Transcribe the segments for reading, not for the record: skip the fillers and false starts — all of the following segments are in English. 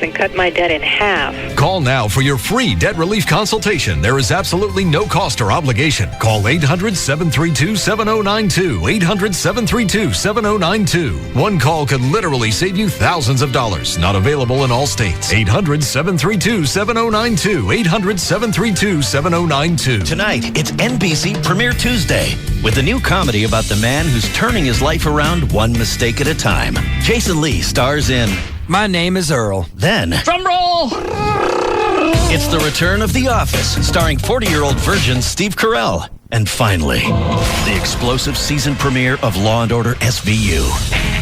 and cut my debt in half. Call now for your free debt relief consultation. There is absolutely no cost or obligation. Call 800-732-7092. 800-732-7092. One call could literally save you thousands of dollars. Not available in all states. 800-732-7092. 800-732-7092. Tonight, it's NBC Premiere Tuesday with a new comedy about the man who's turning his life around one mistake at a time. Jason Lee stars in My Name is Earl. Then, Drum roll! it's the return of The Office, starring 40-year-old virgin Steve Carell. And finally, the explosive season premiere of Law & Order SVU.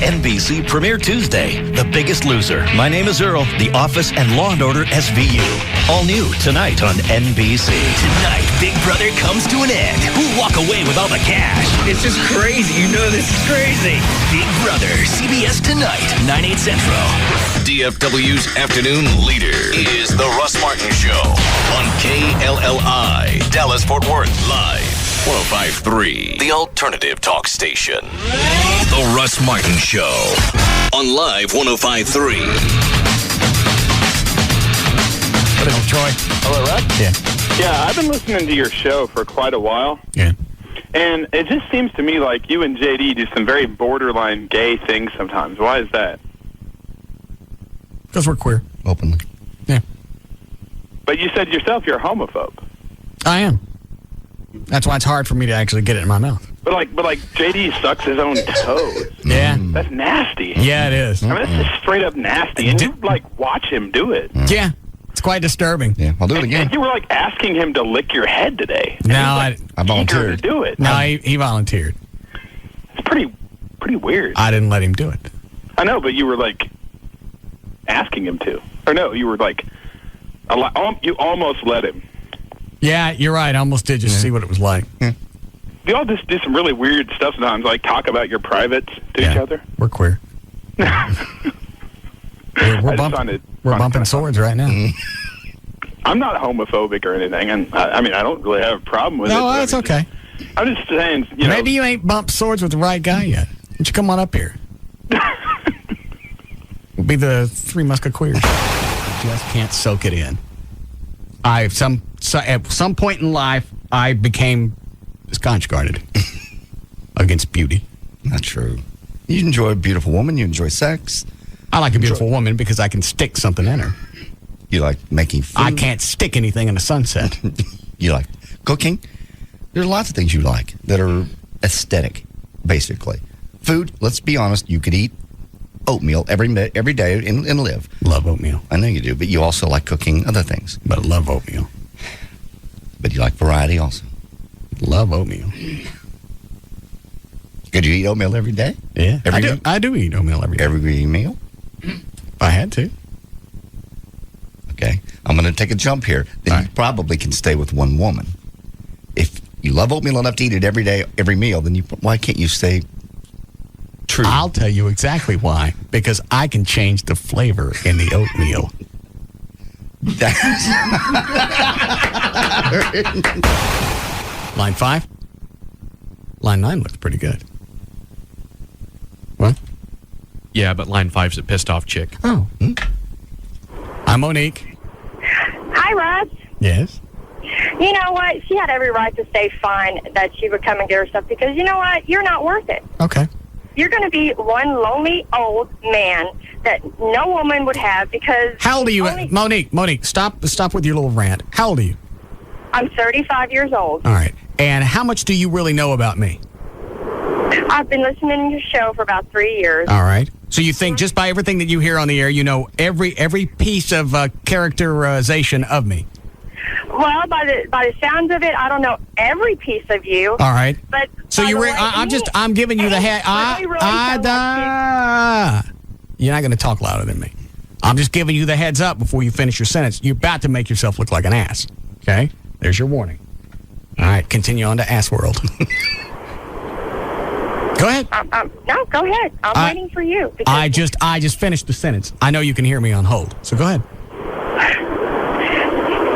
NBC Premiere Tuesday, The Biggest Loser. My Name is Earl, The Office, and Law & Order SVU. All new tonight on NBC. Tonight, Big Brother comes to an end. Who'll walk away with all the cash? It's just crazy. You know this is crazy. Big Brother, CBS tonight, 9/8 Central. DFW's afternoon leader is The Russ Martin Show on KLLI, Dallas-Fort Worth, live. 105.3, the alternative talk station. The Russ Martin Show on Live 105.3. What is it, Troy? Hello, Russ? Yeah. Yeah, I've been listening to your show for quite a while. Yeah. And it just seems to me like you and JD do some very borderline gay things sometimes. Why is that? Because we're queer. Openly. Yeah. But you said yourself you're a homophobe. I am. That's why it's hard for me to actually get it in my mouth. But like JD sucks his own toes. Yeah. That's nasty. Yeah, it is. I mean, that's just straight up nasty. And you watch him do it. Yeah. It's quite disturbing. Yeah, I'll do it again. And you were asking him to lick your head today. No, I volunteered to do it. No, he volunteered. It's pretty weird. I didn't let him do it. I know, but you were asking him to. Or no, you were you almost let him. Yeah, you're right. I almost did just see what it was like. Yeah. You all just do some really weird stuff sometimes, like talk about your privates to each other. We're queer. We're bumping swords right now. I'm not homophobic or anything, and I don't really have a problem with it. No, that's okay. I'm just saying, Maybe you ain't bumped swords with the right guy yet. Why don't you come on up here? We'll be the Three Musketeers. Just can't soak it in. At some point in life, I became sconce guarded against beauty. Not true. You enjoy a beautiful woman. You enjoy sex. I like a beautiful woman because I can stick something in her. You like making food. I can't stick anything in a sunset. You like cooking. There's lots of things you like that are aesthetic, basically. Food, let's be honest, you could eat oatmeal every day and live. Love oatmeal. I know you do, but you also like cooking other things. But I love oatmeal. But you like variety also. Love oatmeal. Could you eat oatmeal every day? Yeah, I do eat oatmeal every day. Every meal? If I had to. Okay. I'm going to take a jump here. Then you probably can stay with one woman. If you love oatmeal enough to eat it every day, every meal, then why can't you stay true? I'll tell you exactly why. Because I can change the flavor in the oatmeal. Line 5? Line 9 looks pretty good. What? Yeah, but line 5's a pissed off chick. Oh. I'm Monique. Hi, Russ. Yes? You know what? She had every right to say fine that she would come and get her stuff because you know what? You're not worth it. Okay. You're going to be one lonely old man that no woman would have because... How old are you? Monique, stop with your little rant. How old are you? I'm 35 years old. All right. And how much do you really know about me? I've been listening to your show for about 3 years. All right. So you think just by everything that you hear on the air, you know every piece of characterization of me? Well, by the sounds of it, I don't know every piece of you. All right. But so I'm giving you the head. You're not going to talk louder than me. I'm just giving you the heads up before you finish your sentence. You're about to make yourself look like an ass. Okay? There's your warning. All right. Continue on to ass world. Go ahead. No, go ahead. I'm waiting for you. I just finished the sentence. I know you can hear me on hold, so go ahead.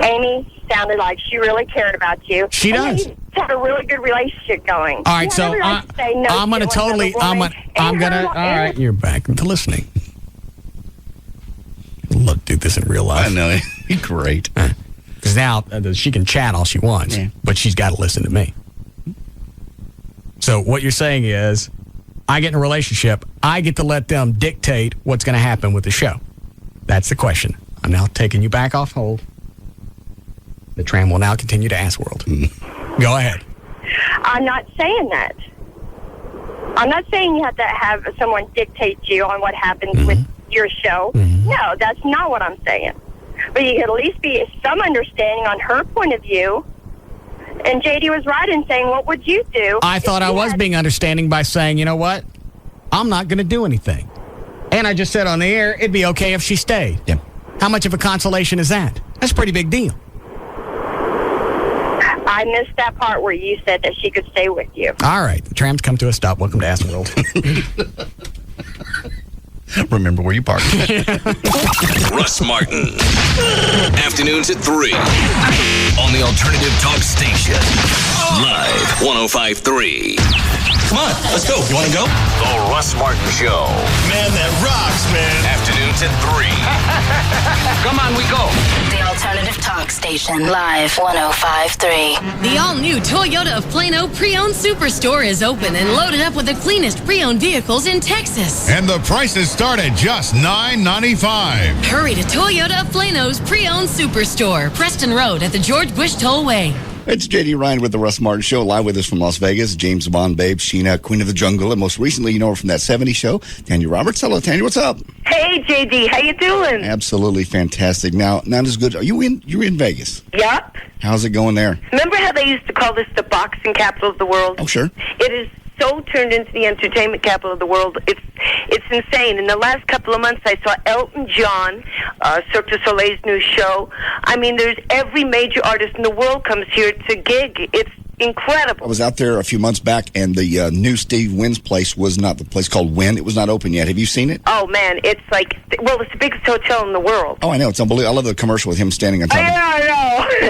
Amy sounded like she really cared about you. She does. You had a really good relationship going. All right, so I'm going to totally, all right, you're back to listening. Look, dude. do this in real life. I know. Great. Because now she can chat all she wants, but she's got to listen to me. So what you're saying is, I get in a relationship, I get to let them dictate what's going to happen with the show. That's the question. I'm now taking you back off hold. The tram will now continue to Ask World. Go ahead. I'm not saying that. I'm not saying you have to have someone dictate to you on what happens with your show. No, that's not what I'm saying. But you can at least be some understanding on her point of view. And JD was right in saying, what would you do? I thought I was being understanding by saying, you know what? I'm not going to do anything. And I just said on the air, it'd be okay if she stayed. Yeah. How much of a consolation is that? That's a pretty big deal. I missed that part where you said that she could stay with you. All right. The tram's come to a stop. Welcome to Ask World. Remember where you parked. Russ Martin. Afternoons at 3 on the Alternative Talk Station. Live 105.3. Come on, let's go. You want to go? The Russ Martin Show. Man, that rocks, man. Afternoons at 3. Come on, we go. The Alternative Talk Station. Live 105.3. The all-new Toyota of Plano Pre-Owned Superstore is open and loaded up with the cleanest pre-owned vehicles in Texas. And the prices start at just $9.95. Hurry to Toyota of Plano's Pre-Owned Superstore, Preston Road at the George Bush Tollway. It's J.D. Ryan with the Russ Martin Show, live with us from Las Vegas. James Bond, Babe, Sheena, Queen of the Jungle, and most recently, you know her from that 70s show, Tanya Roberts. Hello, Tanya. What's up? Hey, JD. How you doing? Absolutely fantastic. Now, not as good. You're in Vegas. Yep. How's it going there? Remember how they used to call this the boxing capital of the world? Oh, sure. It is so turned into the entertainment capital of the world. It's insane. In the last couple of months, I saw Elton John, Cirque du Soleil's new show. I mean, there's every major artist in the world comes here to gig. It's incredible. I was out there a few months back, and the new Steve Wynn's place was not the place called Wynn. It was not open yet. Have you seen it? Oh, man. It's like, well, it's the biggest hotel in the world. Oh, I know. It's unbelievable. I love the commercial with him standing on top. I know.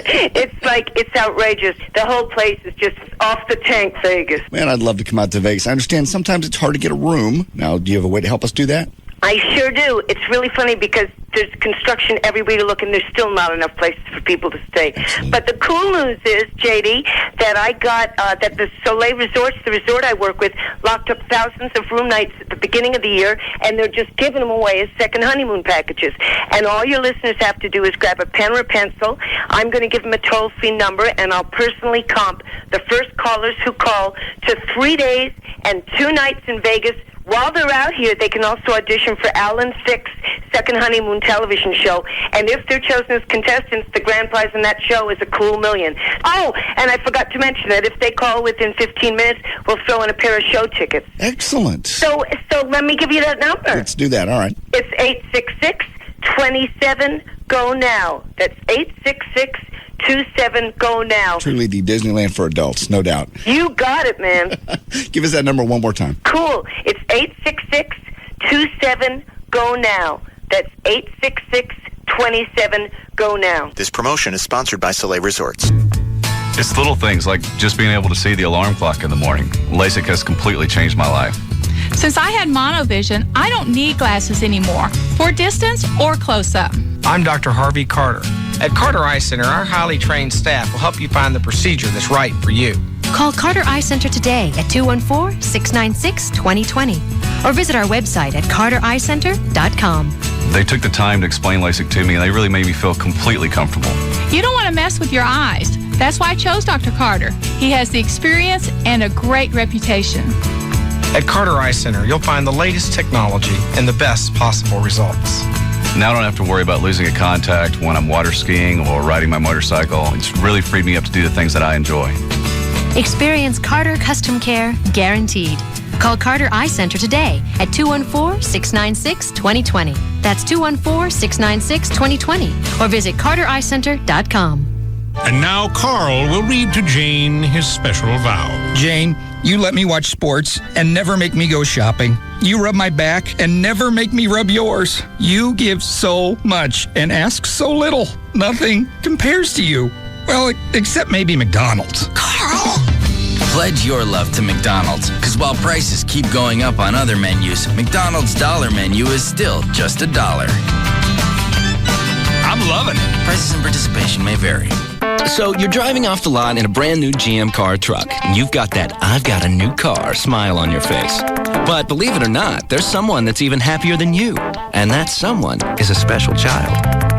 It's like, it's outrageous. The whole place is just off the tank Vegas. Man, I'd love to come out to Vegas. I understand sometimes it's hard to get a room. Now, do you have a way to help us do that? I sure do. It's really funny because there's construction everywhere you look, and there's still not enough places for people to stay. Excellent. But the cool news is, JD, that I got that the Soleil Resorts, the resort I work with, locked up thousands of room nights at the beginning of the year, and they're just giving them away as second honeymoon packages. And all your listeners have to do is grab a pen or a pencil. I'm going to give them a toll-free number, and I'll personally comp the first callers who call to 3 days and 2 nights in Vegas. While they're out here, they can also audition for Alan Thicke's Second Honeymoon television show. And if they're chosen as contestants, the grand prize in that show is a cool $1 million. Oh, and I forgot to mention that if they call within 15 minutes, we'll throw in a pair of show tickets. Excellent. So let me give you that number. Let's do that. All right. It's 866-27-GO-NOW. That's 866-27-GO-NOW. Truly the Disneyland for adults, no doubt. You got it, man. Give us that number one more time. Cool. It's 866-27-GO-NOW. That's 866-27-GO-NOW. This promotion is sponsored by Soleil Resorts. It's little things like just being able to see the alarm clock in the morning. LASIK has completely changed my life. Since I had monovision, I don't need glasses anymore, for distance or close-up. I'm Dr. Harvey Carter. At Carter Eye Center, our highly trained staff will help you find the procedure that's right for you. Call Carter Eye Center today at 214-696-2020 or visit our website at cartereyecenter.com. They took the time to explain LASIK to me, and they really made me feel completely comfortable. You don't want to mess with your eyes. That's why I chose Dr. Carter. He has the experience and a great reputation. At Carter Eye Center, you'll find the latest technology and the best possible results. Now I don't have to worry about losing a contact when I'm water skiing or riding my motorcycle. It's really freed me up to do the things that I enjoy. Experience Carter Custom Care, guaranteed. Call Carter Eye Center today at 214-696-2020. That's 214-696-2020 or visit cartereyecenter.com. And now Carl will read to Jane his special vow. Jane, you let me watch sports and never make me go shopping. You rub my back and never make me rub yours. You give so much and ask so little. Nothing compares to you. Well, except maybe McDonald's. Carl! Pledge your love to McDonald's, because while prices keep going up on other menus, McDonald's Dollar Menu is still just $1. Prices and participation may vary. So you're driving off the lot in a brand new GM car or truck, and you've got that "I've got a new car" smile on your face. But believe it or not, there's someone that's even happier than you, and that someone is a special child.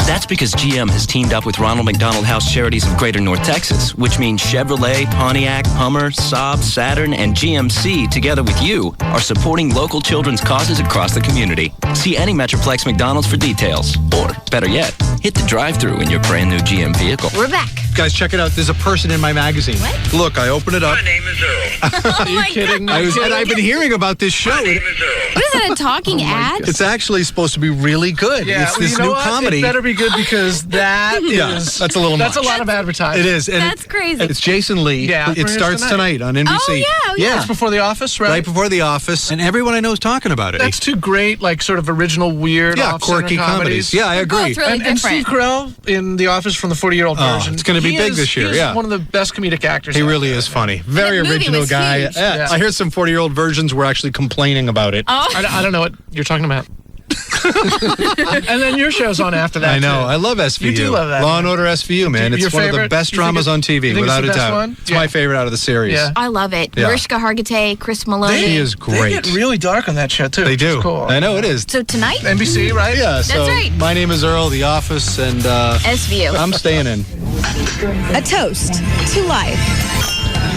That's because GM has teamed up with Ronald McDonald House Charities of Greater North Texas, which means Chevrolet, Pontiac, Hummer, Saab, Saturn, and GMC, together with you, are supporting local children's causes across the community. See any Metroplex McDonald's for details. Or, better yet, hit the drive-thru in your brand new GM vehicle. We're back. Guys, check it out. There's a person in my magazine. What? Look, I open it up. My name is Earl. Are you kidding? I've been hearing about this show. My name is Earl. What is that, a talking ad? It's actually supposed to be really good. Yeah, It's this you know new what? comedy. It better be good because that Yeah, is... that's a little That's much. a lot of advertising. It is. And That's crazy. It's Jason Lee. Yeah. It starts tonight on NBC. Oh, yeah. It's before The Office, right? Right before The Office. And everyone I know is talking about it. That's two great, like, sort of original, weird, off-center quirky comedies. Yeah, I agree. both really and Steve Carell in The Office from the 40-year-old version. It's going to be He big is- this year, he is yeah. one of the best comedic actors. He out really there. is funny. Very movie original was guy. huge. Yeah. I hear some 40-year-old versions were actually complaining about it. Oh. I don't know what you're talking about. And then your show's on after that. I know. too. I love SVU. You do love that. Law and Order SVU, man. Your It's one of the favorite? best You think dramas it- on you TV, think it's without the a best doubt. one? It's Yeah. my favorite out of the series. Yeah. I love it. Yeah. Mariska Hargitay, Chris Maloney. She is They great. get really dark on that show, too. They which do. is cool. I know it is. So tonight, NBC, right? Yeah, so right. my name is Earl, The Office, and SVU. I'm staying in. A toast to life.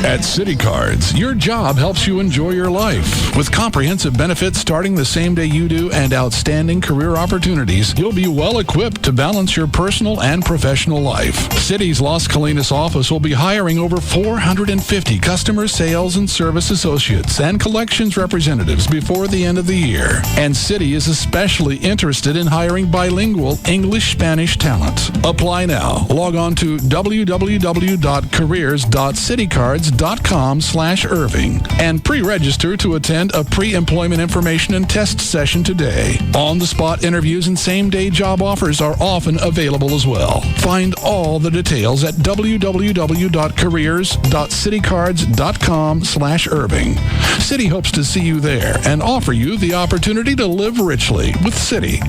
At City Cards, your job helps you enjoy your life. With comprehensive benefits starting the same day you do and outstanding career opportunities, you'll be well equipped to balance your personal and professional life. City's Las Colinas office will be hiring over 450 customer sales and service associates and collections representatives before the end of the year. And City is especially interested in hiring bilingual English-Spanish talent. Apply now. Log on to www.careers.citycards.com/Irving and pre-register to attend a pre-employment information and test session today. On-the-spot interviews and same-day job offers are often available as well. Find all the details at www.careers.citycards.com/Irving. City hopes to see you there and offer you the opportunity to live richly with City.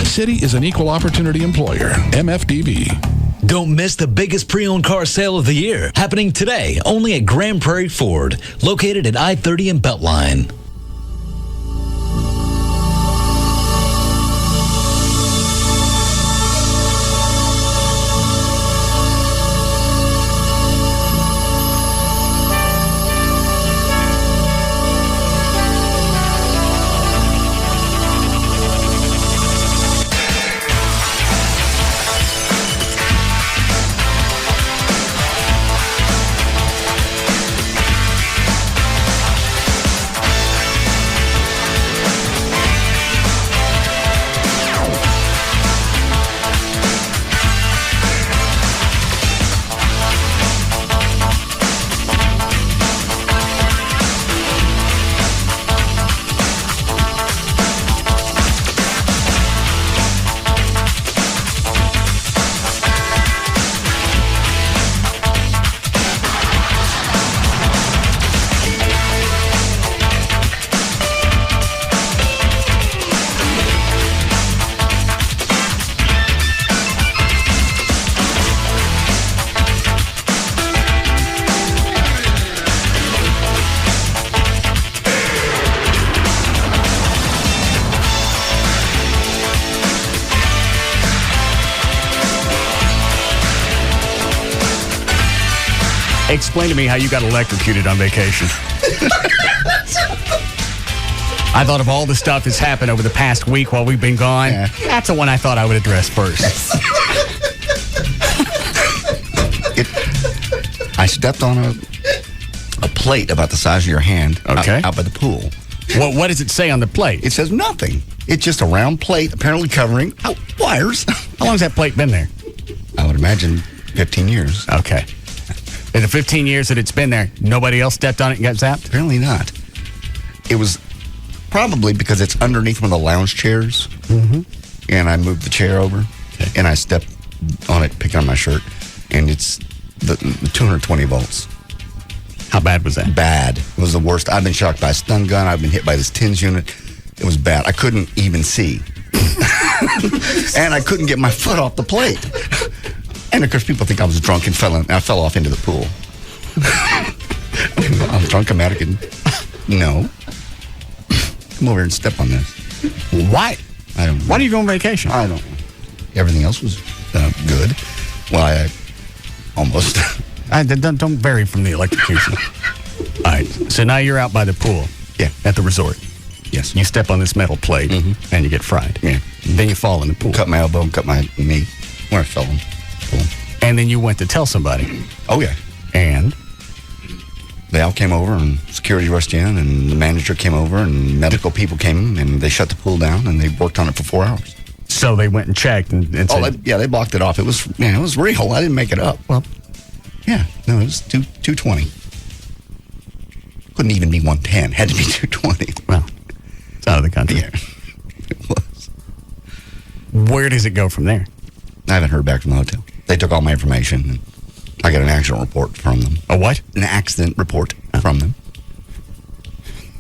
City is an equal opportunity employer. MFDB. Don't miss the biggest pre-owned car sale of the year, happening today only at Grand Prairie Ford, located at I-30 and Beltline. Explain to me how you got electrocuted on vacation. I thought of all the stuff that's happened over the past week while we've been gone. Yeah. That's the one I thought I would address first. I stepped on a plate about the size of your hand out by the pool. What does it say on the plate? It says nothing. It's just a round plate, apparently covering wires. How long's that plate been there? I would imagine 15 years. Okay. In the 15 years that it's been there, nobody else stepped on it and got zapped? Apparently not. It was probably because it's underneath one of the lounge chairs. Mm-hmm. And I moved the chair over, and I stepped on it, picking on my shirt, and it's the 220 volts. How bad was that? Bad. It was the worst. I've been shocked by a stun gun. I've been hit by this TINS unit. It was bad. I couldn't even see. And I couldn't get my foot off the plate. And of course, people think I was drunk and I fell off into the pool. I'm drunk, I'm out again. No. Come over here and step on this. Why? I don't know. Why do you go on vacation? I don't know. Everything else was good. Well, I almost. Don't vary from the electrocution. All right. So now you're out by the pool. Yeah. At the resort. Yes. You step on this metal plate and you get fried. Yeah. Then you fall in the pool. Cut my elbow and cut my knee where I fell in the pool. And then you went to tell somebody. Oh, yeah. And? They all came over and security rushed in and the manager came over and medical people came and they shut the pool down and they worked on it for 4 hours. So they went and checked and said... they blocked it off. It was real. I didn't make it up. Well, yeah. No, it was 220. Couldn't even be 110. Had to be 220. Well, it's out of the country. Yeah. It was. Where does it go from there? I haven't heard back from the hotel. They took all my information and I got an accident report from them. A what? An accident report from them.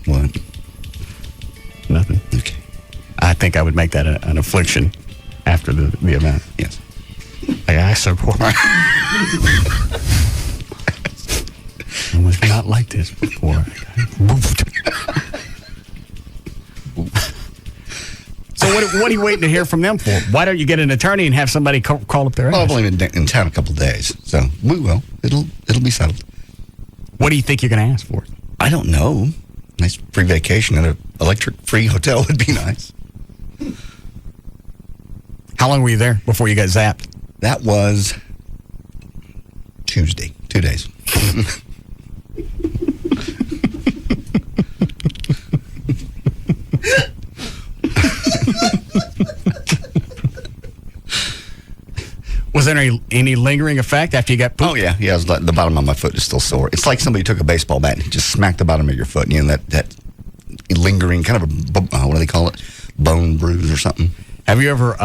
What? Nothing. Okay. I think I would make that an affliction after the event. Yes. I support. I was not like this before. So what are you waiting to hear from them for? Why don't you get an attorney and have somebody call up their ass? Well, I've only been in town a couple of days, so we will. It'll be settled. What do you think you're going to ask for? I don't know. Nice free vacation at an electric-free hotel would be nice. How long were you there before you got zapped? That was Tuesday. 2 days. Was there any lingering effect after you got pooped? Oh, yeah. Yeah, the bottom of my foot is still sore. It's like somebody took a baseball bat and just smacked the bottom of your foot. You know, that lingering kind of what do they call it? Bone bruise or something. Have you ever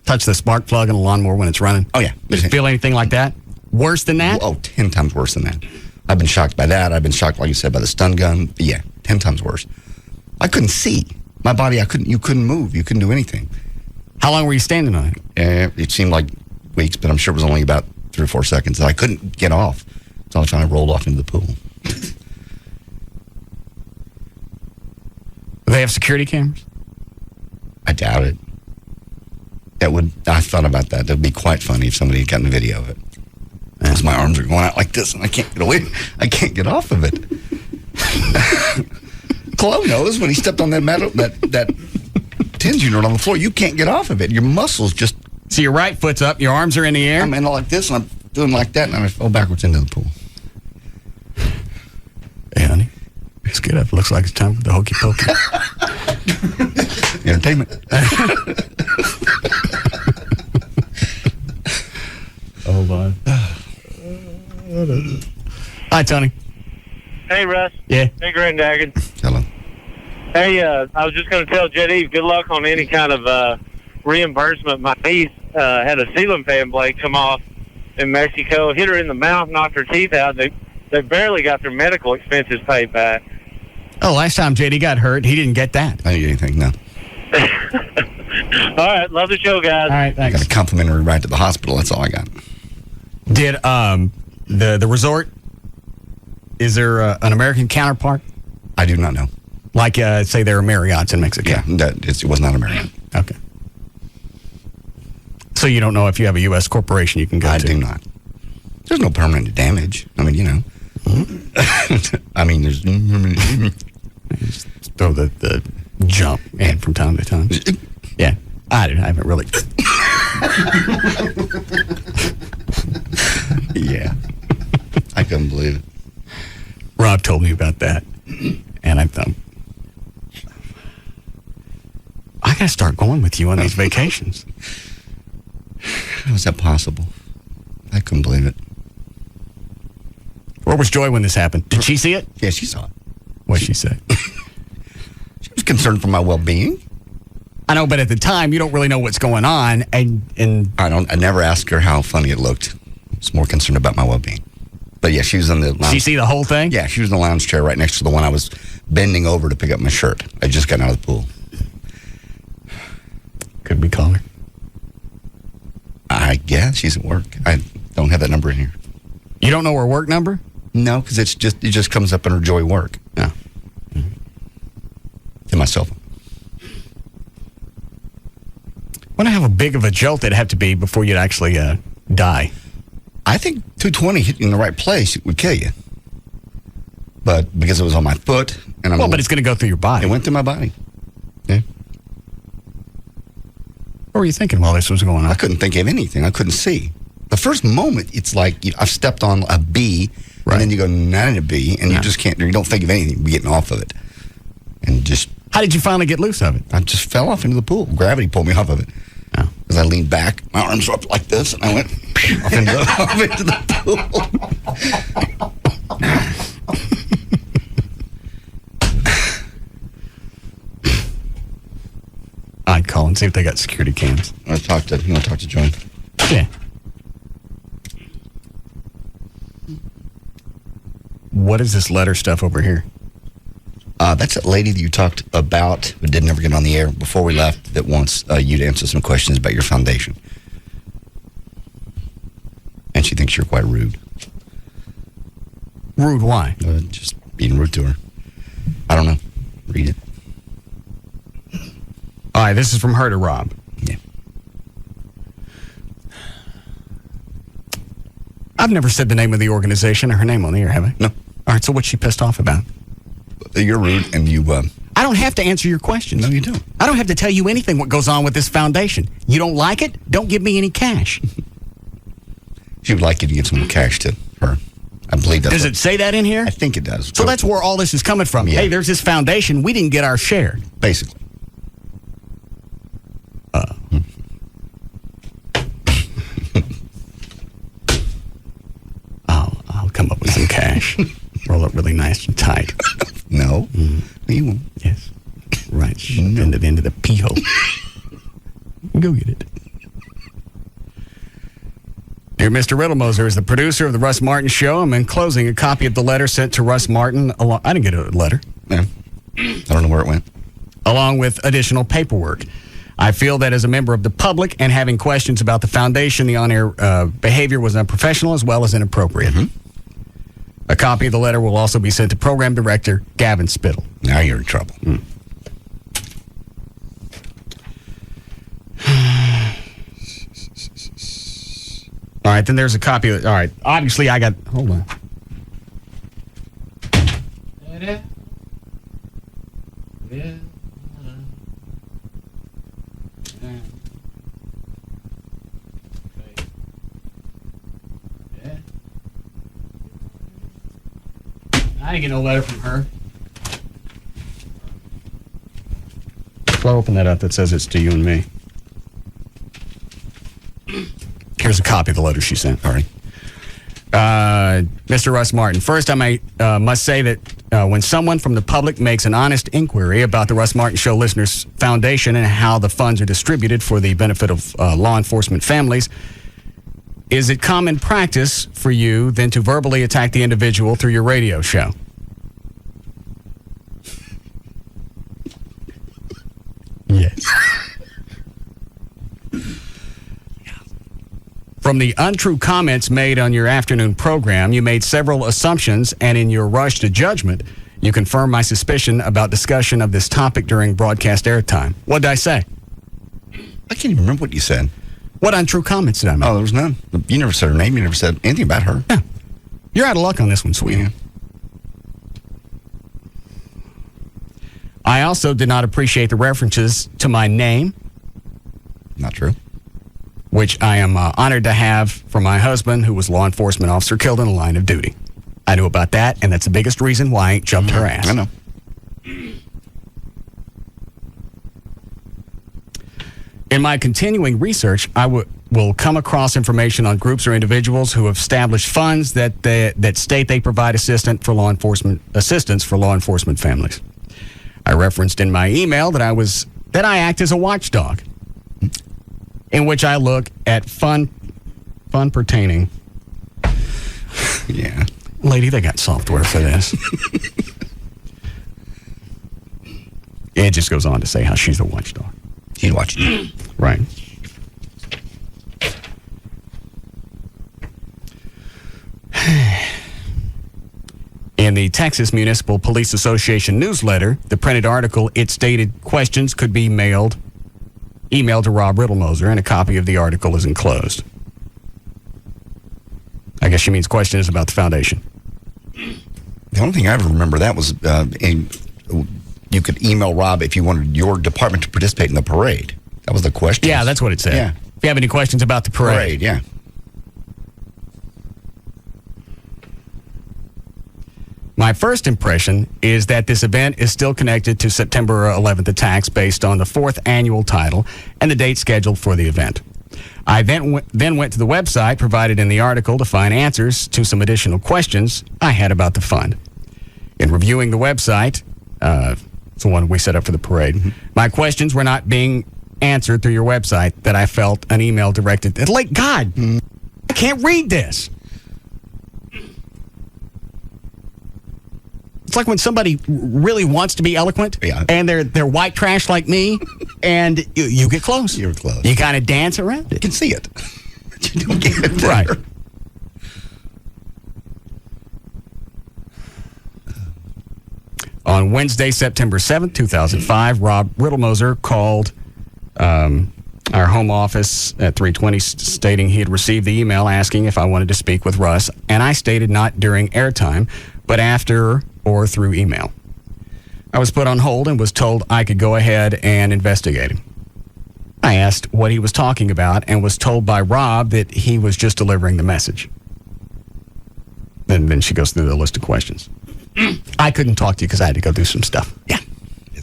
touched the spark plug in a lawnmower when it's running? Oh, yeah. Did you feel anything like that? Worse than that? Oh, 10 times worse than that. I've been shocked by that. I've been shocked, like you said, by the stun gun. Yeah, 10 times worse. I couldn't see. My body, you couldn't move. You couldn't do anything. How long were you standing on it? It seemed like weeks, but I'm sure it was only about 3 or 4 seconds. I couldn't get off. So I finally rolled off into the pool. Do they have security cameras? I doubt it. I thought about that. That would be quite funny if somebody had gotten a video of it. Because my arms are going out like this and I can't get away. I can't get off of it. Chloe knows when he stepped on that metal, that tens unit on the floor, you can't get off of it. Your muscles just... So your right foot's up, your arms are in the air? I'm in like this, and I'm doing like that, and I fell backwards into the pool. Hey, honey, let's get up. Looks like it's time for the hokey pokey. Entertainment. Hold on. Hi, Tony. Hey, Russ. Yeah. Hey, Granddaggin. Hello. Hey, I was just going to tell JD, good luck on any kind of reimbursement. My niece had a ceiling fan blade come off in Mexico, hit her in the mouth, knocked her teeth out. They barely got their medical expenses paid back. Oh, last time JD got hurt, he didn't get that. I didn't get anything, no. All right, love the show, guys. All right, thanks. I got a complimentary ride to the hospital, that's all I got. Did the resort, is there an American counterpart? I do not know. Like, say there are Marriotts in Mexico? Yeah, it was not a Marriott. Okay. So you don't know if you have a U.S. corporation you can go to? I do not. There's no permanent damage. I mean, you know. I mean, there's... Just throw the jump in from time to time. Yeah. I haven't really... Yeah. I couldn't believe it. Rob told me about that. And I thought, I got to start going with you on these vacations. How is that possible? I couldn't believe it. Where was Joy when this happened? Did she see it? Yeah, she saw it. What did she say? She was concerned for my well-being. I know, but at the time, you don't really know what's going on, and I never asked her how funny it looked. I was more concerned about my well-being. But yeah, she was in the lounge. Did she see the whole thing? Yeah, she was in the lounge chair right next to the one I was bending over to pick up my shirt. I just got out of the pool. Could we call her? I guess she's at work. I don't have that number in here. You don't know her work number? No, because it just comes up in her Joy work. No. In my cell phone. Wonder how big of a jolt it'd have to be before you'd actually die. I think 220 hitting the right place would kill you. But because it was on my foot, and but it's going to go through your body. It went through my body. Yeah. What were you thinking while this was going on? I couldn't think of anything. I couldn't see. The first moment, it's like I've stepped on a bee, and then you go, not in a bee, and you just can't, you don't think of anything getting off of it. And just... How did you finally get loose of it? I just fell off into the pool. Gravity pulled me off of it. Because I leaned back, my arms were up like this, and I went off into the pool. I'd call and see if they got security cams. You want to talk to Joan? Yeah. What is this letter stuff over here? That's that lady that you talked about but didn't ever get on the air before we left that wants you to answer some questions about your foundation. And she thinks you're quite rude. Rude why? Just being rude to her. I don't know. Read it. All right, this is from her to Rob. Yeah. I've never said the name of the organization or her name on the air, have I? No. All right, so what's she pissed off about? You're rude and you... I don't have to answer your questions. No, you don't. I don't have to tell you anything what goes on with this foundation. You don't like it? Don't give me any cash. She would like you to give some cash to her. I believe that. Does it say that in here? I think it does. So that's where all this is coming from. Yeah. Hey, there's this foundation. We didn't get our share. Basically. I'll come up with some cash. Roll it really nice and tight. No. You won't. Yes. Right. Into the end of the pee hole. Go get it. Dear Mr. Riddlemoser, as the producer of the Russ Martin Show, I'm enclosing a copy of the letter sent to Russ Martin. I didn't get a letter. Yeah. I don't know where it went. Along with additional paperwork. I feel that as a member of the public and having questions about the foundation, the on-air behavior was unprofessional as well as inappropriate. Mm-hmm. A copy of the letter will also be sent to Program Director Gavin Spittle. Now you're in trouble. All right, then there's a copy of it. All right, obviously I got... Hold on. I didn't get no letter from her. I'll open that up that says it's to you and me. Here's a copy of the letter she sent. All right. Mr. Russ Martin, first I must say that when someone from the public makes an honest inquiry about the Russ Martin Show Listeners Foundation and how the funds are distributed for the benefit of law enforcement families, is it common practice for you then to verbally attack the individual through your radio show? Yes. From the untrue comments made on your afternoon program, you made several assumptions, and in your rush to judgment, you confirmed my suspicion about discussion of this topic during broadcast airtime. What did I say? I can't even remember what you said. What untrue comments did I make? Oh, there was none. You never said her name. You never said anything about her. Yeah. You're out of luck on this one, sweetie. Yeah. I also did not appreciate the references to my name. Not true. Which I am honored to have from my husband, who was a law enforcement officer killed in the line of duty. I knew about that, and that's the biggest reason why I ain't jumped her ass. I know. In my continuing research, I will come across information on groups or individuals who have established funds that state they provide assistance for law enforcement families. I referenced in my email that I act as a watchdog, in which I look at fun pertaining. Yeah. Lady, they got software for this. It just goes on to say how she's a watchdog. She's watching you. Right. In the Texas Municipal Police Association newsletter, the printed article, it stated questions could be emailed to Rob Riddlemoser, and a copy of the article is enclosed. I guess she means questions about the foundation. The only thing I ever remember that was you could email Rob if you wanted your department to participate in the parade. That was the question. Yeah, that's what it said. Yeah. If you have any questions about the parade. Yeah. My first impression is that this event is still connected to September 11th attacks based on the 4th annual title and the date scheduled for the event. I then went to the website provided in the article to find answers to some additional questions I had about the fund. In reviewing the website, it's the one we set up for the parade, my questions were not being answered through your website that I felt an email directed. Like, God, I can't read this. It's like when somebody really wants to be eloquent, and they're white trash like me, and you get close. You're close. You kind of dance around it. You can see it. But you don't get it there. Right. On Wednesday, September 7th, 2005, Rob Riddlemoser called our home office at 320 stating he had received the email asking if I wanted to speak with Russ, and I stated not during airtime, but after or through email. I was put on hold and was told I could go ahead and investigate him. I asked what he was talking about and was told by Rob that he was just delivering the message. And then she goes through the list of questions. I couldn't talk to you because I had to go do some stuff. Yeah.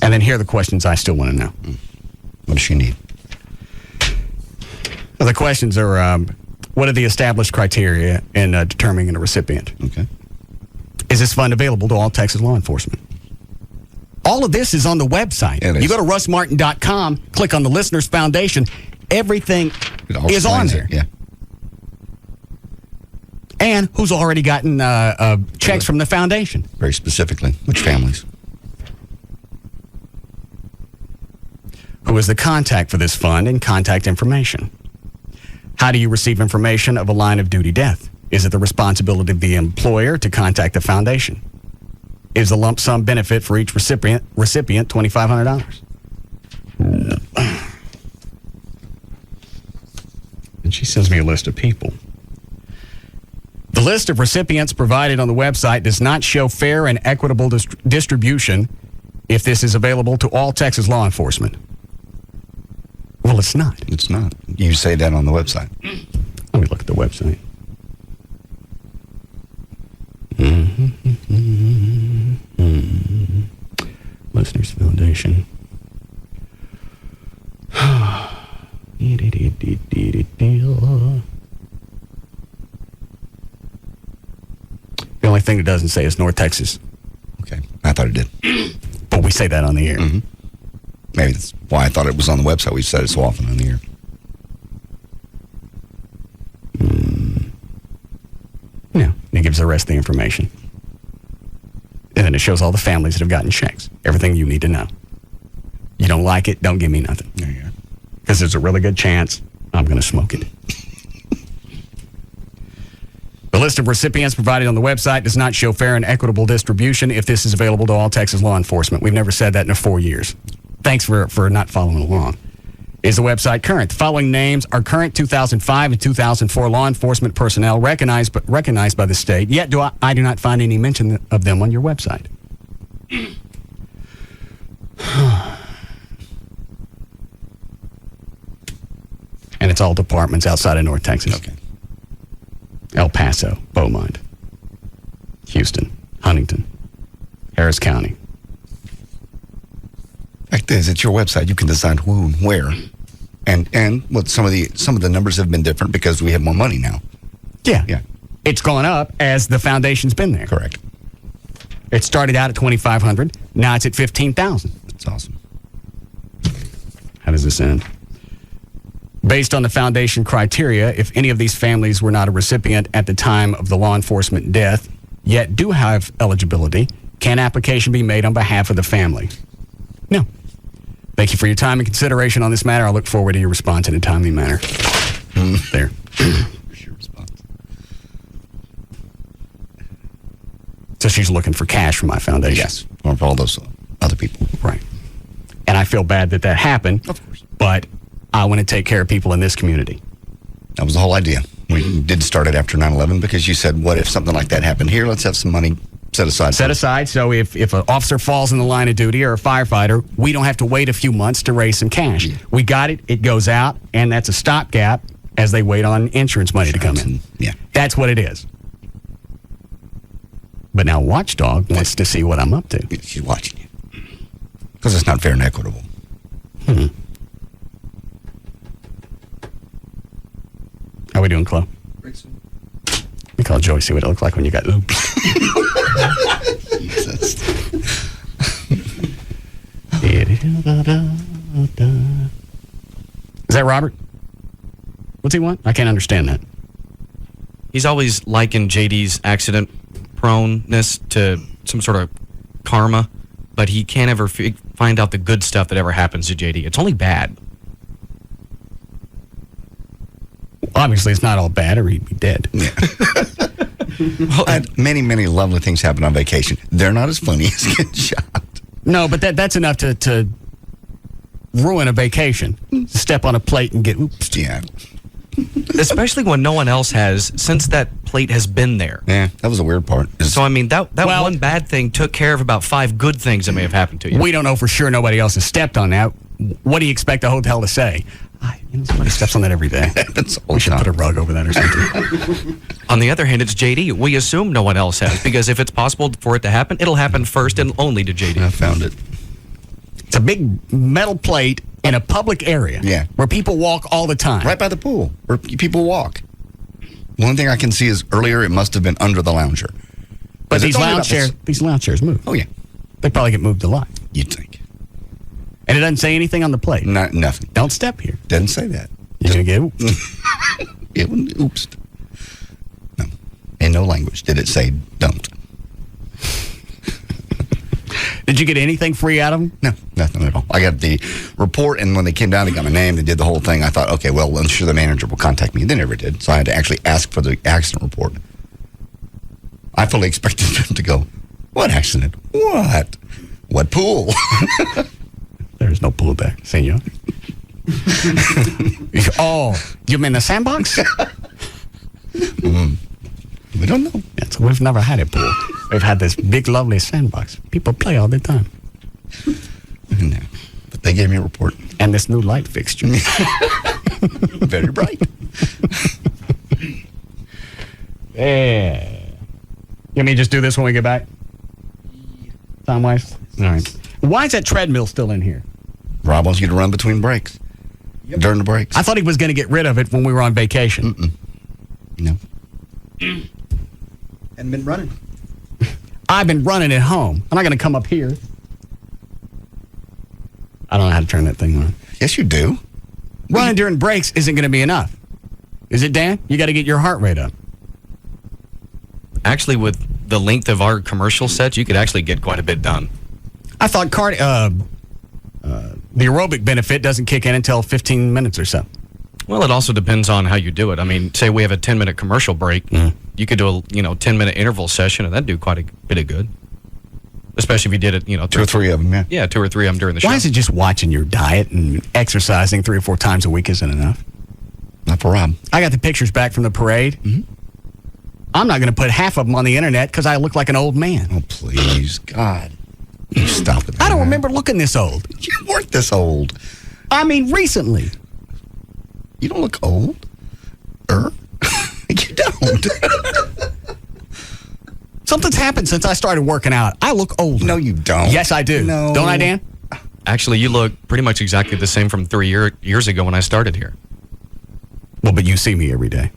And then here are the questions I still want to know. What does she need? Well, the questions are, what are the established criteria in determining a recipient? Okay. Is this fund available to all Texas law enforcement? All of this is on the website. You go to russmartin.com, click on the Listeners Foundation. Everything is on there. Yeah. And who's already gotten checks from the foundation? Very specifically, which families? Who is the contact for this fund and contact information? How do you receive information of a line of duty death? Is it the responsibility of the employer to contact the foundation? Is the lump sum benefit for each recipient $2,500? And she sends me a list of people. The list of recipients provided on the website does not show fair and equitable distribution if this is available to all Texas law enforcement. Well, it's not. It's not. You say that on the website. Let me look at the website. Listeners Foundation. The only thing it doesn't say is North Texas. Okay. I thought it did. But we say that on the air. Mm-hmm. Maybe that's why I thought it was on the website. We said it so often on the air. Yeah. It gives the rest of the information. And then it shows all the families that have gotten checks. Everything you need to know. You don't like it, don't give me nothing. There you go. Because there's a really good chance I'm going to smoke it. The list of recipients provided on the website does not show fair and equitable distribution if this is available to all Texas law enforcement. We've never said that in 4 years. Thanks for not following along. Is the website current? The following names are current 2005 and 2004 law enforcement personnel recognized by the state, yet I do not find any mention of them on your website. And it's all departments outside of North Texas. Okay. El Paso, Beaumont, Houston, Huntington, Harris County. Fact is, it's your website. You can decide who and where, and what some of the numbers have been different because we have more money now. Yeah. It's gone up as the foundation's been there. Correct. It started out at $2,500. Now it's at $15,000. That's awesome. How does this end? Based on the foundation criteria, if any of these families were not a recipient at the time of the law enforcement death, yet do have eligibility, can application be made on behalf of the family? No. Thank you for your time and consideration on this matter. I look forward to your response in a timely manner. There. Your response. So she's looking for cash from my foundation. Yes, or for all those other people. Right. And I feel bad that happened. Of course. But I want to take care of people in this community. That was the whole idea. We did start it after 9/11 because you said, what if something like that happened here? Let's have some money set aside. Set aside, so if an officer falls in the line of duty or a firefighter, we don't have to wait a few months to raise some cash. Yeah. We got it, it goes out, and that's a stopgap as they wait on insurance money to come in. Yeah. That's what it is. But now Watchdog wants to see what I'm up to. She's watching you. Because it's not fair and equitable. How we doing, Chloe? We call Joey, see what it looked like when you got oops. Jesus. Is that Robert? What's he want? I can't understand that. He's always likened JD's accident proneness to some sort of karma, but he can't ever find out the good stuff that ever happens to JD. It's only bad. Obviously, it's not all bad, or he'd be dead. Yeah. Well, and many, many lovely things happen on vacation. They're not as funny as getting shot. No, but that's enough to ruin a vacation. Step on a plate and get oops. Yeah. Especially when no one else has, since that plate has been there. Yeah, that was a weird part. So, I mean, that one bad thing took care of about 5 good things that may have happened to you. We don't know for sure. Nobody else has stepped on that. What do you expect the hotel to say? Somebody steps on that every day. We should put a rug over that or something. On the other hand, it's JD. We assume no one else has, because if it's possible for it to happen, it'll happen first and only to JD. I found it. It's a big metal plate in a public area. Yeah. Where people walk all the time. Right by the pool, where people walk. One thing I can see is earlier it must have been under the lounger. But these lounge chairs move. Oh, yeah. They probably get moved a lot. You'd think. And it doesn't say anything on the plate. Nothing. Don't step here. Doesn't say that. You're going to get oops. It wouldn't oops. No. In no language did it say don't. Did you get anything free out of them? No, nothing at all. I got the report, and when they came down, they got my name, they did the whole thing. I thought, okay, well, I'm sure the manager will contact me. They never did, so I had to actually ask for the accident report. I fully expected them to go, what accident? What? What pool? There's no pool there, senor. Oh, you mean the sandbox? We don't know. Yeah, so we've never had a pool. We've had this big, lovely sandbox. People play all the time. No, but they gave me a report. And this new light fixture. Very bright. Yeah. You want me to just do this when we get back? Time-wise? All right. Why is that treadmill still in here? Rob wants you to run between breaks. Yep. During the breaks. I thought he was going to get rid of it when we were on vacation. No. Hadn't been running. I've been running at home. I'm not going to come up here. I don't know how to turn that thing on. Yes, you do. Running during breaks isn't going to be enough. Is it, Dan? You got to get your heart rate up. Actually, with the length of our commercial sets, you could actually get quite a bit done. I thought the aerobic benefit doesn't kick in until 15 minutes or so. Well, it also depends on how you do it. I mean, say we have a 10-minute commercial break. You could do a 10-minute interval session, and that'd do quite a bit of good. Especially if you did it, 2 or 3 of them, yeah. Yeah, 2 or 3 of them during the show. Why is it just watching your diet and exercising 3 or 4 times a week isn't enough? Not for Rob. I got the pictures back from the parade. I'm not going to put half of them on the internet because I look like an old man. Oh, please. God. You stop it. I don't remember looking this old. You weren't this old. I mean, recently. You don't look old. You don't. Something's happened since I started working out. I look older. No, you don't. Yes, I do. No. Don't I, Dan? Actually, you look pretty much exactly the same from 3 years ago when I started here. Well, but you see me every day.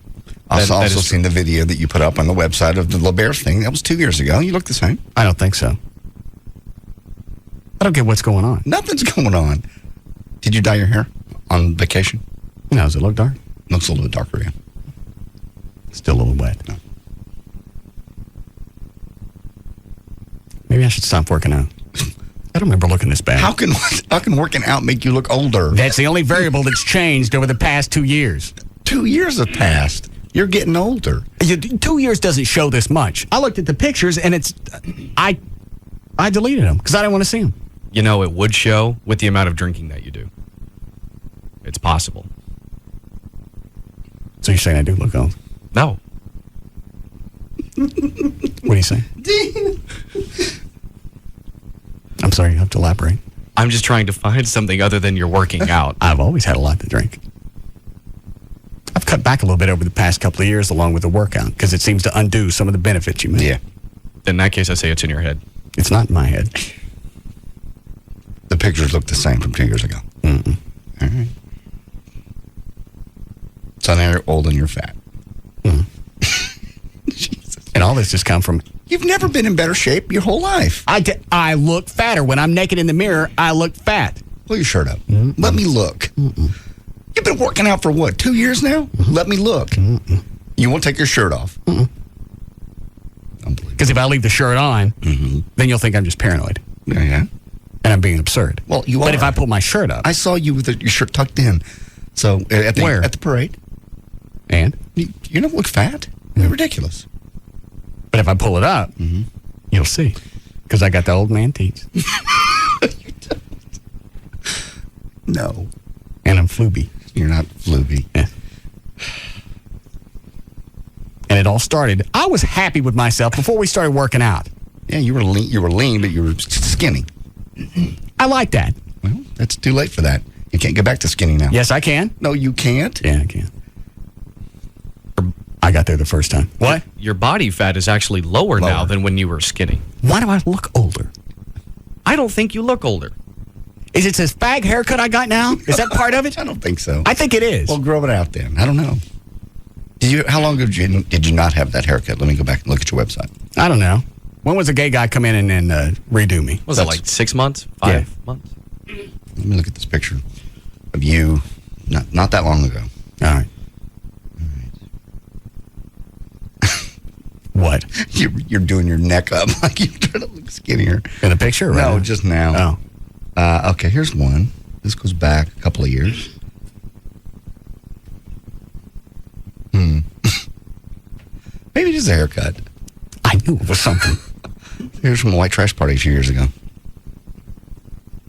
I've also seen the video that you put up on the website of the LeBears thing. That was 2 years ago. You look the same. I don't think so. I don't get what's going on. Nothing's going on. Did you dye your hair on vacation? No, does it look dark? Looks a little bit darker, yeah. Still a little wet. No. Maybe I should stop working out. I don't remember looking this bad. How can working out make you look older? That's the only variable that's changed over the past 2 years. 2 years have passed. You're getting older. 2 years doesn't show this much. I looked at the pictures, and I deleted them because I didn't want to see them. You know, it would show with the amount of drinking that you do. It's possible. So you're saying I do look old? No. What are you saying? I'm sorry, you have to elaborate. I'm just trying to find something other than you're working out. I've always had a lot to drink. I've cut back a little bit over the past couple of years along with the workout because it seems to undo some of the benefits you make. Yeah. In that case, I say it's in your head. It's not in my head. The pictures look the same from 2 years ago. Mm-mm. All right. So now you're old and you're fat. Mm. And all this just come from... You've never been in better shape your whole life. I look fatter. When I'm naked in the mirror, I look fat. Pull your shirt up. Mm-mm. Let me look. Mm-mm. You've been working out for what, 2 years now? Mm-hmm. Let me look. Mm-mm. You won't take your shirt off. Because if I leave the shirt on, then you'll think I'm just paranoid. Yeah. And I'm being absurd. Well, you are. But if I pull my shirt up... I saw you with your shirt tucked in. So at the, Where? At the parade. And? You don't look fat. You're ridiculous. But if I pull it up, you'll see. Because I got the old man teeth. No. And I'm flooby. You're not flooby. Yeah. And it all started... I was happy with myself before we started working out. Yeah, you were lean, but you were skinny. I like that. Well, that's too late for that. You can't get back to skinny now. Yes, I can. No, you can't. Yeah, I can. I got there the first time. What? Your body fat is actually lower now than when you were skinny. Why do I look older? I don't think you look older. Is it this fag haircut I got now? Is that part of it? I don't think so. I think it is. Well, grow it out then. I don't know. How long ago did you not have that haircut? Let me go back and look at your website. I don't know. When was a gay guy come in and redo me? Was it like 6 months? 5 months? Let me look at this picture of you not that long ago. All right. What? You're doing your neck up like you're trying to look skinnier. In the picture? Right? No, just now. Oh. Okay, here's one. This goes back a couple of years. Maybe just a haircut. I knew it was something. Here's from a white trash party a few years ago.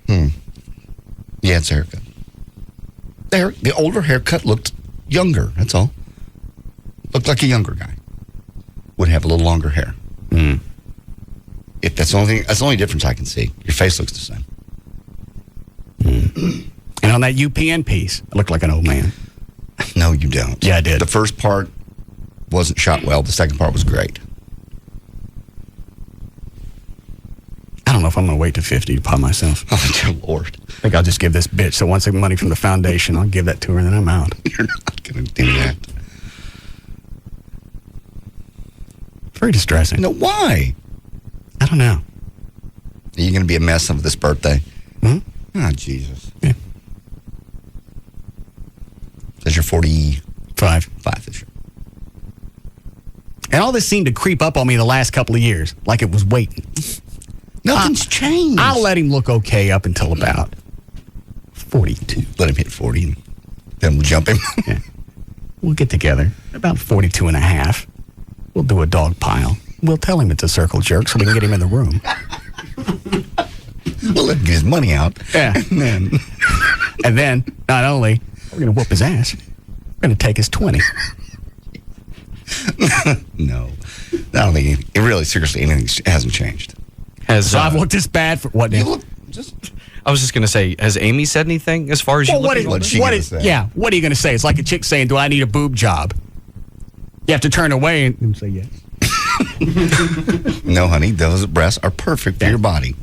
Yeah, it's a haircut. The older haircut looked younger, that's all. Looked like a younger guy. Would have a little longer hair. If that's the only difference I can see. Your face looks the same. And on that UPN piece, I look like an old man. No, you don't. Yeah, I did. The first part wasn't shot well. The second part was great. I don't know if I'm going to wait to 50 by myself. Oh, dear Lord. I think I'll just give this bitch. So once I get money from the foundation, I'll give that to her and then I'm out. You're not going to do that. Very distressing. No, why? I don't know. Are you going to be a mess of this birthday? Hmm? Oh, Jesus. Yeah. Says you're 45. 5 this year. And all this seemed to creep up on me the last couple of years, like it was waiting. Nothing's changed. I'll let him look okay up until about 42. Let him hit 40 and then we'll jump him. Yeah. We'll get together about 42 and a half. We'll do a dog pile. We'll tell him it's a circle jerk so we can get him in the room. We'll let him get his money out. Yeah. And then, not only we're going to whoop his ass, we're going to take his 20. No. I don't think it really, seriously, anything hasn't changed. So I've looked this bad for what now? You look just... I was just going to say, has Amy said anything as far as you what looking? are you going to say? It's like a chick saying, do I need a boob job? You have to turn away and say yes. No, honey, those breasts are perfect for your body.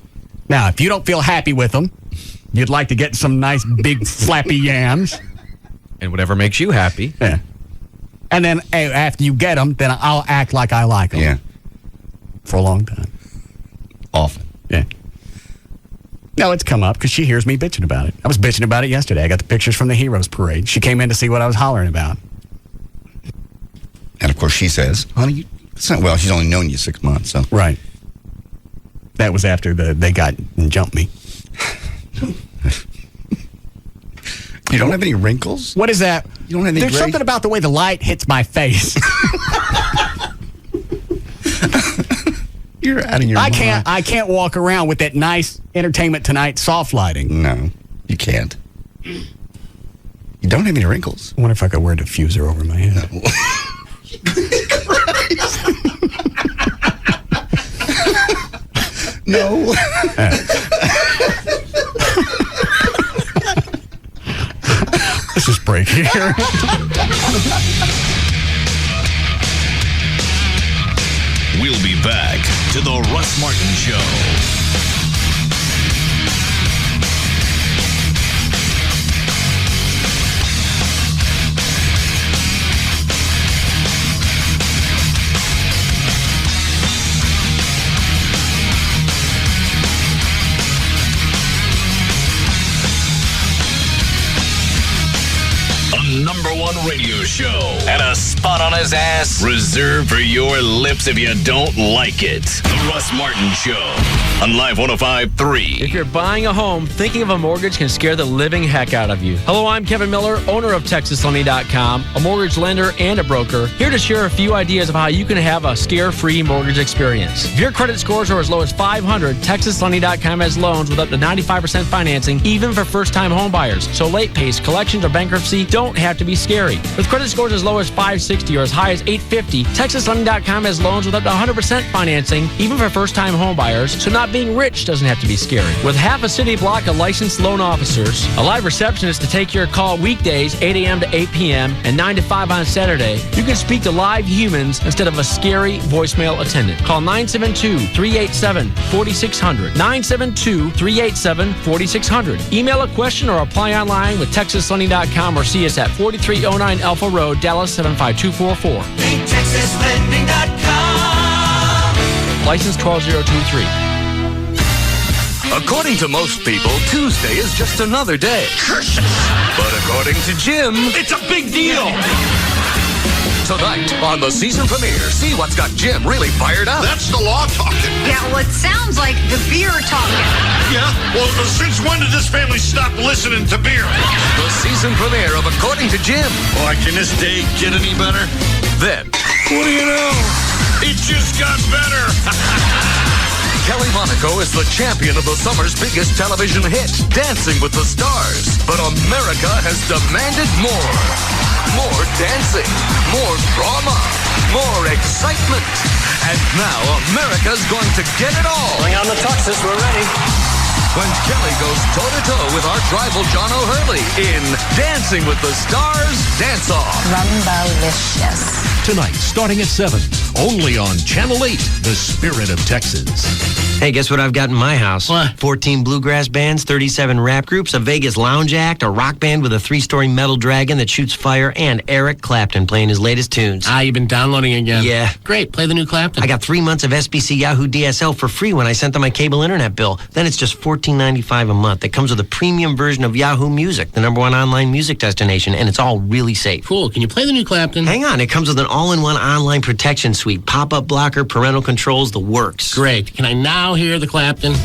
Now, if you don't feel happy with them, you'd like to get some nice big flappy yams. And whatever makes you happy. Yeah. And then after you get them, then I'll act like I like them. Yeah. For a long time. Often. Yeah. No, it's come up because she hears me bitching about it. I was bitching about it yesterday. I got the pictures from the Heroes Parade. She came in to see what I was hollering about. And, of course, she says, honey, well, she's only known you 6 months, so. Right. That was after they got and jumped me. You don't have any wrinkles? What is that? You don't have any There's gray? something about the way the light hits my face. You're out of your mind. I can't walk around with that nice Entertainment Tonight soft lighting. No, you can't. You don't have any wrinkles. I wonder if I could wear a diffuser over my head. No. Let's just break here. We'll be back to the Russ Martin Show. #1 radio show and a spot on his ass reserved for your lips if you don't like it. The Russ Martin Show on Live 105.3. If you're buying a home, thinking of a mortgage can scare the living heck out of you. Hello, I'm Kevin Miller, owner of TexasLending.com, a mortgage lender and a broker, here to share a few ideas of how you can have a scare-free mortgage experience. If your credit scores are as low as 500, TexasLending.com has loans with up to 95% financing, even for first-time home buyers. So late pays, collections, or bankruptcy don't have to be scary. With credit scores as low as 560 or as high as 850, TexasLending.com has loans with up to 100% financing, even for first-time home buyers, so not being rich doesn't have to be scary. With half a city block of licensed loan officers, a live receptionist to take your call weekdays 8 a.m. to 8 p.m. and 9 to 5 on Saturday, you can speak to live humans instead of a scary voicemail attendant. Call 972-387-4600. 972-387-4600. Email a question or apply online with TexasLending.com or see us at 4309 Alpha Road, Dallas 75244. TexasLending.com. License 12023. According to most people, Tuesday is just another day. But according to Jim, it's a big deal. Tonight on the season premiere, see what's got Jim really fired up. That's the law talking. Yeah, well, it sounds like the beer talking. Yeah? Well, since when did this family stop listening to beer? The season premiere of According to Jim. Boy, can this day get any better? Then, what do you know? It just got better. Kelly Monaco is the champion of the summer's biggest television hit, Dancing with the Stars. But America has demanded more. More dancing, more drama, more excitement. And now America's going to get it all. Bring on the tuxes, we're ready. When Kelly goes toe-to-toe with arch rival John O'Hurley in Dancing with the Stars Dance-Off. Rumbalicious. Tonight, starting at 7, only on Channel 8, The Spirit of Texas. Hey, guess what I've got in my house? What? 14 bluegrass bands, 37 rap groups, a Vegas lounge act, a rock band with a 3-story metal dragon that shoots fire, and Eric Clapton playing his latest tunes. You've been downloading again. Yeah. Great, play the new Clapton. I got 3 months of SBC Yahoo DSL for free when I sent them my cable internet bill. Then it's just $14.95 a month. It comes with a premium version of Yahoo Music, the #1 online music destination, and it's all really safe. Cool. Can you play the new Clapton? Hang on. It comes with an all-in-one online protection suite, pop-up blocker, parental controls, the works. Great. Can I now hear the Clapton?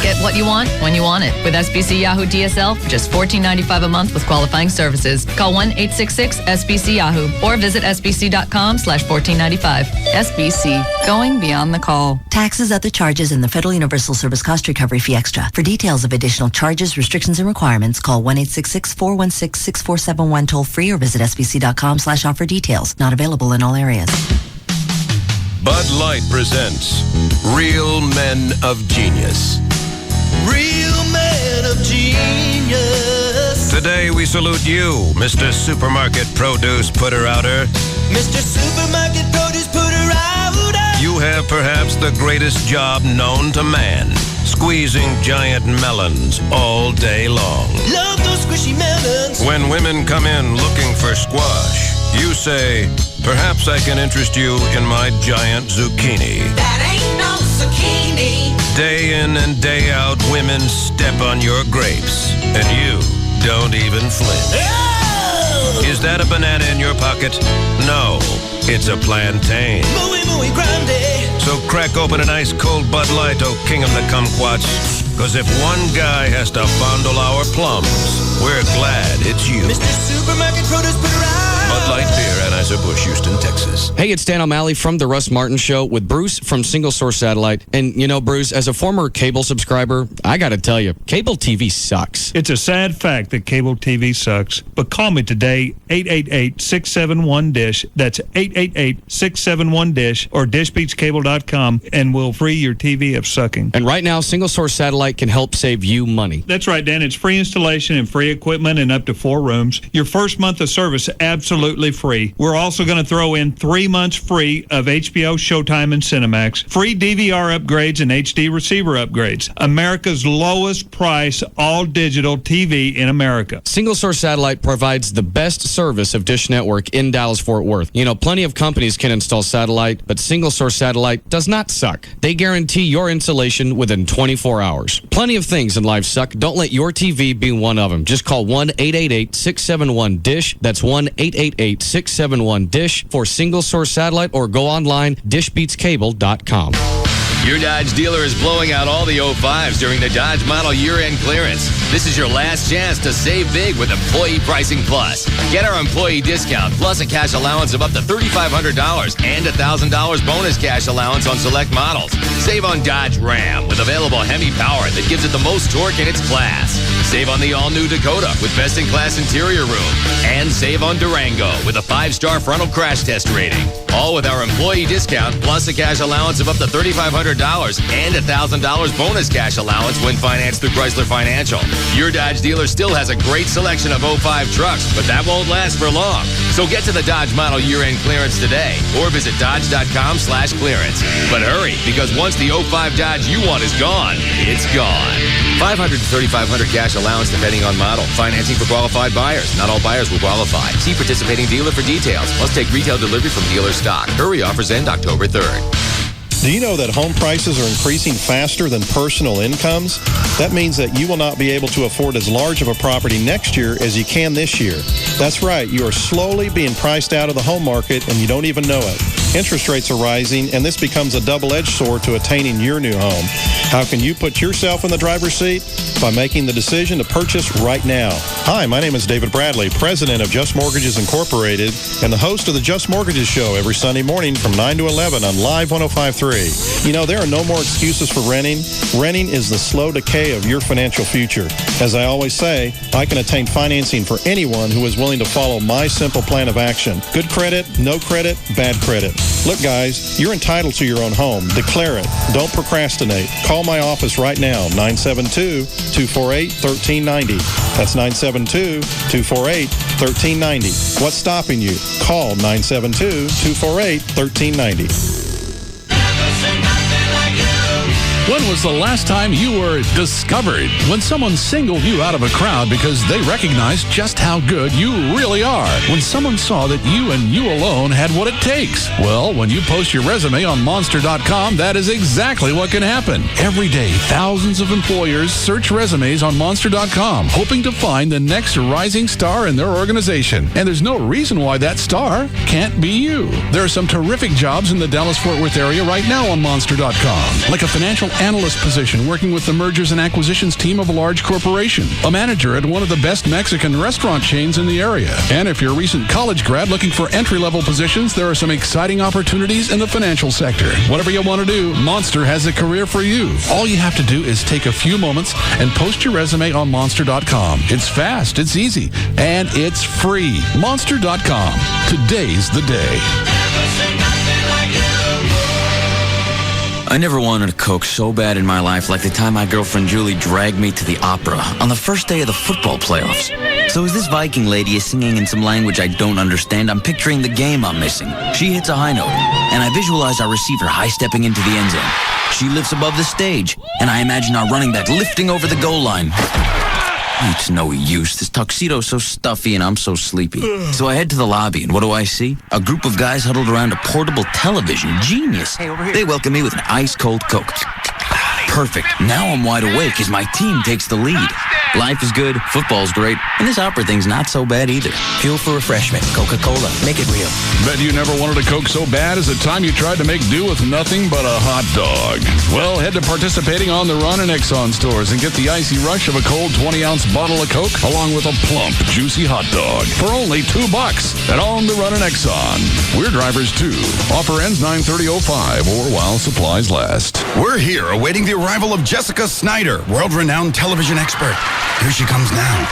Get what you want when you want it with SBC Yahoo DSL for just $14.95 a month with qualifying services. Call 1-866-SBC-YAHOO or visit sbc.com/1495. SBC, going beyond the call. Taxes, other charges, and the Federal Universal Service Cost Recovery Fee Extra. For details of additional charges, restrictions, and requirements, call 1-866-416-6471 toll free or visit sbc.com/offer details. Not available in all areas. Bud Light presents Real Men of Genius. Real men of genius. Today we salute you, Mr. Supermarket Produce Putter-Outer. Mr. Supermarket Produce Putter-Outer. You have perhaps the greatest job known to man, squeezing giant melons all day long. Love those squishy melons. When women come in looking for squash, you say, perhaps I can interest you in my giant zucchini. That ain't no zucchini. Day in and day out, women step on your grapes, and you don't even flinch. Oh! Is that a banana in your pocket? No, it's a plantain. Muy, muy grande. So crack open an ice cold Bud Light, oh king of the kumquats. Because if one guy has to fondle our plums, we're glad it's you. Mr. Supermarket Produce Put Around. Bud Light Beer, Anheuser-Busch, Houston, Texas. Hey, it's Dan O'Malley from The Russ Martin Show with Bruce from Single Source Satellite. And, you know, Bruce, as a former cable subscriber, I got to tell you, cable TV sucks. It's a sad fact that cable TV sucks. But call me today, 888-671-DISH. That's 888-671-DISH or dishbeachcable.com, and we'll free your TV of sucking. And right now, Single Source Satellite can help save you money. That's right, Dan. It's free installation and free equipment in up to 4 rooms. Your first month of service absolutely free. We're also going to throw in 3 months free of HBO, Showtime, and Cinemax. Free DVR upgrades and HD receiver upgrades. America's lowest price all-digital TV in America. Single Source Satellite provides the best service of Dish Network in Dallas-Fort Worth. You know, plenty of companies can install satellite, but Single Source Satellite does not suck. They guarantee your installation within 24 hours. Plenty of things in life suck. Don't let your TV be one of them. Just call 1-888-671-DISH. That's 1-888-671-DISH for Single Source Satellite, or go online, dishbeatscable.com. Your Dodge dealer is blowing out all the 05s during the Dodge Model Year-End Clearance. This is your last chance to save big with Employee Pricing Plus. Get our employee discount plus a cash allowance of up to $3,500 and a $1,000 bonus cash allowance on select models. Save on Dodge Ram with available Hemi power that gives it the most torque in its class. Save on the all-new Dakota with best-in-class interior room. And save on Durango with a 5-star frontal crash test rating. All with our employee discount plus a cash allowance of up to $3,500 and a $1,000 bonus cash allowance when financed through Chrysler Financial. Your Dodge dealer still has a great selection of 05 trucks, but that won't last for long. So get to the Dodge Model Year-End Clearance today or visit Dodge.com/clearance. But hurry, because once the 05 Dodge you want is gone, it's gone. $500 to $3,500 cash allowance depending on model. Financing for qualified buyers. Not all buyers will qualify. See participating dealer for details. Must take retail delivery from dealer stock. Hurry, offers end October 3rd. Do you know that home prices are increasing faster than personal incomes? That means that you will not be able to afford as large of a property next year as you can this year. That's right, you are slowly being priced out of the home market and you don't even know it. Interest rates are rising, and this becomes a double-edged sword to attaining your new home. How can you put yourself in the driver's seat? By making the decision to purchase right now. Hi, my name is David Bradley, president of Just Mortgages Incorporated, and the host of the Just Mortgages Show every Sunday morning from 9 to 11 on Live 105.3. You know, there are no more excuses for renting. Renting is the slow decay of your financial future. As I always say, I can attain financing for anyone who is willing to follow my simple plan of action. Good credit, no credit, bad credit. Look, guys, you're entitled to your own home. Declare it. Don't procrastinate. Call my office right now, 972-248-1390. That's 972-248-1390. What's stopping you? Call 972-248-1390. When was the last time you were discovered? When someone singled you out of a crowd because they recognized just how good you really are. When someone saw that you and you alone had what it takes. Well, when you post your resume on Monster.com, that is exactly what can happen. Every day, thousands of employers search resumes on Monster.com, hoping to find the next rising star in their organization. And there's no reason why that star can't be you. There are some terrific jobs in the Dallas-Fort Worth area right now on Monster.com, like a financial analyst position working with the mergers and acquisitions team of a large corporation, a manager at one of the best Mexican restaurant chains in the area. And if you're a recent college grad looking for entry-level positions, there are some exciting opportunities in the financial sector. Whatever you want to do, Monster has a career for you. All you have to do is take a few moments and post your resume on Monster.com. It's fast, it's easy, and it's free. Monster.com. Today's the day. I never wanted a Coke so bad in my life like the time my girlfriend Julie dragged me to the opera on the first day of the football playoffs. So as this Viking lady is singing in some language I don't understand, I'm picturing the game I'm missing. She hits a high note, and I visualize our receiver high-stepping into the end zone. She lifts above the stage, and I imagine our running back lifting over the goal line. It's no use. This tuxedo's so stuffy and I'm so sleepy. So I head to the lobby, and what do I see? A group of guys huddled around a portable television. Genius. They welcome me with an ice-cold Coke. Perfect. Now I'm wide awake as my team takes the lead. Life is good, football's great, and this opera thing's not so bad either. Fuel for refreshment. Coca-Cola. Make it real. Bet you never wanted a Coke so bad as the time you tried to make do with nothing but a hot dog. Well, head to participating On the Run and Exxon stores and get the icy rush of a cold 20-ounce bottle of Coke along with a plump, juicy hot dog for only $2 at On the Run and Exxon. We're drivers too. Offer ends 9/30/05 or while supplies last. We're here awaiting the arrival of Jessica Snyder, world-renowned television expert. Here she comes now.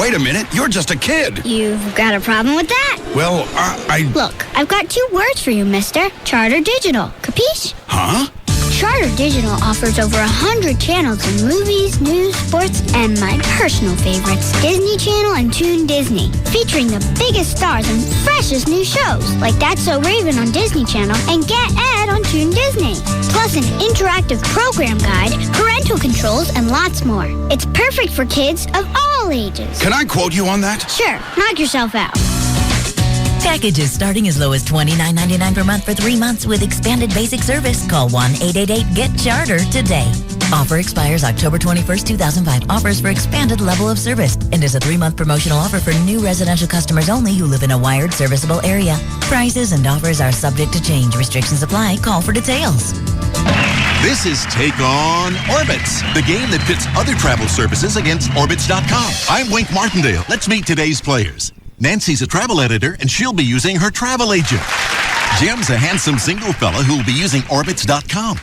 Wait a minute, you're just a kid. You've got a problem with that? Well, I... Look, I've got 2 words for you, mister. Charter Digital. Capiche? Huh? Charter Digital offers over 100 channels in movies, news, sports, and my personal favorites, Disney Channel and Toon Disney, featuring the biggest stars and freshest new shows, like That's So Raven on Disney Channel and Get Ed on Toon Disney. Plus an interactive program guide, parental controls, and lots more. It's perfect for kids of all ages. Can I quote you on that? Sure, knock yourself out. Packages starting as low as $29.99 per month for 3 months with expanded basic service. Call 1-888-GET-CHARTER today. Offer expires October 21st, 2005. Offers for expanded level of service and is a 3-month promotional offer for new residential customers only who live in a wired serviceable area. Prices and offers are subject to change. Restrictions apply. Call for details. This is Take On Orbitz, the game that pits other travel services against Orbitz.com. I'm Wink Martindale. Let's meet today's players. Nancy's a travel editor, and she'll be using her travel agent. Jim's a handsome single fella who'll be using Orbitz.com.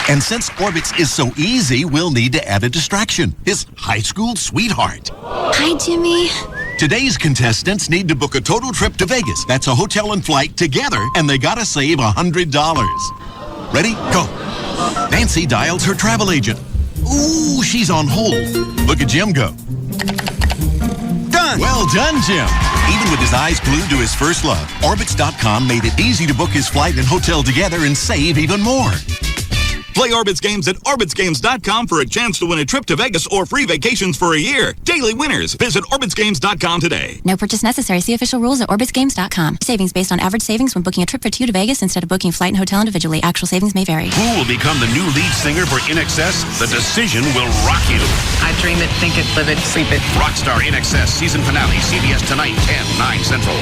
And since Orbitz is so easy, we'll need to add a distraction, his high school sweetheart. Hi, Jimmy. Today's contestants need to book a total trip to Vegas. That's a hotel and flight together, and they gotta save $100. Ready? Go. Nancy dials her travel agent. Ooh, she's on hold. Look at Jim go. Done. Well done, Jim. Even with his eyes glued to his first love, Orbitz.com made it easy to book his flight and hotel together and save even more. Play Orbitz games at OrbitzGames.com for a chance to win a trip to Vegas or free vacations for a year. Daily winners. Visit OrbitzGames.com today. No purchase necessary. See official rules at OrbitzGames.com. Savings based on average savings when booking a trip for 2 to Vegas instead of booking flight and hotel individually. Actual savings may vary. Who will become the new lead singer for InXS? The decision will rock you. I dream it, think it, live it, sleep it. Rockstar InXS season finale. CBS tonight, 10/9 Central.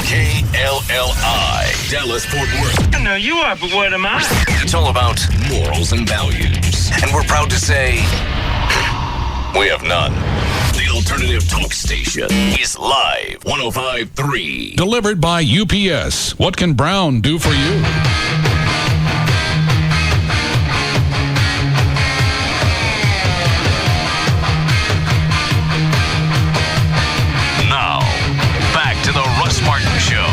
KLLI, Dallas-Fort Worth. I know you are, but what am I? It's all about morals and values. And we're proud to say, we have none. The alternative talk station is live 105.3. Delivered by UPS. What can Brown do for you? Now, back to the Russ Martin Show.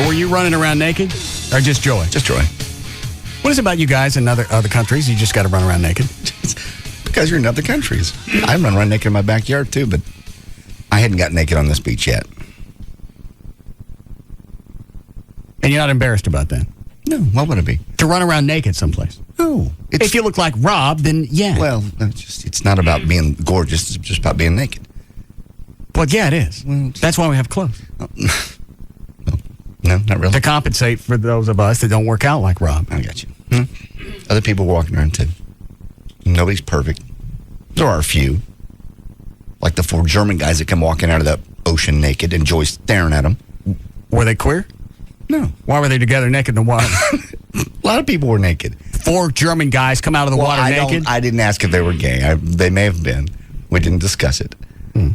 Were you running around naked? Or just Joy? Just Joy. What is it about you guys in other countries? You just got to run around naked? Because you're in other countries. I run around naked in my backyard, too, but I hadn't got naked on this beach yet. And you're not embarrassed about that? No, what would it be? To run around naked someplace? No. If you look like Rob, then yeah. Well, it's not about being gorgeous. It's just about being naked. Well, yeah, it is. Well, that's why we have clothes. No, not really. To compensate for those of us that don't work out like Rob. I got you. Other people walking around, too. Nobody's perfect. There are a few. Like the 4 German guys that come walking out of the ocean naked and Joy's staring at them. Were they queer? No. Why were they together naked in the water? A lot of people were naked. 4 German guys come out of the water naked? I didn't ask if they were gay. They may have been. We didn't discuss it.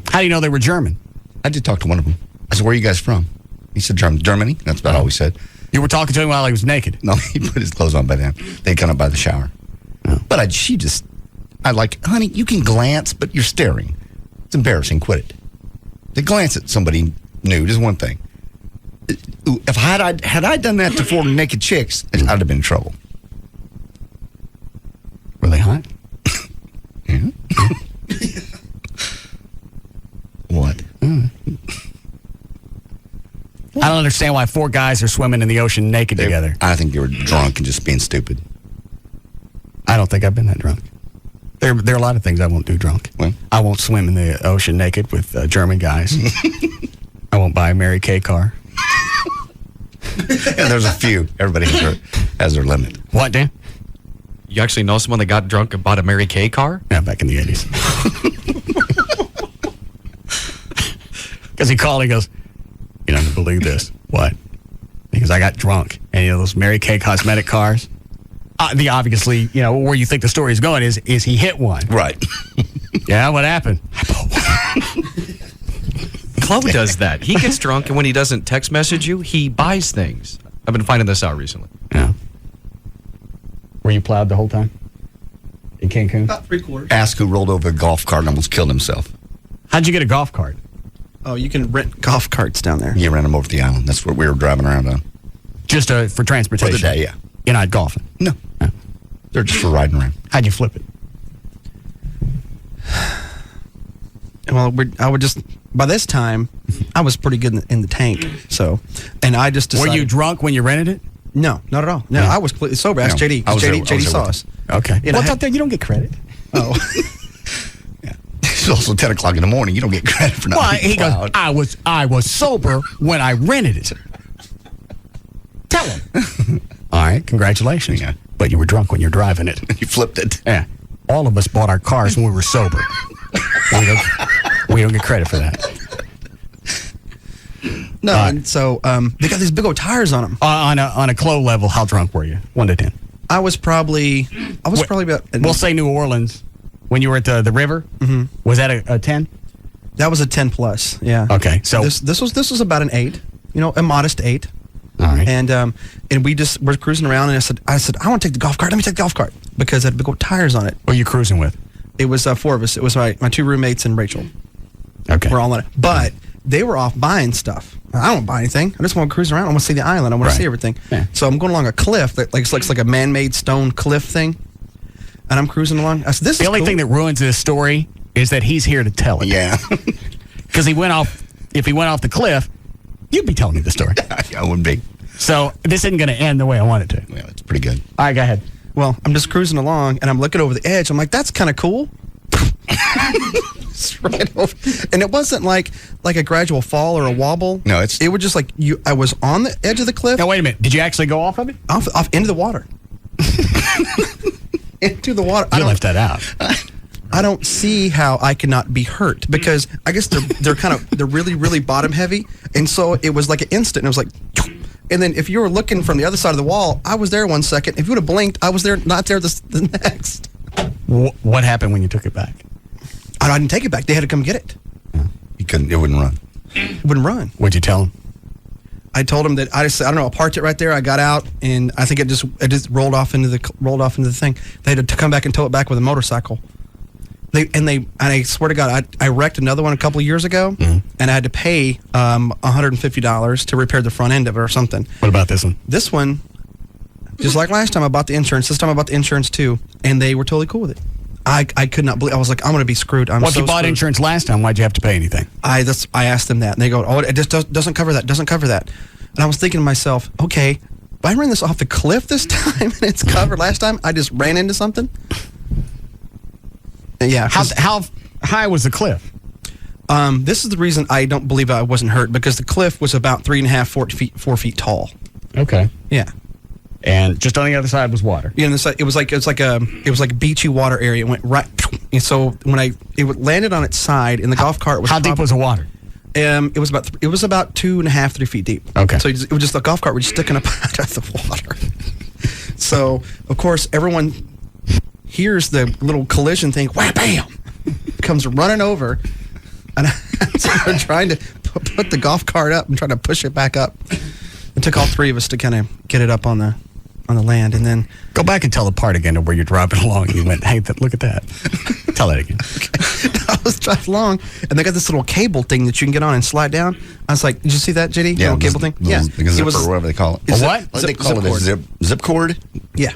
How do you know they were German? I did talk to one of them. I said, where are you guys from? He said, Germany. That's about all we said. You were talking to him while he was naked? No, he put his clothes on by then. They'd come up by the shower. Oh. But I like, honey, you can glance, but you're staring. It's embarrassing. Quit it. to glance at somebody nude is one thing. If had I done that to 4 naked chicks, I'd have been in trouble. Were they hot? Yeah. What? I don't understand why 4 guys are swimming in the ocean naked together. I think they were drunk and just being stupid. I don't think I've been that drunk. There are a lot of things I won't do drunk. Well, I won't swim in the ocean naked with German guys. I won't buy a Mary Kay car. Yeah, there's a few. Everybody has their limit. What, Dan? You actually know someone that got drunk and bought a Mary Kay car? Yeah, back in the 80s. Because he called, he goes, "You don't believe this." What? Because I got drunk. And, those Mary Kay cosmetic cars. Obviously, where you think the story is going is he hit one. Right. Yeah, what happened? Chloe does that. He gets drunk, and when he doesn't text message you, he buys things. I've been finding this out recently. Yeah. Were you plowed the whole time? In Cancun? About 3/4. Ask who rolled over a golf cart and almost killed himself. How'd you get a golf cart? Oh, you can rent golf carts down there. You ran them over the island. That's what we were driving around on. Just for transportation? For the day, yeah. You're not golfing? No. They're just for riding around. How'd you flip it? Well, I would just, by this time, I was pretty good in the tank. So, and I just decided. Were you drunk when you rented it? No, not at all. No, I was completely sober. Ask JD. JD saw us. Okay. What's out there? You don't get credit. Oh. Yeah. It's also 10 o'clock in the morning. You don't get credit for not being He goes, plowed. I was sober when I rented it. Tell him. All right, congratulations. Yeah. But you were drunk when you're driving it. You flipped it. Yeah. All of us bought our cars when we were sober. We don't get credit for that. No, and so they got these big old tires on them. On a Chloe level, how drunk were you? 1 to 10. I was probably about. We'll say New Orleans when you were at the river. Mm-hmm. Was that a 10? That was a 10 plus. Yeah. Okay, so this was about an 8. A modest 8. All right. And we're cruising around, and I said I want to take the golf cart. Let me take the golf cart because it had big old tires on it. What are you cruising with? It was 4 of us. It was my 2 roommates and Rachel. Okay. We're all on it, but they were off buying stuff. I don't buy anything. I just want to cruise around. I want to see the island. I want to see everything. Yeah. So I'm going along a cliff that looks like a man-made stone cliff thing, and I'm cruising along. I said, "This is the only cool." thing that ruins this story is that he's here to tell it. Yeah. Because he went off. If he went off the cliff, you'd be telling me the story. I wouldn't be. So this isn't going to end the way I want it to. Well, it's pretty good. All right, go ahead. Well, I'm just cruising along, and I'm looking over the edge. I'm like, "That's kind of cool." It's right over. And it wasn't like a gradual fall or a wobble. No, it was just like I was on the edge of the cliff. Now wait a minute. Did you actually go off of it? Off into the water. Into the water. You left that out. I don't see how I could not be hurt because I guess they're really, really bottom heavy, and so it was like an instant. And it was like, and then if you were looking from the other side of the wall, I was there 1 second. If you would have blinked, I was there, not there the next. What happened when you took it back? I didn't take it back. They had to come get it. You couldn't. It wouldn't run. It wouldn't run. What'd you tell them? I told them that I don't know. I parked it right there. I got out, and I think it just rolled off into the thing. They had to come back and tow it back with a motorcycle. I swear to God, I wrecked another one a couple of years ago, and I had to pay $150 to repair the front end of it or something. What about this one? This one, just like last time, I bought the insurance. This time I bought the insurance too, and they were totally cool with it. I could not believe. I was like, I'm going to be screwed. Well, if you bought insurance last time, why'd you have to pay anything? I asked them that, and they go, "Oh, it just doesn't cover that. Doesn't cover that." And I was thinking to myself, okay, if I ran this off the cliff this time and it's covered last time, I just ran into something. Yeah. How high was the cliff? This is the reason I don't believe I wasn't hurt, because the cliff was about 3.5, 4 feet tall. Okay. Yeah. And just on the other side was water. Yeah, and it was like a beachy water area. It went right. And so when it landed on its side, and the golf cart was. How deep was the water? It was about 2.5, 3 feet deep. Okay. So it was just the golf cart was just sticking up out of the water. So of course everyone hears the little collision thing. Wham, bam! Comes running over, and I'm trying to put the golf cart up and trying to push it back up. It took all 3 of us to kind of get it up on the on the land, and then Go back and tell the part again of where you're driving along. And you went, hey, look at that. Tell that again. I was driving along, and they got this little cable thing that you can get on and slide down. I was like, did you see that, JD? Yeah, little cable thing? Yeah. Zip or whatever they call it. Is A what? What do they call it? cord. Zip cord? Yeah.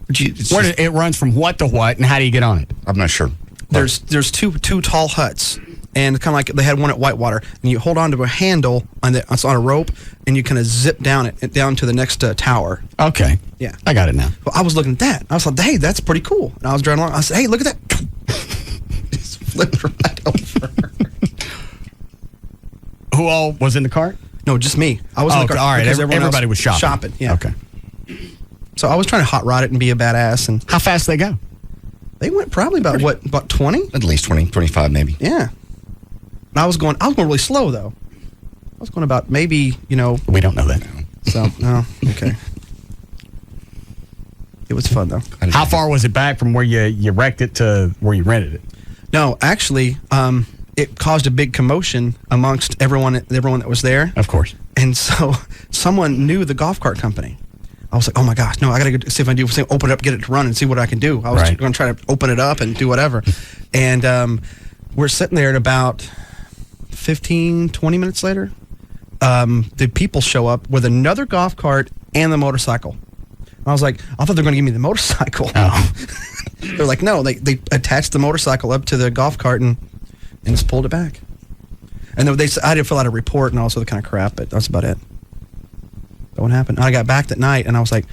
It runs from what to what, and how do you get on it? I'm not sure. There's two tall huts, and kind of like they had one at Whitewater, and you hold on to a handle it's on a rope, and you kind of zip down down to the next tower. Okay. Yeah. I got it now. Well, I was looking at that. I was like, hey, that's pretty cool. And I was driving along. I said, hey, look at that. Just flipped right over. Who all was in the cart? No, just me. I was in the car. All right. because everyone Everybody else was shopping. Yeah. Okay. So I was trying to hot rod it and be a badass. And how fast they go? They went probably about 20? At least 20, 25 maybe. Yeah. And I was going really slow though. I was going about maybe, We don't know that. So, no, okay. It was fun though. How far was it back from where you wrecked it to where you rented it? No, actually, it caused a big commotion amongst everyone that was there. Of course. And so someone knew the golf cart company. I was like, oh my gosh, no, I got to go see if I can open it up, get it to run and see what I can do. I was going to try to open it up and do whatever. And we're sitting there, and about 15, 20 minutes later, the people show up with another golf cart and the motorcycle. I was like, I thought they were going to give me the motorcycle. Oh. They're like, no, they attached the motorcycle up to the golf cart and just pulled it back. And then I had to fill out a report and all sorts of kind of crap, but that's about it. That what happened. I got back that night and I was like,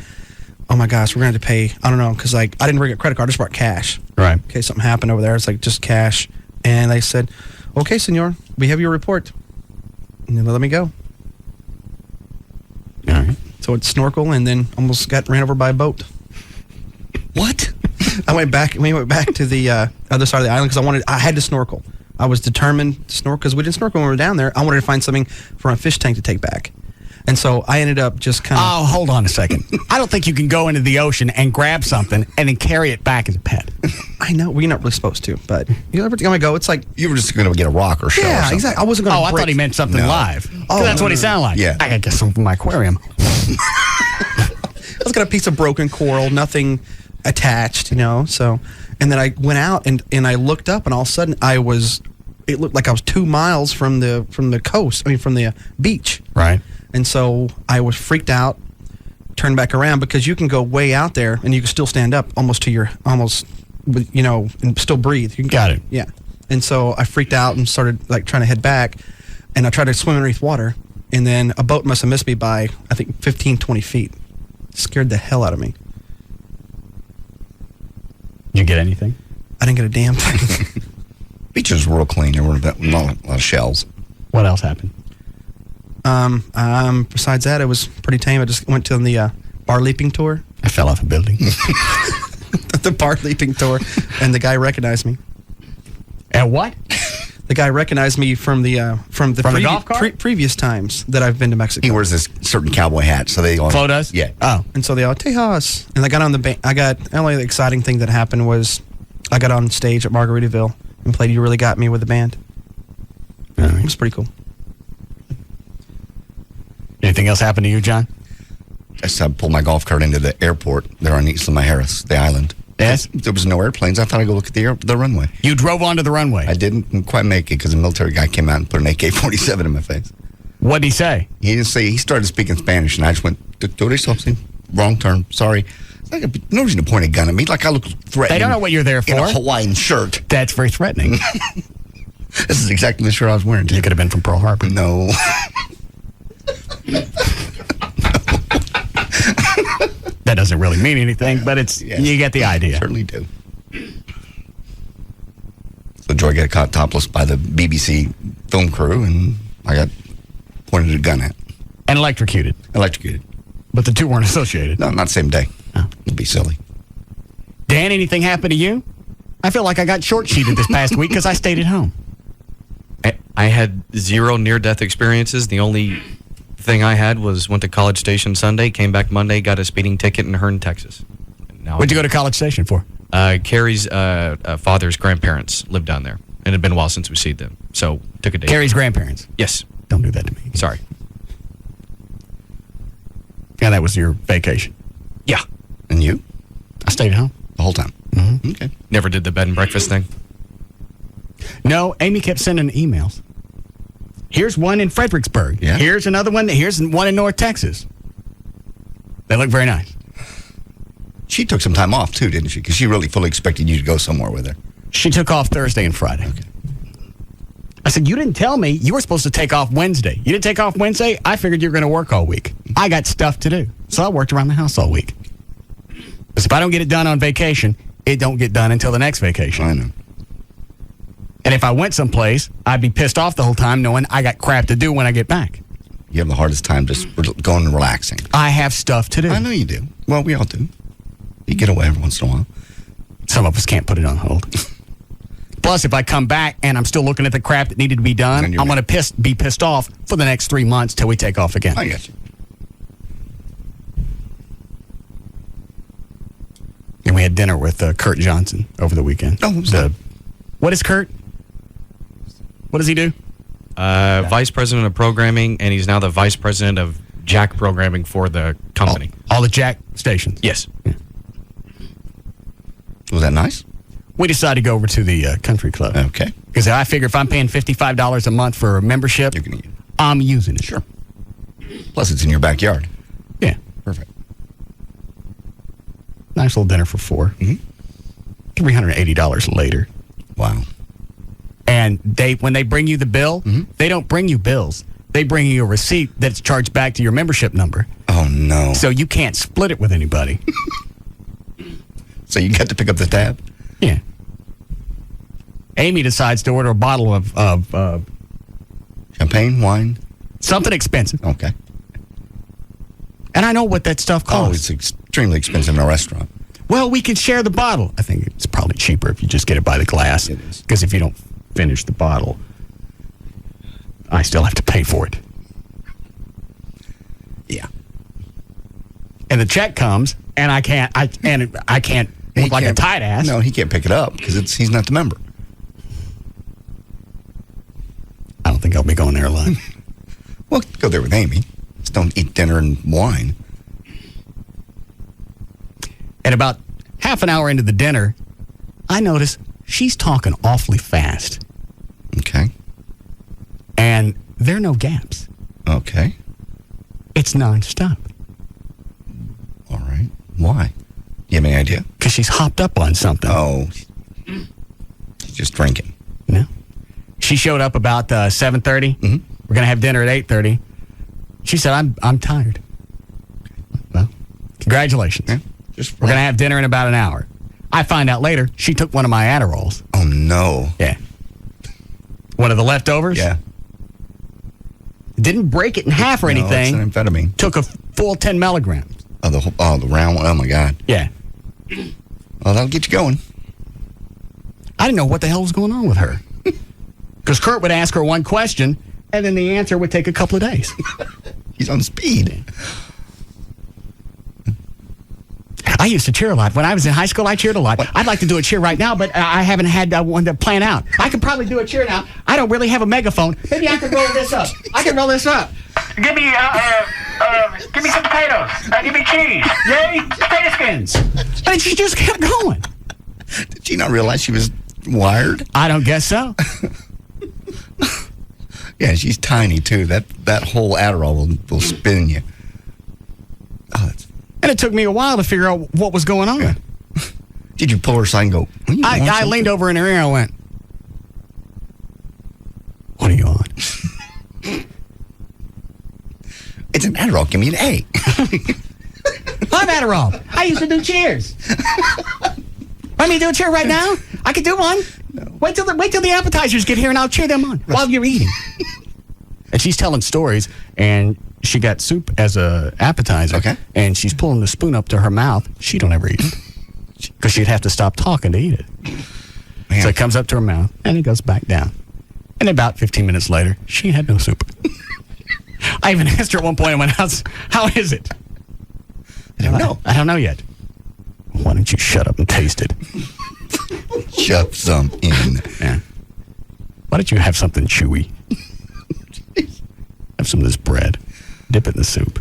oh my gosh, we're going to have to pay, I don't know, because I didn't bring a credit card, I just brought cash. Right. In case something happened over there, it's like just cash. And they said, okay, senor, we have your report. And then let me go. All right. So it's snorkel and then almost got ran over by a boat. What? We went back to the other side of the island because I had to snorkel. I was determined to snorkel because we didn't snorkel when we were down there. I wanted to find something for a fish tank to take back. And so I ended up just kind of... Oh, hold on a second. I don't think you can go into the ocean and grab something and then carry it back as a pet. I know, we're not really supposed to, but every time I go, it's like... You were just going to get a rock or shell or something. Exactly. I wasn't going to I thought he meant something live. Oh, that's what he sounded like. Yeah. I got to get something from my aquarium. I was got a piece of broken coral, nothing attached, so... And then I went out and I looked up and all of a sudden it looked like I was 2 miles from the coast, from the beach. Right. And so I was freaked out, turned back around because you can go way out there and you can still stand up and still breathe. Got it. Yeah. And so I freaked out and started trying to head back, and I tried to swim underneath water, and then a boat must have missed me by, I think, 15, 20 feet. Scared the hell out of me. Did you get anything? I didn't get a damn thing. Beaches were real clean. There weren't a lot of shells. What else happened? Besides that, it was pretty tame. I just went to the bar leaping tour. I fell off a building. The bar leaping tour, and the guy recognized me. At what? The guy recognized me from the golf cart? Previous times that I've been to Mexico. He wears this certain cowboy hat, so they all... Flo does? Yeah. Oh. And so they all, Tejas. And I got on the only exciting thing that happened was I got on stage at Margaritaville and played You Really Got Me with the band. It was pretty cool. Anything else happen to you, John? I pulled my golf cart into the airport there on East Lima Harris, the island. Yes? There was no airplanes. I thought I'd go look at the runway. You drove onto the runway? I didn't quite make it because the military guy came out and put an AK-47 in my face. What'd he say? He didn't say. He started speaking Spanish, and I just went, wrong turn, sorry. No reason to point a gun at me, like I look threatening. They don't know what you're there for. In a Hawaiian shirt. That's very threatening. This is exactly the shirt I was wearing. You could have been from Pearl Harbor. No. That doesn't really mean anything, but you get the idea. Certainly do. So Joy got caught topless by the BBC film crew, and I got pointed a gun at. And electrocuted. But the two weren't associated. No, not the same day. Oh. It'd be silly. Dan, anything happened to you? I feel like I got short-sheeted this past week because I stayed at home. I had 0 near-death experiences. The only thing I had was went to College Station Sunday, came back Monday, got a speeding ticket in Hearn, Texas. What'd you go to College Station for? Carrie's father's grandparents lived down there, and it had been a while since we seen them, so took a day. Carrie's grandparents? Yes. Don't do that to me. Sorry. Yeah, that was your vacation. Yeah. And you? I stayed at home. The whole time? Mm-hmm. Okay. Never did the bed and breakfast thing? No, Amy kept sending emails. Here's one in Fredericksburg. Yeah. Here's another one. Here's one in North Texas. They look very nice. She took some time off, too, didn't she? Because she really fully expected you to go somewhere with her. She took off Thursday and Friday. Okay. I said, you didn't tell me you were supposed to take off Wednesday. You didn't take off Wednesday? I figured you were going to work all week. I got stuff to do. So I worked around the house all week. Because if I don't get it done on vacation, it don't get done until the next vacation. I know. And if I went someplace, I'd be pissed off the whole time knowing I got crap to do when I get back. You have the hardest time just going and relaxing. I have stuff to do. I know you do. Well, we all do. You get away every once in a while. Some of us can't put it on hold. Plus, if I come back and I'm still looking at the crap that needed to be done, I'm going to be pissed off for the next 3 months till we take off again. I get you. And we had dinner with Kurt Johnson over the weekend. Oh, what is Kurt? What does he do? Vice president of programming, and he's now the vice president of Jack programming for the company. All the Jack stations? Yes. Yeah. Was that nice? We decided to go over to the country club. Okay. Because I figure if I'm paying $55 a month for a membership, I'm using it. Sure. Plus, it's in your backyard. Yeah. Perfect. Nice little dinner for 4. Mm-hmm. $380 later. Wow. And when they bring you the bill, they don't bring you bills. They bring you a receipt that's charged back to your membership number. Oh, no. So you can't split it with anybody. So you got to pick up the tab? Yeah. Amy decides to order a bottle of champagne, wine? Something expensive. Okay. And I know what that stuff costs. Oh, it's extremely expensive in a restaurant. Well, we can share the bottle. I think it's probably cheaper if you just get it by the glass. It is. Because if you don't finish the bottle, I still have to pay for it. Yeah. And the check comes, and I can't look like a tight ass. No, he can't pick it up because he's not the member. I don't think I'll be going there alone. Well, go there with Amy. Just don't eat dinner and wine. And about half an hour into the dinner, I notice she's talking awfully fast. Okay. And there are no gaps. Okay. It's nonstop. All right. Why? You have any idea? Because she's hopped up on something. Oh. She's just drinking. No. She showed up about 7:30. Mm-hmm. We're going to have dinner at 8:30. She said, I'm tired. Well, congratulations. Yeah, we're going to have dinner in about an hour. I find out later she took one of my Adderalls. Oh, no. Yeah. One of the leftovers? Yeah. Didn't break it in half or anything. It's an amphetamine. Took a full 10 milligrams. Oh, the round one. Oh, my God. Yeah. Well, that'll get you going. I didn't know what the hell was going on with her. Because Kurt would ask her one question, and then the answer would take a couple of days. He's on speed. I used to cheer a lot. When I was in high school, I cheered a lot. What? I'd like to do a cheer right now, but I haven't had one to plan out. I could probably do a cheer now. I don't really have a megaphone. Maybe I could roll this up. I can roll this up. Give me some potatoes. Give me cheese. Yay, potato skins. And she just kept going. Did she not realize she was wired? I don't guess so. Yeah, she's tiny, too. That whole Adderall will spin you. Oh, and it took me a while to figure out what was going on. Yeah. Did you pull her aside and go, I leaned over in her ear and I went, what are you on? It's an Adderall. Give me an A. I'm Adderall. I used to do cheers. Want me to do a cheer right now? I could do one. No. Wait till the appetizers get here and I'll cheer them on while you're eating. And she's telling stories, and she got soup as a appetizer. Okay. And she's pulling the spoon up to her mouth. She don't ever eat it because she'd have to stop talking to eat it. Man. So it comes up to her mouth and it goes back down. And about 15 minutes later, she had no soup. I even asked her at one point, I went, how is it? I don't know. I don't know yet. Why don't you shut up and taste it? Shove some in. Yeah. Why don't you have something chewy? Have some of this bread. Dip it in the soup.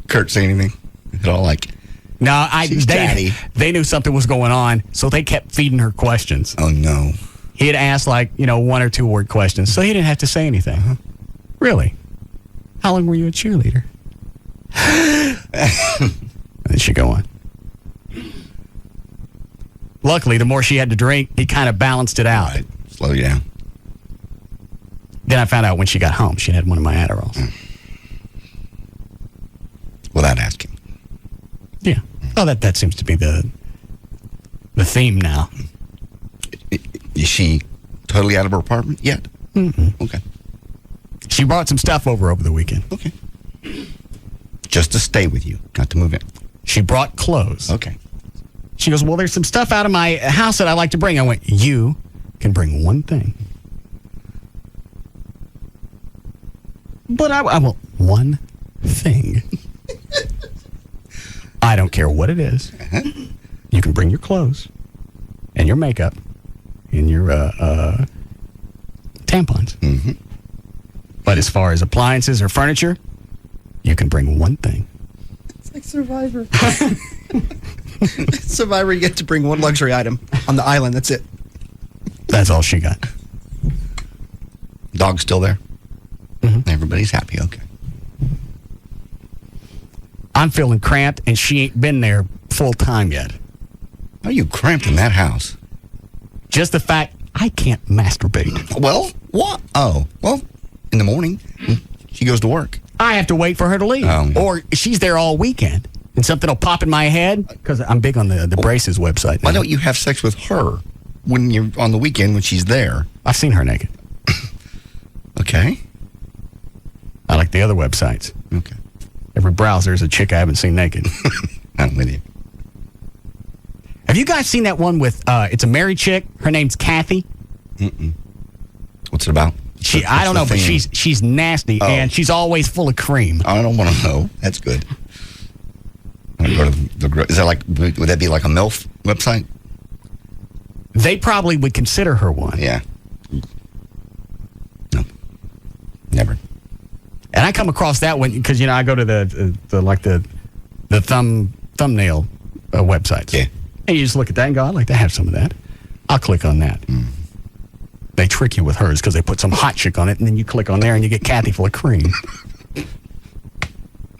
Kurt say anything at all? Like, No, She's chatty. they knew something was going on, so they kept feeding her questions. Oh, no. He had asked, like, 1 or 2 word questions, so he didn't have to say anything. Uh-huh. Really? How long were you a cheerleader? And then she'd go on. Luckily, the more she had to drink, he kind of balanced it out. Right. Slow you down. Then I found out when she got home, she had one of my Adderalls. Without asking. Yeah. Oh, that seems to be the theme now. Is she totally out of her apartment yet? Mm-hmm. Okay. She brought some stuff over the weekend. Okay. Just to stay with you, not to move in. She brought clothes. Okay. She goes, well, there's some stuff out of my house that I like to bring. I went, you can bring one thing. But I want one thing. I don't care what it is. Uh-huh. You can bring your clothes and your makeup and your tampons. Mm-hmm. But as far as appliances or furniture, you can bring one thing. It's like Survivor. Survivor, you get to bring one luxury item on the island. That's it. That's all she got. Dog's still there? Mm-hmm. Everybody's happy. Okay. I'm feeling cramped, and she ain't been there full time yet. How are you cramped in that house? Just the fact I can't masturbate. Well, what? Oh, well, in the morning, she goes to work. I have to wait for her to leave. Or she's there all weekend, and something will pop in my head, because I'm big on the Braces website now. Why don't you have sex with her when you're on the weekend when she's there? I've seen her naked. Okay. I like the other websites. Okay. Every browser is a chick I haven't seen naked. I'm with you. Have you guys seen that one with, it's a married chick, her name's Kathy? Mm-mm. What's it about? I don't know, but she's nasty, and she's always full of cream. I don't want to know. That's good. I'm gonna go to is that like, would that be like a MILF website? They probably would consider her one. Yeah. No. Never. And I come across that one because, I go to the thumbnail websites. Yeah. And you just look at that and go, I'd like to have some of that. I'll click on that. They trick you with hers because they put some hot chick on it, and then you click on there and you get Kathy full of cream.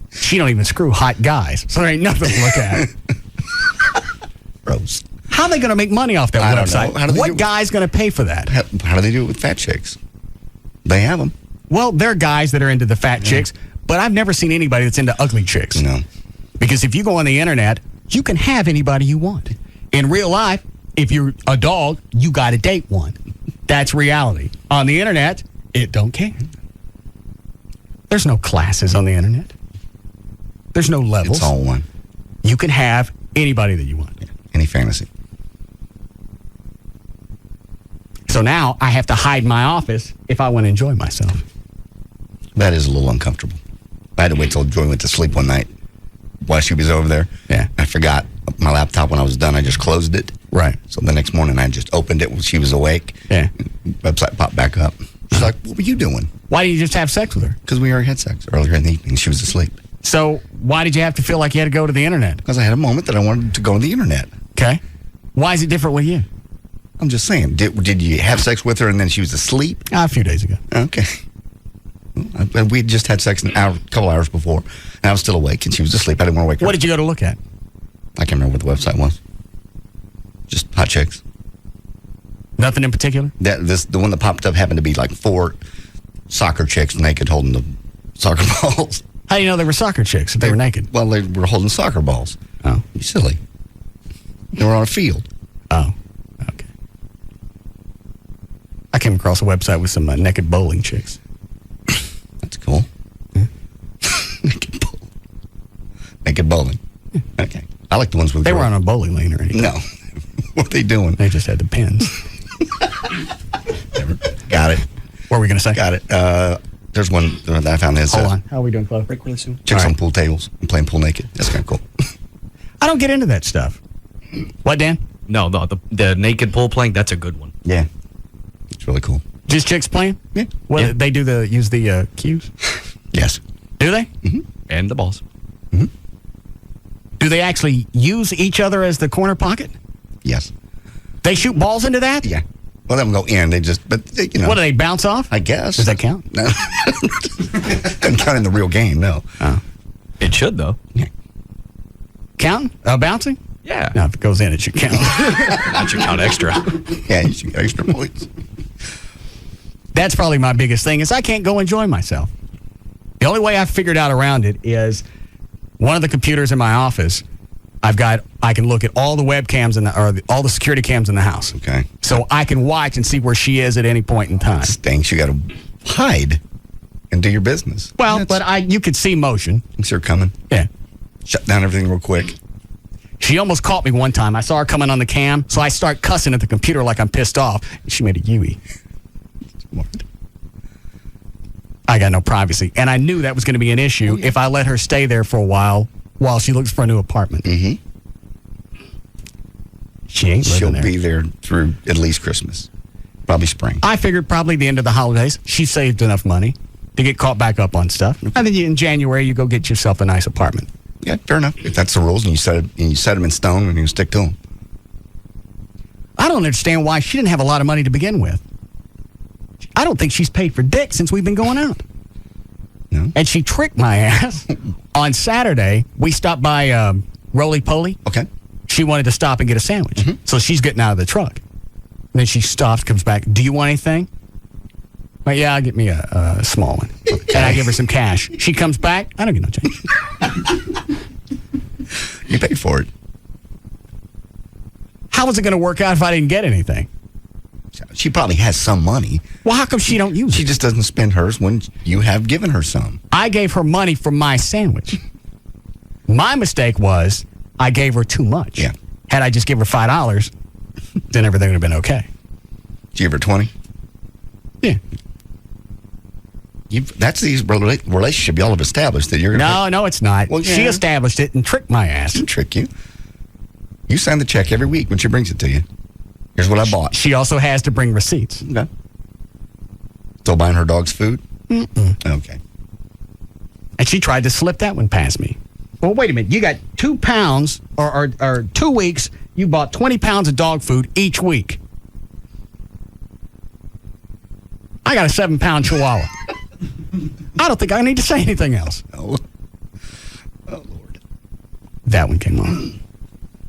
She don't even screw hot guys, so there ain't nothing to look at. Gross. How are they going to make money off that I website? don't know. What guy's going to pay for that? How do they do it with fat chicks? They have them. Well, there are guys that are into the fat chicks, but I've never seen anybody that's into ugly chicks. No. Because if you go on the internet, you can have anybody you want. In real life, if you're a dog, you got to date one. That's reality. On the internet, it don't care. There's no classes on the internet. There's no levels. It's all one. You can have anybody that you want. Yeah. Any fantasy. So now I have to hide my office if I want to enjoy myself. That is a little uncomfortable. I had to wait till Joy went to sleep one night while she was over there. Yeah. I forgot my laptop when I was done. I just closed it. Right. So the next morning I just opened it when she was awake. Yeah. Website popped back up. She's like, what were you doing? Why didn't you just have sex with her? Because we already had sex earlier in the evening. She was asleep. So why did you have to feel like you had to go to the internet? Because I had a moment that I wanted to go on the internet. Okay. Why is it different with you? I'm just saying. Did you have sex with her and then she was asleep? A few days ago. Okay. We had just had sex a couple hours before, and I was still awake, and she was asleep. I didn't want to wake her. What did you go to look at? I can't remember what the website was. Just hot chicks. Nothing in particular? The one that popped up happened to be like 4 soccer chicks naked holding the soccer balls. How do you know they were soccer chicks if they were naked? Well, they were holding soccer balls. Oh. You silly. They were on a field. Oh. Okay. I came across a website with some naked bowling chicks. That's cool. Yeah. Naked bowling. Yeah. Okay. I like the ones with... They were on a bowling lane or anything. No. What are they doing? They just had the pins. Got it. What were we going to say? Got it. There's one that I found. Hold on. How are we doing, Chloe? Break really soon. Chicks on pool tables and playing pool naked. That's kind of cool. I don't get into that stuff. What, Dan? No, the naked pole playing, that's a good one. Yeah. It's really cool. Just chicks playing? Yeah. Well, they use the cues? Yes. Do they? Mm-hmm. And the balls. Do they actually use each other as the corner pocket? Yes. They shoot balls into that? Yeah. Well, they don't go in. They just, but you know. What, do they bounce off? I guess. Does that count? No. Doesn't count in the real game, no. Oh. It should, though. Yeah. Counting? Bouncing? Yeah. No, if it goes in, it should count. That should count extra. Yeah, you should get extra points. That's probably my biggest thing is I can't go enjoy myself. The only way I've figured out around it is one of the computers in my office, I can look at all the webcams all the security cams in the house. Okay. So I can watch and see where she is at any point in time. Stinks. You got to hide and do your business. Well, you could see motion. Thinks they're coming. Yeah. Shut down everything real quick. She almost caught me one time. I saw her coming on the cam, so I start cussing at the computer like I'm pissed off. She made a Yui. I got no privacy. And I knew that was going to be an issue if I let her stay there for a while she looks for a new apartment. Mm-hmm. She ain't living there. She'll be there through at least Christmas. Probably spring. I figured probably the end of the holidays. She saved enough money to get caught back up on stuff. And then in January, you go get yourself a nice apartment. Yeah, fair enough. If that's the rules and you set them in stone and you stick to them. I don't understand why she didn't have a lot of money to begin with. I don't think she's paid for dick since we've been going out. No. And she tricked my ass. On Saturday, we stopped by Roly Poly. Okay. She wanted to stop and get a sandwich. Mm-hmm. So she's getting out of the truck. And then she stops, comes back. Do you want anything? Well, yeah, I'll get me a small one. And I give her some cash. She comes back. I don't get no change. You paid for it. How was it going to work out if I didn't get anything? She probably has some money. Well, how come she don't use it? She just doesn't spend hers when you have given her some. I gave her money for my sandwich. My mistake was I gave her too much. Yeah. Had I just given her $5, then everything would have been okay. Did you give her 20? Yeah. That's the relationship y'all have established that you're going to... No, it's not. Well, She established it and tricked my ass. Didn't trick you. You sign the check every week when she brings it to you. Here's what I bought. She also has to bring receipts. Okay. Still buying her dog's food? Mm-mm. Okay. And she tried to slip that one past me. Well, wait a minute. You got 2 pounds, or 2 weeks, you bought 20 pounds of dog food each week. I got a 7-pound chihuahua. I don't think I need to say anything else. Oh, Lord. That one came on.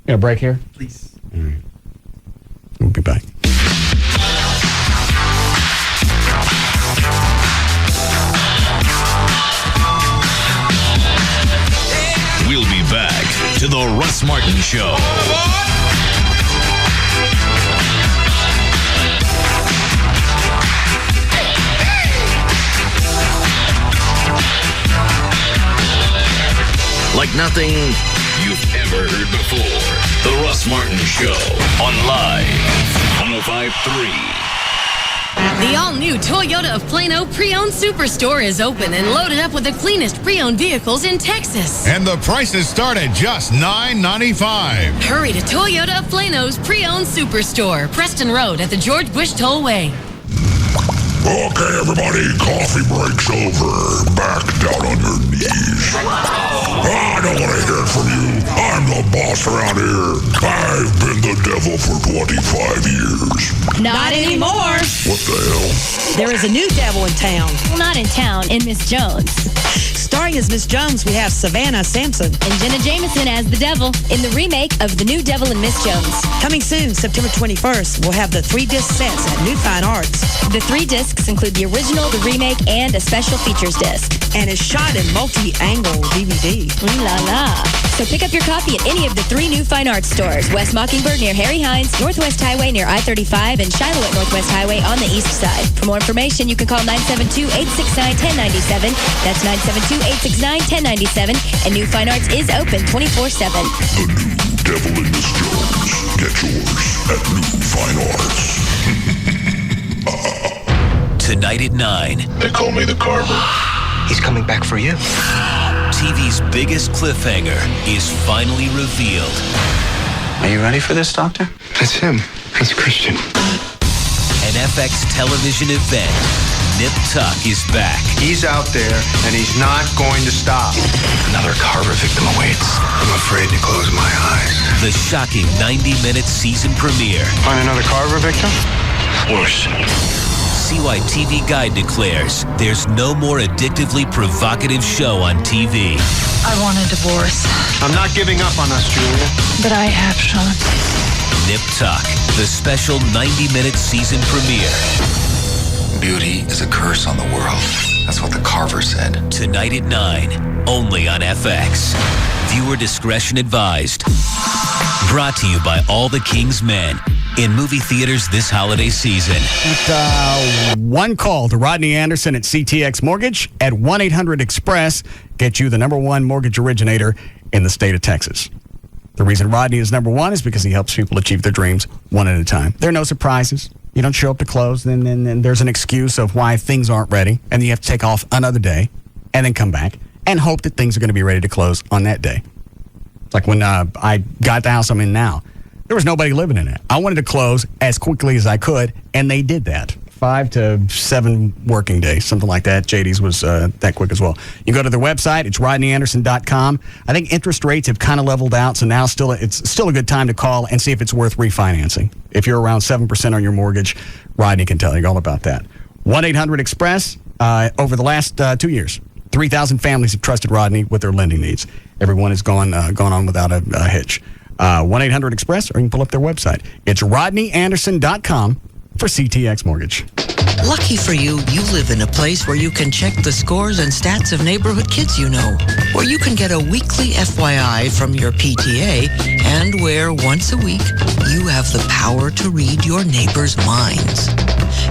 Got a break here? Please. All right. We'll be back. We'll be back to the Russ Martin Show. Like nothing you've ever heard before. The Russ Martin Show on Live 105.3. The all-new Toyota of Plano Pre-Owned Superstore is open and loaded up with the cleanest pre-owned vehicles in Texas. And the prices start at just $9.95. Hurry to Toyota of Plano's Pre-Owned Superstore, Preston Road at the George Bush Tollway. Okay, everybody, coffee break's over. Back down on your knees. I don't want to hear it from you. I'm the boss around here. I've been the devil for 25 years. Not anymore. What the hell? There is a new devil in town. Well, not in town, in Miss Jones. Starring as Miss Jones, we have Savannah Sampson. And Jenna Jameson as the devil in the remake of The New Devil and Miss Jones. Coming soon, September 21st, we'll have the 3-disc sets at New Fine Arts. The 3 discs include the original, the remake, and a special features disc. And is shot in multi-angle DVD. La la. So pick up your copy at any of the 3 New Fine Arts stores. West Mockingbird near Harry Hines, Northwest Highway near I-35, and Shiloh at Northwest Highway on the east side. For more information, you can call 972-869-1097. That's 972-869-1097. And New Fine Arts is open 24/7. The new Devil in Miss Jones. Get yours at New Fine Arts. Tonight at 9. They call me the Carver. He's coming back for you. TV's biggest cliffhanger is finally revealed. Are you ready for this, Doctor? That's him. That's Christian. An FX television event Nip Tuck is back. He's out there, and he's not going to stop. Another Carver victim awaits. I'm afraid to close my eyes. The shocking 90-minute season premiere. Find another Carver victim? Worse. CYTV Guide declares there's no more addictively provocative show on TV. I want a divorce. I'm not giving up on us, Julia. But I have, Sean. Nip Tuck, the special 90-minute season premiere. Beauty is a curse on the world. That's what the Carver said. Tonight at 9, only on FX. Viewer discretion advised. Brought to you by All the King's Men. In movie theaters this holiday season. One call to Rodney Anderson at CTX Mortgage at 1-800-EXPRESS gets you the #1 mortgage originator in the state of Texas. The reason Rodney is #1 is because he helps people achieve their dreams one at a time. There are no surprises. You don't show up to close, then there's an excuse of why things aren't ready, and you have to take off another day and then come back and hope that things are going to be ready to close on that day. It's like when I got the house I'm in now. There was nobody living in it. I wanted to close as quickly as I could, and they did that. 5 to 7 working days, something like that. JD's was that quick as well. You go to their website. It's rodneyanderson.com. I think interest rates have kind of leveled out, so now it's still a good time to call and see if it's worth refinancing. If you're around 7% on your mortgage, Rodney can tell you all about that. 1-800-EXPRESS. Over the last 2 years, 3,000 families have trusted Rodney with their lending needs. Everyone has gone on without a hitch. 1-800-EXPRESS, or you can pull up their website. It's rodneyanderson.com for CTX Mortgage. Lucky for you, you live in a place where you can check the scores and stats of neighborhood kids you know, where you can get a weekly FYI from your PTA, and where once a week you have the power to read your neighbors' minds.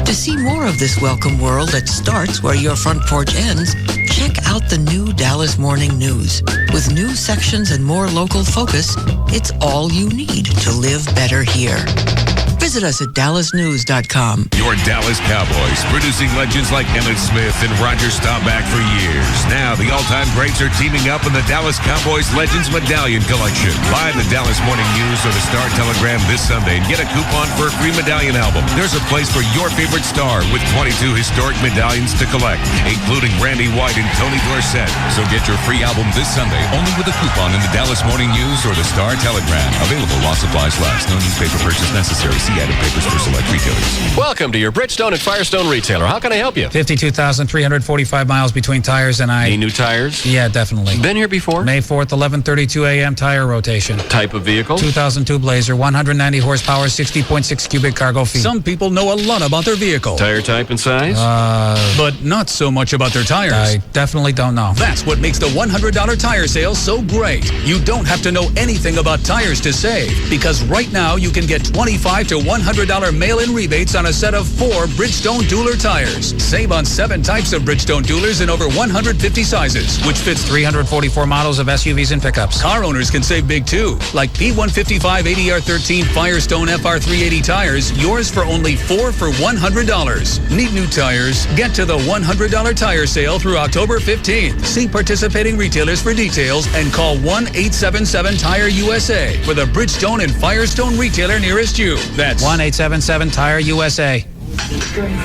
To see more of this welcome world that starts where your front porch ends, check out the new Dallas Morning News. With news sections and more local focus, it's all you need to live better here. Visit us at dallasnews.com. Your Dallas Cowboys, producing legends like Emmitt Smith and Roger Staubach for years. Now, the all-time greats are teaming up in the Dallas Cowboys Legends Medallion Collection. Buy the Dallas Morning News or the Star Telegram this Sunday and get a coupon for a free medallion album. There's a place for your favorite star with 22 historic medallions to collect, including Randy White and Tony Dorsett. So get your free album this Sunday only with a coupon in the Dallas Morning News or the Star Telegram. Available while supplies last. No newspaper purchase necessary. See added papers for select retailers. Welcome to your Bridgestone and Firestone retailer. How can I help you? 52,345 miles between tires, and Any new tires? Yeah, definitely. Been here before? May 4th, 11:32 a.m. tire rotation. Type of vehicle? 2002 Blazer, 190 horsepower, 60.6 cubic cargo feet. Some people know a lot about their vehicle. Tire type and size? But not so much about their tires. I definitely don't know. That's what makes the $100 tire sale so great. You don't have to know anything about tires to save, because right now you can get $25 to $100 mail-in rebates on a set of 4 Bridgestone Dueler tires. Save on 7 types of Bridgestone Duelers in over 150 sizes, which fits 344 models of SUVs and pickups. Car owners can save big too, like P155 ADR13 Firestone FR380 tires, yours for only $4 for $100. Need new tires? Get to the $100 tire sale through October 15th. See participating retailers for details and call 1-877-TIRE-USA for the Bridgestone and Firestone retailer nearest you. That's 1-877-TIRE-USA.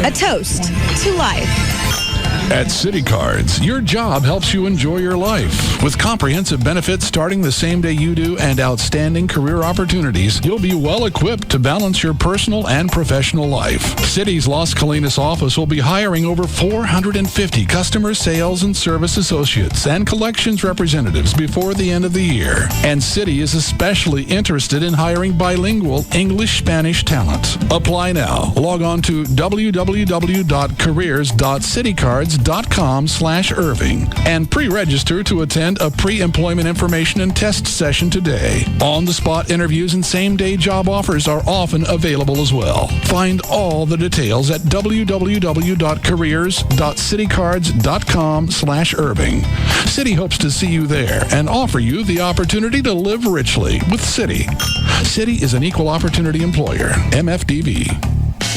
A toast to life. At City Cards, your job helps you enjoy your life. With comprehensive benefits starting the same day you do and outstanding career opportunities, you'll be well equipped to balance your personal and professional life. City's Las Colinas office will be hiring over 450 customer sales and service associates and collections representatives before the end of the year. And City is especially interested in hiring bilingual English-Spanish talent. Apply now. Log on to www.careers.citycards.com/Irving and pre-register to attend a pre-employment information and test session today. On-the-spot interviews and same-day job offers are often available as well. Find all the details at www.careers.citycards.com/Irving. City hopes to see you there and offer you the opportunity to live richly with City. City is an equal opportunity employer. MFDV.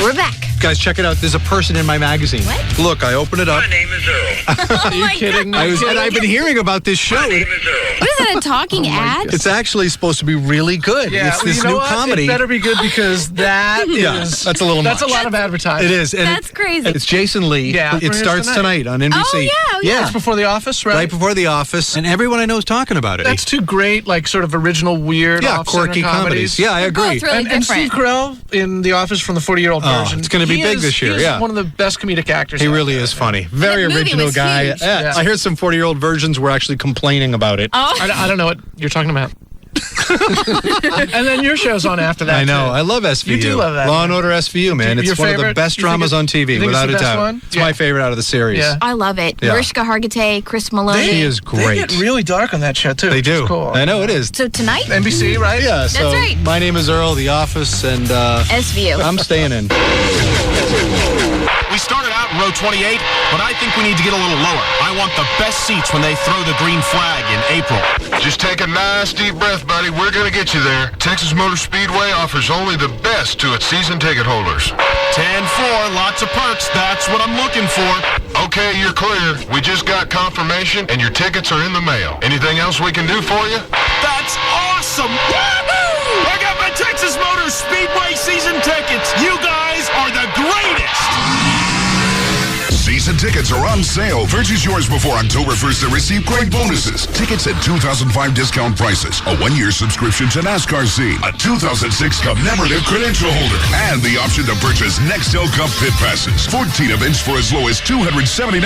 We're back. Guys, check it out. There's a person in my magazine. What? Look, I open it up. My name is Earl. Are you kidding? I've been hearing about this show. My name is Earl. What is that, a talking ad? It's actually supposed to be really good. Yeah, it's this you know new what? comedy. It better be good because that is... that's a little That's much. a lot of advertising. It is. And That's crazy. It's Jason Lee. Yeah. It starts tonight on NBC. Oh, yeah. It's before The Office, right? Right before The Office, and everyone I know is talking about it. That's two great, like, sort of original, weird, off-center quirky comedies. Yeah, I agree. both really and Steve Carell in The Office from the 40-year-old version. It's going to be big this year. He's Yeah, one of the best comedic actors. he out really there. is funny. Very That movie original was guy. huge. Yeah. I heard some 40-year-old versions were actually complaining about it. Oh. I don't know what you're talking about. And then your show's on after that. I know. too. I love SVU. You do love that. Law and Order SVU, man. Your It's one of the favorite? best You think dramas on you TV, think it's without the a best doubt. one? It's my favorite out of the series. Yeah. I love it. Yeah. Mariska Hargitay, Chris Maloney. She is They great. get really dark on that show, too. They which do. is cool. I know it is. So tonight, NBC, right? Yeah, so That's right. my name is Earl, The Office, and SVU. I'm staying in. We started out in row 28, but I think we need to get a little lower. I want the best seats when they throw the green flag in April. Just take a nice deep breath, buddy. We're going to get you there. Texas Motor Speedway offers only the best to its season ticket holders. 10-4, lots of perks. That's what I'm looking for. Okay, you're clear. We just got confirmation, and your tickets are in the mail. Anything else we can do for you? That's awesome! Woohoo! I got my Texas Motor Speedway season tickets. You guys are the greatest! Season tickets are on sale. Purchase yours before October 1st to receive great bonuses. Tickets at 2005 discount prices. A 1-year subscription to NASCAR Scene. A 2006 commemorative credential holder. And the option to purchase Nextel Cup pit passes. 14 events for as low as $279.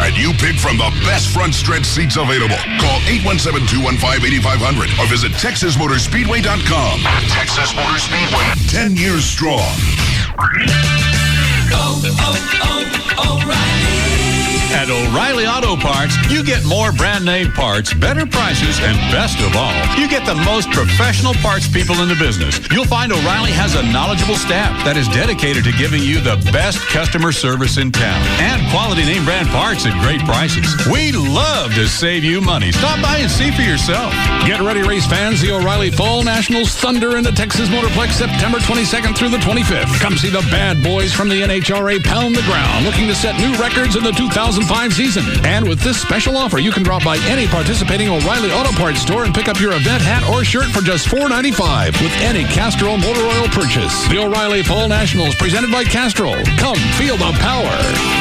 And you pick from the best front stretch seats available. Call 817-215-8500 or visit TexasMotorspeedway.com. Texas Motor Speedway. 10 years strong. At O'Reilly Auto Parts, you get more brand name parts, better prices, and best of all, you get the most professional parts people in the business. You'll find O'Reilly has a knowledgeable staff that is dedicated to giving you the best customer service in town and quality name brand parts at great prices. We love to save you money. Stop by and see for yourself. Get ready, race fans. The O'Reilly Fall Nationals thunder in the Texas Motorplex September 22nd through the 25th. Come see the bad boys from the NHRA pound the ground, looking to set new records in the 2005 season. And with this special offer, you can drop by any participating O'Reilly Auto Parts store and pick up your event hat or shirt for just $4.95 with any Castrol motor oil purchase. The O'Reilly Fall Nationals, presented by Castrol. Come feel the power.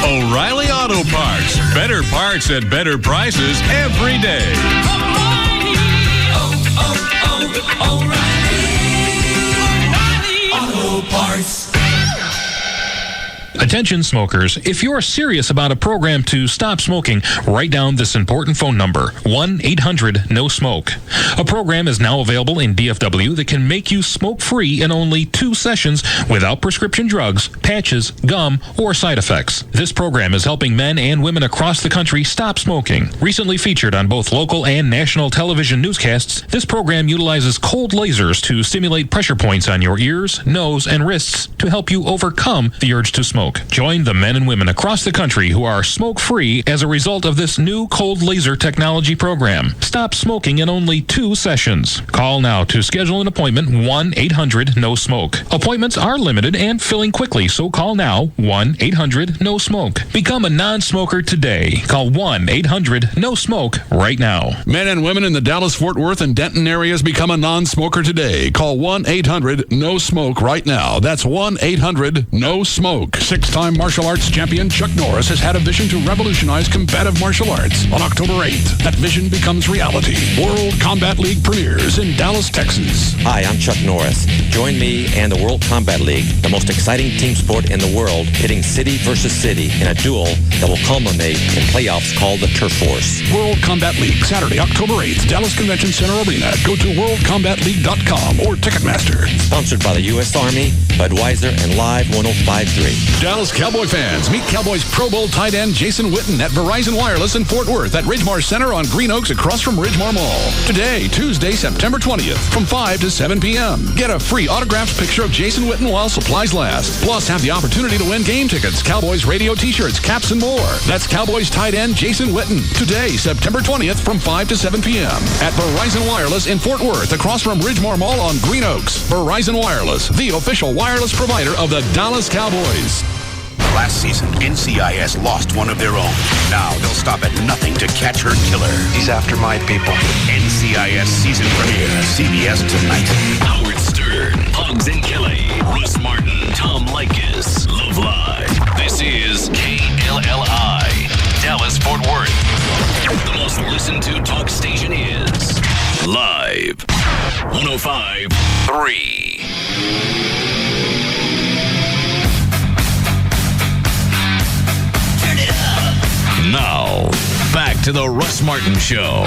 O'Reilly Auto Parts. Better parts at better prices every day. O'Reilly Auto Parts. Attention smokers, if you're serious about a program to stop smoking, write down this important phone number, 1-800-NO-SMOKE. A program is now available in DFW that can make you smoke-free in only 2 sessions without prescription drugs, patches, gum, or side effects. This program is helping men and women across the country stop smoking. Recently featured on both local and national television newscasts, this program utilizes cold lasers to stimulate pressure points on your ears, nose, and wrists to help you overcome the urge to smoke. Join the men and women across the country who are smoke-free as a result of this new cold laser technology program. Stop smoking in only 2 sessions. Call now to schedule an appointment, 1-800-NO-SMOKE. Appointments are limited and filling quickly, so call now, 1-800-NO-SMOKE. Become a non-smoker today. Call 1-800-NO-SMOKE right now. Men and women in the Dallas, Fort Worth, and Denton areas become a non-smoker today. Call 1-800-NO-SMOKE right now. That's 1-800-NO-SMOKE. 6-time martial arts champion Chuck Norris has had a vision to revolutionize combative martial arts. On October 8th, that vision becomes reality. World Combat League premieres in Dallas, Texas. Hi, I'm Chuck Norris. Join me and the World Combat League, the most exciting team sport in the world, pitting city versus city in a duel that will culminate in playoffs called the Turf Wars. World Combat League, Saturday, October 8th, Dallas Convention Center Arena. Go to worldcombatleague.com or Ticketmaster. Sponsored by the U.S. Army, Budweiser, and Live 105.3. Dallas Cowboy fans, meet Cowboys Pro Bowl tight end Jason Witten at Verizon Wireless in Fort Worth at Ridgemar Center on Green Oaks across from Ridgemar Mall. Today, Tuesday, September 20th, from 5 to 7 p.m. Get a free autographed picture of Jason Witten while supplies last. Plus, have the opportunity to win game tickets, Cowboys radio t-shirts, caps, and more. That's Cowboys tight end Jason Witten. Today, September 20th, from 5 to 7 p.m. at Verizon Wireless in Fort Worth across from Ridgemar Mall on Green Oaks. Verizon Wireless, the official wireless provider of the Dallas Cowboys. Last season, NCIS lost one of their own. Now they'll stop at nothing to catch her killer. He's after my people. NCIS season premiere, CBS tonight. Howard Stern, Bugs and Kelly, Russ Martin, Tom Likas, Love Live. This is KLLI, Dallas, Fort Worth. The most listened to talk station is Live 105.3. Now, back to the Russ Martin Show.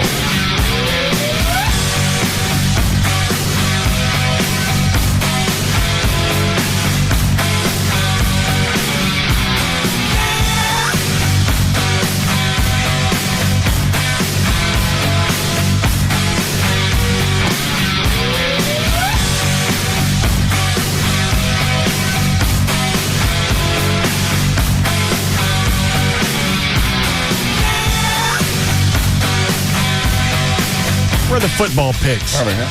Where are the football picks? Over here.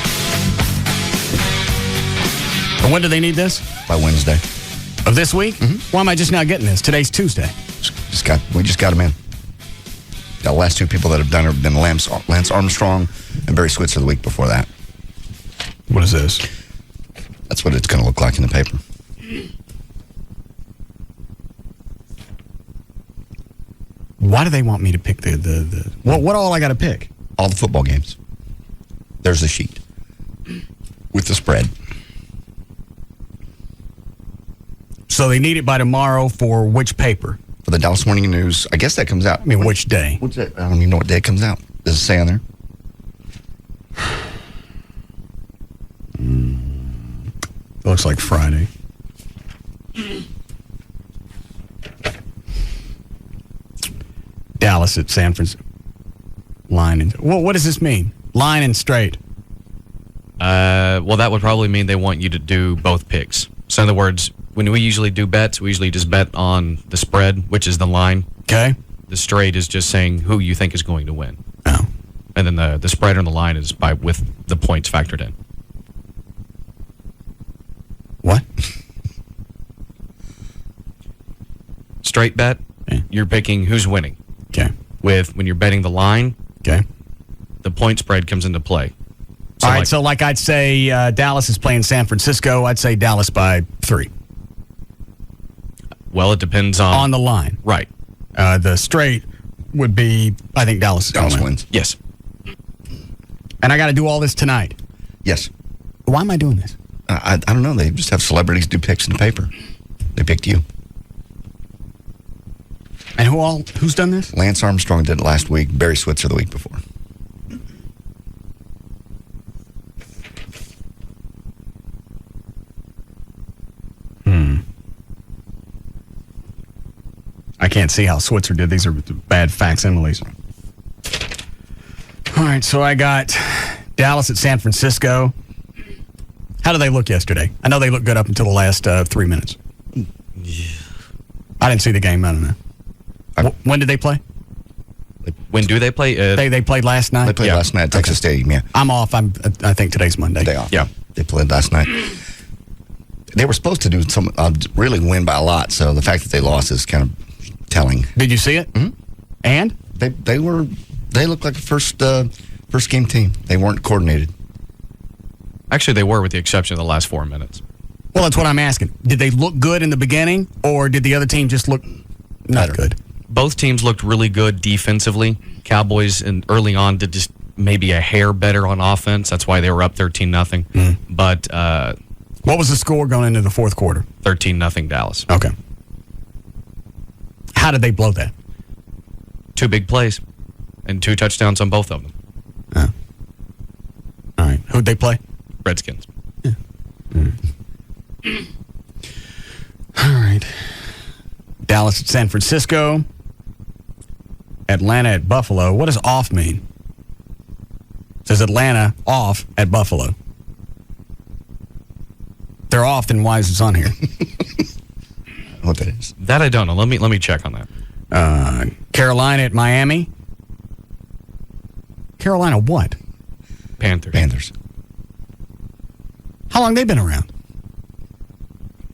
And when do they need this? By Wednesday. Of this week? Why am I just now getting this? Today's Tuesday. We just got them in. The last two people that have done it have been Lance Armstrong and Barry Switzer the week before that. What is this? That's what it's going to look like in the paper. Why do they want me to pick the what all I got to pick? All the football games. There's the sheet with the spread. So they need it by tomorrow for which paper? For the Dallas Morning News. I guess that comes out. I mean, which day? I don't even know what day it comes out. Does it say on there? Looks like Friday. Dallas at San Francisco. Line and what does this mean? Line and straight. Well, that would probably mean they want you to do both picks. So in other words, when we usually do bets, we usually just bet on the spread, which is the line. Okay. The straight is just saying who you think is going to win. Oh. And then the spread on the line is with the points factored in. What? Straight bet, you're picking who's winning. Okay. When you're betting the line, okay, the point spread comes into play. So all right, so like I'd say Dallas is playing San Francisco. I'd say Dallas by 3. Well, it depends on the line. Right. The straight would be, I think Dallas wins. Yes. And I got to do all this tonight. Yes. Why am I doing this? I don't know. They just have celebrities do picks in the paper. They picked you. And who's done this? Lance Armstrong did it last week. Barry Switzer the week before. I can't see how Switzer did. These are bad facsimiles. All right, so I got Dallas at San Francisco. How did they look yesterday? I know they looked good up until the last 3 minutes. Yeah. I didn't see the game. I don't know. When did they play? When do they play? They played last night? They played last night at Texas Stadium, yeah. I'm off. I think today's Monday. Day off. Yeah. They played last night. They were supposed to do really win by a lot, so the fact that they lost is kind of telling. Did you see it? Mm-hmm. And? They looked like a first game team. They weren't coordinated. Actually, they were with the exception of the last 4 minutes. Well, that's what I'm asking. Did they look good in the beginning, or did the other team just look not good? Both teams looked really good defensively. Cowboys early on did just maybe a hair better on offense. That's why they were up 13-0. But what was the score going into the fourth quarter? 13-0 Dallas. Okay. How did they blow that? 2 big plays and 2 touchdowns on both of them. All right. Who'd they play? Redskins. Yeah. All right. Dallas at San Francisco. Atlanta at Buffalo. What does off mean? It says Atlanta off at Buffalo. They're off, then why is this on here? What that is? That I don't know. Let me check on that. Carolina at Miami. Carolina what? Panthers. How long they been around?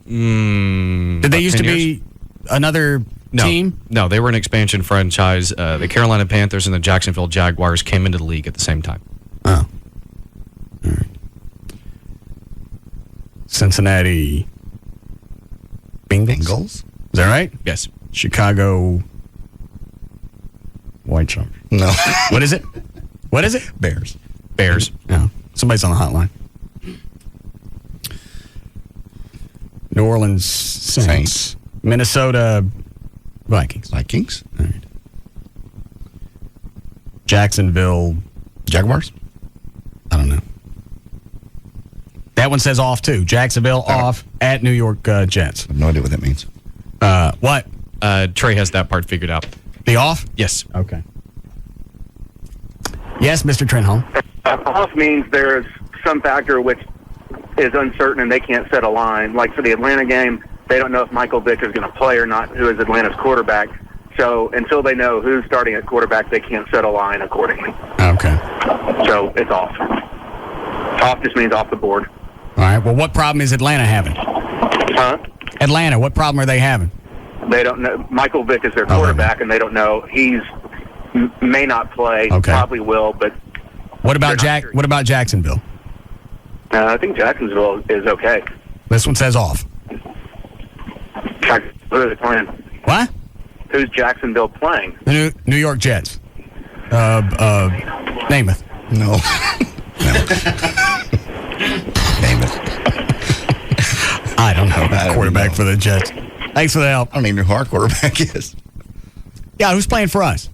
Did they used to be another team? No, they were an expansion franchise. The Carolina Panthers and the Jacksonville Jaguars came into the league at the same time. Oh. All right. Cincinnati Bengals? Is that right? Yes. Chicago White Sox. No. What is it? What is it? Bears. No. Somebody's on the hotline. New Orleans Saints. Minnesota Vikings. All right. Jacksonville Jaguars? I don't know. That one says off, too. Jacksonville off at New York Jets. I have no idea what that means. What? Trey has that part figured out. The off? Yes. Okay. Yes, Mr. Trenholm. Off means there's some factor which is uncertain and they can't set a line. Like for the Atlanta game, they don't know if Michael Vick is going to play or not, who is Atlanta's quarterback. So until they know who's starting at quarterback, they can't set a line accordingly. Okay. So it's off. Off just means off the board. All right. Well, what problem is Atlanta having? Huh? Atlanta, what problem are they having? They don't know. Michael Vick is their quarterback, and they don't know. May not play. Okay. Probably will, but What about What about Jacksonville? I think Jacksonville is okay. This one says off. Who are they playing? What? Who's Jacksonville playing? The New York Jets. Namath. No. Namath. I don't know. Quarterback for the Jets. Thanks for the help. I don't even know who our quarterback is. Yeah, who's playing for us?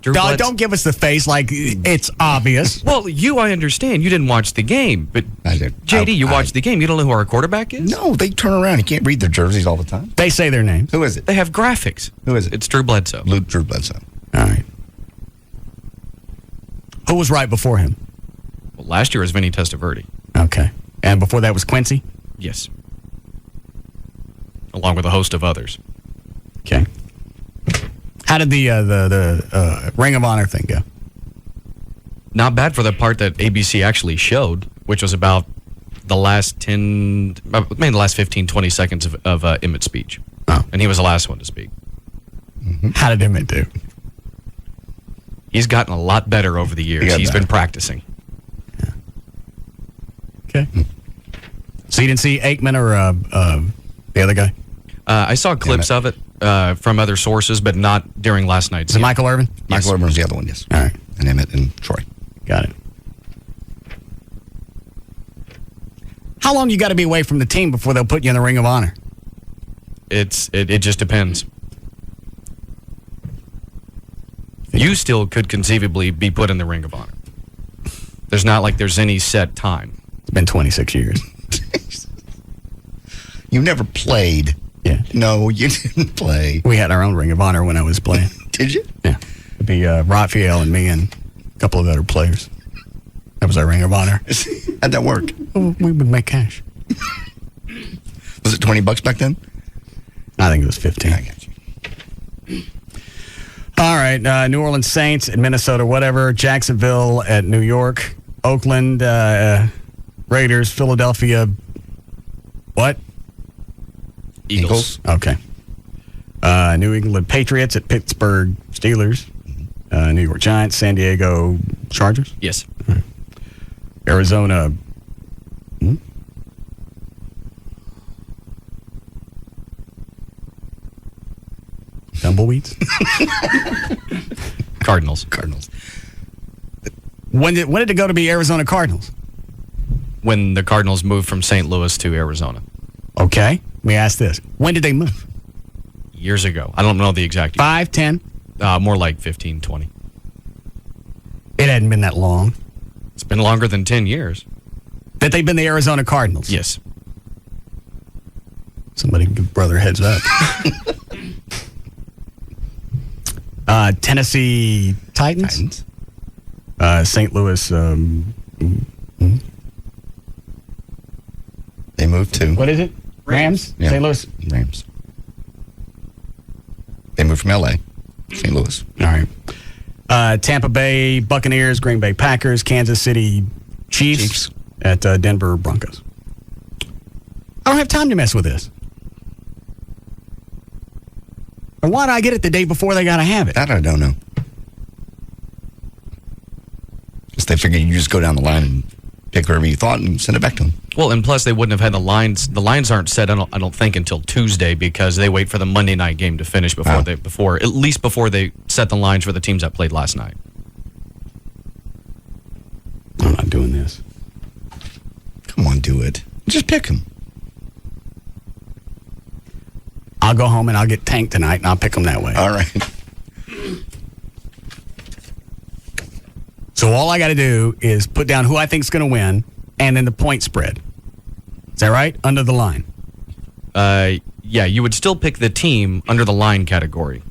Don't give us the face like it's obvious. Well, I understand. You didn't watch the game, but I did. JD, you watched the game. You don't know who our quarterback is? No, they turn around. You can't read their jerseys all the time. They say their names. Who is it? They have graphics. Who is it? It's Drew Bledsoe. Drew Bledsoe. All right. Who was right before him? Well, last year was Vinny Testaverde. Okay. And before that was Quincy? Yes. Along with a host of others. Okay. How did the Ring of Honor thing go? Not bad for the part that ABC actually showed, which was about the last 15, 20 seconds of Emmett's speech. Oh. And he was the last one to speak. Mm-hmm. How did Emmett do? He's gotten a lot better over the years. He's been practicing. Yeah. Okay. So you didn't see Aikman or the other guy? I saw clips of it from other sources, but not during last night's. Is it Michael Irvin? Yes. Michael Irvin was the other one, yes. All right. And Emmett and Troy. Got it. How long you got to be away from the team before they'll put you in the Ring of Honor? It just depends. You still could conceivably be put in the Ring of Honor. There's not like there's any set time. It's been 26 years. You never played. Yeah. No, you didn't play. We had our own Ring of Honor when I was playing. Did you? Yeah. It'd be Raphael and me and a couple of other players. That was our Ring of Honor. How'd that work? Well, we would make cash. Was it $20 back then? I think it was 15. I got you. All right. New Orleans Saints at Minnesota, whatever. Jacksonville at New York. Oakland Raiders. Philadelphia. What? Eagles. Okay. New England Patriots at Pittsburgh Steelers. New York Giants. San Diego Chargers. Yes. Right. Arizona. Tumbleweeds. Cardinals. When did it go to be Arizona Cardinals? When the Cardinals moved from St. Louis to Arizona. Okay. Let me ask this. When did they move? Years ago. I don't know the exact year. 5, 10? More like 15, 20. It hadn't been that long. It's been longer than 10 years. That they've been the Arizona Cardinals? Yes. Somebody give brother heads up. Tennessee Titans. St. Louis. They moved to. What is it? Rams? Yeah. St. Louis? Rams. They moved from L.A. St. Louis. All right. Tampa Bay Buccaneers, Green Bay Packers, Kansas City Chiefs. At Denver Broncos. I don't have time to mess with this. And why do I get it the day before they got to have it? That I don't know. Just they figured you just go down the line and pick whatever you thought and send it back to them. Well, and plus they wouldn't have had the lines. The lines aren't set, I don't think, until Tuesday because they wait for the Monday night game to finish before they set the lines for the teams that played last night. I'm not doing this. Come on, do it. Just pick them. I'll go home and I'll get tanked tonight and I'll pick them that way. All right. So all I got to do is put down who I think is going to win and then the point spread. Is that right? Under the line. Yeah, you would still pick the team under the line category.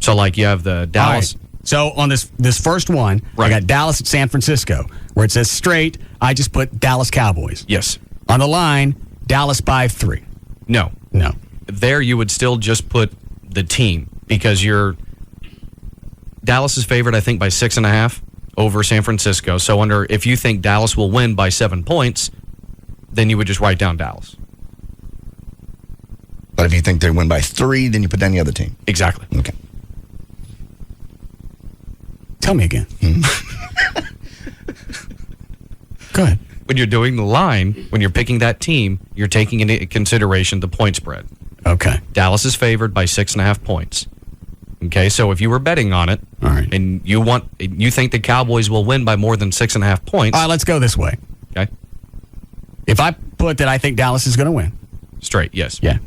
So like you have the Dallas. Right. So on this first one, right. I got Dallas at San Francisco. Where it says straight, I just put Dallas Cowboys. Yes. On the line, Dallas by 3. No. There you would still just put the team because Dallas is favored, I think, by 6.5 over San Francisco. So if you think Dallas will win by 7 points, then you would just write down Dallas. But if you think they win by 3, then you put down the other team. Exactly. Okay. Tell me again. Go ahead. When you're doing the line, when you're picking that team, you're taking into consideration the point spread. Okay. Dallas is favored by 6.5 points. Okay, so if you were betting on it, all right, and you think the Cowboys will win by more than 6.5 points. All right, let's go this way. Okay. If I put that I think Dallas is going to win. Straight, yes. Yeah.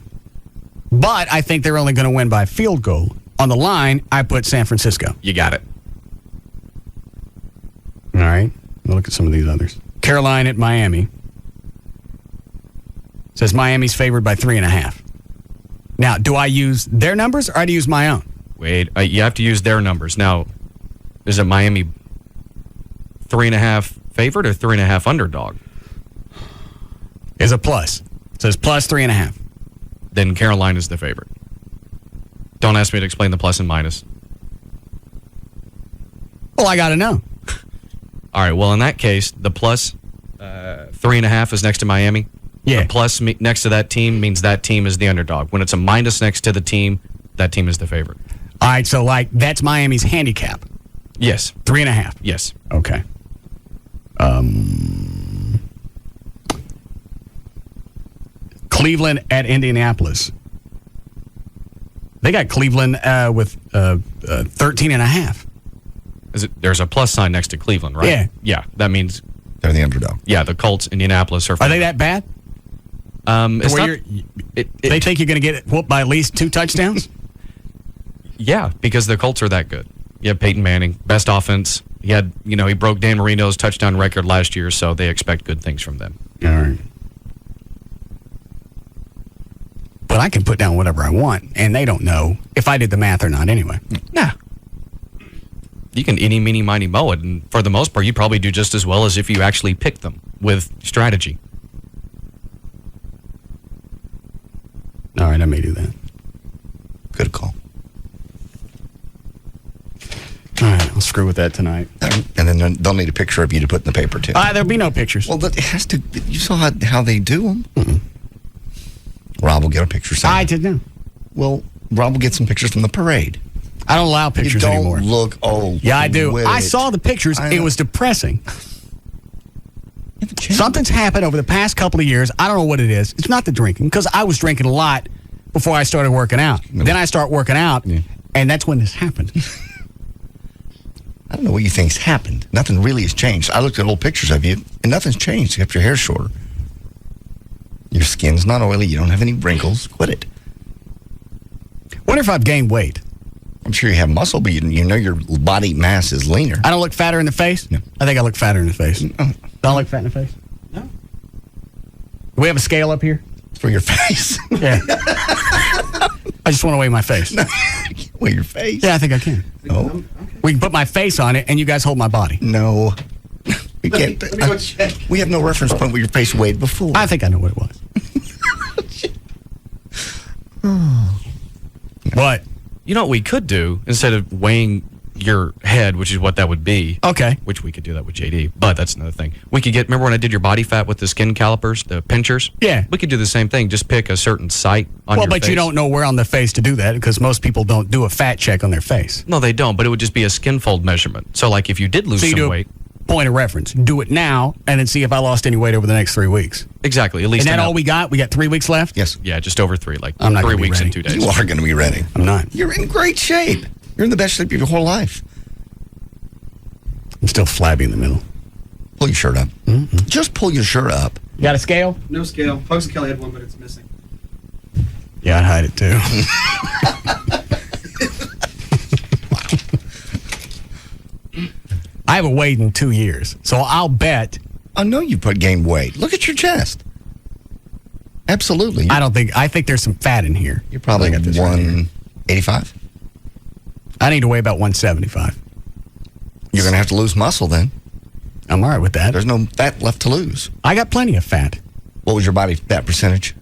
But I think they're only going to win by a field goal. On the line, I put San Francisco. You got it. All right. We'll look at some of these others. Carolina at Miami. Says Miami's favored by 3.5. Now, do I use their numbers or do I use my own? Wait, you have to use their numbers. Now, is it Miami 3.5 favored or 3.5 underdog? Is a plus. It says plus 3.5. Then Carolina's the favorite. Don't ask me to explain the plus and minus. Well, I got to know. All right, well, in that case, the plus 3.5 is next to Miami. Yeah. The plus next to that team means that team is the underdog. When it's a minus next to the team, that team is the favorite. All right, so that's Miami's handicap. Yes. 3.5. Yes. Okay. Cleveland at Indianapolis. They got Cleveland with 13.5. There's a plus sign next to Cleveland, right? Yeah. Yeah, that means they're the underdog. Yeah, the Colts, Indianapolis are they that bad? It's not, they think you're going to get whooped by at least 2 touchdowns? Yeah, because the Colts are that good. You have Peyton Manning, best offense. He broke Dan Marino's touchdown record last year, so they expect good things from them. All right. But I can put down whatever I want, and they don't know if I did the math or not anyway. Nah. You can eeny, meeny, miny, moe it, and for the most part, you probably do just as well as if you actually pick them with strategy. All right, I may do that. Good call. All right, I'll screw with that tonight. And then they'll need a picture of you to put in the paper, too. There'll be no pictures. Well, it has to. You saw how they do them. Mm-mm. Rob will get a picture. I did know. Well, Rob will get some pictures from the parade. I don't allow pictures anymore. You don't look old. Yeah, I do. I saw the pictures. It was depressing. Something's happened over the past couple of years. I don't know what it is. It's not the drinking, because I was drinking a lot before I started working out. Then I start working out, and that's when this happened. I don't know what you think's happened. Nothing really has changed. I looked at old pictures of you, and nothing's changed except your hair's shorter. Your skin's not oily. You don't have any wrinkles. Quit it. Wonder if I've gained weight. I'm sure you have muscle, but you know your body mass is leaner. I don't look fatter in the face? No. I think I look fatter in the face. No. Don't I look fat in the face? No. Do we have a scale up here? For your face? Yeah. I just want to weigh my face. No. Weigh your face? Yeah, I think I can. No. Okay. We can put my face on it, and you guys hold my body. No. We can't. Let me go check. We have no reference point where your face weighed before. I think I know what it was. Oh. What? You know what we could do, instead of weighing your head, which is what that would be. Okay. Which we could do that with JD, but that's another thing. We could get, remember when I did your body fat with the skin calipers, the pinchers? Yeah. We could do the same thing. Just pick a certain site on your face. Well, but you don't know where on the face to do that because most people don't do a fat check on their face. No, they don't, but it would just be a skin fold measurement. So, like, if you did lose So you do some a weight. point of reference. Do it now and then see if I lost any weight over the next 3 weeks. Exactly. At least. Isn't that all we got? We got 3 weeks left? Yes. Yeah, just over 3. Like I'm not 3 gonna be weeks ready. and 2 days. You are going to be ready. I'm not. You're in great shape. You're in the best shape of your whole life. I'm still flabby in the middle. Pull your shirt up. Mm-hmm. Just pull your shirt up. You got a scale? No scale. Pugs and Kelly had one, but it's missing. Yeah, I'd hide it too. I haven't weighed in 2 years, so I'll bet. I know you gained weight. Look at your chest. Absolutely. I think there's some fat in here. You're probably 185. I need to weigh about 175. You're going to have to lose muscle then. I'm all right with that. There's no fat left to lose. I got plenty of fat. What was your body fat percentage?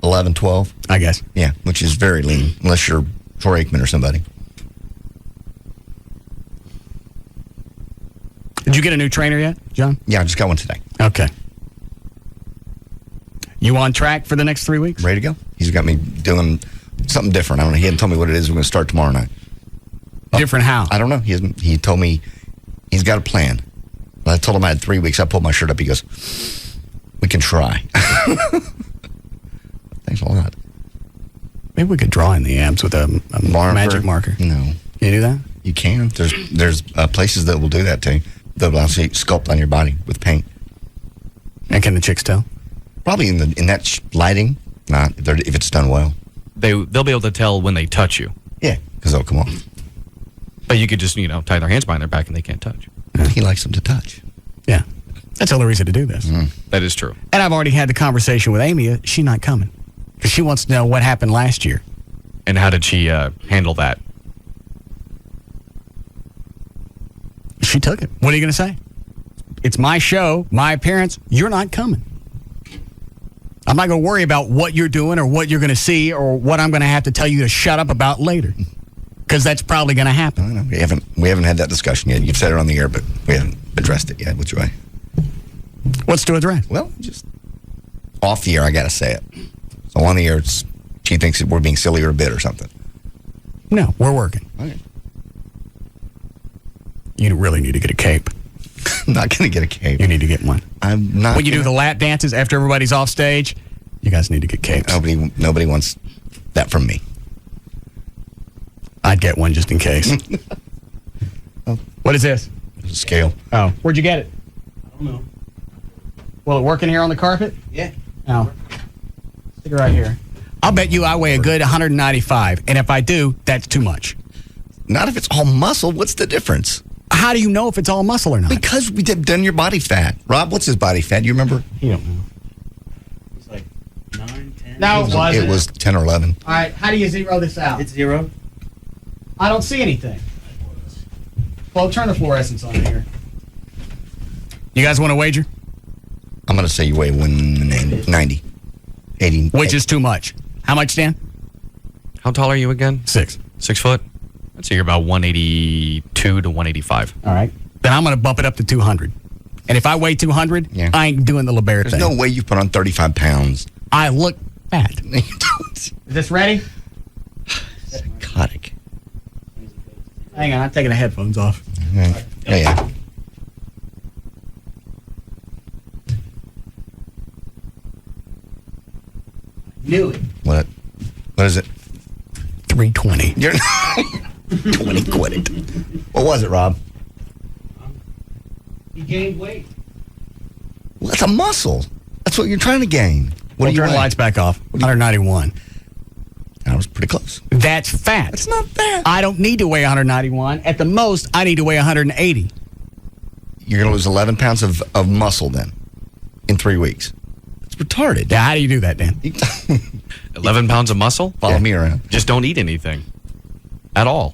11, 12? I guess. Yeah, which is very lean, unless you're Troy Aikman or somebody. Did you get a new trainer yet, John? Yeah, I just got one today. Okay. You on track for the next 3 weeks? Ready to go. He's got me doing something different. I don't know. He hadn't told me what it is. We're going to start tomorrow night. Different how? I don't know. He told me he's got a plan. I told him I had 3 weeks. I pulled my shirt up. He goes, we can try. Thanks a lot. Maybe we could draw in the abs with a magic marker. No. Can you do that? You can. There's places that will do that to you. They'll actually sculpt on your body with paint. And can the chicks tell? Probably in that lighting. Not if it's done well. They'll be able to tell when they touch you. Yeah, because they'll come off. But you could just, tie their hands behind their back and they can't touch. He likes them to touch. Yeah. That's the only reason to do this. That is true. And I've already had the conversation with Amy. She's not coming. Because she wants to know what happened last year. And how did she handle that? She took it. What are you going to say? It's my show, my appearance. You're not coming. I'm not going to worry about what you're doing or what you're going to see or what I'm going to have to tell you to shut up about later. Because that's probably going to happen. I know. We haven't had that discussion yet. You've said it on the air, but we haven't addressed it yet. Which way? What's to address? Well, just off the air, I got to say it. So on the air, she thinks that we're being silly or a bit or something. No, we're working. Okay. You really need to get a cape. I'm not going to get a cape. You need to get one. I'm not. When you do the lap dances after everybody's off stage, you guys need to get capes. Nobody wants that from me. I'd get one just in case. What is this? It's a scale. Oh, where'd you get it? I don't know. Will it work in here on the carpet? Yeah. Oh. Stick it right here. I'll bet you I weigh a good 195, and if I do, that's too much. Not if it's all muscle. What's the difference? How do you know if it's all muscle or not? Because we done your body fat. Rob, what's his body fat? Do you remember? You don't know. It's like 9, 10. No, it wasn't. It was 10 or 11. All right, how do you zero this out? It's 0. I don't see anything. Well, turn the fluorescence on here. You guys want to wager? I'm going to say you weigh 190. 80. Which is too much. How much, Dan? How tall are you again? 6. 6 foot? I'd say you're about 182 to 185. All right. Then I'm going to bump it up to 200. And if I weigh 200, I ain't doing the LeBaire thing. There's no way you put on 35 pounds. I look fat. No, you don't. Is this ready? Psychotic. Hang on, I'm taking the headphones off. Okay. Yeah. Knew it. What is it? 320. You're 20 quit it. What was it, Rob? You gained weight. Well, that's a muscle. That's what you're trying to gain. What do you turn the weigh? lights back off. 191. That was pretty close. That's fat. That's not fat. I don't need to weigh 191. At the most, I need to weigh 180. You're going to lose 11 pounds of muscle then in 3 weeks. It's retarded. Yeah, how do you do that, Dan? 11 pounds of muscle? Follow me around. Just don't eat anything. At all.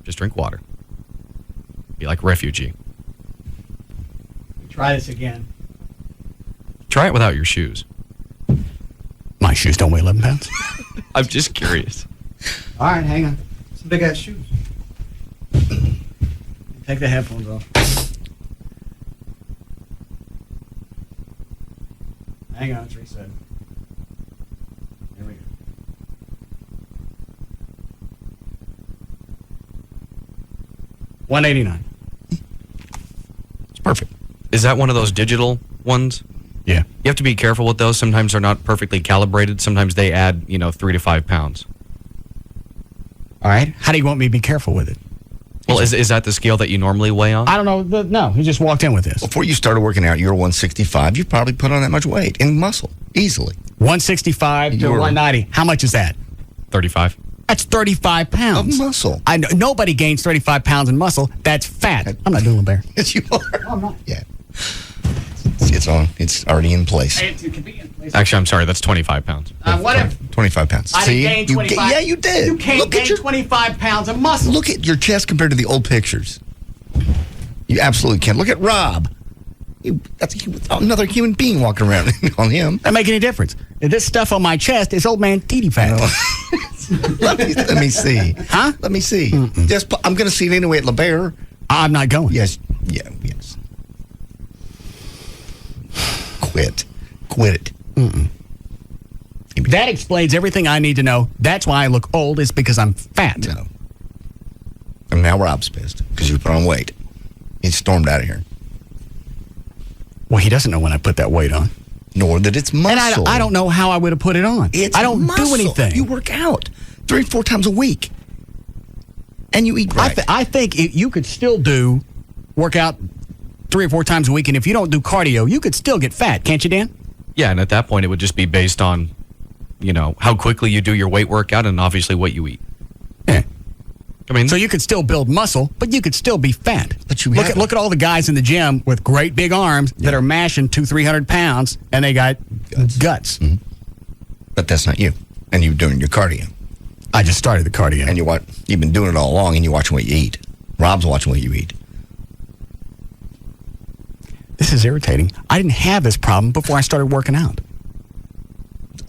Just drink water. Be like a refugee. Try this again. Try it without your shoes. My shoes don't weigh 11 pounds. I'm just curious. All right, hang on. Some big ass shoes. Take the headphones off. Hang on, it's reset. Here we go. $189. It's perfect. Is that one of those digital ones? Yeah. You have to be careful with those. Sometimes they're not perfectly calibrated. Sometimes they add, 3 to 5 pounds. All right. How do you want me to be careful with it? Well, is that the scale that you normally weigh on? I don't know. No, he just walked in with this. Before you started working out, you were 165. You probably put on that much weight in muscle easily. 165 to 190. How much is that? 35. That's 35 pounds. Of muscle. I know, nobody gains 35 pounds in muscle. That's fat. I'm not doing a bear. Yes, you are. No, I'm not. Yeah. It's on. It's already in place. Actually, I'm sorry. That's 25 pounds. Whatever. 25 pounds. I See? didn't gain 25. Yeah, you did. You can't gain 25 pounds of muscle. Look at your chest compared to the old pictures. You absolutely can. Look at Rob. That's another human being walking around on him. That make any difference? This stuff on my chest is old man teety fat. let me see. Huh? Let me see. I'm going to see it anyway at LeBaire. I'm not going. Yes. Yeah. Yes. Quit it. That explains everything I need to know. That's why I look old, is because I'm fat. No. And now Rob's pissed because you put on weight. He stormed out of here. Well, he doesn't know when I put that weight on. Nor that it's muscle. And I don't know how I would have put it on. I don't do anything. You work out 3 or 4 times a week. And you eat right. I think you could still work out 3 or 4 times a week, and if you don't do cardio, you could still get fat, can't you, Dan? Yeah, and at that point, it would just be based on, how quickly you do your weight workout and obviously what you eat. Yeah. I mean, so you could still build muscle, but you could still be fat. But you look at all the guys in the gym with great big arms that are mashing 200-300 pounds, and they got guts. Mm-hmm. But that's not you, and you're doing your cardio. I just started the cardio, and you've been doing it all along, and you're watching what you eat. Rob's watching what you eat. This is irritating. I didn't have this problem before I started working out.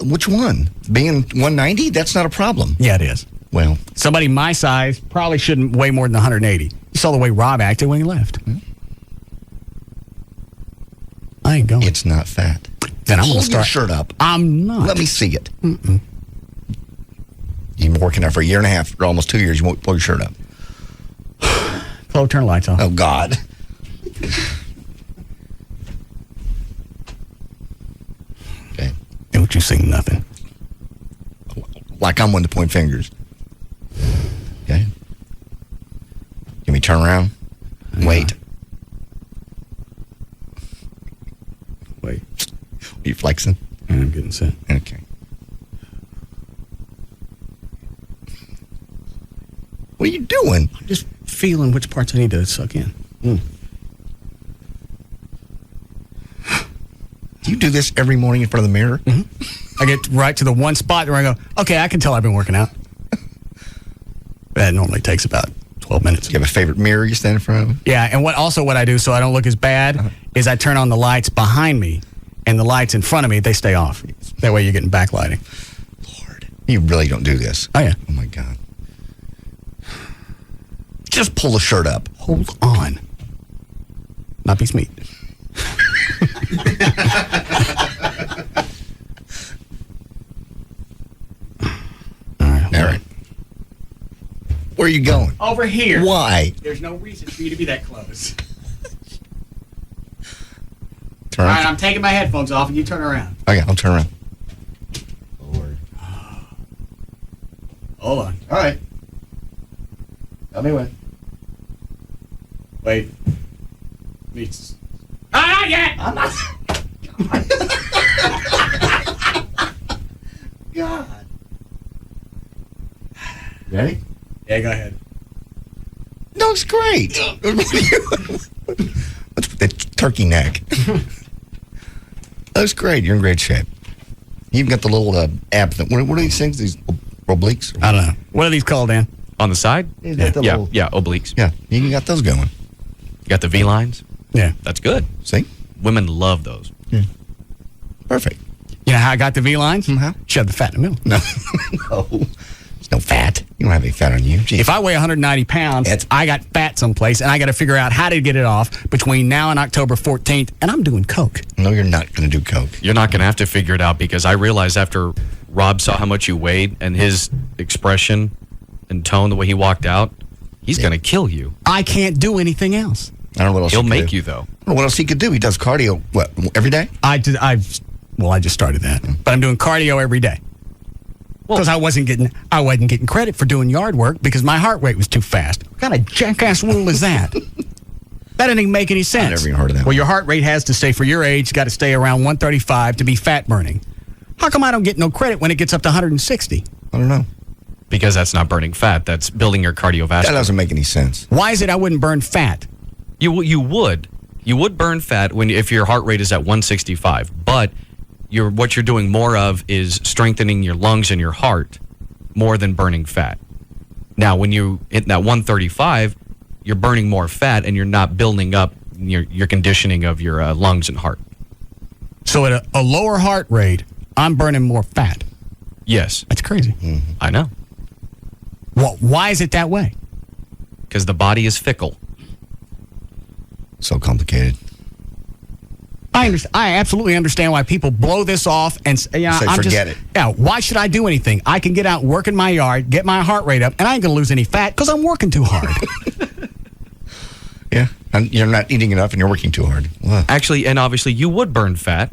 Which one? Being 190? That's not a problem. Yeah, it is. Well, somebody my size probably shouldn't weigh more than 180. You saw the way Rob acted when he left. I ain't going. It's not fat. Then I'm going to Hold your start. shirt up. I'm not. Let me see it. You've been working out for 1.5 years, or almost 2 years. You won't pull your shirt up. Chloe, turn the lights off. Oh, God. Okay. Don't you see nothing? Like I'm one to point fingers. Okay. Can we turn around? Wait. Wait. Are you flexing? I'm getting set. Okay. What are you doing? I'm just feeling which parts I need to suck in. Do you do this every morning in front of the mirror? I get right to the one spot where I go, okay, I can tell I've been working out. That normally takes about 12 minutes. Do you have a favorite mirror you stand in front of? Yeah, and what I do so I don't look as bad is I turn on the lights behind me, and the lights in front of me, they stay off. That way you're getting backlighting. Lord. You really don't do this. Oh, yeah. Oh, my God. Just pull the shirt up. Hold on. Not piece meat. All right. Where are you going? Over here. Why? There's no reason for you to be that close. Turn All around. right, I'm taking my headphones off, and you turn around. Okay, I'll turn around. Lord. Hold on. All right. Tell me when. Wait. Meets. Not yet! I'm not. God. Ready? Yeah, go ahead. No, it's great. What's with that turkey neck? That's great. You're in great shape. You've got the little ab thing. What are these things? These obliques? I don't know. What are these called, Dan? On the side? Is that the little- Yeah, obliques. Yeah, you got those going. You got the V lines? Yeah. That's good. See? Women love those. Yeah. Perfect. You know how I got the V lines? How? Shove the fat in the middle. No. No. There's No fat. You don't have any fat on you. Jeez. If I weigh 190 pounds, I got fat someplace, and I got to figure out how to get it off between now and October 14th, and I'm doing coke. No, you're not going to do coke. You're not going to have to figure it out because I realized after Rob saw how much you weighed and his expression and tone, the way he walked out, he's going to kill you. I can't do anything else. I don't know what else He'll he could make do. you, though. I don't know what else he could do. He does cardio, what, every day? I just started that, but I'm doing cardio every day. Because I wasn't getting credit for doing yard work because my heart rate was too fast. What kind of jackass rule is that? That didn't even make any sense. I never even heard of that. Well, your heart rate has to stay, for your age, got to stay around 135 to be fat burning. How come I don't get no credit when it gets up to 160? I don't know. Because that's not burning fat. That's building your cardiovascular. That doesn't make any sense. Why is it I wouldn't burn fat? You would. You would burn fat if your heart rate is at 165, but what you're doing more of is strengthening your lungs and your heart more than burning fat. Now, when you hit that 135, you're burning more fat and you're not building up your conditioning of your lungs and heart. So at a lower heart rate, I'm burning more fat. Yes. That's crazy. Mm-hmm. I know. Well, why is it that way? Because the body is fickle. So complicated. I absolutely understand why people blow this off and say, forget it. Yeah, why should I do anything? I can get out and work in my yard, get my heart rate up, and I ain't going to lose any fat because I'm working too hard. Yeah, and you're not eating enough and you're working too hard. Wow. Actually, and obviously you would burn fat,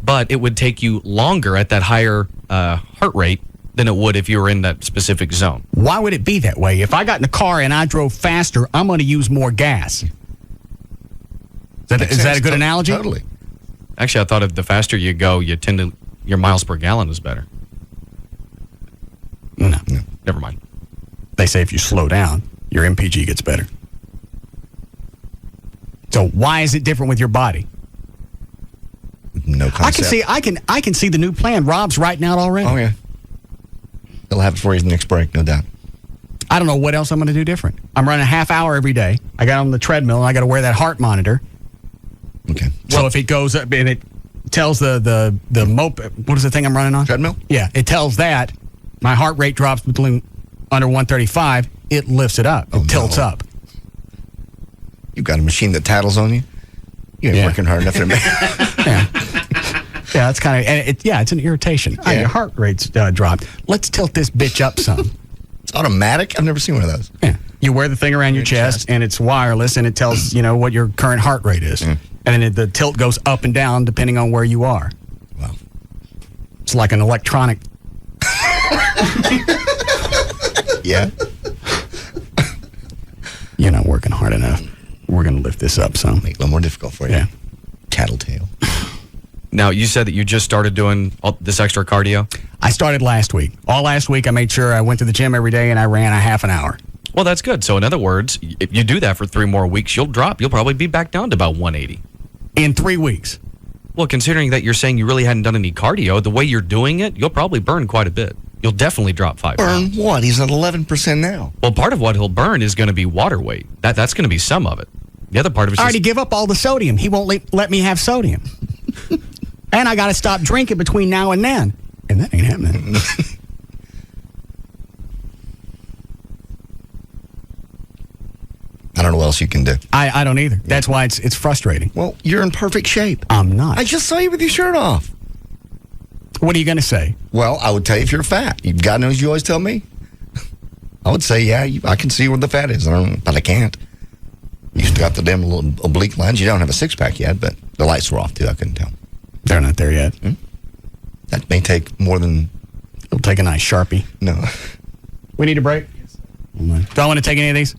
but it would take you longer at that higher heart rate than it would if you were in that specific zone. Why would it be that way? If I got in the car and I drove faster, I'm going to use more gas. Is that a good analogy? Totally. Actually, I thought if the faster you go, your miles per gallon is better. No. Never mind. They say if you slow down, your MPG gets better. So why is it different with your body? No concept. I can see the new plan. Rob's writing out already. Oh, yeah. He'll have it for you the next break, no doubt. I don't know what else I'm going to do different. I'm running a half hour every day. I got on the treadmill, and I got to wear that heart monitor. Okay. So if it goes up and it tells the moped, what is the thing I'm running on? Treadmill? Yeah, it tells that my heart rate drops between under 135. It lifts it up. It tilts up. You got a machine that tattles on you? You ain't working hard enough to make Yeah, that's kind of, and it's an irritation. Yeah. Your heart rate's dropped. Let's tilt this bitch up some. It's automatic? I've never seen one of those. Yeah. You wear the thing around your chest, and it's wireless, and it tells, what your current heart rate is. And then the tilt goes up and down depending on where you are. Wow. It's like an electronic. Yeah. You're not working hard enough. We're going to lift this up some. Make it a little more difficult for you. Yeah. Tattletale. Now, you said that you just started doing this extra cardio? I started last week. All last week, I made sure I went to the gym every day and I ran a half an hour. Well, that's good. So, in other words, if you do that for 3 more weeks, you'll probably be back down to about 180. In 3 weeks? Well, considering that you're saying you really hadn't done any cardio, the way you're doing it, you'll probably burn quite a bit. You'll definitely drop 5 pounds. Burn what? He's at 11% now. Well, part of what he'll burn is going to be water weight. That's going to be some of it. The other part of it is I already give up all the sodium. He won't let me have sodium. And I got to stop drinking between now and then. And that ain't happening. I don't know what else you can do. I don't either. That's why it's frustrating. Well, you're in perfect shape. I'm not. I just saw you with your shirt off. What are you going to say? Well, I would tell you if you're fat. God knows you always tell me. I would say, yeah, I can see where the fat is, but I can't. You still got the damn little oblique lines. You don't have a six-pack yet, but the lights were off, too. I couldn't tell. They're not there yet. That may take more than... It'll take a nice Sharpie. No. We need a break? Do I want to take any of these?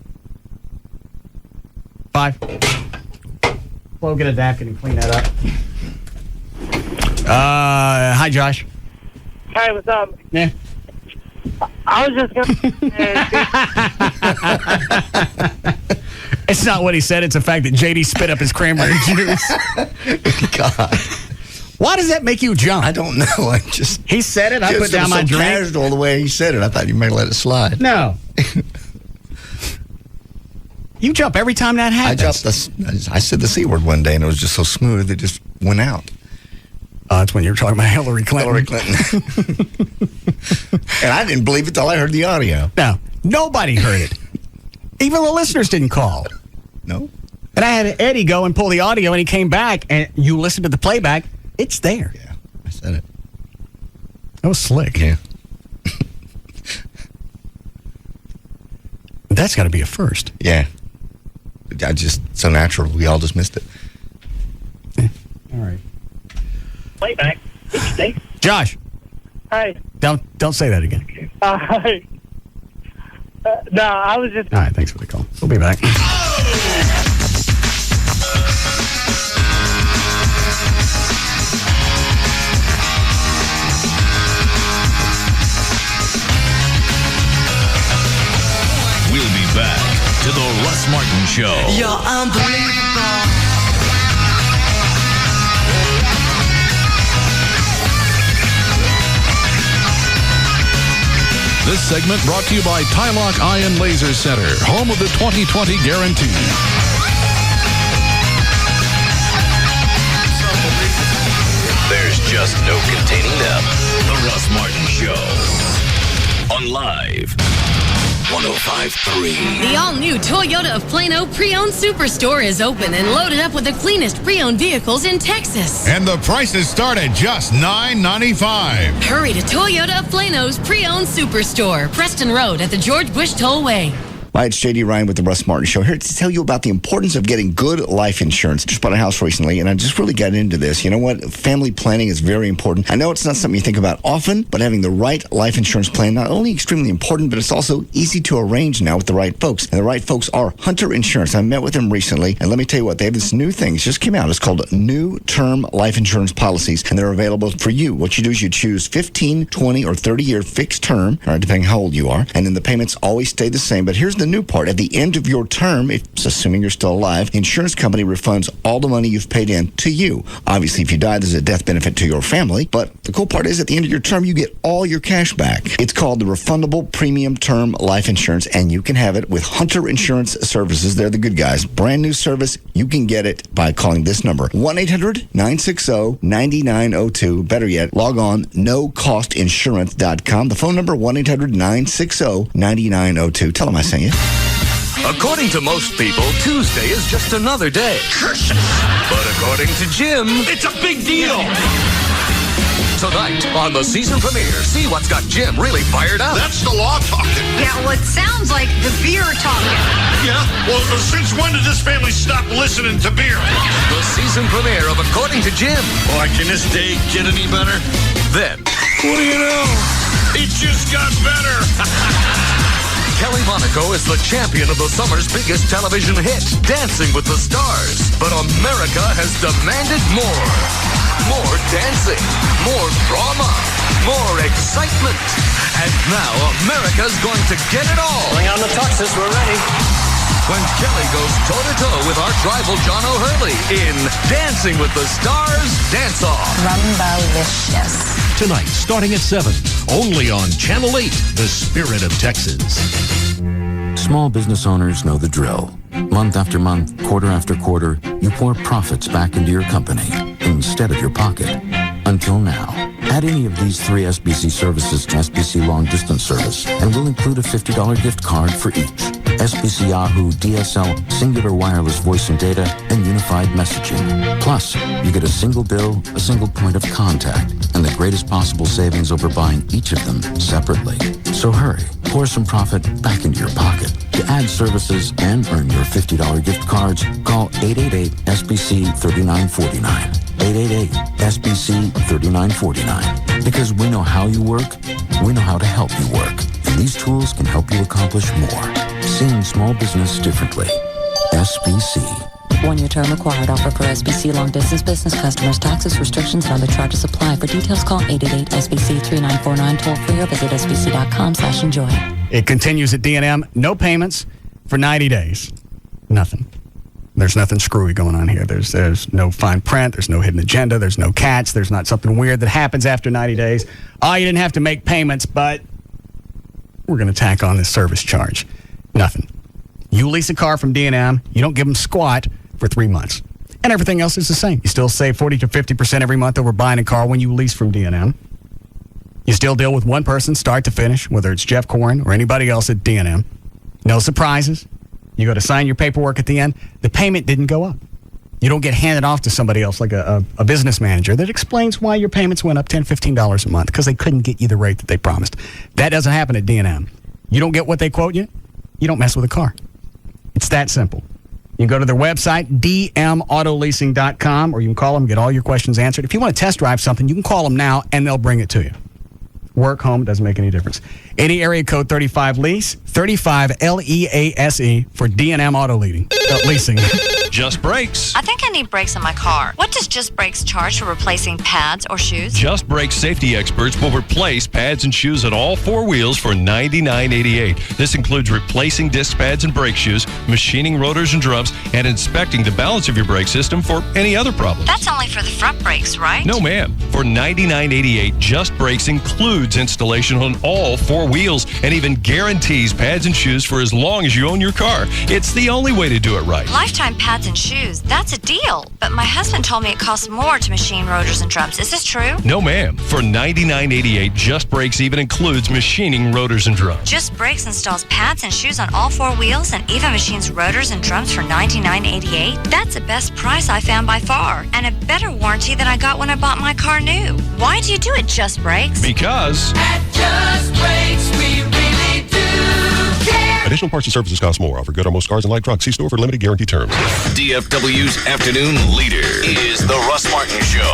5. We'll get a napkin and clean that up. Hi, Josh. Hi, what's up? Yeah. I was just going to... It's not what he said. It's the fact that JD spit up his cranberry juice. God. Why does that make you jump? I don't know. He said it. I put down my drink. Casual the way he said it. I thought you may let it slide. No. You jump every time that happens. I said the C word one day, and it was just so smooth it just went out. That's when you were talking about Hillary Clinton. Hillary Clinton. And I didn't believe it till I heard the audio. No, nobody heard it. Even the listeners didn't call. No. And I had Eddie go and pull the audio, and he came back, and you listened to the playback. It's there. Yeah, I said it. That was slick. Yeah. That's got to be a first. Yeah. I just, so natural. We all just missed it. All right. Playback. Josh, Hi. don't say that again. Hi. No, I was just. All right, thanks for the call. We'll be back. We'll be back to the Russ Martin Show. You're unbelievable. This segment brought to you by Tylock Eye and Laser Center, home of the 20/20 guarantee. There's just no containing them. The Russ Martin Show. On Live 105.3. The all-new Toyota of Plano Pre-Owned Superstore is open and loaded up with the cleanest pre-owned vehicles in Texas. And the prices start at just $9.95. Hurry to Toyota of Plano's Pre-Owned Superstore, Preston Road at the George Bush Tollway. Hi, it's J.D. Ryan with the Russ Martin Show, here to tell you about the importance of getting good life insurance. Just bought a house recently, and I just really got into this. You know what? Family planning is very important. I know it's not something you think about often, but having the right life insurance plan, not only extremely important, but it's also easy to arrange now with the right folks. And the right folks are Hunter Insurance. I met with them recently, and let me tell you what, they have this new thing. It just came out. It's called New Term Life Insurance Policies, and they're available for you. What you do is you choose 15, 20, or 30-year fixed term, all right, depending how old you are, and then the payments always stay the same. But here's the new part. At the end of your term, assuming you're still alive, the insurance company refunds all the money you've paid in to you. Obviously, if you die, there's a death benefit to your family. But the cool part is, at the end of your term, you get all your cash back. It's called the Refundable Premium Term Life Insurance, and you can have it with Hunter Insurance Services. They're the good guys. Brand new service. You can get it by calling this number, 1-800-960-9902. Better yet, log on nocostinsurance.com. The phone number, 1-800-960-9902. Tell them I sent you. According to most people, Tuesday is just another day. But according to Jim, it's a big deal. Tonight on the season premiere, see what's got Jim really fired up. That's the law talking. Yeah, well, it sounds like the beer talking. Yeah? Well, since when did this family stop listening to beer? The season premiere of According to Jim. Boy, can this day get any better? Then, What do you know? It just got better. Kelly Monaco is the champion of the summer's biggest television hit, Dancing with the Stars. But America has demanded more. More dancing, more drama, more excitement. And now America's going to get it all. Bring on the tuxes, we're ready. When Kelly goes toe-to-toe with arch rival John O'Hurley in Dancing with the Stars Dance-Off. Rumbalicious. Tonight, starting at 7, only on Channel 8, The Spirit of Texas. Small business owners know the drill. Month after month, quarter after quarter, you pour profits back into your company instead of your pocket. Until now. Add any of these 3 SBC services to SBC Long Distance Service, and we'll include a $50 gift card for each. SBC Yahoo, DSL, Singular Wireless Voice and Data, and Unified Messaging. Plus, you get a single bill, a single point of contact, and the greatest possible savings over buying each of them separately. So hurry, pour some profit back into your pocket. To add services and earn your $50 gift cards, call 888-SBC-3949. 888-SBC-3949. Because we know how you work, we know how to help you work. And these tools can help you accomplish more. Seeing small business differently. SBC. 1-year term required. Offer for SBC long distance business customers. Taxes, restrictions, and other charges apply. For details, call 888-SBC-3949 toll free or visit sbc.com/enjoy. It continues at D&M. No payments for 90 days. Nothing. There's nothing screwy going on here. There's no fine print. There's no hidden agenda. There's no catch. There's not something weird that happens after 90 days. Oh, you didn't have to make payments, but we're going to tack on this service charge. Nothing. You lease a car from D&M. You don't give them squat for 3 months. And everything else is the same. You still save 40 to 50% every month over buying a car when you lease from D&M. You still deal with one person start to finish, whether it's Jeff Corrin or anybody else at D&M. No surprises. You go to sign your paperwork at the end. The payment didn't go up. You don't get handed off to somebody else like a business manager that explains why your payments went up $10, $15 a month because they couldn't get you the rate that they promised. That doesn't happen at D&M. You don't get what they quote you, you don't mess with a car. It's that simple. You can go to their website, dmautoleasing.com, or you can call them, get all your questions answered. If you want to test drive something, you can call them now, and they'll bring it to you. Work, home, doesn't make any difference. Any area code 35LEASE, 35LEASE for D&M Auto Leasing. Just Brakes. I think I need brakes on my car. What does Just Brakes charge for replacing pads or shoes? Just Brakes safety experts will replace pads and shoes at all four wheels for $99.88. This includes replacing disc pads and brake shoes, machining rotors and drums, and inspecting the balance of your brake system for any other problems. That's only for the front brakes, right? No, ma'am. For $99.88, Just Brakes includes installation on all four wheels and even guarantees pads and shoes for as long as you own your car. It's the only way to do it right. Lifetime pads and shoes. That's a deal. But my husband told me it costs more to machine rotors and drums. Is this true? No, ma'am. For $99.88, Just Brakes even includes machining rotors and drums. Just Brakes installs pads and shoes on all four wheels and even machines rotors and drums for $99.88. That's the best price I found by far, and a better warranty than I got when I bought my car new. Why do you do it, Just Brakes? Because at Just Brakes, we really do care. Additional parts and services cost more. Offer good on most cars and light trucks. See store for limited guarantee terms. DFW's afternoon leader is the Russ Martin Show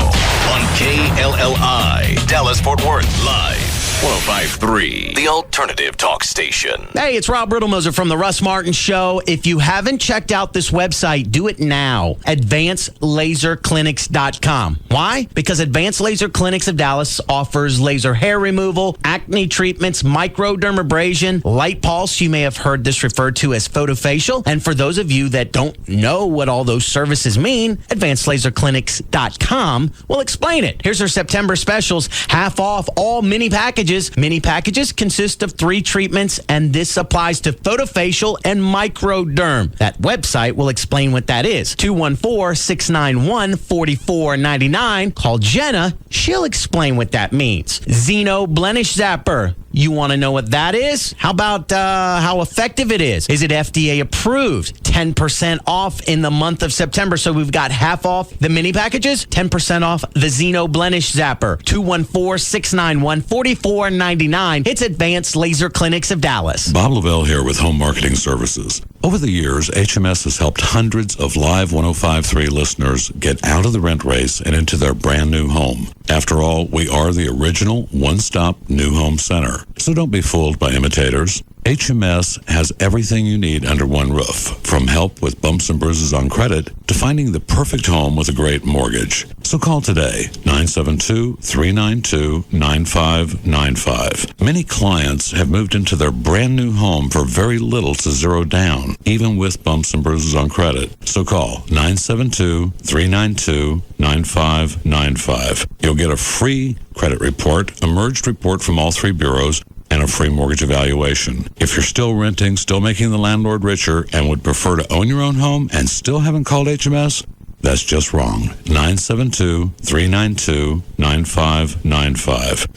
on KLLI, Dallas-Fort Worth, live. 105.3, the alternative talk station. Hey, it's Rob Riddlemoser from the Russ Martin Show. If you haven't checked out this website, do it now. AdvancedLaserClinics.com. Why? Because Advanced Laser Clinics of Dallas offers laser hair removal, acne treatments, microdermabrasion, light pulse. You may have heard this referred to as photofacial. And for those of you that don't know what all those services mean, AdvancedLaserClinics.com will explain it. Here's our September specials. Half off all mini packages. Mini packages consist of 3 treatments, and this applies to photofacial and microderm. That website will explain what that is. 214-691-4499. Call Jenna. She'll explain what that means. Xeno Blemish Zapper. You want to know what that is? How about how effective it is? Is it FDA approved? 10% off in the month of September. So we've got half off the mini packages, 10% off the Xeno Blemish Zapper. 214-691-4499. It's Advanced Laser Clinics of Dallas. Bob Lavelle here with Home Marketing Services. Over the years, HMS has helped hundreds of live 105.3 listeners get out of the rent race and into their brand new home. After all, we are the original one-stop new home center. So don't be fooled by imitators. HMS has everything you need under one roof, from help with bumps and bruises on credit to finding the perfect home with a great mortgage. So call today, 972-392-9595. Many clients have moved into their brand new home for very little to zero down, even with bumps and bruises on credit. So call 972-392-9595. You'll get a free credit report, a merged report from all 3 bureaus, and a free mortgage evaluation. If you're still renting, still making the landlord richer, and would prefer to own your own home and still haven't called HMS, that's just wrong. 972-392-9595.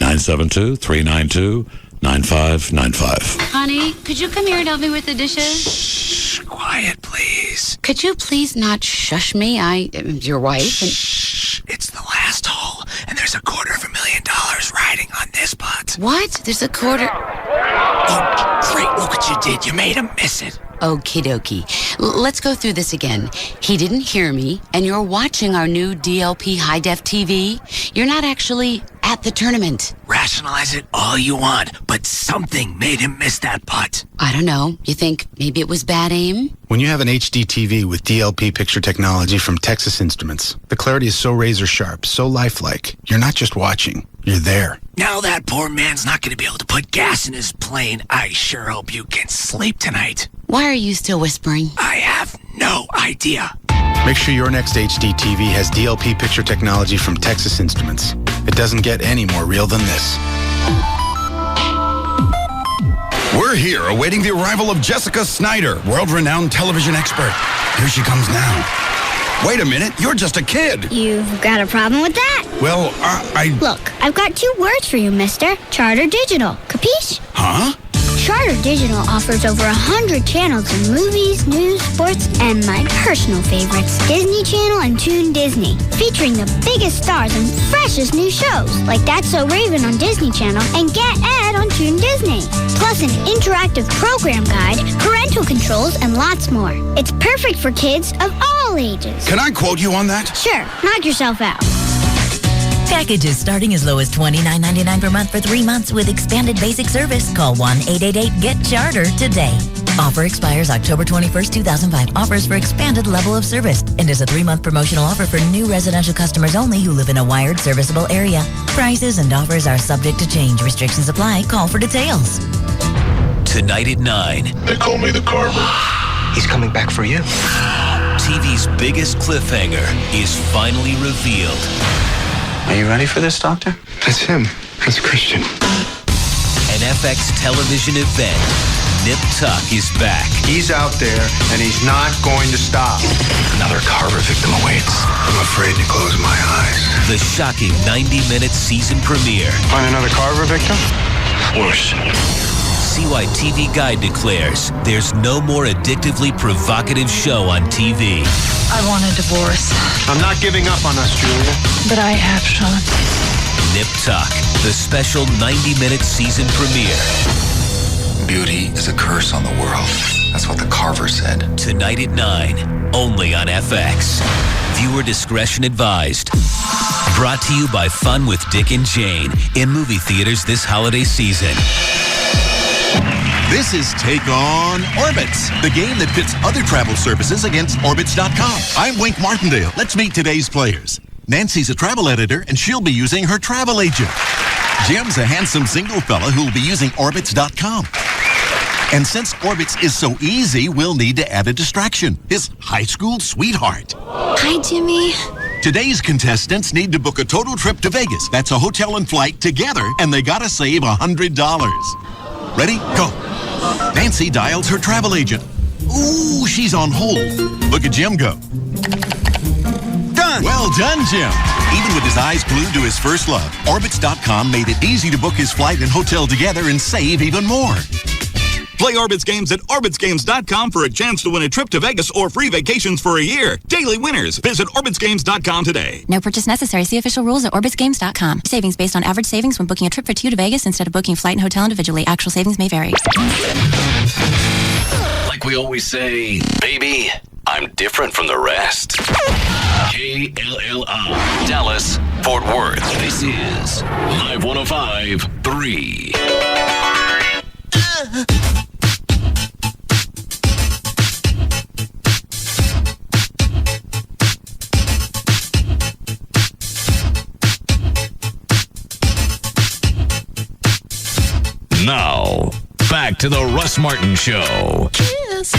972-392-9595. Honey, could you come here and help me with the dishes? Shh, quiet, please. Could you please not shush me? I am your wife. Shh, it's the last hole, and there's $250,000 riding on this putt. What? There's a quarter. Oh, great. Look what you did. You made him miss it. Okie dokie. Let's go through this again. He didn't hear me, and you're watching our new DLP high-def TV. You're not actually at the tournament. Rationalize it all you want, but something made him miss that putt. I don't know. You think maybe it was bad aim? When you have an HD TV with DLP picture technology from Texas Instruments, the clarity is so razor sharp, so lifelike. You're not just watching, you're there. Now that poor man's not going to be able to put gas in his plane. I sure hope you can sleep tonight. Why are you still whispering? I have no idea. Make sure your next HD TV has DLP picture technology from Texas Instruments. It doesn't get any more real than this. We're here awaiting the arrival of Jessica Snyder, world-renowned television expert. Here she comes now. Wait a minute, you're just a kid. You've got a problem with that? Well, Look, I've got 2 words for you, mister. Charter Digital. Capiche? Huh? Charter Digital offers over 100 channels of movies, news, sports, and my personal favorites, Disney Channel and Toon Disney, featuring the biggest stars and freshest new shows, like That's So Raven on Disney Channel and Get Ed on Toon Disney. Plus an interactive program guide, parental controls, and lots more. It's perfect for kids of all ages. Can I quote you on that? Sure, knock yourself out. Packages starting as low as $29.99 per month for 3 months with expanded basic service. Call 1-888-GET-CHARTER today. Offer expires October 21st, 2005. Offers for expanded level of service and is a 3-month promotional offer for new residential customers only who live in a wired serviceable area. Prices and offers are subject to change. Restrictions apply. Call for details. Tonight at 9. They call me the Carver. He's coming back for you. TV's biggest cliffhanger is finally revealed. Are you ready for this, Doctor? That's him. That's Christian. An FX television event. Nip Tuck is back. He's out there, and he's not going to stop. Another Carver victim awaits. I'm afraid to close my eyes. The shocking 90-minute season premiere. Find another Carver victim? Worse. See why TV Guide declares there's no more addictively provocative show on TV. I want a divorce. I'm not giving up on us, Julia. But I have, Sean. Nip Tuck, the special 90-minute season premiere. Beauty is a curse on the world. That's what the Carver said. Tonight at 9, only on FX. Viewer discretion advised. Brought to you by Fun with Dick and Jane in movie theaters this holiday season. This is Take On Orbitz, the game that pits other travel services against Orbitz.com. I'm Wink Martindale. Let's meet today's players. Nancy's a travel editor, and she'll be using her travel agent. Jim's a handsome single fella who'll be using Orbitz.com. And since Orbitz is so easy, we'll need to add a distraction, his high school sweetheart. Hi, Jimmy. Today's contestants need to book a total trip to Vegas. That's a hotel and flight together, and they gotta save $100. Ready? Go. Nancy dials her travel agent. Ooh, she's on hold. Look at Jim go. Done. Well done, Jim. Even with his eyes glued to his first love, Orbitz.com made it easy to book his flight and hotel together and save even more. Play Orbitz games at OrbitzGames.com for a chance to win a trip to Vegas or free vacations for a year. Daily winners. Visit OrbitzGames.com today. No purchase necessary. See official rules at OrbitzGames.com. Savings based on average savings when booking a trip for 2 to Vegas instead of booking flight and hotel individually. Actual savings may vary. Like we always say, baby, I'm different from the rest. KLLI, Dallas, Fort Worth. This is Live 105.3. Now, back to the Russ Martin Show. Cheers.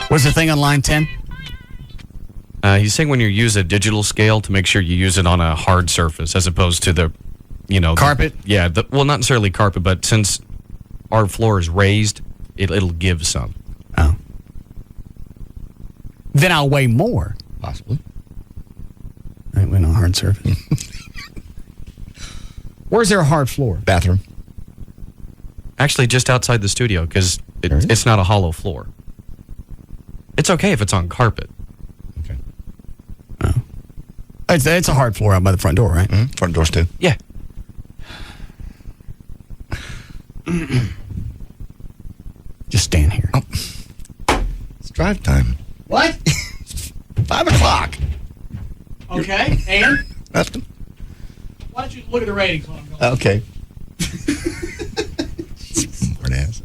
What's the thing on line 10? He's saying when you use a digital scale to make sure you use it on a hard surface as opposed to the, carpet? Well, not necessarily carpet, but since our floor is raised, it'll give some. Oh. Then I'll weigh more. Possibly. I went on a hard surface. Where's there a hard floor? Bathroom. Actually, just outside the studio, because it's not a hollow floor. It's okay if it's on carpet. Okay. Oh. It's a hard floor out by the front door, right? Mm-hmm. Front doors, too. Yeah. Just stand here. Oh. It's drive time. What? 5 o'clock. Okay, and? Nothing. Why don't you look at the ratings? Okay. Smart ass.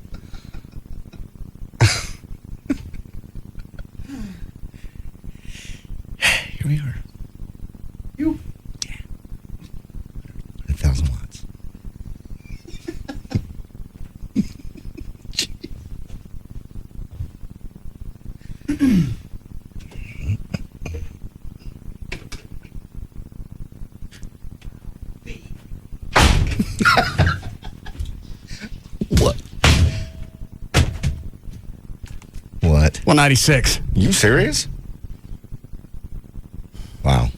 What? What? 196. You serious? Wow.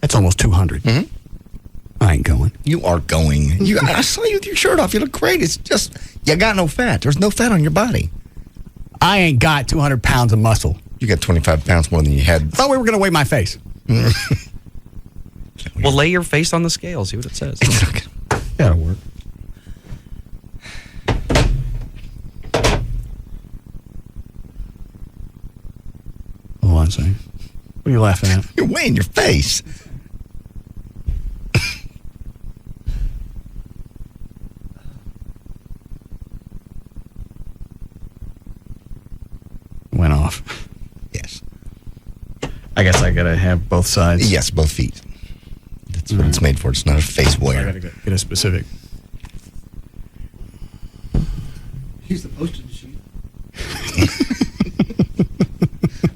That's almost 200. Mm-hmm. I ain't going. You are going. I saw you with your shirt off. You look great. It's just, you got no fat. There's no fat on your body. I ain't got 200 pounds of muscle. You got 25 pounds more than you had. I thought we were going to weigh my face. Well, lay your face on the scale. See what it says. That'll work. Hold on a second. What are you laughing at? You're weighing your face. Went off. Yes. I guess I gotta have both sides. Yes, both feet. That's what it's made for. It's not a face I wear. gotta get a specific. Use the postage sheet.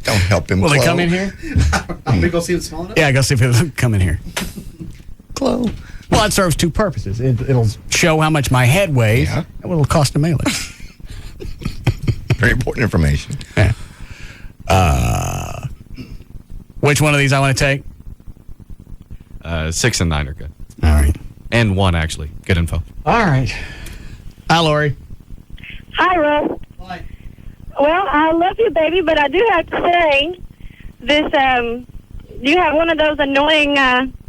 Don't help him. Will Chloe. they come in here? I'm gonna go see if it's small enough. Yeah, I gotta see if it'll come in here. Chloe. Well, it serves two purposes. It'll show how much my head weighs and what it'll cost to mail it. Very important information. Yeah. Which one of these I want to take? 6 and 9 are good. All right. And 1, actually. Good info. All right. Hi, Lori. Hi, Russ. Hi. Well, I love you, baby, but I do have to say, this, you have one of those annoying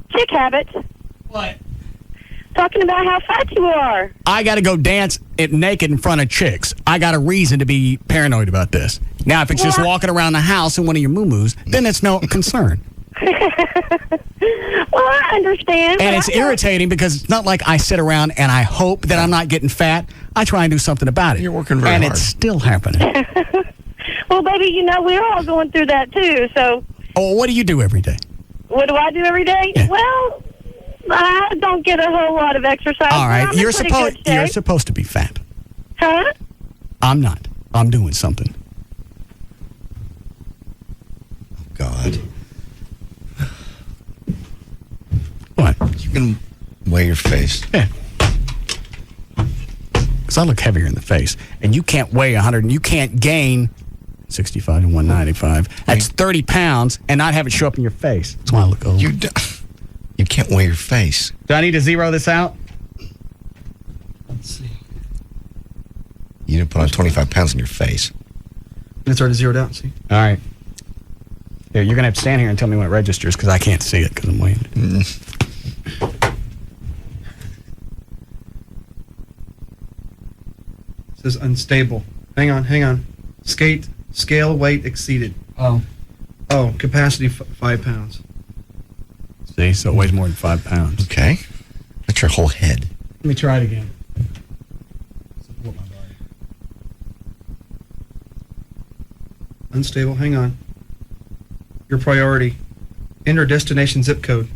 chick habits. What? Talking about how fat you are. I got to go dance it naked in front of chicks. I got a reason to be paranoid about this. Now, if it's just walking around the house in one of your moo-moos, then it's no concern. Well, I understand. And it's irritating because it's not like I sit around and I hope that I'm not getting fat. I try and do something about it. You're working very hard. hard. And it's still happening. Well, baby, you know, we're all going through that, too, so. Oh, what do you do every day? What do I do every day? Yeah. Well, I don't get a whole lot of exercise. All right, I'm in you're pretty good shape. supposed to be fat. Huh? I'm not. I'm doing something. God. What? You can weigh your face. Yeah. Because I look heavier in the face. And you can't weigh 100, and you can't gain 65 and 195. That's 30 pounds and not have it show up in your face. That's why I look old. You can't weigh your face. Do I need to zero this out? Let's see. You didn't put on 25 pounds in your face. It's already zeroed out, see? All right. Here, you're going to have to stand here and tell me when it registers because I can't see it because I'm weighing it. It says unstable. Hang on. Scale weight exceeded. Oh, capacity 5 pounds. See, so it weighs more than 5 pounds. Okay. That's your whole head. Let me try it again. Support my body. Unstable. Hang on. Your priority. Enter destination zip code.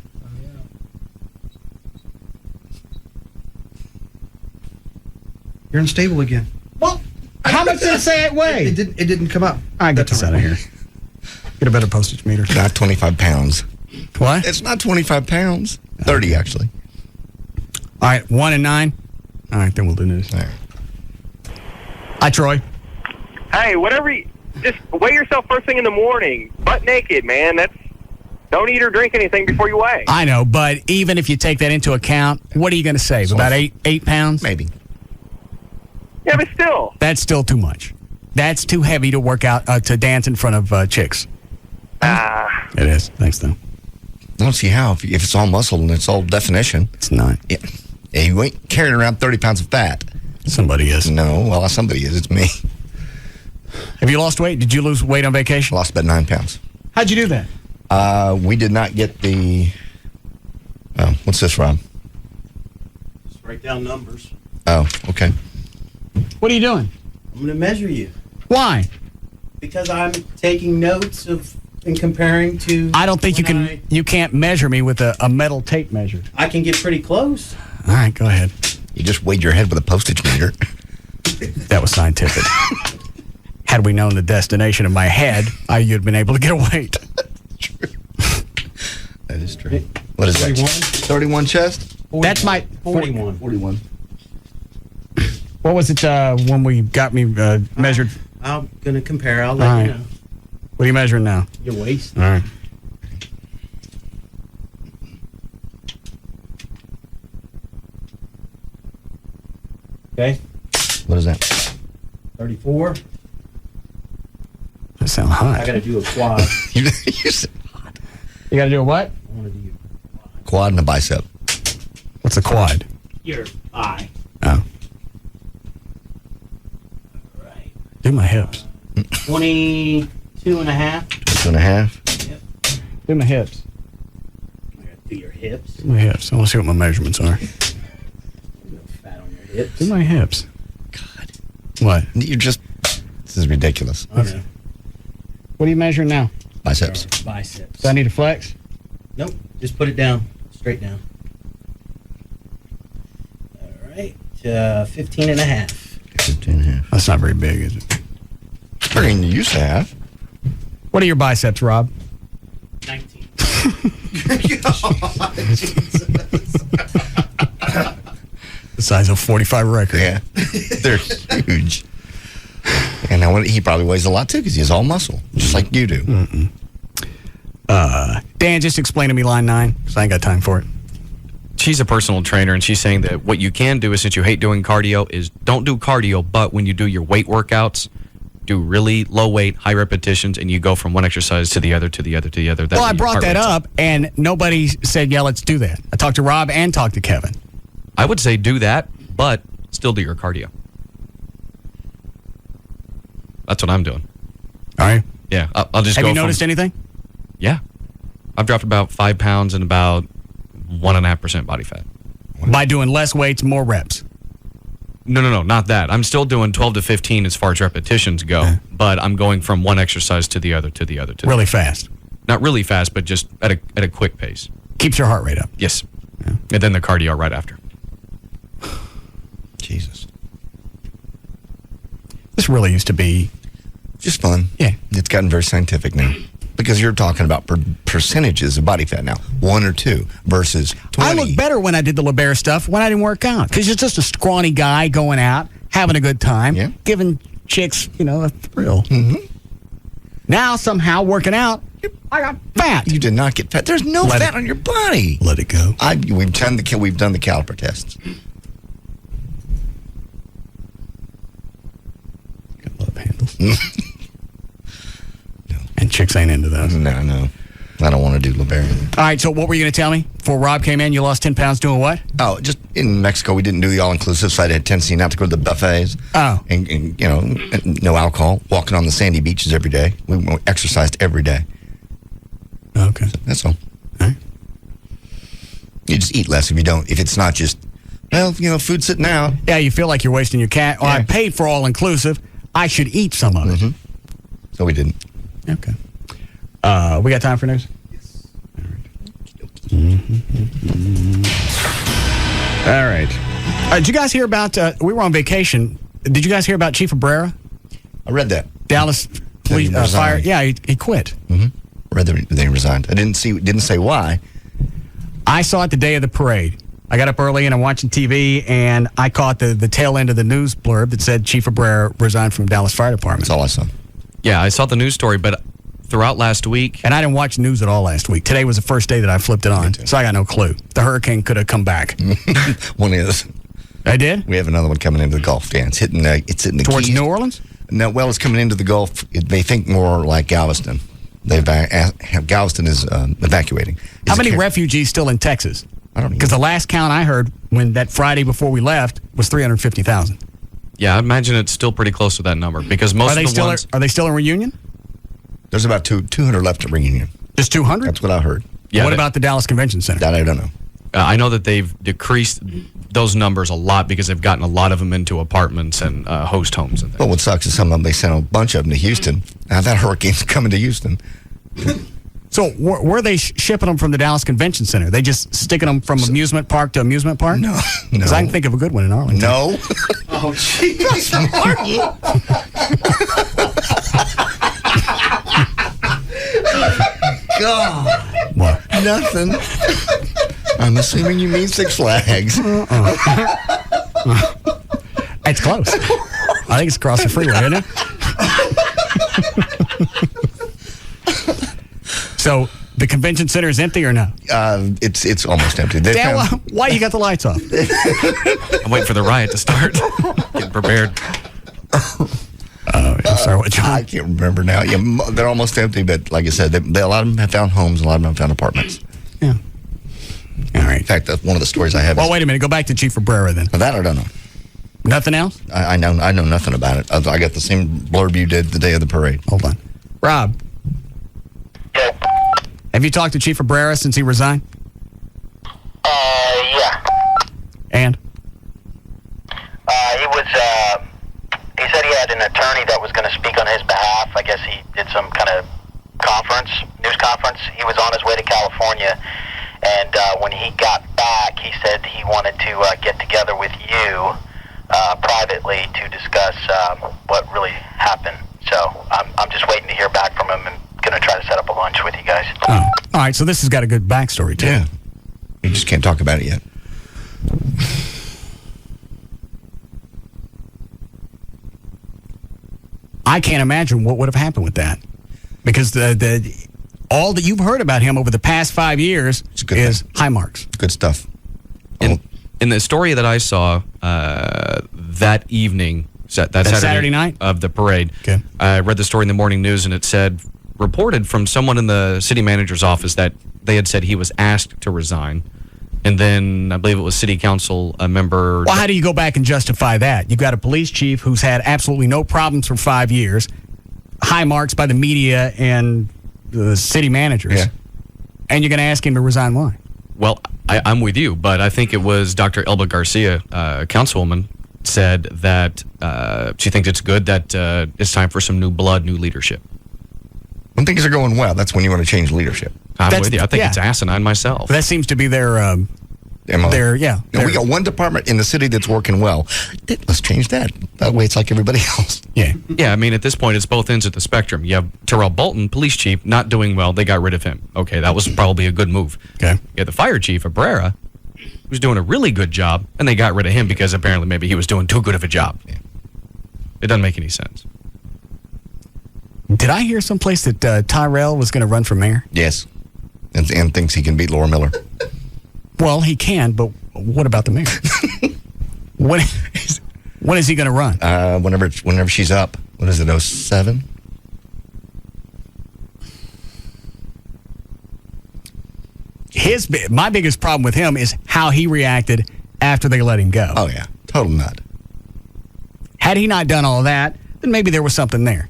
You're unstable again. Well, how much did it say it weighed? It didn't come up. All right, get this out of here. Get a better postage meter. Not 25 pounds. What? It's not 25 pounds. 30, actually. All right, 1 and 9. All right, then we'll do this. All right. Hi, Troy. Hey, just weigh yourself first thing in the morning, butt naked, man. Don't eat or drink anything before you weigh. I know, but even if you take that into account, what are you going to save? About 8 pounds? Maybe. Yeah, but still. That's still too much. That's too heavy to work out, to dance in front of chicks. It is. Thanks, though. I don't see how. If it's all muscle and it's all definition. It's not. Yeah. You ain't carrying around 30 pounds of fat. Somebody is. No, well, somebody is. It's me. Have you lost weight? Did you lose weight on vacation? Lost about 9 pounds. How'd you do that? We did not get the... what's this, Rob? Just write down numbers. Oh, okay. What are you doing? I'm going to measure you. Why? Because I'm taking notes and comparing to... I don't think you can't measure me with a metal tape measure. I can get pretty close. All right, go ahead. You just weighed your head with a postage meter. That was scientific. Had we known the destination in my head, you'd have been able to get a weight. That is true. What is 31? That? 31 chest? 41. That's my 41. 41. What was it when we got me measured? I'm going to compare. I'll let you know. What are you measuring now? Your waist. All right. Okay. What is that? 34. That sounds hot. I got to do a quad. You said hot. You got to do a what? I want to do quad and a bicep. What's a quad? your eye. Oh. All right. Do my hips. 22 and a half. 2 and a half. Yep. Do my hips. I got to do your hips. Do my hips. I want to see what my measurements are. Fat on your hips. Do my hips. God. What? You're just... This is ridiculous. I know. What are you measuring now? Biceps. Biceps. Do I need to flex? Nope. Just put it down. Straight down. All right. 15 and a half. 15 and a half. That's not very big, is it? Bigger than you used to have. What are your biceps, Rob? 19. The size of 45 record. Yeah. They're huge. And now he probably weighs a lot too because he's all muscle, just like you do. Mm-mm. Dan, just explain to me line 9 because I ain't got time for it. She's a personal trainer, and she's saying that what you can do is, since you hate doing cardio, is don't do cardio, but when you do your weight workouts, do really low weight, high repetitions, and you go from one exercise to the other, to the other, to the other. Well, I brought that up, and nobody said, yeah, let's do that. I talked to Rob and talked to Kevin. I would say do that, but still do your cardio. That's what I'm doing. All right. Yeah, I'll just Have go you noticed anything? Yeah. I've dropped about 5 pounds and about 1.5% body fat. By doing less weights, more reps. No, not that. I'm still doing 12 to 15 as far as repetitions go, but I'm going from one exercise to the other, to the other, to really the other. fast. Not really fast, but just at a quick pace. Keeps your heart rate up. Yes. Yeah. And then the cardio right after. Jesus. This really used to be just fun. Yeah. It's gotten very scientific now. Because you're talking about percentages of body fat now. 1 or 2 versus 20. I look better when I did the LeBaire stuff when I didn't work out. Because you're just a scrawny guy going out, having a good time, giving chicks, a thrill. Mm-hmm. Now, somehow, working out, I got fat. You did not get fat. There's no fat on your body. Let it go. We've done the caliper tests. Got love handles. And chicks ain't into those. No. I don't want to do LeBaire. All right, so what were you going to tell me? Before Rob came in, you lost 10 pounds doing what? Oh, just in Mexico, we didn't do the all-inclusive, so I had a tendency not to go to the buffets. Oh. And no alcohol, walking on the sandy beaches every day. We exercised every day. Okay. So that's all. All right. You just eat less if you don't. If it's not just, food sitting out. Yeah, you feel like you're wasting your cash. Well, I paid for all-inclusive. I should eat some of it. Mm-hmm. So we didn't. Okay. We got time for news? Yes. All right. All right. Did you guys hear about, we were on vacation. Did you guys hear about Chief Abrera? I read that. Dallas police fire. Yeah, he quit. Mm-hmm. Read that they resigned. I didn't say why. I saw it the day of the parade. I got up early and I'm watching TV, and I caught the tail end of the news blurb that said Chief Abrera resigned from Dallas Fire Department. That's all I saw. Yeah, I saw the news story, but throughout last week... And I didn't watch news at all last week. Today was the first day that I flipped it on, so I got no clue. The hurricane could have come back. One is. I did? We have another one coming into the Gulf. Yeah, it's hitting the Towards Keys. New Orleans? No, well, it's coming into the Gulf. They think more like Galveston. Galveston is evacuating. How many refugees still in Texas? I don't know. Because the last count I heard when that Friday before we left was 350,000. Yeah, I imagine it's still pretty close to that number because most of the ones... Are they still in Reunion? There's about 200 left at Reunion. Just 200? That's what I heard. Yeah, what about the Dallas Convention Center? That I don't know. I know that they've decreased those numbers a lot because they've gotten a lot of them into apartments and host homes. And well, what sucks is some of them, they sent a bunch of them to Houston. Now that hurricane's coming to Houston. So where are they shipping them from the Dallas Convention Center? They just sticking them from amusement park to amusement park? No. Because I can think of a good one in Arlington. No. Oh, jeez. God. What? Nothing. I'm assuming you mean Six Flags. It's close. I think it's across the freeway, isn't it? So the convention center is empty or no? It's almost empty. Why you got the lights off? I'm waiting for the riot to start. Getting prepared. I'm sorry, what, John? I can't remember now. Yeah, they're almost empty, but like I said, a lot of them have found homes, a lot of them have found apartments. Yeah. All right. In fact, that's one of the stories I have. Well, wait a minute. Go back to Chief Abrera then. That I don't know. Nothing else? I know nothing about it. I got the same blurb you did the day of the parade. Hold on. Rob. Have you talked to Chief Abrera since he resigned? Yeah. And? He said he had an attorney that was going to speak on his behalf. I guess he did some kind of news conference. He was on his way to California, and when he got back, he said he wanted to get together with you privately to discuss what really happened. So I'm just waiting to hear back from him and going to try to set up a lunch with you guys. Oh. All right, so this has got a good backstory, too. Yeah. You just can't talk about it yet. I can't imagine what would have happened with that. Because all that you've heard about him over the past 5 years is high marks. Good stuff. In the story that I saw that evening, that Saturday night of the parade, okay. I read the story in the morning news, and it said, reported from someone in the city manager's office that they had said he was asked to resign. And then I believe it was city council member. Well, how do you go back and justify that? You've got a police chief who's had absolutely no problems for 5 years, high marks by the media and the city managers, and you're going to ask him to resign. Why? Well, I'm with you, but I think it was Dr. Elba Garcia, councilwoman, said that she thinks it's good that it's time for some new blood, new leadership. When things are going well, that's when you want to change leadership. I'm with you. I think it's asinine myself. That seems to be their MO. We got one department in the city that's working well. Let's change that. That way it's like everybody else. Yeah. Yeah, I mean, at this point, it's both ends of the spectrum. You have Terrell Bolton, police chief, not doing well. They got rid of him. Okay, that was probably a good move. Okay. You had the fire chief, Abrera, who's doing a really good job, and they got rid of him because apparently maybe he was doing too good of a job. Yeah. It doesn't make any sense. Did I hear someplace that Tyrell was going to run for mayor? Yes. And thinks he can beat Laura Miller. Well, he can, but what about the mayor? when is he going to run? Whenever she's up. What is it, 07? My biggest problem with him is how he reacted after they let him go. Oh, yeah. Total nut. Had he not done all of that, then maybe there was something there.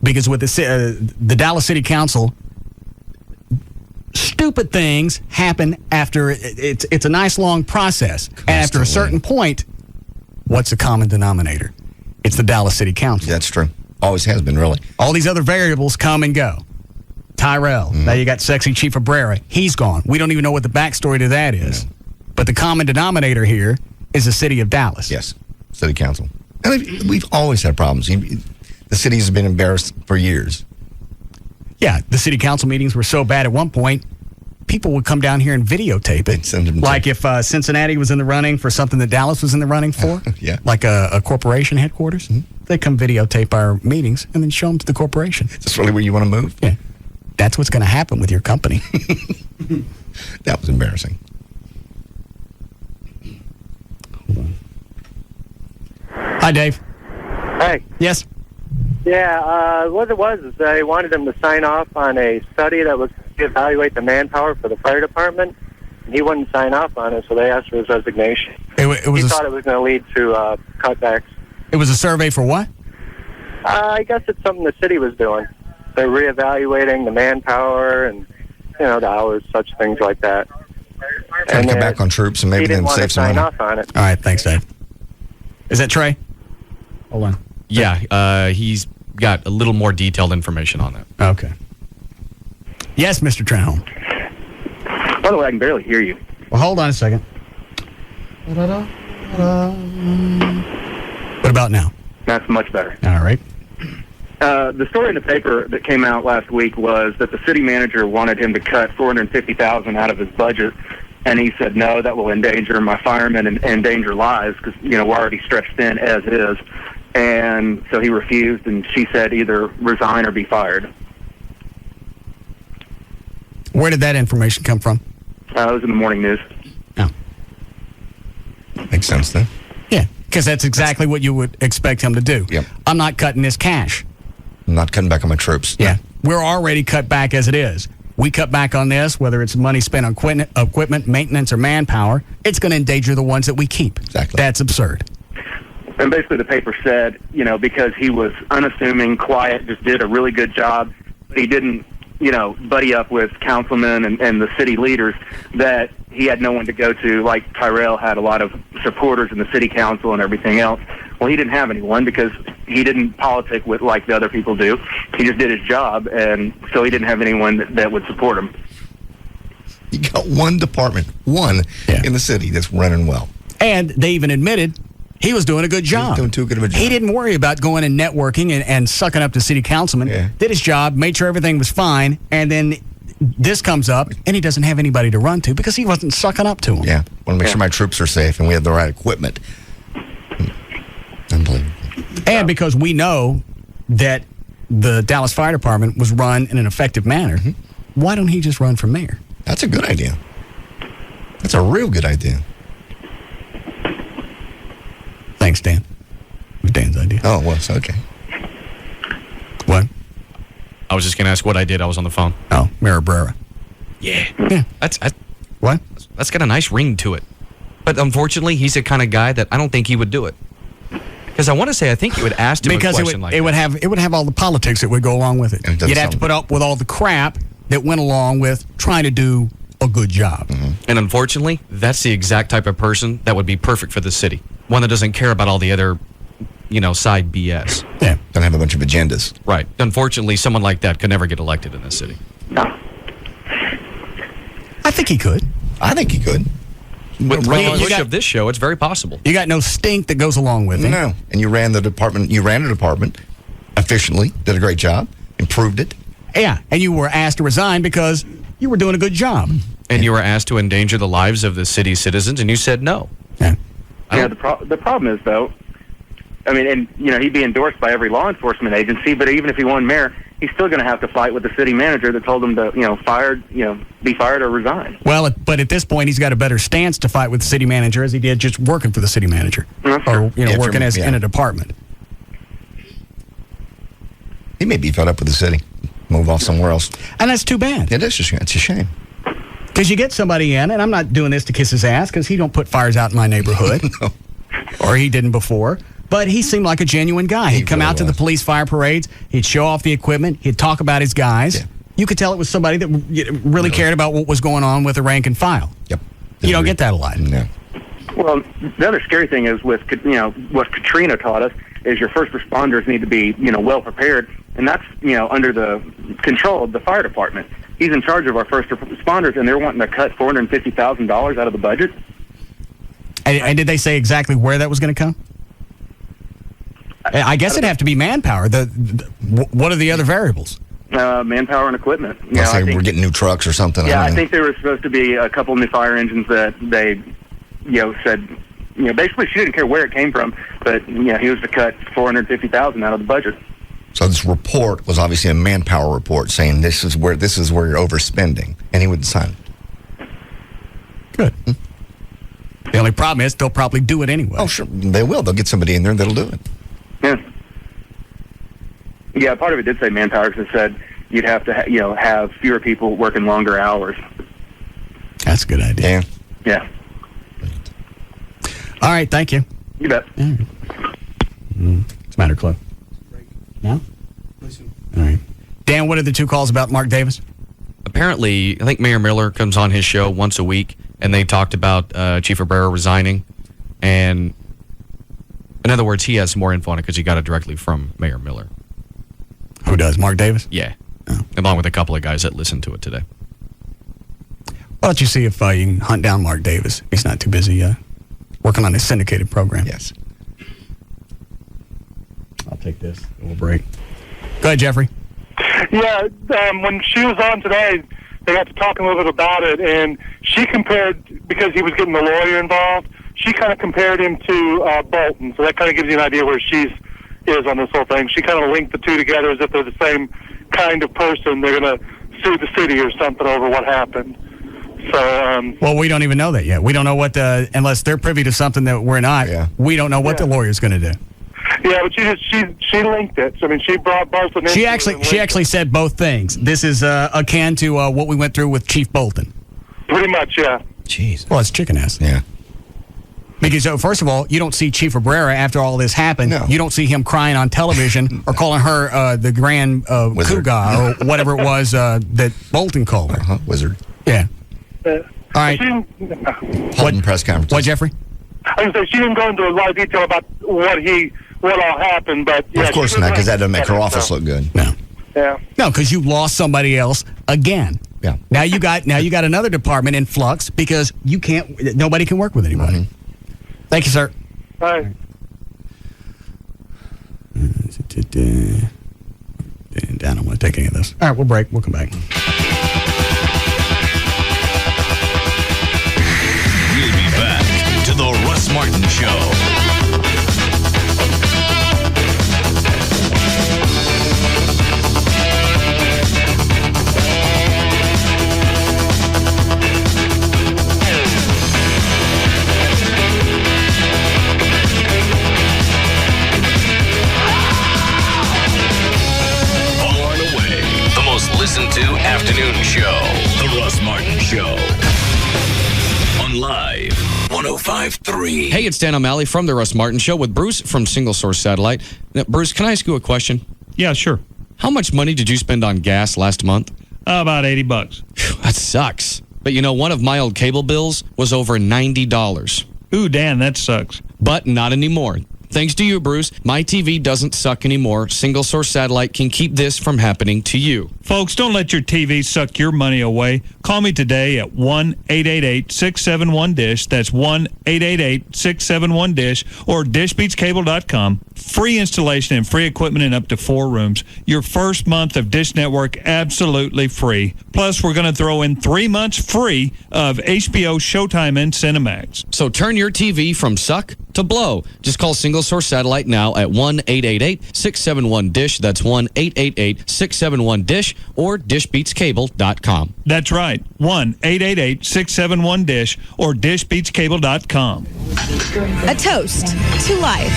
Because with the Dallas City Council, stupid things happen after it's a nice long process. Constantly. And after a certain point, what's the common denominator? It's the Dallas City Council. That's true. Always has been, really. All these other variables come and go. Tyrell. Now you got sexy Chief Abrera. He's gone. We don't even know what the backstory to that is. Yeah. But the common denominator here is the city of Dallas. Yes, City Council. And we've always had problems. The city's been embarrassed for years. Yeah, the city council meetings were so bad at one point, people would come down here and videotape it. Like if Cincinnati was in the running for something that Dallas was in the running for, yeah, like a corporation headquarters, they come videotape our meetings and then show them to the corporation. Is this really where you want to move? Yeah. That's what's going to happen with your company. That was embarrassing. Hi, Dave. Hey. Yes? Yeah, what it was is they wanted him to sign off on a study that was to evaluate the manpower for the fire department, and he wouldn't sign off on it, so they asked for his resignation. He thought it was going to lead to cutbacks. It was a survey for what? I guess it's something the city was doing. They're reevaluating the manpower and, the hours, such things like that. Trying to get back on troops and maybe then save some money. He didn't want to sign off on it. All right, thanks, Dave. Is that Trey? Hold on. Yeah, he's got a little more detailed information on that. Okay. Yes, Mr. Trenholm. By the way, I can barely hear you. Well, hold on a second. What about now? That's much better. All right. The story in the paper that came out last week was that the city manager wanted him to cut $450,000 out of his budget, and he said, no, that will endanger my firemen and endanger lives because, we're already stretched thin as is. And so he refused, and she said either resign or be fired. Where did that information come from? It was in the morning news. Oh. Makes sense then. Yeah, because that's exactly what you would expect him to do. Yep. I'm not cutting this cash. I'm not cutting back on my troops. Yeah. We're already cut back as it is. We cut back on this, whether it's money spent on equipment, maintenance, or manpower, it's going to endanger the ones that we keep. Exactly. That's absurd. And basically the paper said, because he was unassuming, quiet, just did a really good job, but he didn't, buddy up with councilmen and the city leaders, that he had no one to go to, like Tyrell had a lot of supporters in the city council and everything else. Well, he didn't have anyone because he didn't politic with like the other people do. He just did his job, and so he didn't have anyone that would support him. You got one department, in the city that's running well. And they even admitted he was doing a good job. He was doing too good of a job. He didn't worry about going and networking and sucking up to city councilmen. Yeah. Did his job, made sure everything was fine, and then this comes up, and he doesn't have anybody to run to because he wasn't sucking up to him. Yeah. Want to make sure my troops are safe and we have the right equipment. Unbelievable. And because we know that the Dallas Fire Department was run in an effective manner, why don't he just run for mayor? That's a good idea. That's a real good idea. Thanks, Dan. It was Dan's idea. Oh, well, it's okay. What? I was just going to ask what I did. I was on the phone. Oh, Mayor Brera. Yeah. That's what? That's got a nice ring to it. But unfortunately, he's the kind of guy that I don't think he would do it. Because I want to say I think you would ask him a question like that. It would have all the politics that would go along with it. You'd have to put up with all the crap that went along with trying to do a good job. Mm-hmm. And unfortunately, that's the exact type of person that would be perfect for the city. One that doesn't care about all the other, side BS. Yeah. Don't have a bunch of agendas. Right. Unfortunately, someone like that could never get elected in this city. I think he could. I think he could. With the push of this show, it's very possible. You got no stink that goes along with it. No. And you ran the department. You ran a department efficiently, did a great job, improved it. Yeah. And you were asked to resign because you were doing a good job. And you were asked to endanger the lives of the city's citizens, and you said no. Yeah. Yeah, the problem is, though, he'd be endorsed by every law enforcement agency, but even if he won mayor, he's still going to have to fight with the city manager that told him to, be fired or resign. Well, but at this point, he's got a better stance to fight with the city manager as he did just working for the city manager. Or, working in a department. He may be fed up with the city. Move off somewhere else. And that's too bad. It is. It's a shame. Because you get somebody in, and I'm not doing this to kiss his ass because he don't put fires out in my neighborhood. No. Or he didn't before. But he seemed like a genuine guy. He'd come out to the police fire parades. He'd show off the equipment. He'd talk about his guys. Yeah. You could tell it was somebody that really cared about what was going on with the rank and file. Yep. You don't get that a lot. No. Well, the other scary thing is what Katrina taught us is your first responders need to be, well prepared. And that's, under the control of the fire department. He's in charge of our first responders, and they're wanting to cut $450,000 out of the budget. And did they say exactly where that was going to come? I guess it'd have to be manpower. What are the other variables? Manpower and equipment. We're getting new trucks or something. Yeah, I think there were supposed to be a couple new fire engines that they, said, basically she didn't care where it came from, but he was to cut $450,000 out of the budget. So this report was obviously a manpower report saying this is where you're overspending, and he wouldn't sign it. Good. The only problem is they'll probably do it anyway. Oh, sure, they will. They'll get somebody in there that'll do it. Yeah. Yeah, part of it did say manpower because it said you'd have to have fewer people working longer hours. That's a good idea. Yeah. All right, thank you. You bet. All right. What's the matter, Cliff? No? All right. Dan, what are the two calls about Mark Davis? Apparently, I think Mayor Miller comes on his show once a week, and they talked about Chief Abrera resigning. And in other words, he has more info on it because he got it directly from Mayor Miller. Who does? Mark Davis? Yeah. Oh. along with a couple of guys that listened to it today. Why don't you see if you can hunt down Mark Davis? He's not too busy working on his syndicated program. Yes. I'll take this. We'll break. Go ahead, Jeffrey. Yeah, when she was on today, they got to talking a little bit about it, and she compared, because he was getting the lawyer involved, she kind of compared him to Bolton. So that kind of gives you an idea where she is on this whole thing. She kind of linked the two together as if they're the same kind of person. They're going to sue the city or something over what happened. So, well, we don't even know that yet. We don't know what unless they're privy to something that we're not. Yeah. We don't know what the lawyer's going to do. Yeah, but she linked it. I mean, she brought Bolton in. She actually said both things. This is akin to what we went through with Chief Bolton. Pretty much, yeah. Jeez. Well, it's chicken ass. Yeah. Because first of all, you don't see Chief Abrera after all this happened. No. You don't see him crying on television or calling her the grand cougar or whatever it was that Bolton called her. Wizard. Yeah. All right. Holding press conference. What, Jeffrey? I was saying she didn't go into a lot of detail about what all happened, but yeah, of course not, because that doesn't make her office look good. No. Yeah. No, because you lost somebody else again. Yeah. Now you got another department in flux because nobody can work with anybody. Mm-hmm. Thank you, sir. Bye. I don't want to take any of this. All right, we'll break. We'll come back. We'll be back to the Russ Martin Show. Listen to afternoon show, The Russ Martin Show. On Live 105.3. Hey, it's Dan O'Malley from The Russ Martin Show with Bruce from Single Source Satellite. Now, Bruce, can I ask you a question? Yeah, sure. How much money did you spend on gas last month? About $80. That sucks. But you know, one of my old cable bills was over $90. Ooh, Dan, that sucks. But not anymore. Thanks to you, Bruce, my TV doesn't suck anymore. Single Source Satellite can keep this from happening to you. Folks, don't let your TV suck your money away. Call me today at 1-888-671-DISH. That's 1-888-671-DISH or dishbeatscable.com. Free installation and free equipment in up to 4 rooms. Your first month of Dish Network absolutely free. Plus, we're going to throw in 3 months free of HBO, Showtime, and Cinemax. So turn your TV from suck to blow. Just call Single Source Satellite now at 1-888-671-DISH. That's 1-888-671-DISH or dishbeatscable.com. That's right. 1-888-671-DISH or dishbeatscable.com. A toast to life.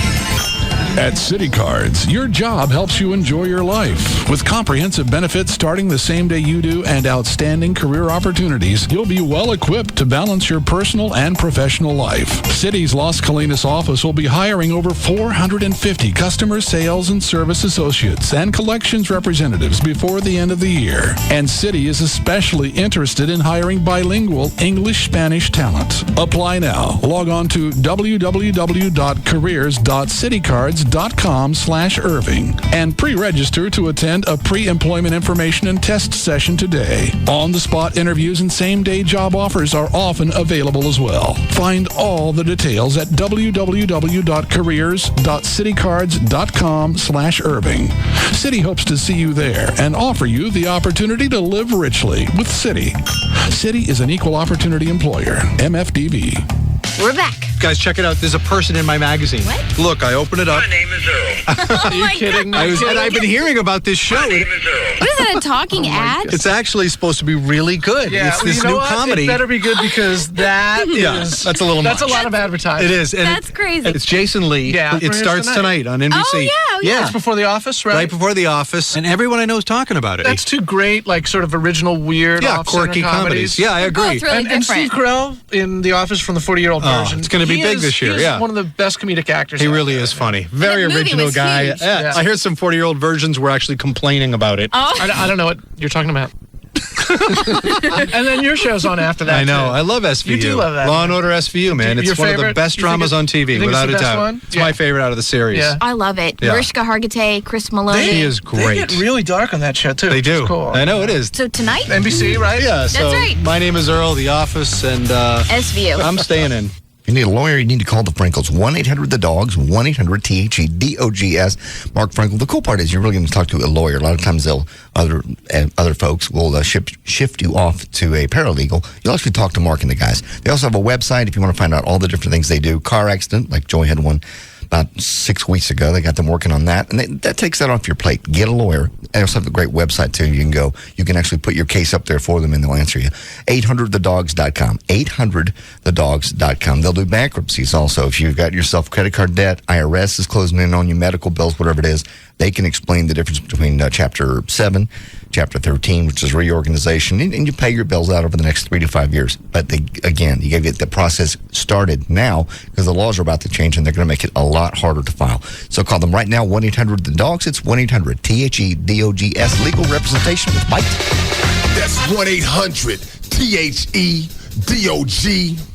At City Cards, your job helps you enjoy your life. With comprehensive benefits starting the same day you do and outstanding career opportunities, you'll be well equipped to balance your personal and professional life. City's Las Colinas office will be hiring over 450 customer sales and service associates and collections representatives before the end of the year. And City is especially interested in hiring bilingual English-Spanish talent. Apply now. Log on to www.careers.citycards.com/Irving and pre-register to attend a pre-employment information and test session today. On-the-spot interviews and same-day job offers are often available as well. Find all the details at www.careers.citycards.com/Irving. City hopes to see you there and offer you the opportunity to live richly with City. City is an equal opportunity employer. MFDB. We're back. Guys, check it out. There's a person in my magazine. What? Look, I open it up. My name is Earl. Are you kidding me? I've been hearing about this show. My name is Earl. What is that, a talking ad? It's actually supposed to be really good. Yeah, it's this new comedy. It better be good because that's a little much. That's a lot of advertising. It is. And that's crazy. It's Jason Lee. Yeah. It starts tonight on NBC. Oh, yeah. It's before The Office, right? Right before The Office. And everyone I know is talking about it. That's two great, like, sort of original, weird, quirky comedies. Yeah, I agree. Both really and Steve Carell in The Office from the 40-year-old version. It's going to be big this year, He's one of the best comedic actors. He really is funny. Very original guy. Huge. Yeah. I hear some 40-year-old versions were actually complaining about it. Oh. I don't know what you're talking about. And then your show's on after that. I know. too. I love SVU. You do love that. Law and Order SVU, man. Your It's one of the favorite? best You think dramas on TV, you think without it's a the best doubt. one? It's my favorite out of the series. Yeah. I love it. Yeah. Mariska Hargitay, Chris Maloney. She is They great. get really dark on that show too. They which do. is cool. I know it is. So tonight? NBC, right? Yeah. So right. my name is Earl, The Office, and SVU. I'm staying in. If you need a lawyer, you need to call the Frankels. 1-800-THE-DOGS, 1-800-THE-DOGS. Mark Frankel. The cool part is you're really going to talk to a lawyer. A lot of times other folks will shift you off to a paralegal. You'll actually talk to Mark and the guys. They also have a website if you want to find out all the different things they do. Car accident, like Joy had one about 6 weeks ago. They got them working on that, and that takes that off your plate. Get a lawyer. They also have a great website, too. You can actually put your case up there for them, and they'll answer you. 800thedogs.com. 800thedogs.com. They'll do bankruptcies also. If you've got yourself credit card debt, IRS is closing in on you, medical bills, whatever it is, they can explain the difference between Chapter 7, Chapter 13, which is reorganization, and you pay your bills out over the next 3 to 5 years. But you got to get the process started now because the laws are about to change, and they're going to make it a lot harder to file. So call them right now, 1-800-THE-DOGS. It's 1-800-THEDOGS. Legal representation with Mike. That's 1-800-THEDOGS.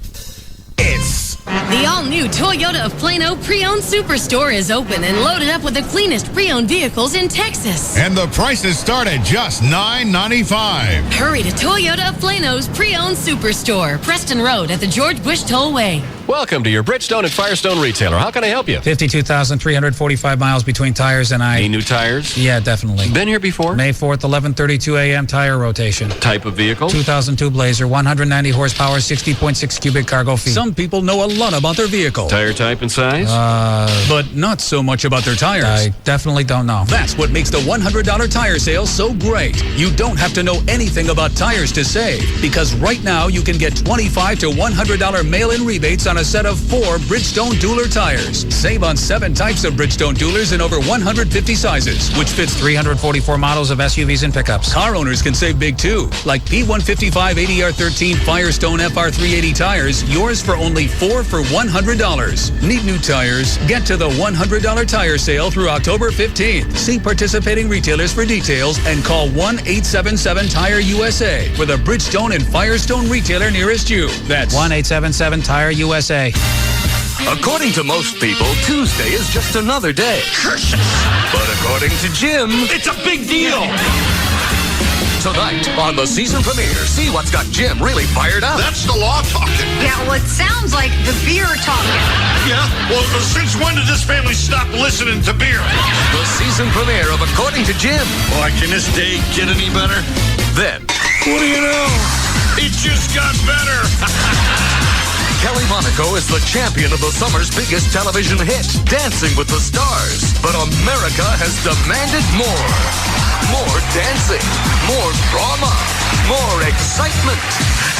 The all-new Toyota of Plano Pre-Owned Superstore is open and loaded up with the cleanest pre-owned vehicles in Texas. And the prices start at just $9.95. Hurry to Toyota of Plano's Pre-Owned Superstore, Preston Road at the George Bush Tollway. Welcome to your Bridgestone and Firestone retailer. How can I help you? 52,345 miles between tires, and Need new tires? Yeah, definitely. Been here before? May 4th, 11:32 a.m. tire rotation. Type of vehicle? 2002 Blazer, 190 horsepower, 60.6 cubic cargo feet. Some people know a lot about their vehicle. Tire type and size? But not so much about their tires. I definitely don't know. That's what makes the $100 tire sale so great. You don't have to know anything about tires to save, because right now you can get $25 to $100 mail-in rebates on a set of 4 Bridgestone Dueler tires. Save on 7 types of Bridgestone Duelers in over 150 sizes, which fits 344 models of SUVs and pickups. Car owners can save big too, like P155 ADR13 Firestone FR380 tires, yours for only $4 for $100. Need new tires? Get to the $100 tire sale through October 15th. See participating retailers for details and call 1-877-TIRE-USA for the Bridgestone and Firestone retailer nearest you. That's 1-877-TIRE-USA. According to most people, Tuesday is just another day. But according to Jim, it's a big deal. Tonight on the season premiere, see what's got Jim really fired up. That's the law talking. Yeah, well, it sounds like the beer talking. Yeah? Well, since when did this family stop listening to beer? The season premiere of According to Jim. Boy, can this day get any better? Then, What do you know? It just got better. Kelly Monaco is the champion of the summer's biggest television hit, Dancing with the Stars. But America has demanded more. More dancing, more drama, more excitement.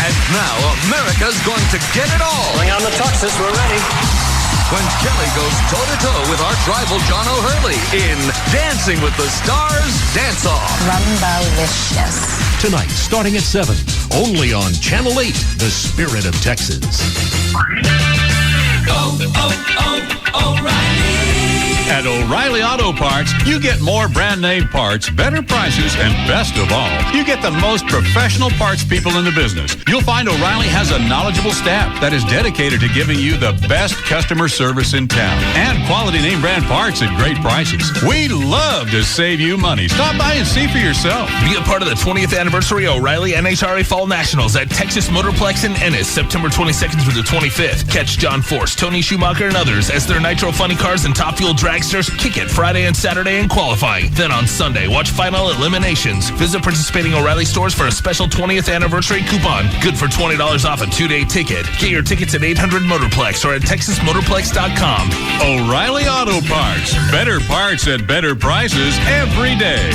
And now America's going to get it all. Bring on the tuxes, we're ready. When Kelly goes toe-to-toe with arch rival John O'Hurley in Dancing with the Stars Dance-Off. Rumbalicious. Tonight, starting at 7, only on Channel 8, The Spirit of Texas. O'Reilly. At O'Reilly Auto Parts, you get more brand name parts, better prices, and best of all, you get the most professional parts people in the business. You'll find O'Reilly has a knowledgeable staff that is dedicated to giving you the best customer service in town and quality name brand parts at great prices. We love to save you money. Stop by and see for yourself. Be a part of the 20th anniversary O'Reilly NHRA Fall Nationals at Texas Motorplex in Ennis, September 22nd through the 25th. Catch John Force, Tony Schumacher, and others as their Nitro Funny Cars and Top Fuel dragsters kick it Friday and Saturday in qualifying. Then on Sunday, watch final eliminations. Visit participating O'Reilly stores for a special 20th anniversary coupon. Good for $20 off a 2-day ticket. Get your tickets at 800 Motorplex or at TexasMotorplex.com. O'Reilly Auto Parts. Better parts at better prices every day.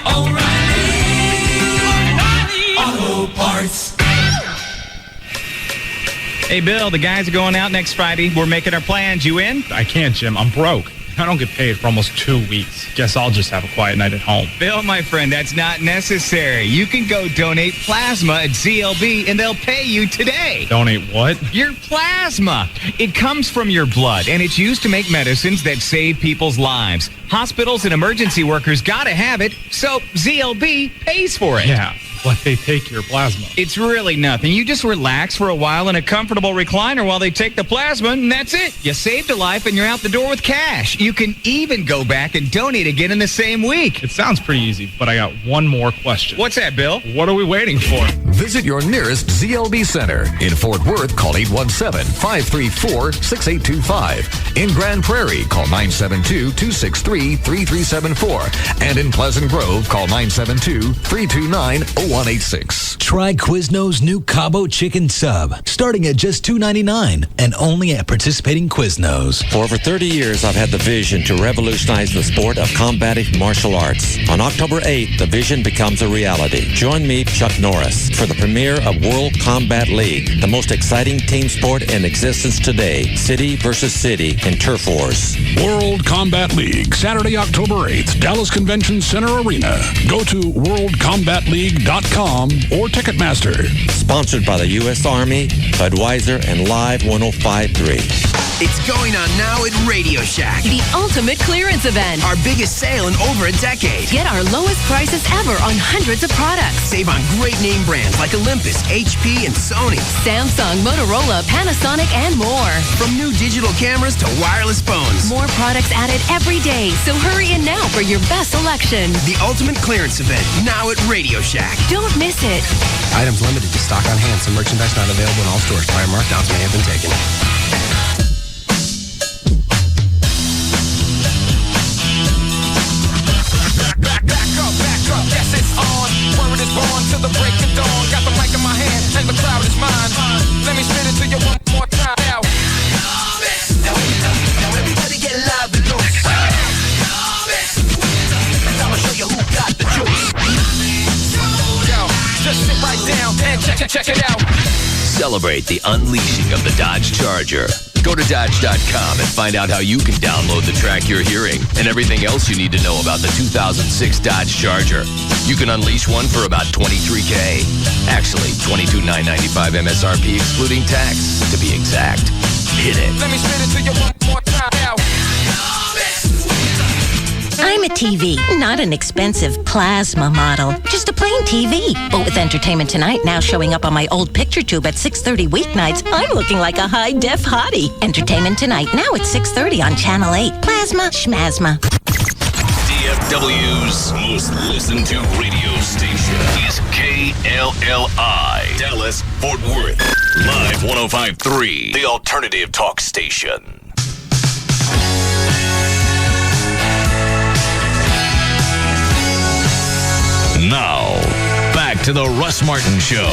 O'Reilly Auto Parts. Hey, Bill, the guys are going out next Friday. We're making our plans. You in? I can't, Jim. I'm broke. I don't get paid for almost 2 weeks. Guess I'll just have a quiet night at home. Bill, my friend, that's not necessary. You can go donate plasma at ZLB and they'll pay you today. Donate what? Your plasma. It comes from your blood and it's used to make medicines that save people's lives. Hospitals and emergency workers gotta have it, so ZLB pays for it. Yeah, but they take your plasma. It's really nothing. You just relax for a while in a comfortable recliner while they take the plasma, and that's it. You saved a life and you're out the door with cash. You can even go back and donate again in the same week. It sounds pretty easy, but I got one more question. What's that, Bill? What are we waiting for? Visit your nearest ZLB Center. In Fort Worth, call 817-534-6825. In Grand Prairie, call 972-263-3374. And in Pleasant Grove, call 972-329-0186. Try Quizno's new Cabo Chicken Sub, starting at just $2.99 and only at participating Quiznos. For over 30 years, I've had the vision to revolutionize the sport of combative martial arts. On October 8th, the vision becomes a reality. Join me, Chuck Norris, for the premiere of World Combat League, the most exciting team sport in existence today. City versus city in turf wars. World Combat League, Saturday, October 8th, Dallas Convention Center Arena. Go to worldcombatleague.com or Ticketmaster. Sponsored by the U.S. Army, Budweiser, and Live 105.3. It's going on now at Radio Shack. The ultimate clearance event. Our biggest sale in over a decade. Get our lowest prices ever on hundreds of products. Save on great name brands like Olympus, HP, and Sony. Samsung, Motorola, Panasonic, and more. From new digital cameras to wireless phones. More products added every day, so hurry in now for your best selection. The ultimate clearance event, now at Radio Shack. Don't miss it. Items limited to stock on hand. Some merchandise not available in all stores. Prior markdowns may have been taken. Yes, it's on. Word is born till the break of dawn. Got the mic in my hand and the crowd is mine. Let me spit it to you one more time now. Now everybody get loud and loose. I'ma show you who got the juice. Yo, just sit right down and check it out. Celebrate the unleashing of the Dodge Charger. Go to Dodge.com and find out how you can download the track you're hearing and everything else you need to know about the 2006 Dodge Charger. You can unleash one for about $23K. Actually, $22,995 MSRP excluding tax, to be exact. Hit it. Let me spit it to you one more time now. I'm a TV, not an expensive plasma model. Just a plain TV. But with Entertainment Tonight now showing up on my old picture tube at 6:30 weeknights, I'm looking like a high-def hottie. Entertainment Tonight now at 6:30 on Channel 8. Plasma schmazma. DFW's most listened to radio station is KLLI, Dallas, Fort Worth. Live 105.3, the alternative talk station. Now, back to the Russ Martin Show.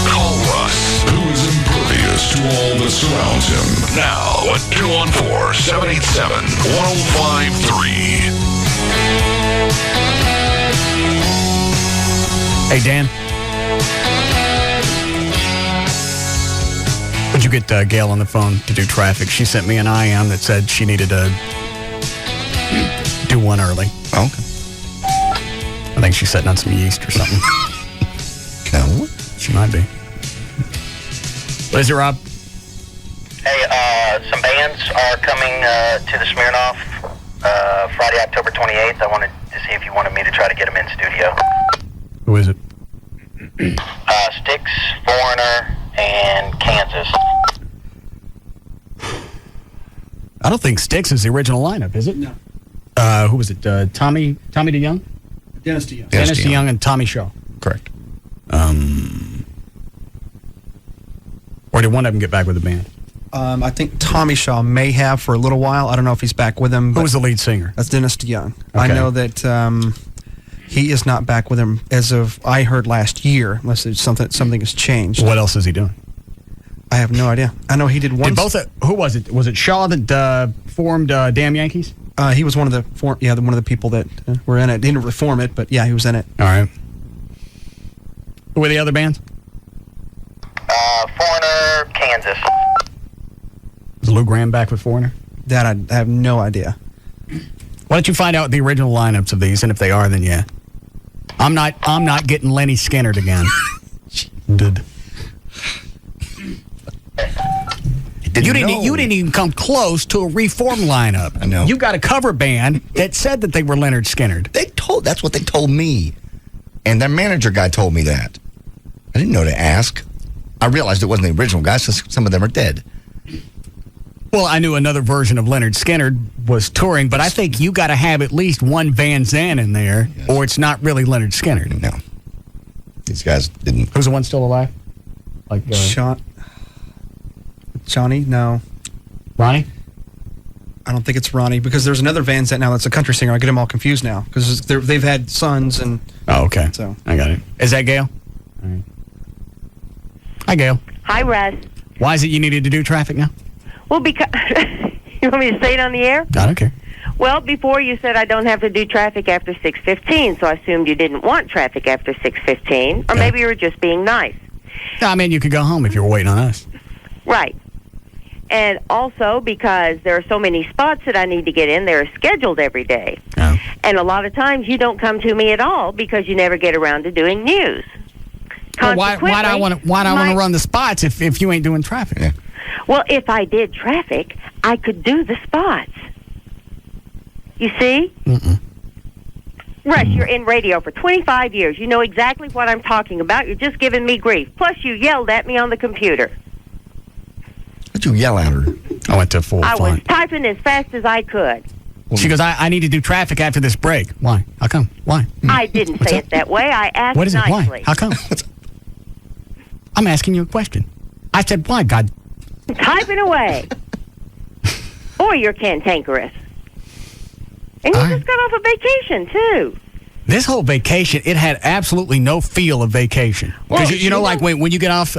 Call Russ, who is impervious to all that surrounds him. Now at 214-787-1053. Hey, Dan. Would you get Gail on the phone to do traffic? She sent me an IM that said she needed to do one early. Oh, okay. I think she's setting on some yeast or something. No. She might be. What is it, Rob? Hey, some bands are coming to the Smirnoff Friday, October 28th. I wanted to see if you wanted me to try to get them in studio. Who is it? Styx, Foreigner, and Kansas. I don't think Styx is the original lineup, is it? No. Who was it? Tommy DeYoung? Dennis DeYoung. Dennis DeYoung and Tommy Shaw. Correct. Or did one of them get back with the band? I think Tommy Shaw may have for a little while. I don't know if he's back with him. Who was the lead singer? That's Dennis DeYoung. Okay. I know that he is not back with him as of I heard last year, unless it's something has changed. What else is he doing? I have no idea. I know he did one. Who was it? Was it Shaw that formed Damn Yankees? He was one of the one of the people that were in it. Didn't really form it, but yeah, he was in it. All right. Who were the other bands? Foreigner, Kansas. Is Lou Graham back with Foreigner? That I have no idea. Why don't you find out the original lineups of these, and if they are, then yeah. I'm not getting Lenny Skinnerd again. Dude. You didn't even come close to a reform lineup. I know. You got a cover band that said that they were Leonard Skinnerd. That's what they told me. And their manager guy told me that. I didn't know to ask. I realized it wasn't the original guy, since some of them are dead. Well, I knew another version of Leonard Skinnerd was touring, but I think you got to have at least one Van Zandt in there, or it's not really Leonard Skinnerd. No. These guys didn't. Who's the one still alive? Like Johnny? No. Ronnie? I don't think it's Ronnie, because there's another Van Zandt now that's a country singer. I get them all confused now, because they've had sons and... Oh, okay. So I got it. Is that Gail? All right. Hi, Gail. Hi, Russ. Why is it you needed to do traffic now? Well, because... You want me to say it on the air? I don't care. Well, before you said I don't have to do traffic after 6:15, so I assumed you didn't want traffic after 6:15, or maybe you were just being nice. No, I mean, you could go home if you were waiting on us. Right. And also because there are so many spots that I need to get in, they're scheduled every day. Oh. And a lot of times you don't come to me at all because you never get around to doing news. Well, why do I want to run the spots if you ain't doing traffic? Yeah. Well, if I did traffic, I could do the spots. You see? Mm-mm. Russ, you're in radio for 25 years. You know exactly what I'm talking about. You're just giving me grief. Plus, you yelled at me on the computer. What'd you yell at her? I went to full I font. was typing as fast as I could. She goes, I need to do traffic after this break. Why? How come? Why? I didn't say it that way. I asked What is it? nicely. Why? How come? I'm asking you a question. I said, why, God? Typing away. Boy, you're cantankerous. And you just got off a vacation, too. This whole vacation, it had absolutely no feel of vacation. Because, you know, like when you get off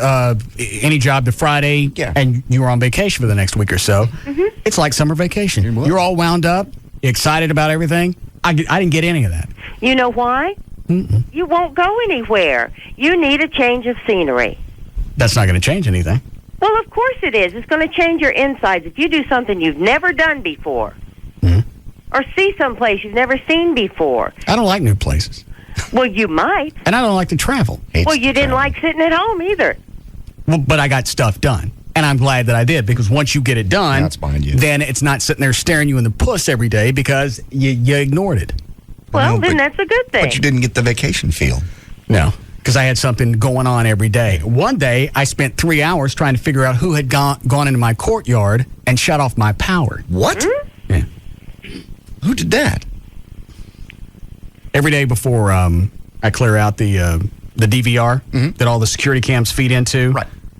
any job to Friday and you're on vacation for the next week or so, it's like summer vacation. You're all wound up, excited about everything. I didn't get any of that. You know why? You won't go anywhere. You need a change of scenery. That's not going to change anything. Well, of course it is. It's going to change your insides if you do something you've never done before. Or see someplace you've never seen before. I don't like new places. Well, you might. And I don't like to travel. Well, you didn't like sitting at home either. Well, but I got stuff done. And I'm glad that I did, because once you get it done, then it's not sitting there staring you in the puss every day because you ignored it. Well, then that's a good thing. But you didn't get the vacation feel. No, because I had something going on every day. One day, I spent 3 hours trying to figure out who had gone into my courtyard and shut off my power. What? Yeah. Who did that? Every day before I clear out the DVR that all the security cams feed into,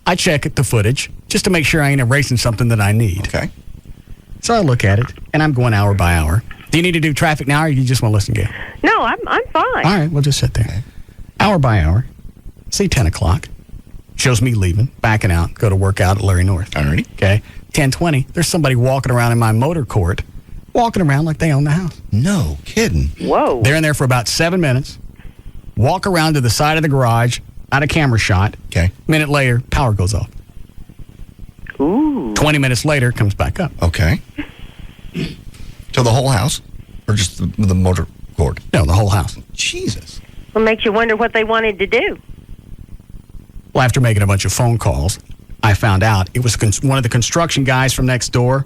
I check the footage just to make sure I ain't erasing something that I need. Okay. So I look at it, and I'm going hour by hour. Do you need to do traffic now, or you just want to listen, Gail? No, I'm fine. All right, we'll just sit there. Hour by hour. See 10 o'clock. Shows me leaving, backing out, go to work out at Larry North. All righty. Okay. 10:20, there's somebody walking around in my motor court, walking around like they own the house. No kidding. Whoa. They're in there for about 7 minutes, walk around to the side of the garage, out of camera shot. Okay. Minute later, power goes off. Ooh. 20 minutes later, comes back up. Okay. To the whole house? Or just the motor court? No, the whole house. Jesus. What makes you wonder what they wanted to do? Well, after making a bunch of phone calls, I found out it was one of the construction guys from next door.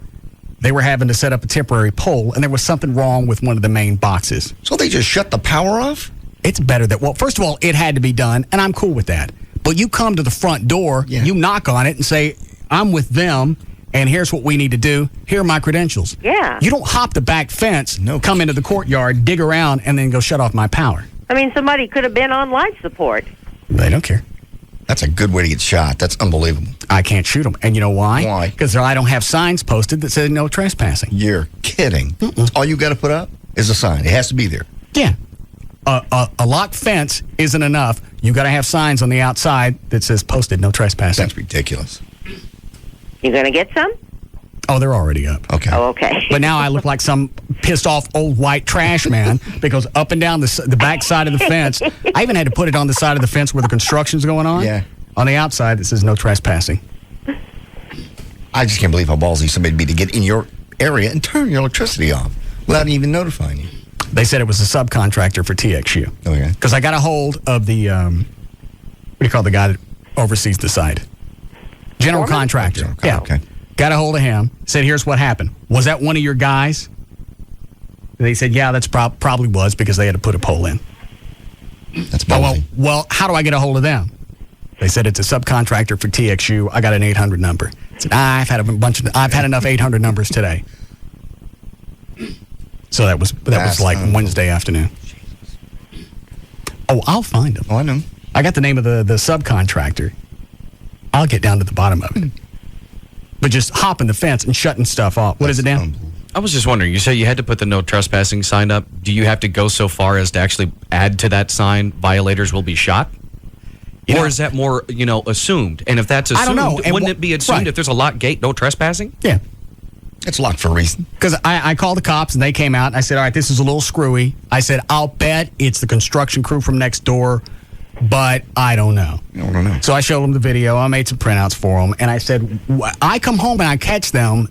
They were having to set up a temporary pole, and there was something wrong with one of the main boxes. So they just shut the power off? It's better that, well, first of all, it had to be done, and I'm cool with that. But you come to the front door, you knock on it and say, I'm with them, and here's what we need to do. Here are my credentials. Yeah. You don't hop the back fence, come into the courtyard, dig around, and then go shut off my power. I mean, somebody could have been on life support. They don't care. That's a good way to get shot. That's unbelievable. I can't shoot them. And you know why? Why? Because I don't have signs posted that say no trespassing. You're kidding. All you got to put up is a sign. It has to be there. Yeah. A locked fence isn't enough. You got to have signs on the outside that says posted no trespassing. That's ridiculous. You going to get some? Oh, they're already up. Okay. Oh, okay. But now I look like some pissed off old white trash man because up and down the back side of the fence, I even had to put it on the side of the fence where the construction's going on. Yeah. On the outside, it says no trespassing. I just can't believe how ballsy somebody would be to get in your area and turn your electricity off without even notifying you. They said it was a subcontractor for TXU. Okay. Because I got a hold of the, what do you call the guy that oversees the site? General contractor. Yeah. Okay. Got a hold of him. Said, here's what happened. Was that one of your guys? And they said, yeah, that's probably was because they had to put a pole in. That's ballsy. Well, how do I get a hold of them? They said it's a subcontractor for TXU. I got an 800 number. I said, I've had enough 800 numbers today. So that was like Wednesday afternoon. Oh, I'll find them. Oh, I know. I got the name of the subcontractor. I'll get down to the bottom of it. But just hopping the fence and shutting stuff off. What is it, Dan? I was just wondering, you said you had to put the no trespassing sign up. Do you have to go so far as to actually add to that sign, violators will be shot? Or is that more, assumed? And if that's assumed, I don't know. Wouldn't it be assumed if there's a locked gate, no trespassing? Yeah. It's locked for a reason. Because I called the cops and they came out and I said, all right, this is a little screwy. I said, I'll bet it's the construction crew from next door, but I don't know. I don't know. So I showed them the video. I made some printouts for them. And I said, I come home and I catch them.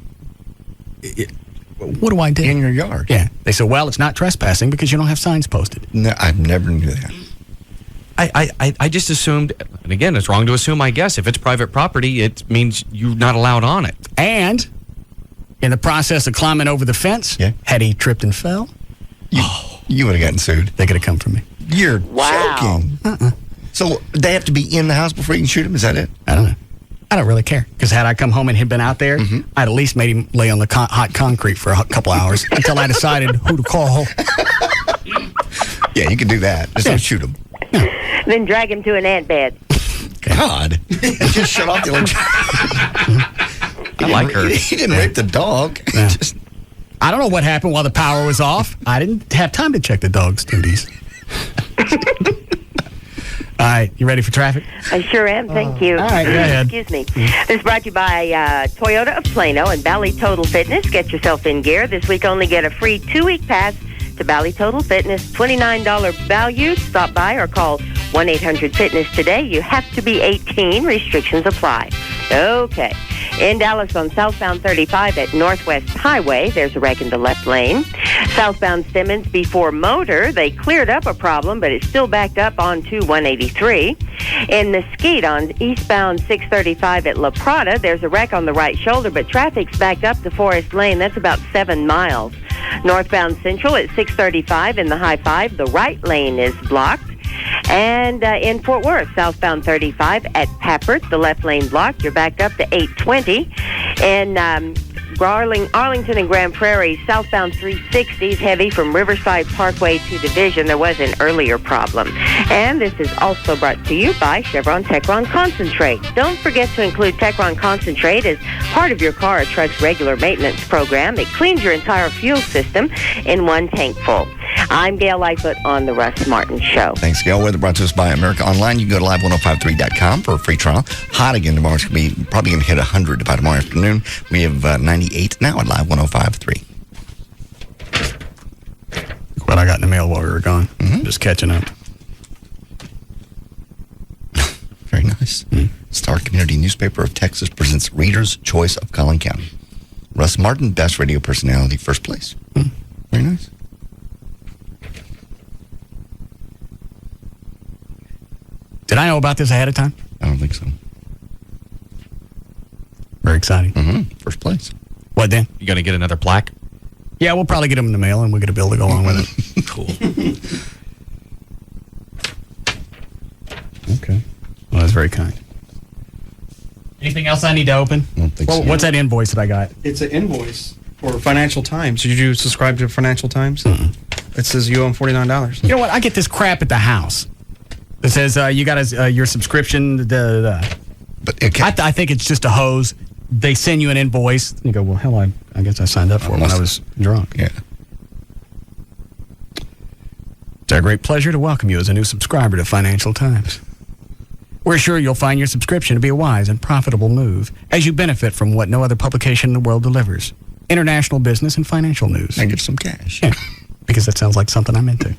What do I do? In your yard. Yeah. They said, well, it's not trespassing because you don't have signs posted. No, I never knew that. I just assumed, and again, it's wrong to assume, I guess, if it's private property, it means you're not allowed on it. And in the process of climbing over the fence, had he tripped and fell, you would have gotten sued. They could have come for me. You're joking. So they have to be in the house before you can shoot him? Is that it? I don't know. I don't really care. Because had I come home and he'd been out there, I'd at least made him lay on the hot concrete for a couple hours until I decided who to call. Yeah, you can do that. Just don't shoot him. Then drag him to an ant bed. God. Just shut off the electricity. I like her. He didn't rape the dog. Yeah. I don't know what happened while the power was off. I didn't have time to check the dog's duties. All right, you ready for traffic? I sure am, thank you. All right, go ahead. Excuse me. This is brought to you by Toyota of Plano and Valley Total Fitness. Get yourself in gear. This week only get a free 2-week pass to Valley Total Fitness. $29 value. Stop by or call 1-800-FITNESS today. You have to be 18. Restrictions apply. Okay. In Dallas on southbound 35 at Northwest Highway, there's a wreck in the left lane. Southbound Simmons before Motor, they cleared up a problem, but it's still backed up onto 183. In Mesquite on eastbound 635 at La Prada, there's a wreck on the right shoulder, but traffic's backed up to Forest Lane. That's about 7 miles. Northbound Central at 635 in the High 5, the right lane is blocked. And in Fort Worth, southbound 35 at Pappert, the left lane blocked. You're backed up to 820. And Arlington and Grand Prairie, southbound 360 is heavy from Riverside Parkway to Division. There was an earlier problem. And this is also brought to you by Chevron Techron Concentrate. Don't forget to include Techron Concentrate as part of your car or truck's regular maintenance program. It cleans your entire fuel system in one tank full. I'm Gail Lightfoot on the Russ Martin Show. Thanks, Gail. Weather brought to us by America Online. You can go to live1053.com for a free trial. Hot again tomorrow. It's going to be probably going to hit 100 by tomorrow afternoon. We have 98 now at Live 105.3. What I got in the mail while we were gone. Just catching up. Very nice. Star Community Newspaper of Texas presents Reader's Choice of Collin County. Russ Martin, best radio personality, first place. Very nice. Did I know about this ahead of time? I don't think so. Very exciting. First place. What then? You going to get another plaque? Yeah, we'll probably get them in the mail and we'll get a bill to go along with it. Cool. Okay. Well, that's very kind. Anything else I need to open? I don't think so. What's that invoice that I got? It's an invoice for Financial Times. Did you subscribe to Financial Times? It says you owe them $49. You know what? I get this crap at the house. It says you got your subscription. But okay. I think it's just a hose. They send you an invoice. You go, well, hell, I guess I signed up for it when I was drunk. Yeah. It's our great pleasure to welcome you as a new subscriber to Financial Times. We're sure you'll find your subscription to be a wise and profitable move as you benefit from what no other publication in the world delivers. international business and financial news. And get some cash. Yeah, because that sounds like something I'm into.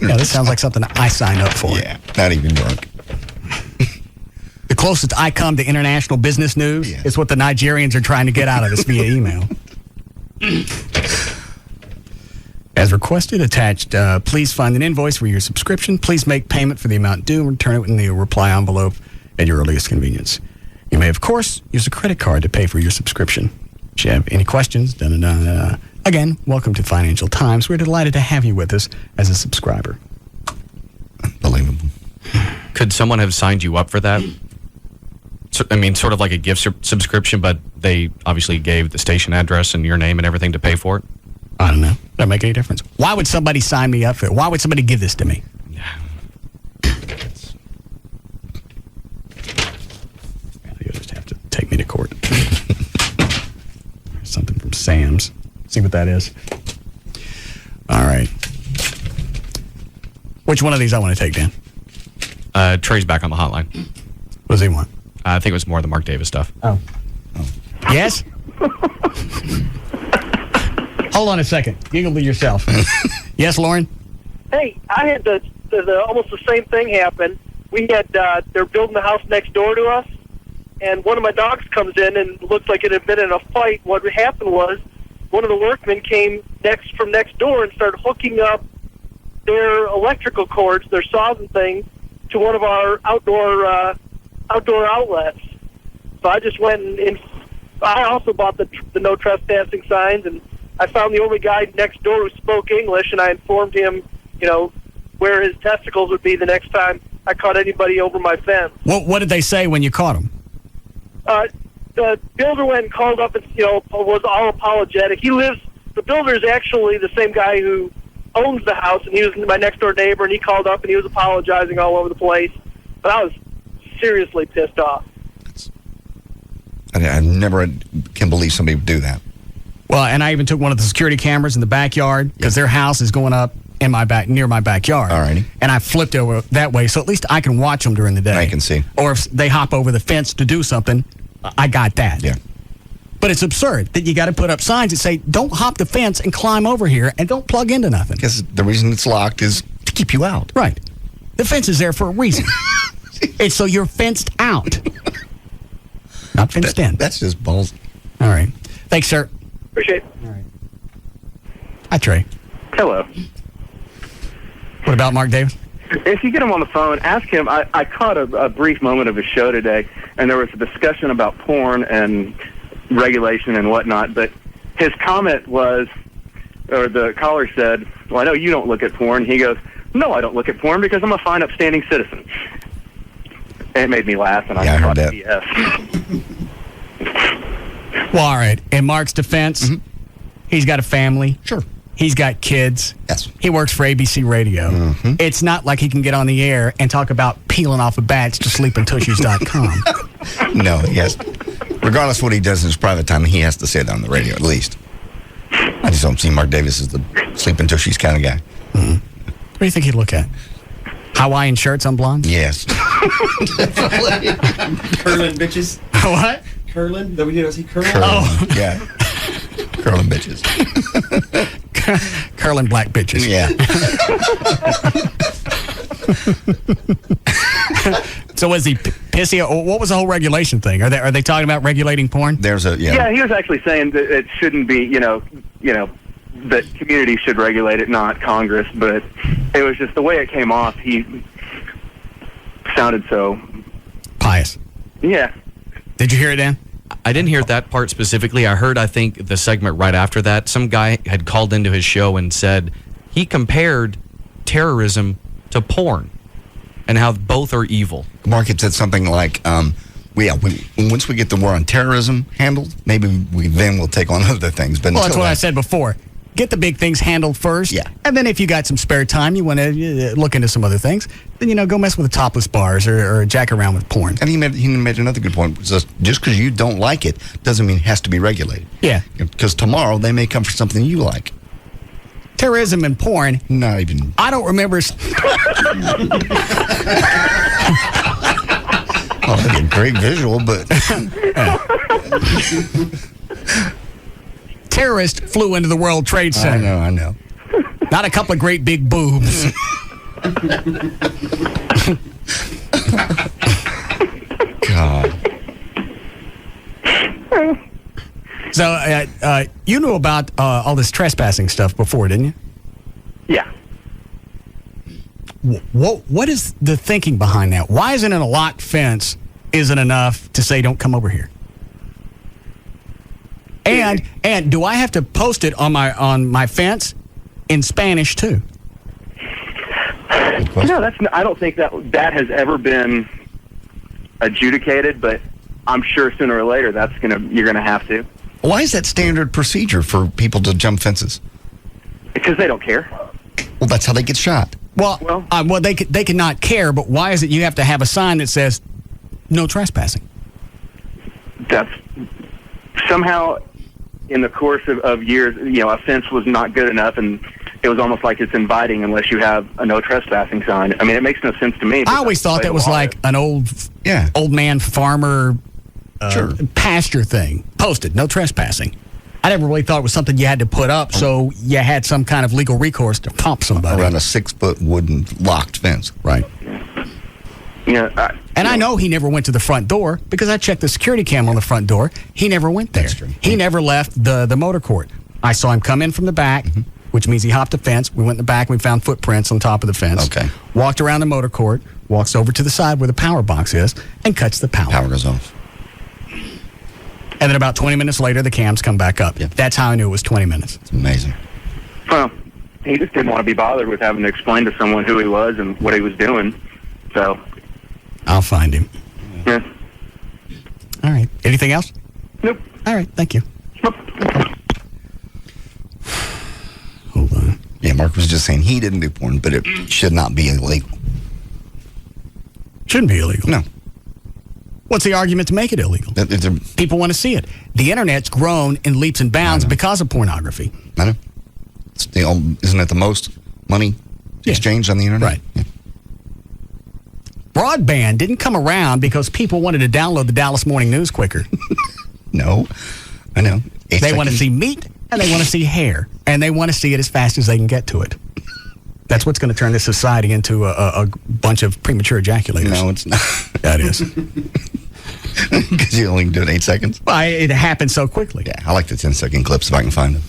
Yeah, this sounds like something I signed up for. Yeah, not even drunk. The closest I come to international business news is what the Nigerians are trying to get out of us via email. As requested, attached, please find an invoice for your subscription. Please make payment for the amount due and return it in the reply envelope at your earliest convenience. You may, of course, use a credit card to pay for your subscription. If you have any questions, again, welcome to Financial Times. We're delighted to have you with us as a subscriber. Unbelievable. Could someone have signed you up for that? So, I mean, sort of like a gift subscription, but they obviously gave the station address and your name and everything to pay for it? I don't know. Doesn't make any difference. Why would somebody sign me up for it? Why would somebody give this to me? You'll just have to take me to court. Something from Sam's. See what that is. All right. Which one of these I want to take, Dan? Trey's back on the hotline. What does he want? I think it was more of the Mark Davis stuff. Oh. Yes? Hold on a second. Giggle to yourself. Yes, Lauren? Hey, I had the almost the same thing happen. We had, they're building the house next door to us, and one of my dogs comes in and looked like it had been in a fight. What happened was one of the workmen came from next door and started hooking up their electrical cords, their saws and things, to one of our outdoor outlets. So I just went and I also bought the no trespassing signs, and I found the only guy next door who spoke English, and I informed him, where his testicles would be the next time I caught anybody over my fence. What did they say when you caught him? The builder went and called up and, was all apologetic. The builder is actually the same guy who owns the house, and he was my next door neighbor, and he called up and he was apologizing all over the place. But I was seriously pissed off. I never can believe somebody would do that. Well, and I even took one of the security cameras in the backyard because their house is going up in my near my backyard. All righty. And I flipped over that way, so at least I can watch them during the day. I can see. Or if they hop over the fence to do something, I got that. Yeah. But it's absurd that you got to put up signs that say, don't hop the fence and climb over here and don't plug into nothing. Because the reason it's locked is to keep you out. Right. The fence is there for a reason. It's so you're fenced out. Not fenced in. That's just balls. All right. Thanks, sir. Appreciate it. All right. Hi, Trey. Hello. What about Mark Davis? If you get him on the phone, ask him. I caught a brief moment of his show today, and there was a discussion about porn and regulation and whatnot, but his comment was, or the caller said, well, I know you don't look at porn. He goes, no, I don't look at porn because I'm a fine, upstanding citizen. And it made me laugh, and I thought, yes. Well, all right. In Mark's defense, he's got a family. Sure. He's got kids. Yes. He works for ABC Radio. It's not like he can get on the air and talk about peeling off a batch to sleepintushies.com. No, yes. Regardless of what he does in his private time, he has to say that on the radio, at least. I just don't see Mark Davis as the sleeping tushies kind of guy. What do you think he'd look at? Hawaiian shirts on blondes? Yes. Curling bitches. What? Curling? WDOC curling? Oh. Yeah. Curling bitches. Curling black bitches. Yeah. So was he pissy? What was the whole regulation thing? Are they talking about regulating porn? There's a Yeah, he was actually saying that it shouldn't be, that community should regulate it, not Congress. But it was just the way it came off. He sounded so pious. Yeah. Did you hear it, Dan? I didn't hear that part specifically. I heard, I think, the segment right after that. Some guy had called into his show and said he compared terrorism to porn and how both are evil. Mark had said something like, once we get the war on terrorism handled, maybe then we'll take on other things. But well, that's what I said before. Get the big things handled first. Yeah. And then if you got some spare time, you want to look into some other things, then, go mess with the topless bars or jack around with porn. And he made another good point. Just because you don't like it doesn't mean it has to be regulated. Yeah. Because tomorrow they may come for something you like. Terrorism and porn. Not even. I don't remember. Oh, that'd be a great visual, but. terrorist flew into the World Trade Center. I know. Not a couple of great big boobs. God. So, you knew about all this trespassing stuff before, didn't you? Yeah. What is the thinking behind that? Why isn't a locked fence isn't enough to say don't come over here? And do I have to post it on my fence in Spanish too? No, I don't think that has ever been adjudicated, but I'm sure sooner or later you're gonna have to. Why is that standard procedure for people to jump fences? Because they don't care. Well, that's how they get shot. Well, they cannot care, but why is it you have to have a sign that says no trespassing? That's somehow in the course of years, a fence was not good enough, and it was almost like it's inviting unless you have a no trespassing sign. I mean, it makes no sense to me. I always thought that was like an old man farmer pasture thing. Posted, no trespassing. I never really thought it was something you had to put up, so you had some kind of legal recourse to pump somebody. Around a 6-foot wooden locked fence. Right. I know he never went to the front door because I checked the security cam on the front door. He never went there. That's true. He never left the motor court. I saw him come in from the back, which means he hopped the fence. We went in the back and we found footprints on top of the fence. Okay. Walked around the motor court, walks over to the side where the power box is, and cuts the power. Power goes off. And then about 20 minutes later, the cams come back up. Yep. That's how I knew it was 20 minutes. It's amazing. Well, he just didn't want to be bothered with having to explain to someone who he was and what he was doing. So I'll find him. Yeah. All right. Anything else? Nope. All right. Thank you. Hold on. Yeah, Mark was just saying he didn't do porn, but it should not be illegal. Shouldn't be illegal. No. What's the argument to make it illegal? People want to see it. The internet's grown in leaps and bounds because of pornography. I know. Isn't it the most money exchanged on the internet? Right. Yeah. Broadband didn't come around because people wanted to download the Dallas Morning News quicker. No. I know. They want to see meat and they want to see hair. And they want to see it as fast as they can get to it. That's what's going to turn this society into a bunch of premature ejaculators. No, it's not. That is. Because you only can do it in 8 seconds? Well, it happens so quickly. Yeah, I like the 10-second clips if I can find them.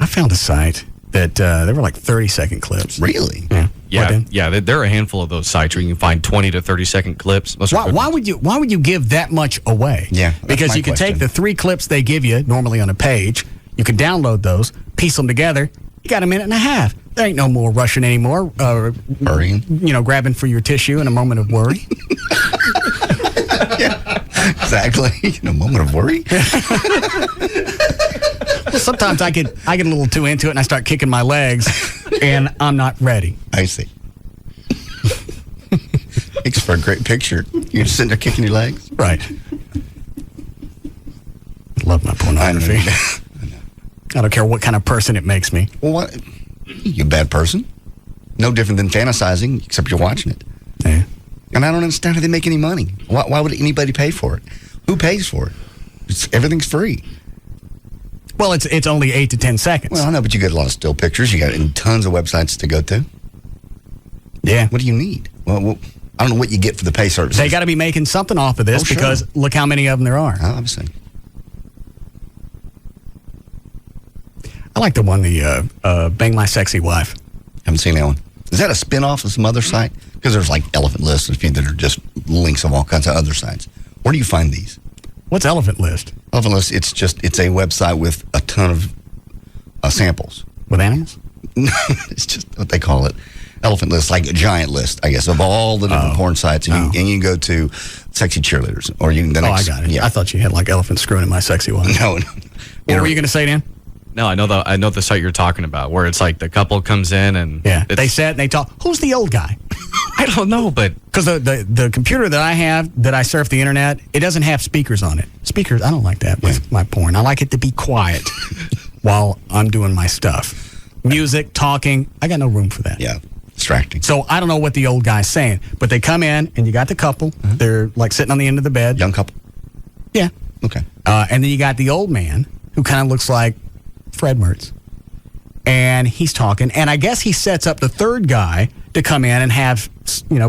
I found a site that there were like 30-second clips. Really? Yeah. There are a handful of those sites where you can find 20 to 30-second clips. Why would you give that much away? Yeah, because you can take the 3 clips they give you normally on a page, you can download those, piece them together. You got a minute and a half. There ain't no more rushing anymore. Hurrying. Grabbing for your tissue in a moment of worry. Yeah, exactly. In a moment of worry. Well, sometimes I get a little too into it and I start kicking my legs, and I'm not ready. I see. Makes for a great picture. You're just sitting there kicking your legs. Right. Love my pornography. I don't care what kind of person it makes me. Well, what? You're a bad person. No different than fantasizing, except you're watching it. Yeah. And I don't understand how they make any money. Why would anybody pay for it? Who pays for it? Everything's free. Well, it's only 8 to 10 seconds. Well, I know, but you get a lot of still pictures. You got tons of websites to go to. Yeah. What do you need? Well, I don't know what you get for the pay services. They got to be making something off of this because look how many of them there are. Obviously. I like the one, Bang My Sexy Wife. Haven't seen that one. Is that a spin-off of some other site? Because there's like Elephant List and a few that are just links of all kinds of other sites. Where do you find these? What's Elephant List? Elephant List, it's a website with a ton of samples. With animals? No, it's just what they call it. Elephant List, like a giant list, I guess, of all the different porn sites. And you can go to sexy cheerleaders. Or you can, I got it. Yeah. I thought you had like elephants screwing in my sexy one. No. What were you going to say, Dan? No, I know the site you're talking about, where it's like the couple comes in and they sit and they talk. Who's the old guy? I don't know, but because the computer that I have that I surf the internet, it doesn't have speakers on it. Speakers, I don't like that with my porn. I like it to be quiet while I'm doing my stuff. Music, talking, I got no room for that. Yeah, distracting. So I don't know what the old guy's saying, but they come in and you got the couple. They're like sitting on the end of the bed. Young couple. Yeah. Okay. And then you got the old man who kind of looks like Fred Mertz. And he's talking, and I guess he sets up the third guy to come in and have,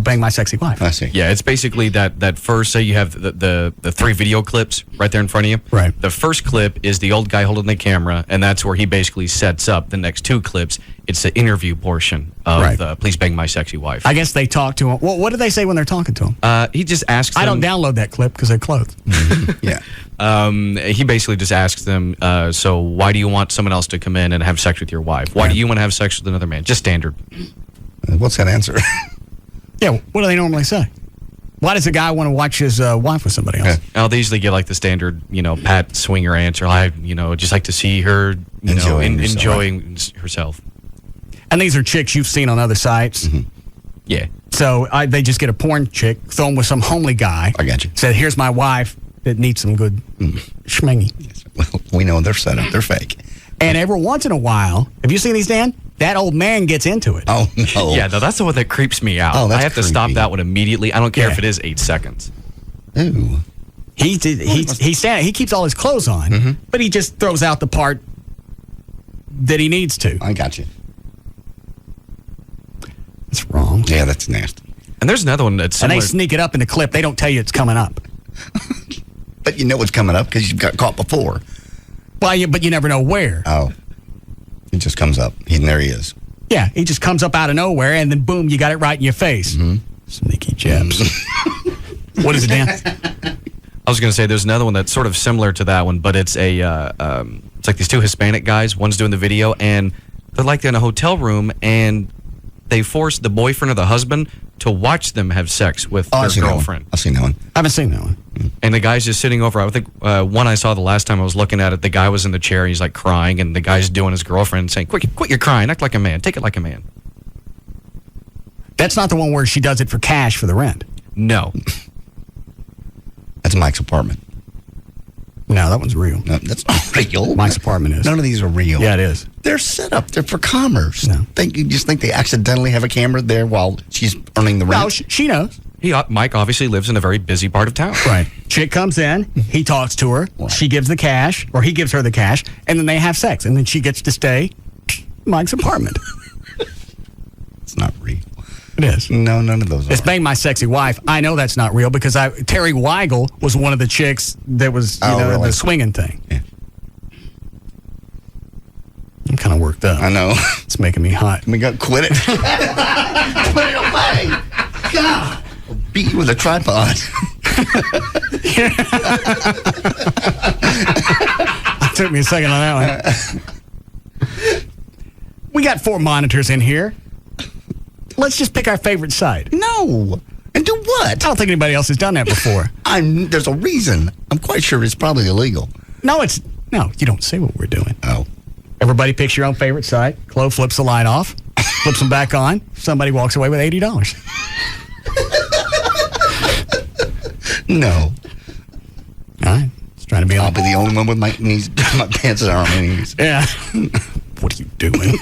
bang my sexy wife. I see. Yeah, it's basically that first, say you have the 3 video clips right there in front of you. Right. The first clip is the old guy holding the camera, and that's where he basically sets up the next 2 clips. It's the interview portion of the Please Bang My Sexy Wife. I guess they talk to him. Well, what do they say when they're talking to him? He just asks them. I don't download that clip because they're clothed. Yeah. He basically just asks them, so why do you want someone else to come in and have sex with your wife? Why do you want to have sex with another man? Just standard. What's that answer? Yeah, what do they normally say? Why does a guy want to watch his wife with somebody else? Oh, they usually get like the standard, pat swinger answer. I, just like to see her, enjoying herself. And these are chicks you've seen on other sites. Mm-hmm. Yeah. So they just get a porn chick, throw them with some homely guy. I got you. Said, here's my wife that needs some good schmingy. Yes. Well, we know they're set up. They're fake. And every once in a while, have you seen these, Dan? That old man gets into it. Oh, no. Yeah, no, that's the one that creeps me out. Oh, that's I have to stop creepy. that one immediately. I don't care if it is 8 seconds. Ooh. He keeps all his clothes on, but he just throws out the part that he needs to. I got you. That's wrong. Yeah, that's nasty. And there's another one that's similar. And they sneak it up in the clip. They don't tell you it's coming up. But you know what's coming up because you've got caught before. Well, but you never know where. Oh. It just comes up. And there he is. Yeah, he just comes up out of nowhere, and then boom, you got it right in your face. Sneaky Jeps. What is it, Dan? I was going to say there's another one that's sort of similar to that one, but it's it's like these 2 Hispanic guys. One's doing the video, and they're like in a hotel room, and they force the boyfriend or the husband to watch them have sex with their girlfriend. I've seen that one. I haven't seen that one. And the guy's just sitting over. I think one I saw the last time I was looking at it, the guy was in the chair, and he's like crying, and the guy's doing his girlfriend saying, quit your crying, act like a man, take it like a man. That's not the one where she does it for cash for the rent. No. That's Mike's apartment. No, that one's real. No, that's not real. Mike's apartment is. None of these are real. Yeah, it is. They're set up. They're for commerce. No. You just think they accidentally have a camera there while she's earning the rent? No, she knows. Mike obviously lives in a very busy part of town. Right. Chick comes in, he talks to her, she gives the cash, or he gives her the cash, and then they have sex, and then she gets to stay in Mike's apartment. It's not real. It is. No, none of those It's are. Bang My Sexy Wife. I know that's not real because Terry Weigel was one of the chicks that was really? the swinging thing. Yeah. I'm kind of worked up. I know. It's making me hot. We got quit it. Put it away. God. I'll beat you with a tripod. It took me a second on that one. We got 4 monitors in here. Let's just pick our favorite side. No. And do what? I don't think anybody else has done that before. There's a reason. I'm quite sure it's probably illegal. No, you don't say what we're doing. Oh. Everybody picks your own favorite side. Chloe flips the light off, flips them back on. Somebody walks away with $80. No. All right. Just trying to be I'll be the only one with my knees, my pants that aren't my knees. Yeah. What are you doing?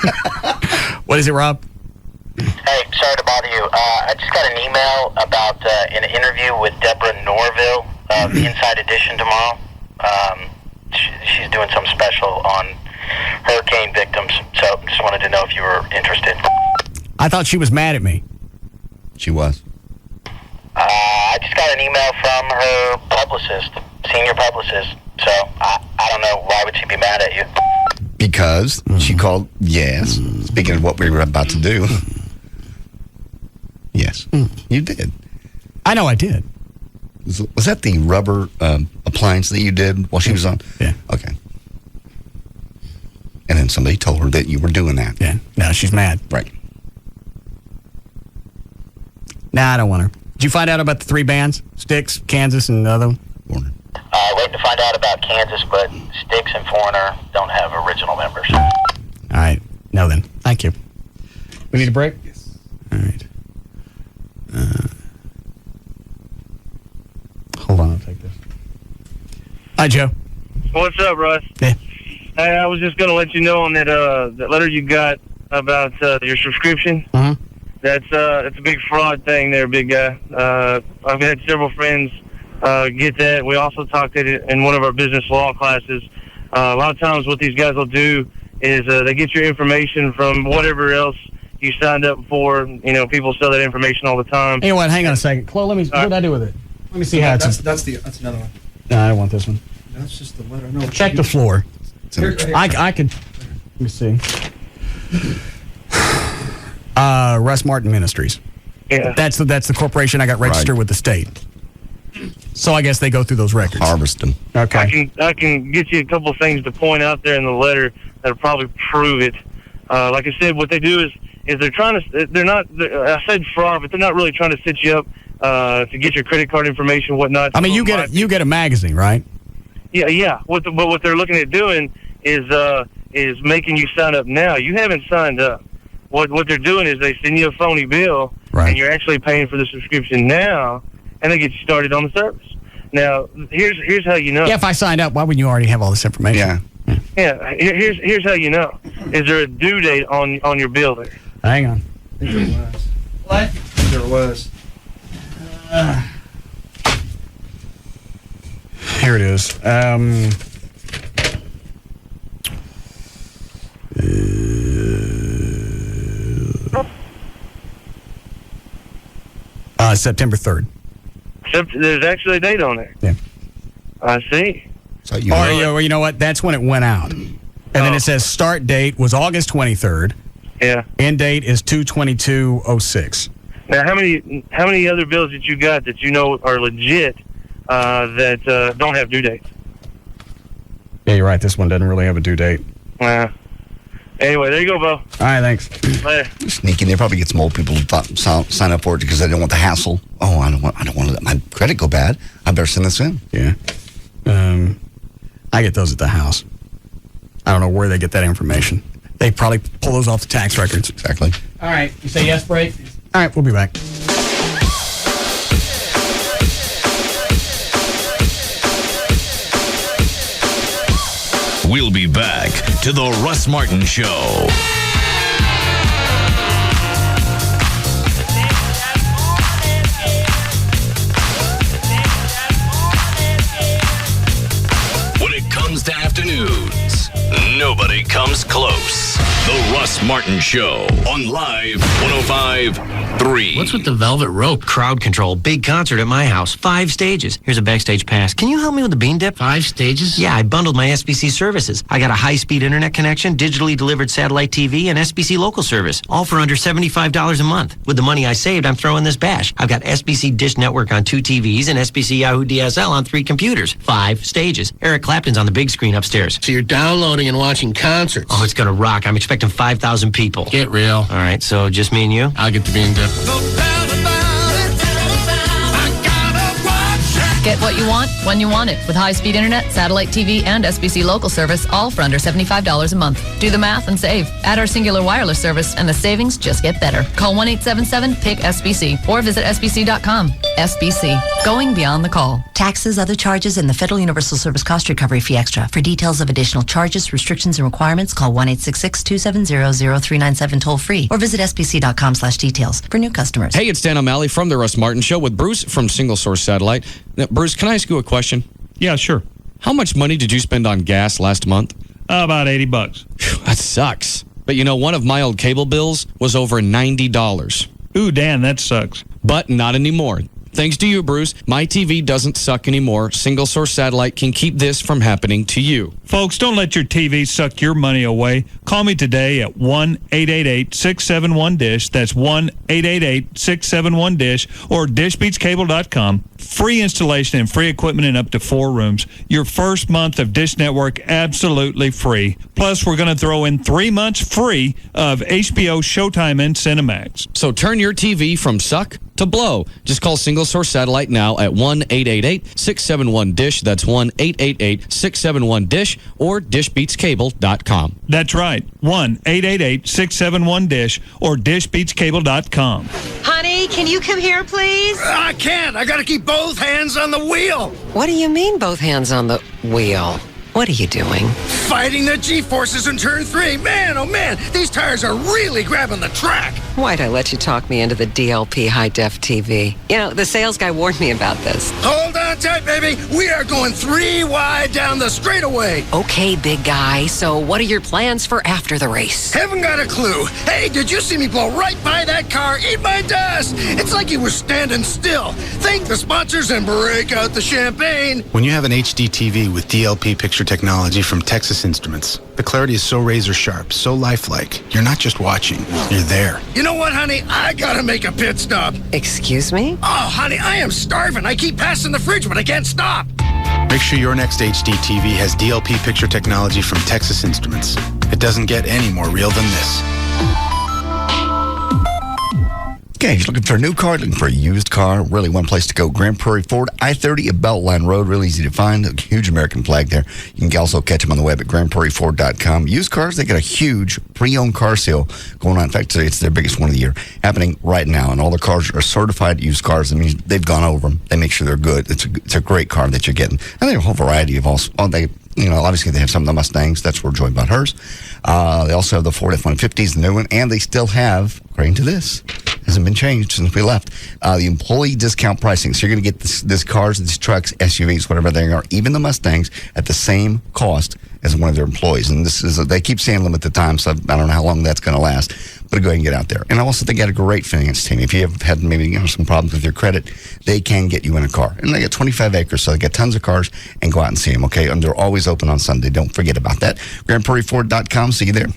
What is it, Rob? Hey, sorry to bother you. I just got an email about an interview with Deborah Norville of Inside Edition tomorrow. She's doing some special on hurricane victims, so just wanted to know if you were interested. I thought she was mad at me. She was. I just got an email from her publicist, senior publicist, so I don't know, why would she be mad at you? Because she called, yes, speaking of what we were about to do. Yes, you did. I know I did. Was that the rubber appliance that you did while she was on? Yeah. Okay. And then somebody told her that you were doing that. Yeah. Now she's mad. Right. Nah, I don't want her. Did you find out about the 3 bands? Styx, Kansas, and the other one? Waiting to find out about Kansas, but Styx and Foreigner don't have original members. All right. No, then. Thank you. We need a break? Yes. All right. Hold on. I'll take this. Hi, Joe. What's up, Russ? Yeah. Hey, I was just going to let you know on that that letter you got about your subscription. That's a big fraud thing there, big guy. I've had several friends get that. We also talked at it in one of our business law classes. A lot of times what these guys will do is they get your information from whatever else you signed up for. You know, people sell that information all the time. Hey, what? Hang on a second. Chloe, what did I do with it? Let me see how it's... That's another one. No, I don't want this one. That's just the letter. No, Check the floor. Here. I can... Let me see. Russ Martin Ministries. Yeah. That's the corporation I got registered with the state. So I guess they go through those records. Harvest them. Okay. I can get you a couple of things to point out there in the letter that'll probably prove it. Like I said, what they do is they're trying to. I said fraud, but they're not really trying to set you up to get your credit card information, whatnot. I mean, you get a magazine, right? Yeah. But what they're looking at doing is making you sign up now. You haven't signed up. What they're doing is they send you a phony bill, and you're actually paying for the subscription now, and they get you started on the service. Now, here's how you know. Yeah, if I signed up, why wouldn't you already have all this information? Yeah. Here's how you know. Is there a due date on your bill there? Hang on. I think there was. What? There was. Here it is. September 3rd. There's actually a date on there. Yeah. I see. So you know what? That's when it went out. And then it says start date was August 23rd. Yeah. End date is 2/22/06. Now, how many other bills that you got that you know are legit that don't have due dates? Yeah, you're right. This one doesn't really have a due date. Anyway, there you go, Bo. All right, thanks. Later. Sneaking there, probably get some old people to sign up for it because they don't want the hassle. Oh, I don't want to let my credit go bad. I better send this in. Yeah. I get those at the house. I don't know where they get that information. They probably pull those off the tax records. Exactly. All right. You say yes, break? All right, we'll be back. We'll be back to the Russ Martin Show. When it comes to afternoons, nobody comes close. The Russ Martin Show on Live 105.3. What's with the velvet rope? Crowd control. Big concert at my house. 5 stages. Here's a backstage pass. Can you help me with the bean dip? 5 stages? Yeah, I bundled my SBC services. I got a high-speed internet connection, digitally delivered satellite TV, and SBC local service. All for under $75 a month. With the money I saved, I'm throwing this bash. I've got SBC Dish Network on 2 TVs and SBC Yahoo DSL on 3 computers. 5 stages. Eric Clapton's on the big screen upstairs. So you're downloading and watching concerts? Oh, it's gonna rock. I'm expecting 5,000 people. Get real. All right, so just me and you? I'll get the bean dip. Get what you want when you want it with high-speed internet, satellite TV, and SBC local service, all for under $75 a month. Do the math and save. Add our singular wireless service, and the savings just get better. Call 1-877-PICK-SBC or visit SBC.com. SBC, going beyond the call. Taxes, other charges, and the Federal Universal Service Cost Recovery Fee Extra. For details of additional charges, restrictions, and requirements, call 1-866-270-0397 toll-free or visit SBC.com/details for new customers. Hey, it's Dan O'Malley from The Russ Martin Show with Bruce from Single Source Satellite. Now, Bruce, can I ask you a question? Yeah, sure. How much money did you spend on gas last month? About $80. That sucks. But you know, one of my old cable bills was over $90. Ooh, Dan, that sucks. But not anymore. Thanks to you, Bruce, my TV doesn't suck anymore. Single Source Satellite can keep this from happening to you. Folks, don't let your TV suck your money away. Call me today at 1-888-671-DISH. That's 1-888-671-DISH or dishbeatscable.com. Free installation and free equipment in up to 4 rooms. Your first month of Dish Network absolutely free. Plus, we're going to throw in 3 months free of HBO, Showtime, and Cinemax. So turn your TV from suck to blow. Just call Single Source Satellite now at 1-888-671-DISH. That's 1-888-671-DISH or dishbeatscable.com. That's right. 1-888-671-DISH or dishbeatscable.com. Honey, can you come here, please? I can't. I got to keep both hands on the wheel. What do you mean, both hands on the wheel? What are you doing? Fighting the G-forces in turn 3. Man, oh man, these tires are really grabbing the track. Why'd I let you talk me into the DLP high-def TV? You know, the sales guy warned me about this. Hold on on tight, baby. We are going 3 wide down the straightaway. Okay, big guy. So what are your plans for after the race? Haven't got a clue. Hey, did you see me blow right by that car? Eat my dust. It's like he was standing still. Thank the sponsors and break out the champagne. When you have an HD TV with DLP picture technology from Texas Instruments, the clarity is so razor sharp, so lifelike. You're not just watching, you're there. You know what, honey? I gotta make a pit stop. Excuse me? Oh, honey, I am starving. I keep passing the fridge, but I can't stop. Make sure your next HD TV has DLP picture technology from Texas Instruments. It doesn't get any more real than this. Okay, you're looking for a new car, looking for a used car, really one place to go. Grand Prairie Ford, I-30 at Beltline Road, really easy to find. A huge American flag there. You can also catch them on the web at grandprairieford.com. Used cars, they got a huge pre-owned car sale going on. In fact, it's their biggest one of the year, happening right now. And all the cars are certified used cars. I mean, they've gone over them. They make sure they're good. It's a great car that you're getting. And they have a whole variety of obviously they have some of the Mustangs. That's where Joy bought hers. They also have the Ford F-150s, the new one, and they still have, according to this, hasn't been changed since we left, the employee discount pricing. So you're going to get this cars, these trucks, SUVs, whatever they are, even the Mustangs, at the same cost as one of their employees. And this is they keep saying limited time, so I don't know how long that's going to last. But go ahead and get out there. And also, they got a great finance team. If you have had maybe some problems with your credit, they can get you in a car. And they got 25 acres, so they got tons of cars. And go out and see them, okay? And they're always open on Sunday. Don't forget about that. GrandPrairieFord.com. See you there.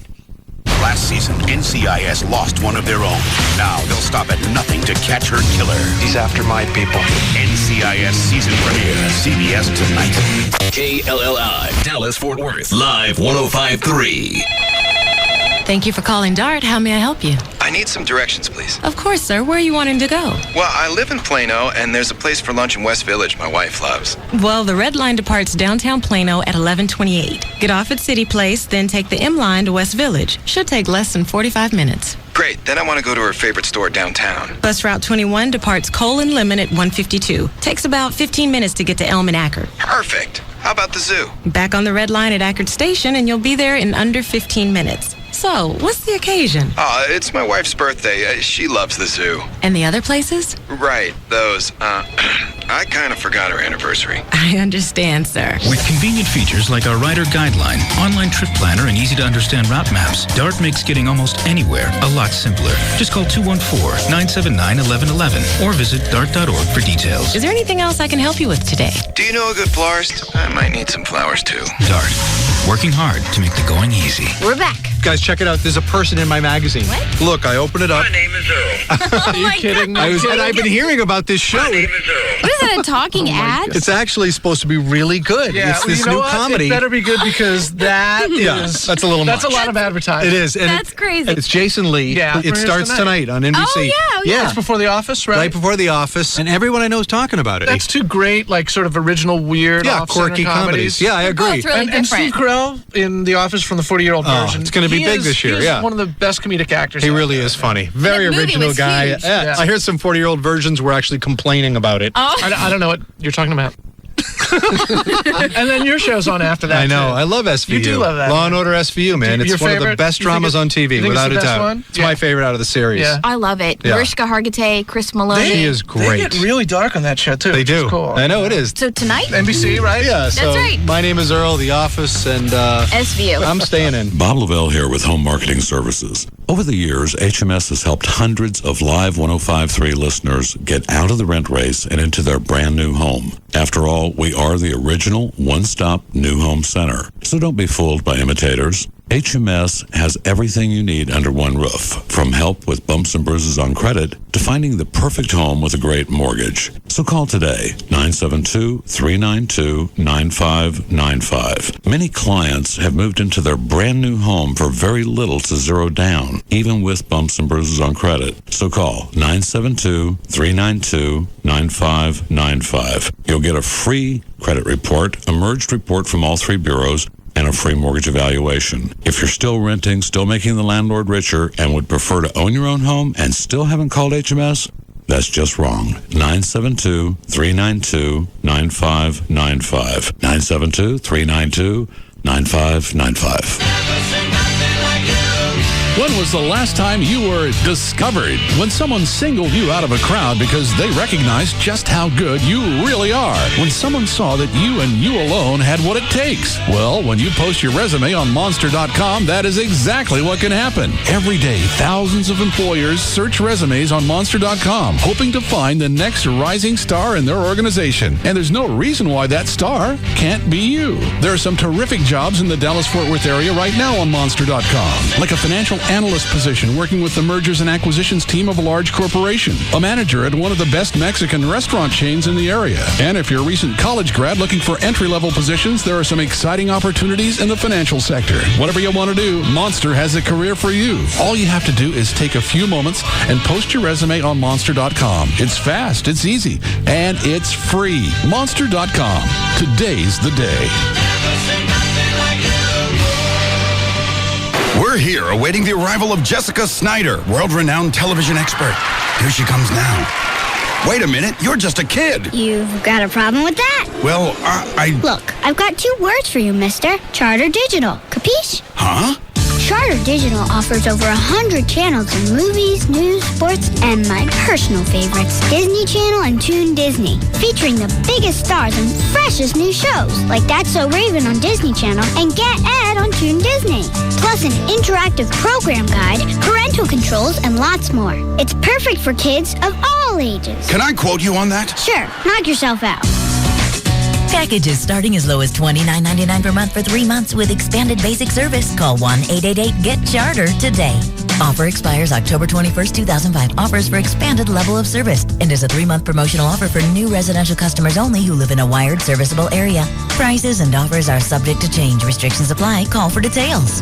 Last season, NCIS lost one of their own. Now they'll stop at nothing to catch her killer. He's after my people. NCIS season premiere, CBS tonight. KLLI, Dallas, Fort Worth, live 105.3. Thank you for calling DART. How may I help you? I need some directions, please. Of course, sir. Where are you wanting to go? Well, I live in Plano, and there's a place for lunch in West Village my wife loves. Well, the red line departs downtown Plano at 11:28. Get off at City Place, then take the M line to West Village. Should take less than 45 minutes. Great. Then I want to go to her favorite store downtown. Bus Route 21 departs Cole and Lemon at 1:52. Takes about 15 minutes to get to Elm and Ackerd. Perfect. How about the zoo? Back on the red line at Ackerd Station, and you'll be there in under 15 minutes. So, what's the occasion? It's my wife's birthday. She loves the zoo. And the other places? Right, those. I kind of forgot her anniversary. I understand, sir. With convenient features like our rider guideline, online trip planner, and easy-to-understand route maps, DART makes getting almost anywhere a lot simpler. Just call 214-979-1111 or visit dart.org for details. Is there anything else I can help you with today? Do you know a good florist? I might need some flowers, too. DART, working hard to make the going easy. We're back. Guys, check it out. There's a person in my magazine. What? Look, I open it up. My name is Earl. Are you kidding me? I've been hearing about this show. My name is Earl. What is that, a talking ad? It's actually supposed to be really good. Yeah, it's this you know new what? comedy. It better be good because that is... that's a little That's much. a lot of advertising. It is. And That's crazy. It's Jason Lee. Yeah. It starts tonight on NBC. Oh, yeah. It's before The Office, right? Right before The Office. And everyone I know is talking about it. That's two great, like, sort of original, weird, off-center quirky comedies. Yeah, I agree. Oh, it's really and Steve Carell in The Office from the 40-year-old version. It's going to be big this year, He's one of the best comedic actors. He really is funny. Very movie original was guy. huge. Yeah. I heard some 40-year-old versions were actually complaining about it. Oh. I don't know what you're talking about. And then your show's on after that. I know. Too. I love SVU. You do love that. Law and Order SVU, man. Your It's one of the favorite? best You think dramas on you TV, think without it's a the best doubt. one? It's my favorite out of the series. Yeah. I love it. Yeah. Mariska Hargitay, Chris Maloney. He is great. They get really dark on that show, too. They which do. is cool. I know it is. So tonight? NBC, right? Yeah. So That's right. My name is Earl, The Office, and SVU. I'm staying in. Bob Lavelle here with Home Marketing Services. Over the years, HMS has helped hundreds of Live 105.3 listeners get out of the rent race and into their brand new home. After all, we are the original one-stop new home center. So don't be fooled by imitators. HMS has everything you need under one roof, from help with bumps and bruises on credit to finding the perfect home with a great mortgage. So call today, 972-392-9595. Many clients have moved into their brand new home for very little to zero down, even with bumps and bruises on credit. So call 972-392-9595. You'll get a free credit report, a merged report from all three bureaus, and a free mortgage evaluation. If you're still renting, still making the landlord richer, and would prefer to own your own home and still haven't called HMS, that's just wrong. 972-392-9595. 972-392-9595. When was the last time you were discovered? When someone singled you out of a crowd because they recognized just how good you really are. When someone saw that you and you alone had what it takes. Well, when you post your resume on Monster.com, that is exactly what can happen. Every day, thousands of employers search resumes on Monster.com, hoping to find the next rising star in their organization. And there's no reason why that star can't be you. There are some terrific jobs in the Dallas-Fort Worth area right now on Monster.com, like a financial analyst position working with the mergers and acquisitions team of a large corporation, a manager at one of the best Mexican restaurant chains in the area. And if you're a recent college grad looking for entry-level positions, there are some exciting opportunities in the financial sector. Whatever you want to do, Monster has a career for you. All you have to do is take a few moments and post your resume on Monster.com. It's fast, it's easy, and it's free. Monster.com. Today's the day. We're here awaiting the arrival of Jessica Snyder, world-renowned television expert. Here she comes now. Wait a minute, you're just a kid. You've got a problem with that? Well, Look, I've got 2 words for you, mister. Charter Digital. Capiche? Huh? Charter Digital offers over 100 channels in movies, news, sports, and my personal favorites, Disney Channel and Toon Disney, featuring the biggest stars and freshest new shows, like That's So Raven on Disney Channel and Get Ed on Toon Disney. Plus an interactive program guide, parental controls, and lots more. It's perfect for kids of all ages. Can I quote you on that? Sure, knock yourself out. Packages starting as low as $29.99 per month for 3 months with expanded basic service. Call 1-888-GET-CHARTER today. Offer expires October 21st, 2005. Offers for expanded level of service and is a 3-month promotional offer for new residential customers only who live in a wired serviceable area. Prices and offers are subject to change. Restrictions apply. Call for details.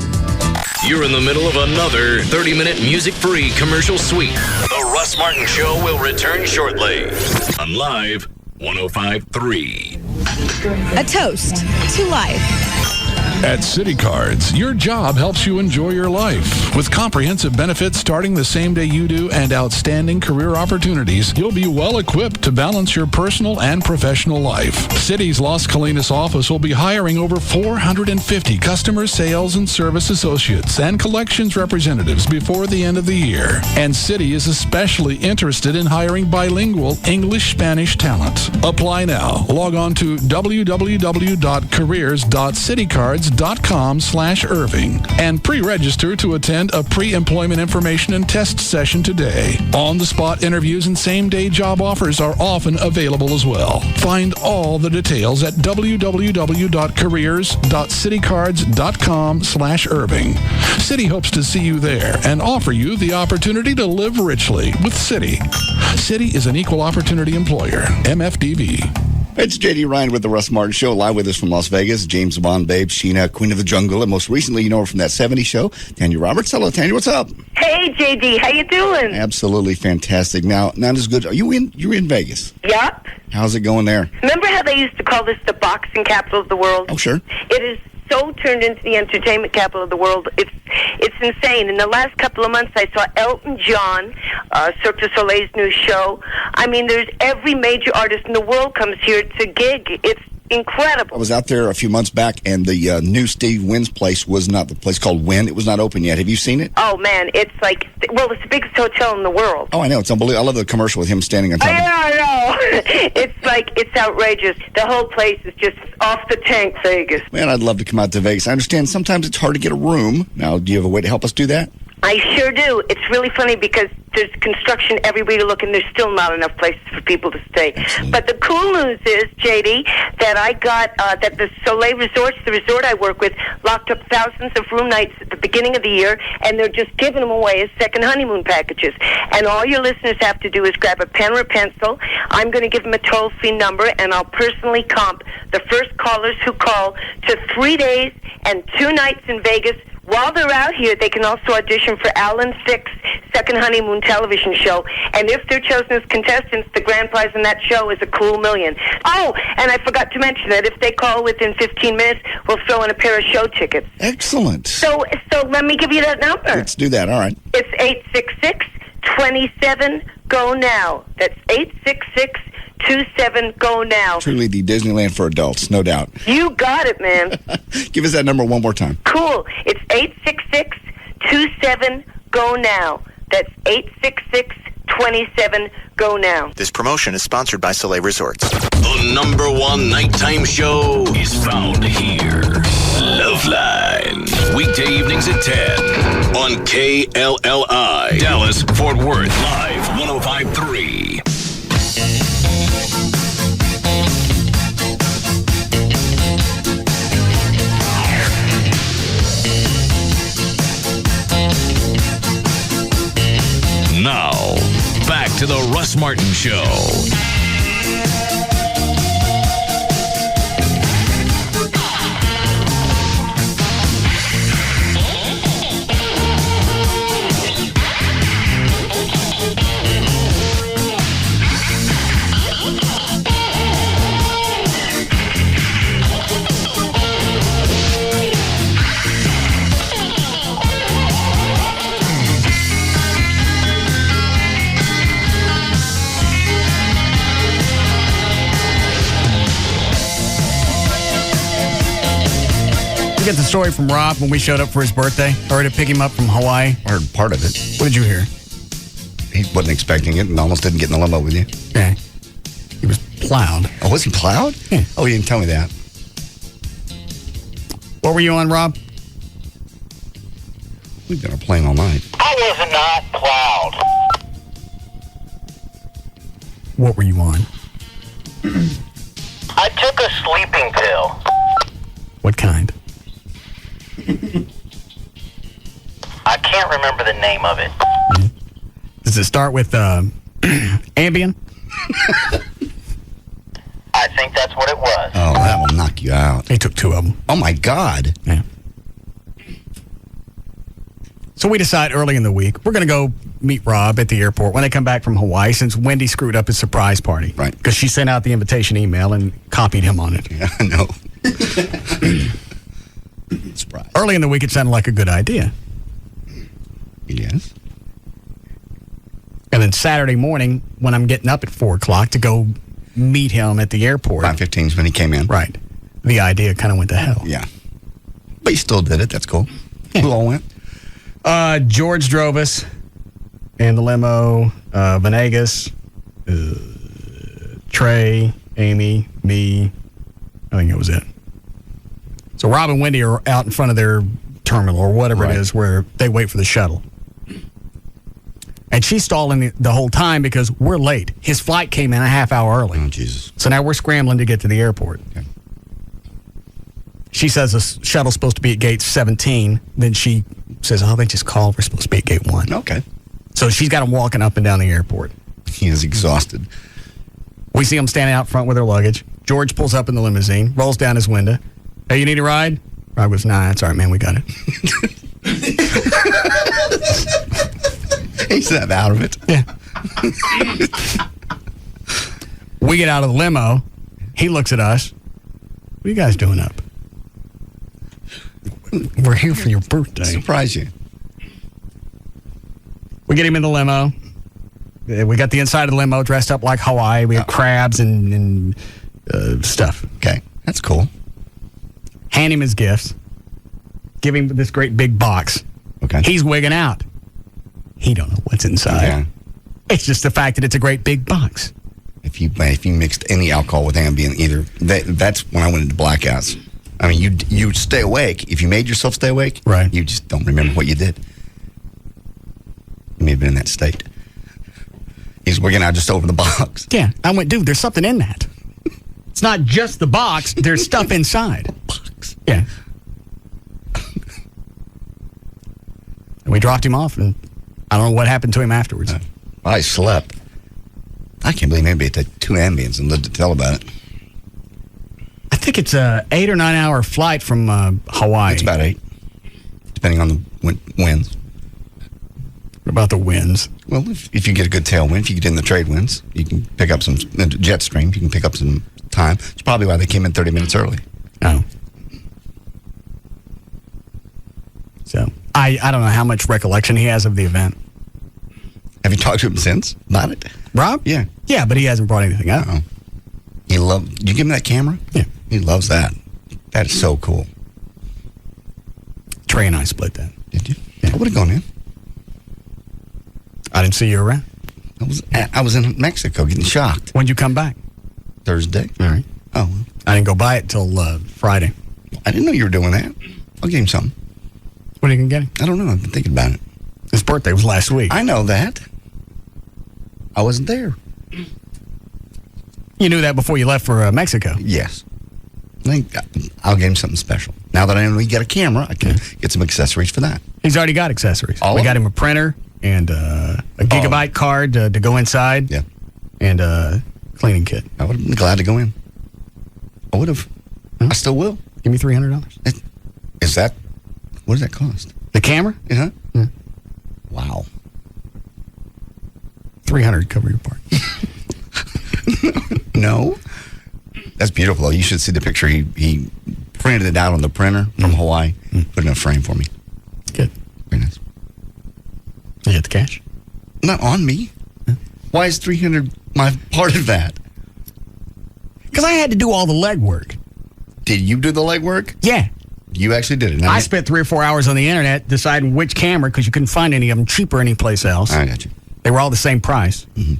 You're in the middle of another 30-minute music-free commercial suite. The Russ Martin Show will return shortly on Live 105.3. A toast to life. At City Cards, your job helps you enjoy your life. With comprehensive benefits starting the same day you do and outstanding career opportunities, you'll be well equipped to balance your personal and professional life. City's Las Colinas office will be hiring over 450 customer sales and service associates and collections representatives before the end of the year. And City is especially interested in hiring bilingual English-Spanish talent. Apply now. Log on to www.careers.citycards.com/Irving and pre-register to attend a pre-employment information and test session today. On-the-spot interviews and same-day job offers are often available as well. Find all the details at www.careers.citycards.com/Irving. City hopes to see you there and offer you the opportunity to live richly with City. City is an equal opportunity employer. MFDV. It's J.D. Ryan with the Russ Martin Show, live with us from Las Vegas. James Bond, Babe, Sheena, Queen of the Jungle, and most recently, you know her from that 70s show, Tanya Roberts. Hello, Tanya. What's up? Hey, JD. How you doing? Absolutely fantastic. Now, not as good. You're in Vegas. Yep. How's it going there? Remember how they used to call this the boxing capital of the world? Oh, sure. It is so turned into the entertainment capital of the world. It's insane. In the last couple of months, I saw Elton John, Cirque du Soleil's new show. I mean, there's every major artist in the world comes here to gig. It's incredible. I was out there a few months back, and the new Steve Wynn's place was not the place called Wynn. It was not open yet. Have you seen it? Oh, man. It's like, well, it's the biggest hotel in the world. Oh, I know. It's unbelievable. I love the commercial with him standing on top. I know. It's outrageous. The whole place is just off the tank, Vegas. Man, I'd love to come out to Vegas. I understand sometimes it's hard to get a room. Now, do you have a way to help us do that? I sure do. It's really funny because there's construction everywhere you look, and there's still not enough places for people to stay. Excellent. But the cool news is, JD, that I got that the Soleil Resorts, the resort I work with, locked up thousands of room nights at the beginning of the year, and they're just giving them away as second honeymoon packages. And all your listeners have to do is grab a pen or a pencil. I'm going to give them a toll-free number, and I'll personally comp the first callers who call to 3 days and 2 nights in Vegas. While they're out here, they can also audition for Alan Thicke's Second Honeymoon television show. And if they're chosen as contestants, the grand prize in that show is a cool $1 million. Oh, and I forgot to mention that if they call within 15 minutes, we'll throw in a pair of show tickets. Excellent. So let me give you that number. Let's do that. All right. It's 866-27-GO-NOW. That's 866-27-GO-NOW. Truly the Disneyland for adults, no doubt. You got it, man. Give us that number one more time. Cool. It's 866-27-GO-NOW. That's 866-27-GO-NOW. This promotion is sponsored by Soleil Resorts. The number one nighttime show is found here. Loveline. Weekday evenings at 10 on KLLI. Dallas, Fort Worth. Live 105.3. Now, back to the Russ Martin Show. You get the story from Rob when we showed up for his birthday, or to pick him up from Hawaii. I heard part of it. What did you hear? He wasn't expecting it and almost didn't get in the limo with you. Okay. He was plowed. Oh, was he plowed? Yeah. Oh, he didn't tell me that. What were you on, Rob? We've been on a plane all night. I was not plowed. What were you on? I took a sleeping pill. What kind? I can't remember the name of it. Does it start with Ambien? I think that's what it was. Oh, that will knock you out. They took 2 of them. Oh, my God. Yeah. So we decide early in the week, we're going to go meet Rob at the airport when they come back from Hawaii, since Wendy screwed up his surprise party. Right. Because she sent out the invitation email and copied him on it. Yeah, I know. Surprise. Early in the week, it sounded like a good idea. Yes. And then Saturday morning, when I'm getting up at 4 o'clock to go meet him at the airport. 5:15 is when he came in. Right. The idea kind of went to hell. Yeah. But you still did it. That's cool. Yeah. Who all went? George drove us in the limo. Venegas, Trey, Amy, me. I think that was it. So Rob and Wendy are out in front of their terminal or whatever it is where they wait for the shuttle. And she's stalling the whole time because we're late. His flight came in a half hour early. Oh, Jesus. So now we're scrambling to get to the airport. Okay. She says the shuttle's supposed to be at gate 17. Then she says, oh, they just called. We're supposed to be at gate 1. Okay. So she's got him walking up and down the airport. He is exhausted. We see him standing out front with her luggage. George pulls up in the limousine, rolls down his window. Hey, you need a ride? Rob goes, nah, that's all right, man. We got it. He's that out of it. Yeah. We get out of the limo. He looks at us. What are you guys doing up? We're here for your birthday. Surprise you. We get him in the limo. We got the inside of the limo dressed up like Hawaii. We had crabs and stuff. Okay, that's cool. Hand him his gifts. Give him this great big box. Okay. He's wigging out. He don't know what's inside. Yeah. It's just the fact that it's a great big box. If you mixed any alcohol with Ambien, either that's when I went into blackouts. I mean, you stay awake. If you made yourself stay awake, right? You just don't remember what you did. You may have been in that state. He's wigging out just over the box. Yeah, I went, dude, there's something in that. It's not just the box. There's stuff inside. Box. Yeah. And we dropped him off, and I don't know what happened to him afterwards. I slept. I can't believe maybe it took 2 Ambiens and lived to tell about it. I think it's a 8 or 9 hour flight from Hawaii. It's about 8, depending on the winds. What about the winds? Well, if you get a good tailwind, if you get in the trade winds, you can pick up some jet stream. You can pick up some time. It's probably why they came in 30 minutes early. Oh. So I don't know how much recollection he has of the event. Have you talked to him since about it? Rob? Yeah. Yeah, but he hasn't brought anything up. Uh-oh. Did you give him that camera? Yeah. He loves that. That is so cool. Trey and I split that. Did you? Yeah, I would have gone in. I didn't see you around. I was in Mexico getting shocked. When'd you come back? Thursday. All right. Oh, well. I didn't go by it till Friday. I didn't know you were doing that. I'll give him something. What are you going to get him? I don't know. I've been thinking about it. His birthday was last week. I know that. I wasn't there. You knew that before you left for Mexico? Yes. I think I'll get him something special. Now that I know we get a camera, I can get some accessories for that. He's already got accessories. All we of got them? him a printer and a gigabyte card to go inside. Yeah. And a cleaning kit. I would have been glad to go in. I would have. Huh? I still will. Give me $300. Is that, what does that cost? The camera? Yeah. Yeah. Wow. $300 cover your part. No. That's beautiful. You should see the picture. He printed it out on the printer from Hawaii, put it in a frame for me. Good. Very nice. You get the cash? Not on me. Why is $300 my part of that? Because I had to do all the legwork. Did you do the legwork? Yeah. You actually did it. Now I spent 3 or 4 hours on the internet deciding which camera, because you couldn't find any of them cheaper anyplace else. I got you. They were all the same price. Mm-hmm.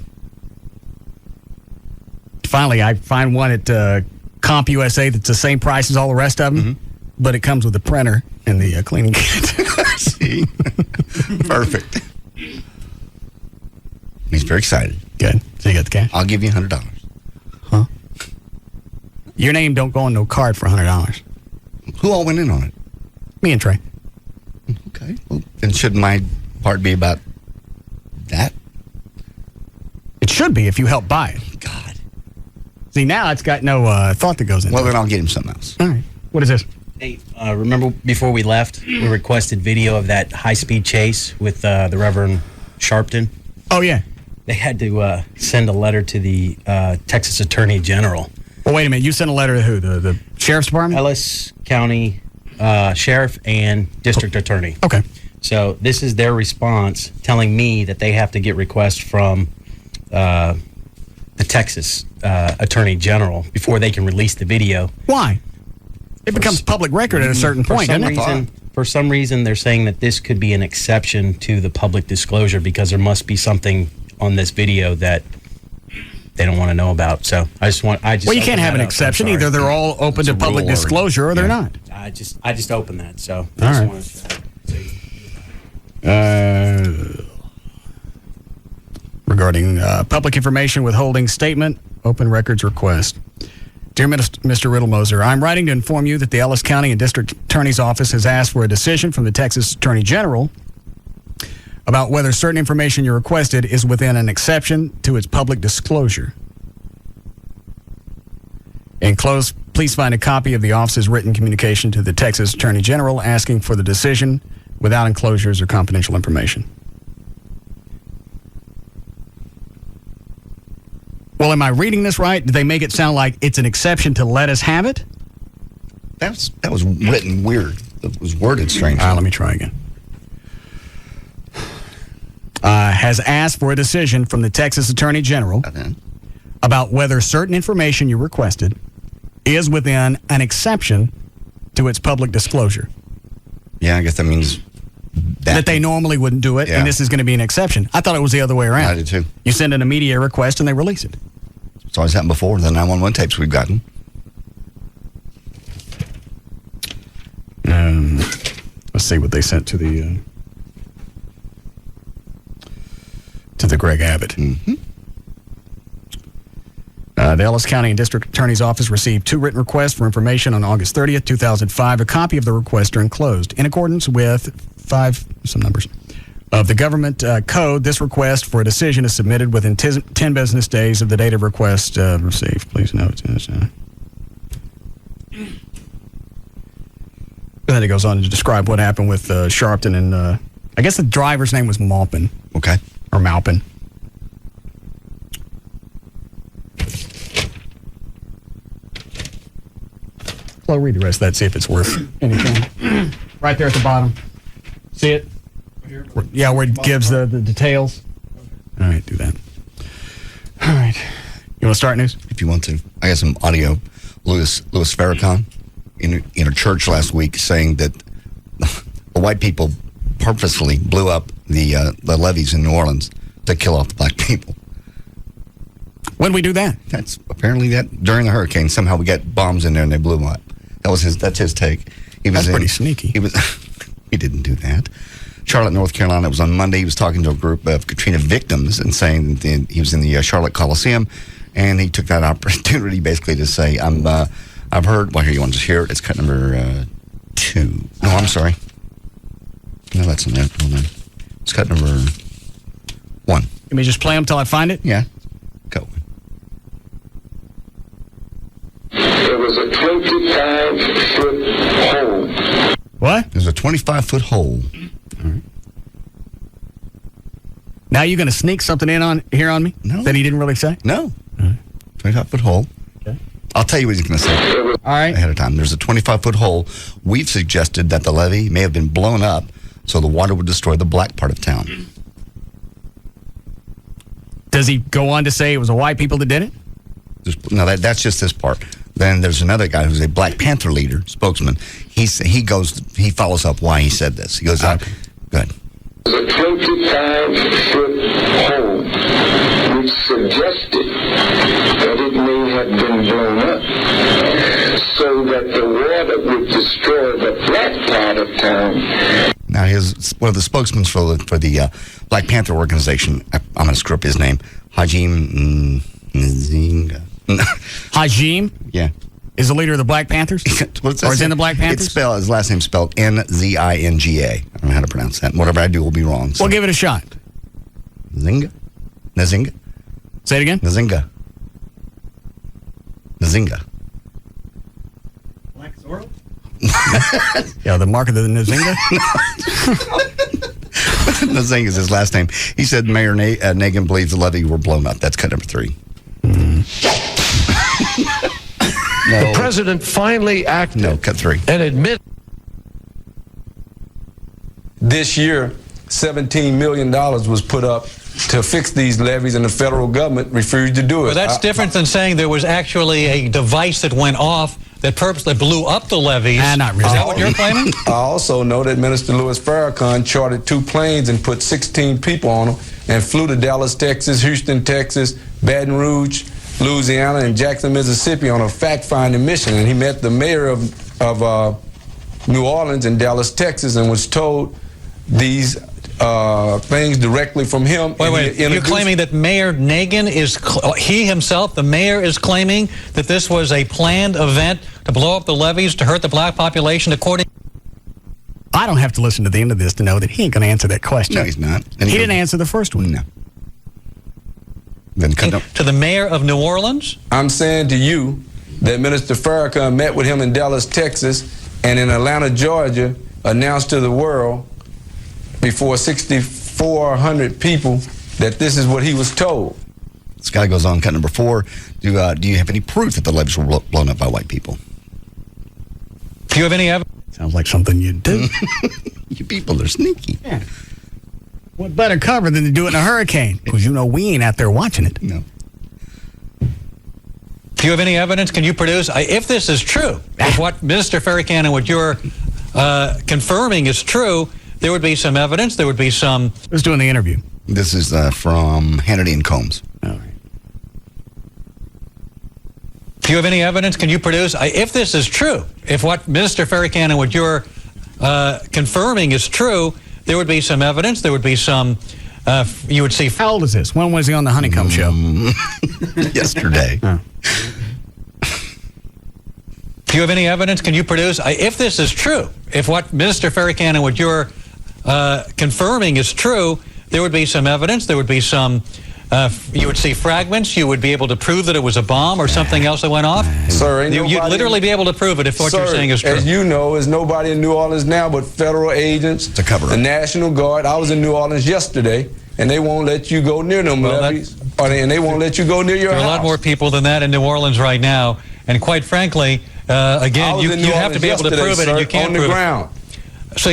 Finally, I find one at Comp USA that's the same price as all the rest of them, but it comes with the printer and the cleaning kit. See? Perfect. He's very excited. Good. So you got the cash? I'll give you $100. Huh? Your name don't go on no card for $100. Who all went in on it? Me and Trey. Okay. Well, then shouldn't my part be about that? It should be if you help buy it. God. See, now it's got no thought that goes into Well, it. then I'll get him something else. All right. What is this? Hey, remember before we left, we requested video of that high-speed chase with the Reverend Sharpton? Oh, yeah. They had to send a letter to the Texas Attorney General. Well, wait a minute. You sent a letter to who? The Sheriff's Department? Ellis County Sheriff and District Attorney. Okay. So this is their response telling me that they have to get requests from the Texas Attorney General before they can release the video. Why? It becomes public record at a certain point, doesn't it? For some reason, they're saying that this could be an exception to the public disclosure because there must be something on this video that they don't want to know about. So I just Well, you can't have an exception. Either they're all open to public disclosure or they're not. I just opened that. So all right. Regarding public information withholding statement, open records request. Dear Mr. Riddlemoser, I'm writing to inform you that the Ellis County and District Attorney's Office has asked for a decision from the Texas Attorney General about whether certain information you requested is within an exception to its public disclosure. Enclosed, please find a copy of the office's written communication to the Texas Attorney General asking for the decision without enclosures or confidential information. Well, am I reading this right? Did they make it sound like it's an exception to let us have it? That was written weird. It was worded strange. All right, let me try again. Has asked for a decision from the Texas Attorney General about whether certain information you requested is within an exception to its public disclosure. Yeah, I guess that means that they normally wouldn't do it, and this is going to be an exception. I thought it was the other way around. I did too. You send in a media request and they release it. It's always happened before, the 911 tapes we've gotten. Let's see what they sent to the Greg Abbott. Mm-hmm. The Ellis County and District Attorney's Office received 2 written requests for information on August 30th, 2005. A copy of the request are enclosed. In accordance with 5 numbers of the government code, this request for a decision is submitted within 10 business days of the date of request received. Please note. And then it goes on to describe what happened with Sharpton and I guess the driver's name was Maupin. Okay. Or Maupin. Well, read the rest of that, see if it's worth anything. Right there at the bottom. See it? Yeah, where it gives the details. All right, do that. All right. You want to start news? If you want to. I got some audio. Louis Farrakhan in a church last week saying that the white people purposefully blew up the levees in New Orleans to kill off the black people. When did we do that? That's apparently that during the hurricane. Somehow we got bombs in there and they blew them up. That's his take. That's pretty sneaky. He didn't do that. Charlotte, North Carolina. It was on Monday. He was talking to a group of Katrina victims and saying that he was in the Charlotte Coliseum, and he took that opportunity basically to say, I've heard. Well, here, you want to just hear it? It's cut number 2. No, I'm sorry. No, that's not it. Hold on. It's cut number 1. Let me just play them till I find it? Yeah. Go. There was a 25-foot hole. What? There's a 25-foot hole. All right. Now you're going to sneak something in here on me? No. That he didn't really say? No. 25-foot hole. Okay. I'll tell you what he's going to say. All right. Ahead of time. There's a 25-foot hole. We've suggested that the levee may have been blown up so the water would destroy the black part of town. Does he go on to say it was the white people that did it? No, that's just this part. Then there's another guy who's a Black Panther leader, spokesman. He follows up why he said this. He goes, go ahead. There's a 25-foot hole, which suggested that it may have been blown up so that the water would destroy the black part of town. Now, one of the spokesmen for the Black Panther organization, I'm going to screw up his name, Hajim Nzinga. Hajim? Yeah. Is the leader of the Black Panthers? Or is in the Black Panthers? His last name's spelled Nzinga. I don't know how to pronounce that. Whatever I do will be wrong. So. Well, give it a shot. Nzinga? Say it again? Nzinga. Black Zorro? Yeah, the mark of the Nzinga? Nzinga is his last name. He said Mayor Nagin believes the levee were blown up. That's cut number 3. No. The president finally acted. No, cut 3. And admit. This year, $17 million was put up to fix these levees, and the federal government refused to do it. Well, that's different than saying there was actually a device that went off that purposely blew up the levees. Not really. Is that what you're claiming? I also know that Minister Louis Farrakhan chartered 2 planes and put 16 people on them and flew to Dallas, Texas, Houston, Texas, Baton Rouge, Louisiana, and Jackson, Mississippi on a fact-finding mission. And he met the mayor of New Orleans and Dallas, Texas, and was told these things directly from him. Wait. You're claiming that Mayor Nagin he himself, the mayor, is claiming that this was a planned event to blow up the levees to hurt the black population, according... I don't have to listen to the end of this to know that he ain't going to answer that question. No, he's not. And he didn't answer the first one. No. Then to the mayor of New Orleans? I'm saying to you that Minister Farrakhan met with him in Dallas, Texas, and in Atlanta, Georgia, announced to the world before 6,400 people that this is what he was told. This guy goes on, cut number 4. Do you have any proof that the levees were blown up by white people? Do you have any evidence? Sounds like something you do. You people are sneaky. Yeah. What better cover than to do it in a hurricane? Because we ain't out there watching it. No. Do you have any evidence? Can you produce? If this is true, if what Minister Farrakhan and what you're confirming is true, there would be some evidence. There would be some... Who's doing the interview? This is from Hannity and Combs. All right. Do you have any evidence? Can you produce? If this is true, if what Minister Farrakhan and what you're confirming is true, there would be some evidence. There would be some... you would see... How old is this? When was he on the Honeycomb Show? Yesterday. Oh. Do you have any evidence? Can you produce? If this is true, if what Minister Farrakhan and what you're confirming is true, there would be some evidence. There would be some... you would see fragments. You would be able to prove that it was a bomb or something else that went off. Sir, you'd literally be able to prove it if what you're saying is true. As you know, there's nobody in New Orleans now but federal agents, to cover the National Guard. I was in New Orleans yesterday, and they won't let you go near them levees, and they won't let you go near your house. There are a lot more people than that in New Orleans right now, and quite frankly, again, you have to be able to prove it, and you can't on the prove ground. It. So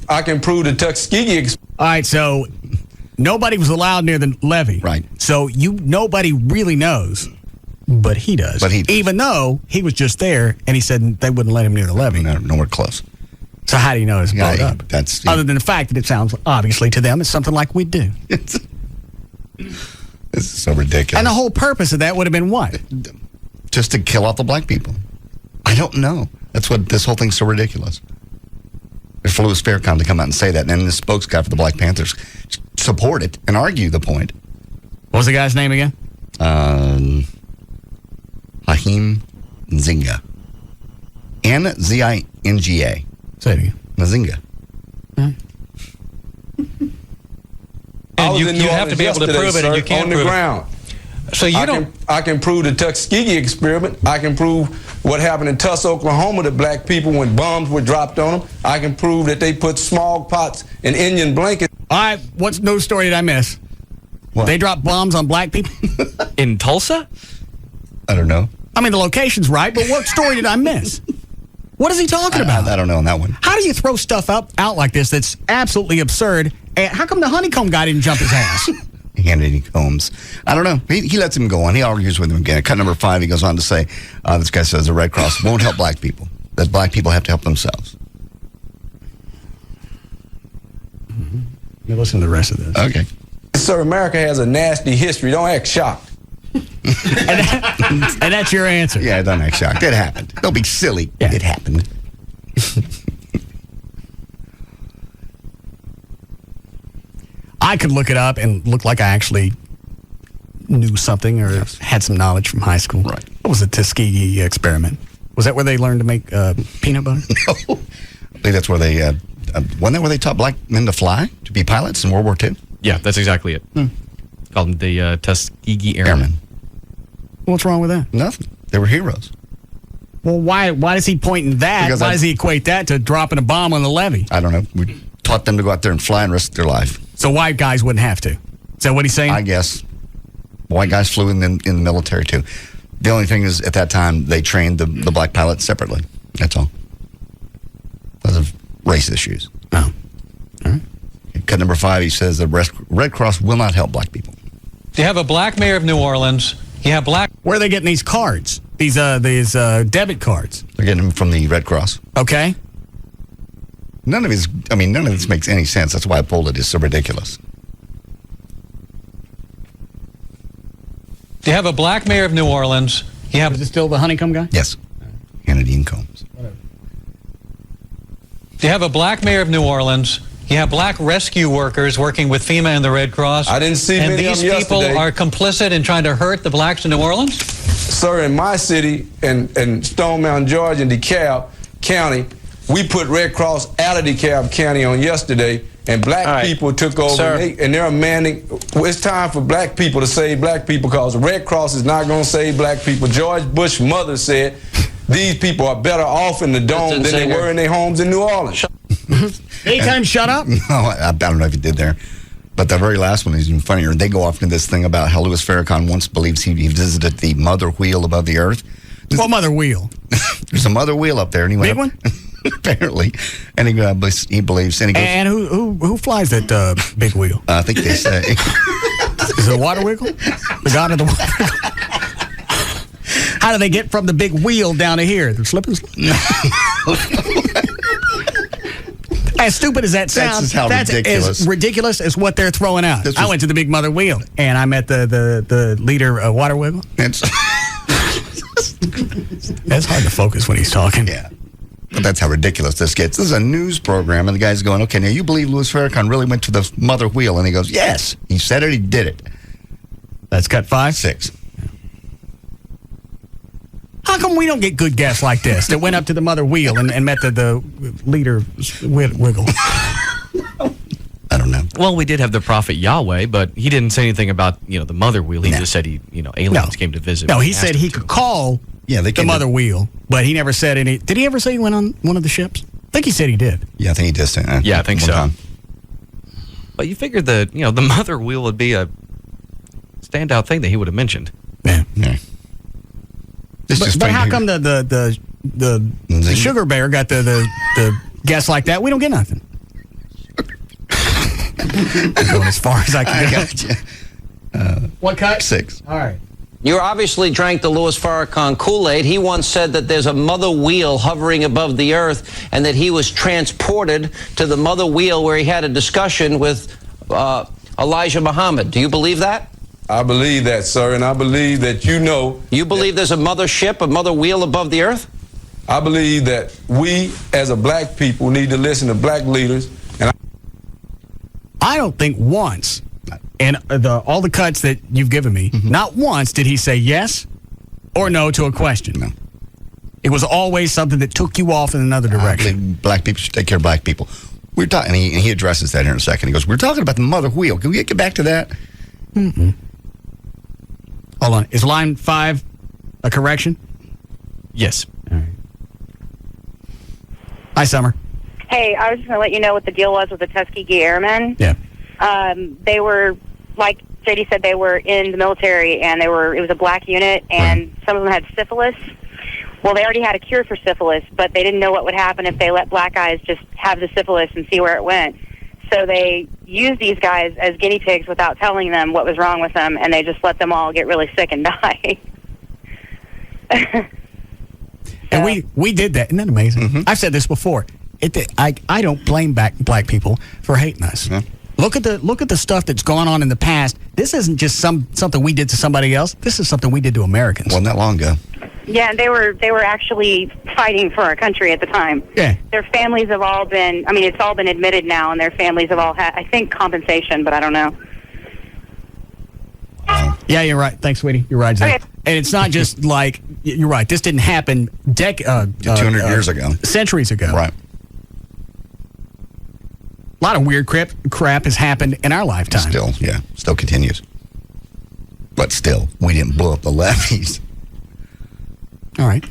I can prove the Tuskegee. All right, so nobody was allowed near the levee. Right. So nobody really knows, but he does. But he does. Even though he was just there, and he said they wouldn't let him near the levee. No, nowhere close. So how do you know it's blown up? That's other than the fact that it sounds obviously to them it's something like we do. This is so ridiculous. And the whole purpose of that would have been what? Just to kill off the black people. I don't know. That's what this whole thing's so ridiculous. For Louis Farrakhan to come out and say that, and then the spokesguy for the Black Panthers support it and argue the point. What was the guy's name again? Hakeem Nzinga. Nzinga. Say it again. Nzinga. I was you in New have to be able to Orleans prove it, and you yesterday, can't on the prove it. ground. So I can prove the Tuskegee experiment. I can prove what happened in Tulsa, Oklahoma to black people when bombs were dropped on them. I can prove that they put smallpox in Indian blankets. All right, what news story did I miss? What? They dropped bombs on black people? In Tulsa? I don't know. I mean, the location's right, but what story did I miss? What is he talking about? I don't know on that one. How do you throw stuff out like this that's absolutely absurd? And how come the honeycomb guy didn't jump his ass? Hannity Combs. I don't know. He lets him go on. He argues with him again. At cut number 5, he goes on to say, this guy says the Red Cross won't help black people, that black people have to help themselves. You listen to the rest of this. Okay. Sir, America has a nasty history. Don't act shocked. And that's your answer. Yeah, don't act shocked. It happened. Don't be silly. Yeah. It happened. I could look it up and look like I actually knew something or had some knowledge from high school. Right. What was the Tuskegee experiment? Was that where they learned to make peanut butter? No. I think that's where they, wasn't that where they taught black men to fly, to be pilots in World War II? Yeah, that's exactly it. Called them the Tuskegee Airmen. What's wrong with that? Nothing. They were heroes. Well, why is he pointing that? Because why does he equate that to dropping a bomb on the levee? I don't know. We taught them to go out there and fly and risk their life. So white guys wouldn't have to. Is that what he's saying? I guess. White guys flew in the military, too. The only thing is, at that time, they trained the black pilots separately. That's all. Because of race issues. Oh. All right. Cut number 5, he says the Red Cross will not help black people. You have a black mayor of New Orleans. You have black... Where are they getting these cards? These debit cards? They're getting them from the Red Cross. Okay. None of this makes any sense. That's why I pulled it. It's so ridiculous. You have a black mayor of New Orleans. You have... Is it still the honeycomb guy? Yes. Hannity Combs. You have a black mayor of New Orleans. You have black rescue workers working with FEMA and the Red Cross. I didn't see and many of these them people yesterday. are complicit in trying to hurt the blacks in New Orleans? Sir, in my city, in Stone Mountain, Georgia, in DeKalb County, we put Red Cross out of DeKalb County on yesterday, and black people took over, and they're manning. It's time for black people to save black people because the Red Cross is not going to save black people. George Bush's mother said these people are better off in the dome than they were in their homes in New Orleans. Anytime, shut up. No, I don't know if he did there. But the very last one is even funnier. They go off into this thing about how Louis Farrakhan once believes he visited the mother wheel above the earth. What mother wheel? There's a mother wheel up there. And he went Big one? Apparently. And he believes. And he goes, And who flies that big wheel? I think they say. Is it a water wiggle? The god of the water wiggle? How do they get from the big wheel down to here? They're slipping? As stupid as that sounds, that's ridiculous. as ridiculous as what they're throwing out. I went to the big mother wheel, and I met the leader water wiggle. That's hard to focus when he's talking. Yeah. But that's how ridiculous this gets. This is a news program, and the guy's going, okay, now you believe Louis Farrakhan really went to the mother wheel? And he goes, yes. He said it, he did it. That's cut 5? 6. How come we don't get good guests like this that went up to the mother wheel and met the leader wiggle? I don't know. Well, we did have the prophet Yahweh, but he didn't say anything about, the mother wheel. He just said aliens came to visit. No, he said he could call the mother wheel, but he never said any. Did he ever say he went on one of the ships? I think he said he did. Yeah, I think he did say that. Yeah, I think so. But you figured that, the mother wheel would be a standout thing that he would have mentioned. Yeah. But how come the sugar bear got the guests like that? We don't get nothing. I'm going as far as I can go. Got you. What cut? 6. All right. You obviously drank the Louis Farrakhan Kool-Aid. He once said that there's a mother wheel hovering above the earth and that he was transported to the mother wheel where he had a discussion with Elijah Muhammad. Do you believe that? I believe that, sir, and I believe that You believe there's a mother ship, a mother wheel above the earth? I believe that we, as a black people, need to listen to black leaders. And I don't think once, and all the cuts that you've given me, not once did he say yes or no to a question. No. It was always something that took you off in another direction. I believe black people should take care of black people. We're talking, and he addresses that here in a second. He goes, we're talking about the mother wheel. Can we get back to that? Mm-mm. Hold on. Is line 5 a correction? Yes. All right. Hi, Summer. Hey, I was just going to let you know what the deal was with the Tuskegee Airmen. Yeah. They were, like JD said, they were in the military, and it was a black unit, and some of them had syphilis. Well, they already had a cure for syphilis, but they didn't know what would happen if they let black guys just have the syphilis and see where it went. So they used these guys as guinea pigs without telling them what was wrong with them, and they just let them all get really sick and die. And we did that. Isn't that amazing? I've said this before. I don't blame black people for hating us. Yeah. Look at the stuff that's gone on in the past. This isn't just something we did to somebody else. This is something we did to Americans. Wasn't that long ago. Yeah, they were actually fighting for our country at the time. Yeah. Their families have all been, it's all been admitted now, and their families have all had, I think, compensation, but I don't know. Yeah, you're right. Thanks, sweetie. You're right, Zach. Okay. And it's not just like, you're right, this didn't happen 200 years ago. Centuries ago. Right. A lot of weird crap has happened in our lifetime. Still continues. But still, we didn't blow up the levees. All right.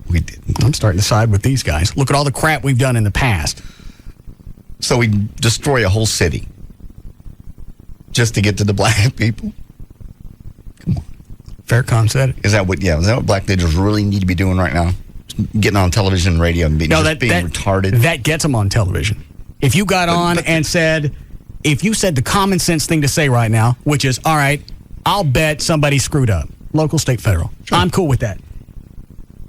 We didn't. I'm starting to side with these guys. Look at all the crap we've done in the past. So we destroy a whole city just to get to the black people? Come on. Farrakhan said it. Is that what black leaders really need to be doing right now? Getting on television and radio and being retarded? That gets them on television. If you got on and said, if you said the common sense thing to say right now, which is, all right, I'll bet somebody screwed up. Local, state, federal. Sure. I'm cool with that.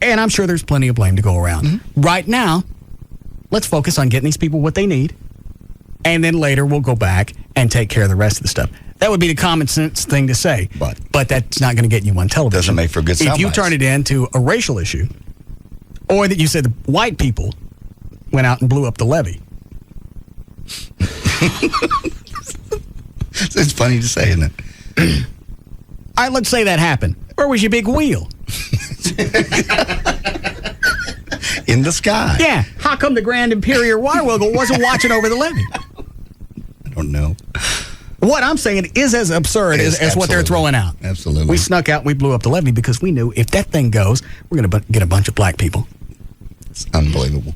And I'm sure there's plenty of blame to go around. Right now, let's focus on getting these people what they need. And then later we'll go back and take care of the rest of the stuff. That would be the common sense thing to say. But that's not going to get you on television. Doesn't make for good sound If you bites. turn it into a racial issue, or that you said the white people went out and blew up the levee. It's funny to say, isn't it? All right, let's say that happened. Where was your big wheel? In the sky. Yeah. How come the Grand Imperial Water Wheel wasn't watching over the levee? I don't know. What I'm saying is as absurd as what they're throwing out. Absolutely. We snuck out and we blew up the levee because we knew if that thing goes, we're going to get a bunch of black people. It's unbelievable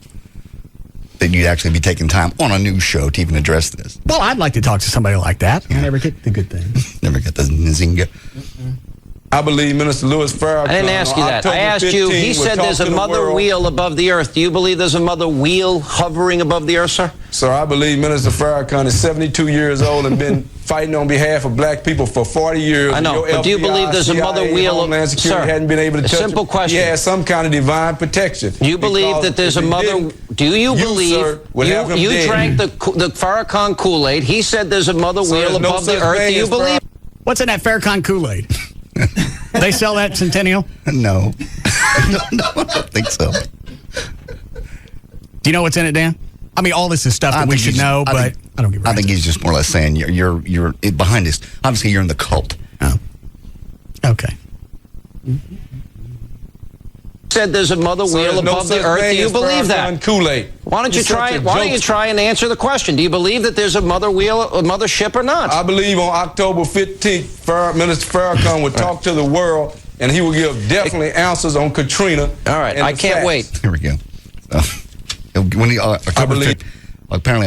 that you'd actually be taking time on a news show to even address this. Well, I'd like to talk to somebody like that. I never get the good thing. Never get the nzinga. I believe Minister Louis Farrakhan. I didn't ask you that. I asked you, he said there's a mother wheel above the earth. Do you believe there's a mother wheel hovering above the earth, sir? Sir, I believe Minister Farrakhan is 72 years old and been fighting on behalf of black people for 40 years. I know, but do you believe there's a mother wheel? Homeland Security hadn't been able to touch simple question. He has some kind of divine protection. Do you believe that there's a mother? Do you believe you drank the Farrakhan Kool-Aid? He said there's a mother wheel above the earth. Do you believe? What's in that Farrakhan Kool-Aid? They sell that Centennial? No. No, I don't think so. Do you know what's in it, Dan? I mean, all this is stuff that we should know, but I don't give a I think he's just more or less saying you're behind this. Obviously, you're in the cult. Oh. Okay. Said there's a mother wheel above the earth. Do you believe that? Kool-Aid. Why don't you try? Why don't you try and answer the question? Do you believe that there's a mother wheel, a mother ship, or not? I believe on October 15th, Minister Farrakhan would talk to the world, and he would give definitely answers on Katrina. All right, I can't wait. Here we go. Apparently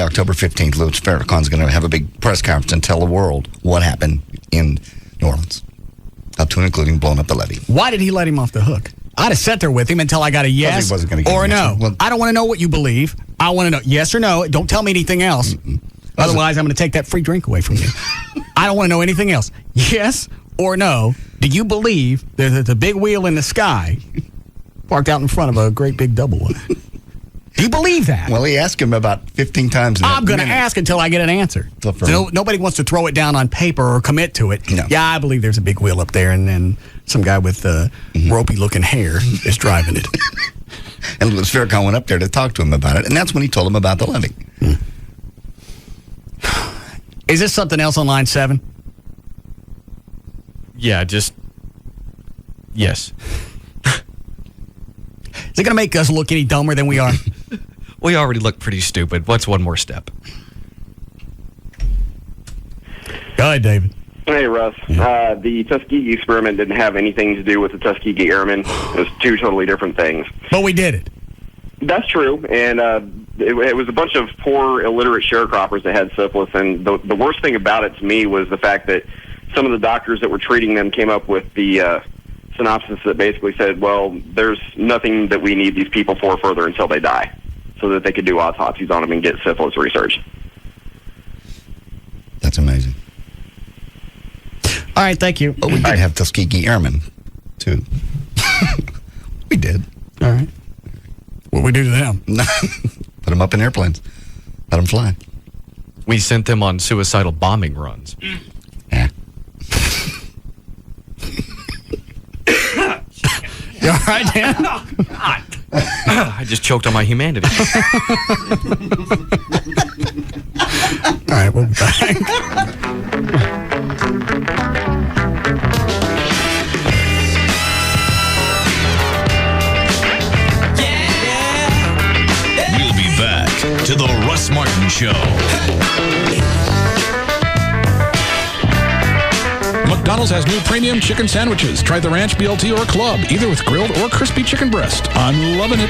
October 15th, Louis Farrakhan's going to have a big press conference and tell the world what happened in New Orleans, up to and including blowing up the levee. Why did he let him off the hook? I'd have sat there with him until I got a yes or a no. Well, I don't want to know what you believe. I want to know yes or no. Don't tell me anything else. Otherwise, I'm going to take that free drink away from you. I don't want to know anything else. Yes or no, do you believe there's a big wheel in the sky parked out in front of a great big double wide? Do you believe that? Well, he asked him about 15 times. I'm going to ask until I get an answer. So nobody wants to throw it down on paper or commit to it. No. Yeah, I believe there's a big wheel up there, and then some guy with ropey-looking hair is driving it. And Louis Farrakhan went up there to talk to him about it, and that's when he told him about the levy. Is this something else on line 7? Yeah, yes. Is it going to make us look any dumber than we are? We already look pretty stupid. What's one more step? Go ahead, David. Hey, Russ. The Tuskegee experiment didn't have anything to do with the Tuskegee Airmen. It was two totally different things. But we did it. That's true, and it was a bunch of poor, illiterate sharecroppers that had syphilis, and the worst thing about it to me was the fact that some of the doctors that were treating them came up with the synopsis that basically said, well, there's nothing that we need these people for further until they die, so that they could do autopsies on them and get syphilis research. That's amazing. All right, thank you. But we did have Tuskegee Airmen, too. We did. All right. What we do to them? Put them up in airplanes. Let them fly. We sent them on suicidal bombing runs. Yeah. You all right, Dan? I just choked on my humanity. All right, we'll be back. We'll be back to the Russ Martin Show. McDonald's has new premium chicken sandwiches. Try the ranch, BLT, or club, either with grilled or crispy chicken breast. I'm loving it.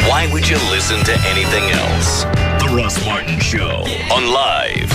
Why would you listen to anything else? The Russ Martin Show on Live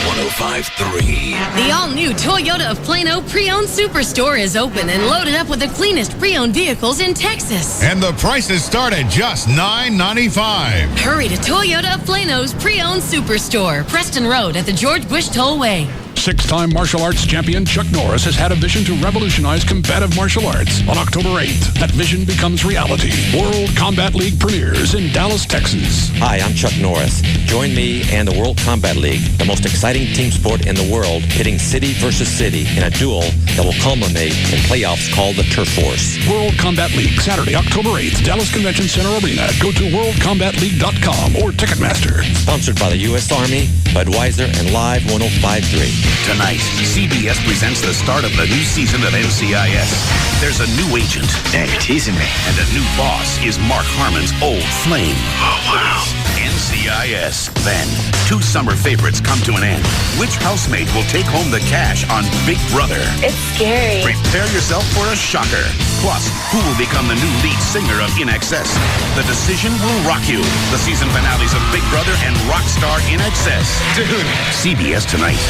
105.3. The all-new Toyota of Plano Pre-Owned Superstore is open and loaded up with the cleanest pre-owned vehicles in Texas. And the prices start at just $9.95. Hurry to Toyota of Plano's Pre-Owned Superstore, Preston Road at the George Bush Tollway. 6-time martial arts champion Chuck Norris has had a vision to revolutionize combative martial arts. On October 8th, that vision becomes reality. World Combat League premieres in Dallas, Texas. Hi, I'm Chuck Norris. Join me and the World Combat League, the most exciting team sport in the world, pitting city versus city in a duel that will culminate in playoffs called the Turf Wars. World Combat League, Saturday, October 8th, Dallas Convention Center Arena. Go to worldcombatleague.com or Ticketmaster. Sponsored by the U.S. Army, Budweiser, and Live 105.3. Tonight, CBS presents the start of the new season of NCIS. There's a new agent. Hey, you're teasing me. And a new boss is Mark Harmon's old flame. Oh, wow. NCIS. Then, two summer favorites come to an end. Which housemate will take home the cash on Big Brother? It's scary. Prepare yourself for a shocker. Plus, who will become the new lead singer of In Excess? The decision will rock you. The season finales of Big Brother and Rockstar In Excess. Dude. CBS tonight.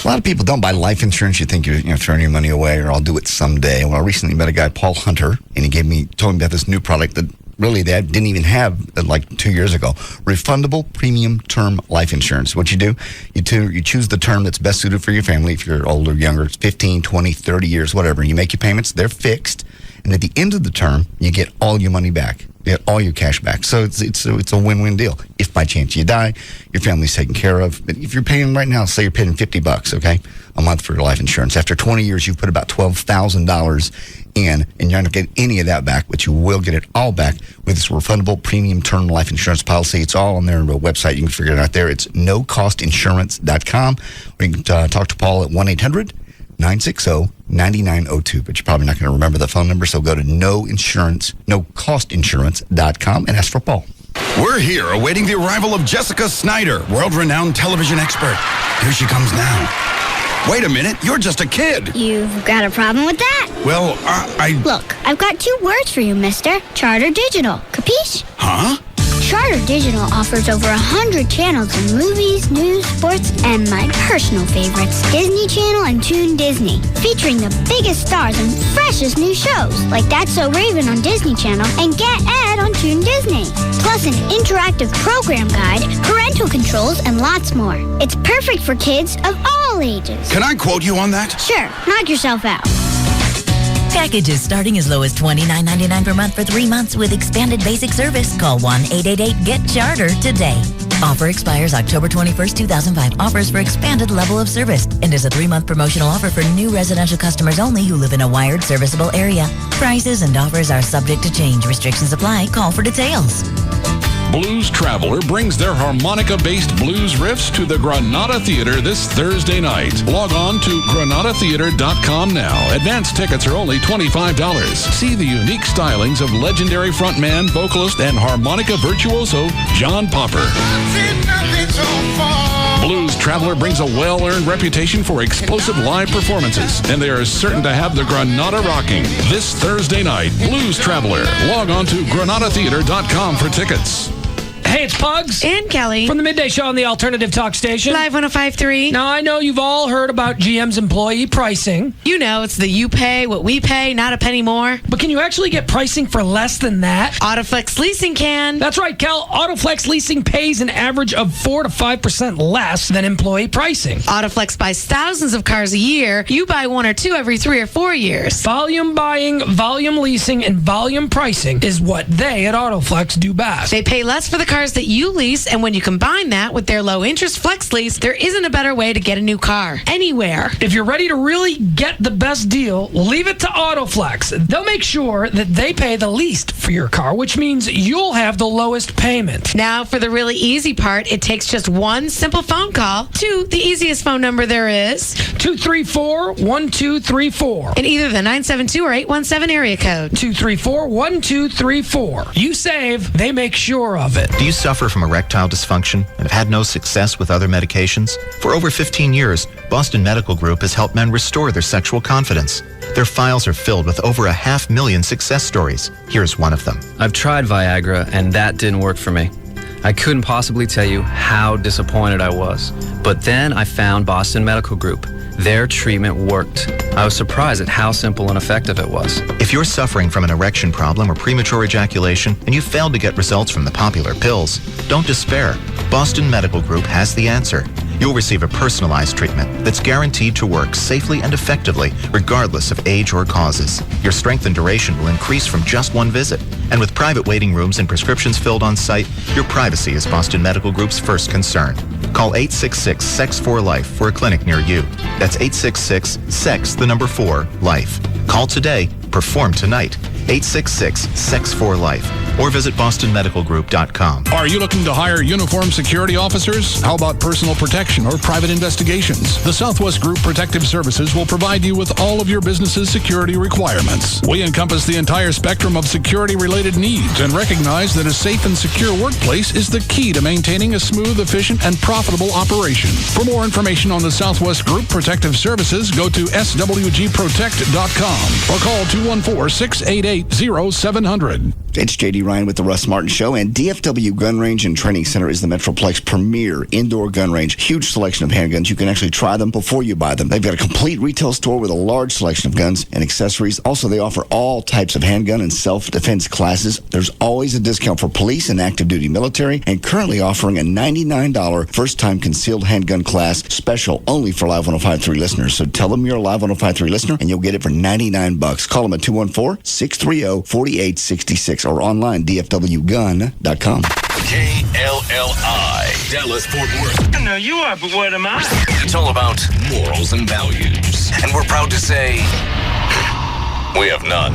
A lot of people don't buy life insurance. You think you're throwing your money away, or I'll do it someday. Well, I recently met a guy, Paul Hunter, and he told me about this new product that really they didn't even have like 2 years ago. Refundable premium term life insurance. What you do, you choose the term that's best suited for your family. If you're older, younger, it's 15, 20, 30 years, whatever. You make your payments, they're fixed. And at the end of the term, you get all your money back. You get all your cash back. So it's a win-win deal. If by chance you die, your family's taken care of. But if you're paying right now, say you're paying $50, okay, a month for your life insurance. After 20 years, you've put about $12,000 in, and you're not going to get any of that back, but you will get it all back with this refundable premium term life insurance policy. It's all on their website. You can figure it out there. It's nocostinsurance.com. Or you can talk to Paul at 1-800-960-9902, but you're probably not going to remember the phone number, so go to nocostinsurance.com and ask for Paul. We're here awaiting the arrival of Jessica Snyder, world-renowned television expert. Here she comes now. Wait a minute, you're just a kid. You've got a problem with that? Well, I... Look, I've got 2 words for you, mister. Charter Digital. Capiche? Huh? Charter Digital offers over 100 channels of movies, news, sports, and my personal favorites, Disney Channel and Toon Disney, featuring the biggest stars and freshest new shows, like That's So Raven on Disney Channel and Get Ed on Toon Disney. Plus an interactive program guide, parental controls, and lots more. It's perfect for kids of all ages. Can I quote you on that? Sure, knock yourself out. Packages starting as low as $29.99 per month for 3 months with expanded basic service. Call 1-888-GET-CHARTER today. Offer expires October 21st, 2005. Offers for expanded level of service and is a 3-month promotional offer for new residential customers only who live in a wired serviceable area. Prices and offers are subject to change. Restrictions apply. Call for details. Blues Traveler brings their harmonica-based blues riffs to the Granada Theater this Thursday night. Log on to granadatheater.com now. Advance tickets are only $25. See the unique stylings of legendary frontman, vocalist, and harmonica virtuoso John Popper. Blues Traveler brings a well-earned reputation for explosive live performances, and they are certain to have the Granada rocking. This Thursday night, Blues Traveler. Log on to granadatheater.com for tickets. Hey, it's Pugs. And Kelly. From the Midday Show on the Alternative Talk Station. Live 105.3. Now, I know you've all heard about GM's employee pricing. You know, it's the you pay what we pay, not a penny more. But can you actually get pricing for less than that? Autoflex Leasing can. That's right, Cal. Autoflex Leasing pays an average of 4 to 5% less than employee pricing. Autoflex buys thousands of cars a year. You buy 1 or 2 every 3 or 4 years. Volume buying, volume leasing, and volume pricing is what they at Autoflex do best. They pay less for the cars that you lease, and when you combine that with their low interest flex lease, there isn't a better way to get a new car anywhere. If you're ready to really get the best deal, leave it to Autoflex. They'll make sure that they pay the least for your car, which means you'll have the lowest payment. Now, for the really easy part, it takes just one simple phone call to the easiest phone number there is, 234-1234. in either the 972 or 817 area code. 234-1234. You save, they make sure of it. Do you suffer from erectile dysfunction and have had no success with other medications? For over 15 years, Boston Medical Group has helped men restore their sexual confidence. Their files are filled with over 500,000 success stories. Here's one of them. I've tried Viagra, and that didn't work for me. I couldn't possibly tell you how disappointed I was. But then I found Boston Medical Group. Their treatment worked. I was surprised at how simple and effective it was. If you're suffering from an erection problem or premature ejaculation and you failed to get results from the popular pills, don't despair. Boston Medical Group has the answer. You'll receive a personalized treatment that's guaranteed to work safely and effectively, regardless of age or causes. Your strength and duration will increase from just one visit. And with private waiting rooms and prescriptions filled on site, your privacy is Boston Medical Group's first concern. Call 866-SEX4-LIFE for a clinic near you. That's 866-SEX4-LIFE. Call today, perform tonight. 866-SEX4-LIFE. Or visit bostonmedicalgroup.com. Are you looking to hire uniformed security officers? How about personal protection or private investigations? The Southwest Group Protective Services will provide you with all of your business's security requirements. We encompass the entire spectrum of security-related needs and recognize that a safe and secure workplace is the key to maintaining a smooth, efficient, and profitable operation. For more information on the Southwest Group Protective Services, go to swgprotect.com or call 214-688-0700. It's J.D. Ryan with the Russ Martin Show, and DFW Gun Range and Training Center is the Metroplex premier indoor gun range. Huge selection of handguns. You can actually try them before you buy them. They've got a complete retail store with a large selection of guns and accessories. Also, they offer all types of handgun and self-defense classes. There's always a discount for police and active duty military, and currently offering a $99 first-time concealed handgun class special only for Live 105.3 listeners. So tell them you're a Live 105.3 listener, and you'll get it for $99. Call them at 214-630-4866 or online, dfwgun.com. KLLI, Dallas, Fort Worth. I know you are, but what am I? It's all about morals and values. And we're proud to say, we have none.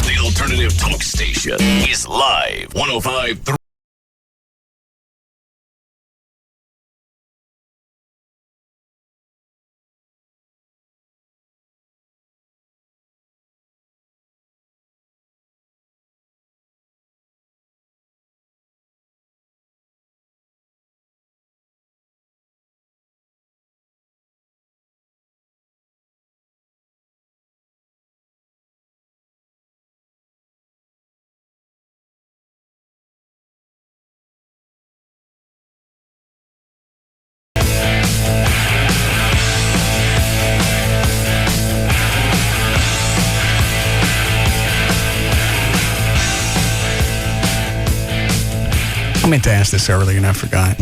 The Alternative Talk Station is Live 105.3. meant to ask this earlier and I forgot.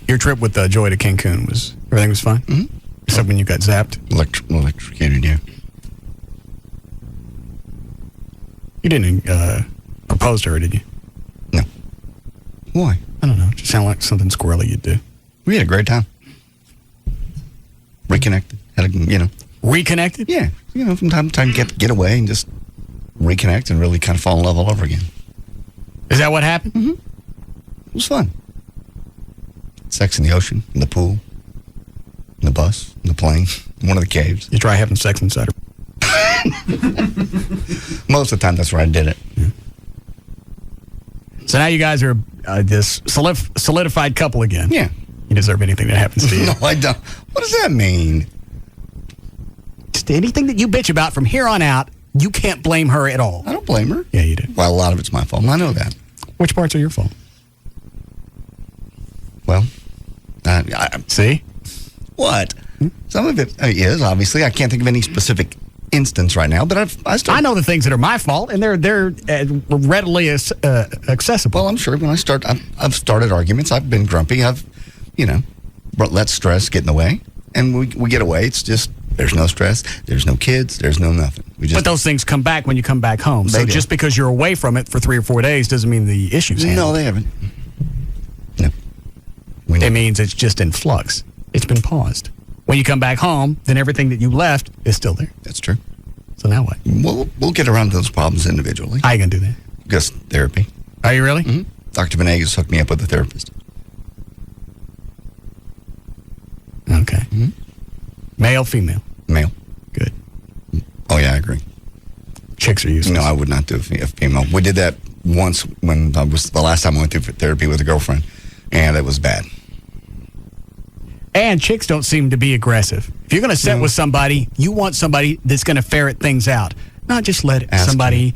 Your trip with Joy to Cancun everything was fine? Except when you got zapped? Electrocuted, yeah. You didn't propose to her, did you? No. Why? I don't know. It just sounded like something squirrely you'd do. We had a great time. Reconnected. Reconnected? Yeah. From time to time, get away and just reconnect and really kind of fall in love all over again. Is that what happened? It was fun. Sex in the ocean, in the pool, in the bus, in the plane, in one of the caves. You try having sex inside her? Most of the time, that's where I did it. So now you guys are this solidified couple again. Yeah. You deserve anything that happens to you. No, I don't. What does that mean? Just anything that you bitch about from here on out, you can't blame her at all. I don't blame her. Yeah, you do. Well, a lot of it's my fault, and I know that. Which parts are your fault? Well, see? What? Some of it is, obviously. I can't think of any specific instance right now, but I know the things that are my fault, and they're readily accessible. Well, I'm sure when I've started arguments, I've been grumpy, I've, let stress get in the way, and we get away. It's just, there's no stress, there's no kids, there's no nothing. But those things come back when you come back home. So just because you're away from it for 3 or 4 days doesn't mean the issue's handled. No, they haven't. No. It means it's just in flux. It's been paused. When you come back home, then everything that you left is still there. That's true. So now what? We'll get around to those problems individually. How you going to do that? Just therapy. Are you really? Mm-hmm. Dr. Venegas hooked me up with a therapist. Okay. Mm-hmm. Male, female? Male. Good. Oh, yeah, I agree. Chicks are useless. No, I would not do a female. We did that once when I was the last time I went through therapy with a girlfriend, and it was bad. And chicks don't seem to be aggressive. If you're going to sit with somebody, you want somebody that's going to ferret things out, not just let somebody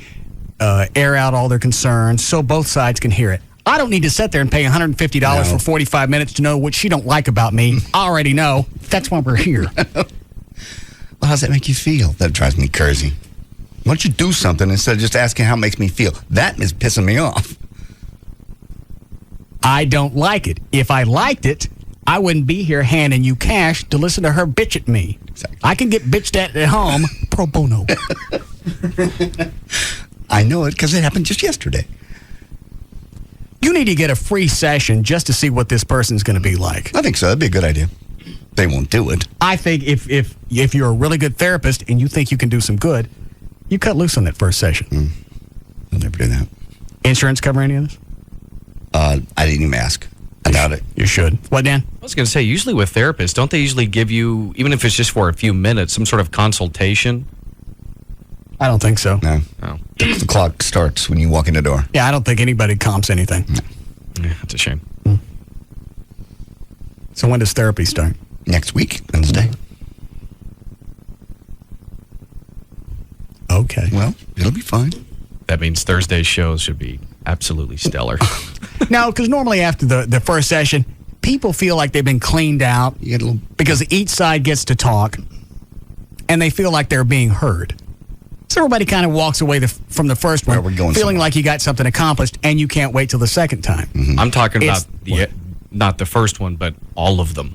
air out all their concerns so both sides can hear it. I don't need to sit there and pay $150 for 45 minutes to know what she don't like about me. I already know. That's why we're here. Well, how does that make you feel? That drives me crazy. Why don't you do something instead of just asking how it makes me feel? That is pissing me off. I don't like it. If I liked it, I wouldn't be here handing you cash to listen to her bitch at me. Exactly. I can get bitched at home pro bono. I know it because it happened just yesterday. You need to get a free session just to see what this person's going to be like. I think so. That'd be a good idea. They won't do it. I think if you're a really good therapist and you think you can do some good, you cut loose on that first session. I'll never do that. Insurance cover any of this? I didn't even ask. I doubt it. You should. What, Dan? I was going to say, usually with therapists, don't they usually give you, even if it's just for a few minutes, some sort of consultation? I don't think so. No. Oh. The clock starts when you walk in the door. Yeah, I don't think anybody comps anything. No. Yeah, that's a shame. So when does therapy start? Next week, Wednesday. Okay. Well, it'll be fine. That means Thursday's shows should be absolutely stellar. No, because normally after the first session, people feel like they've been cleaned out because each side gets to talk, and they feel like they're being heard. So everybody kind of walks away from the first one feeling like you got something accomplished, and you can't wait till the second time. Mm-hmm. I'm talking about not the first one, but all of them.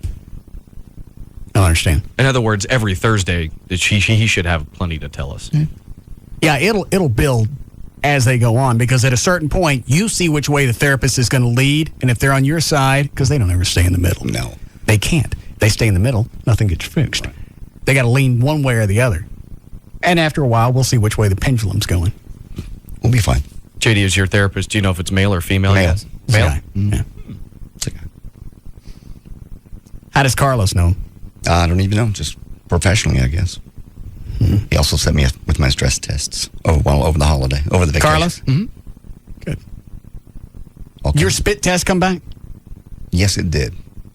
I don't understand. In other words, every Thursday, he should have plenty to tell us. Yeah, it'll build as they go on, because at a certain point, you see which way the therapist is going to lead, and if they're on your side, because they don't ever stay in the middle. No. They can't. They stay in the middle, nothing gets fixed. Right. They got to lean one way or the other. And after a while, we'll see which way the pendulum's going. We'll be fine. JD is your therapist. Do you know if it's male or female? Male. Male? Yeah. It's a guy. How does Carlos know him? I don't even know. Just professionally, I guess. Mm-hmm. He also sent me with my stress tests over the holiday, over the vacation. Carlos? Mm-hmm. Good. Okay. Your spit test come back? Yes, it did.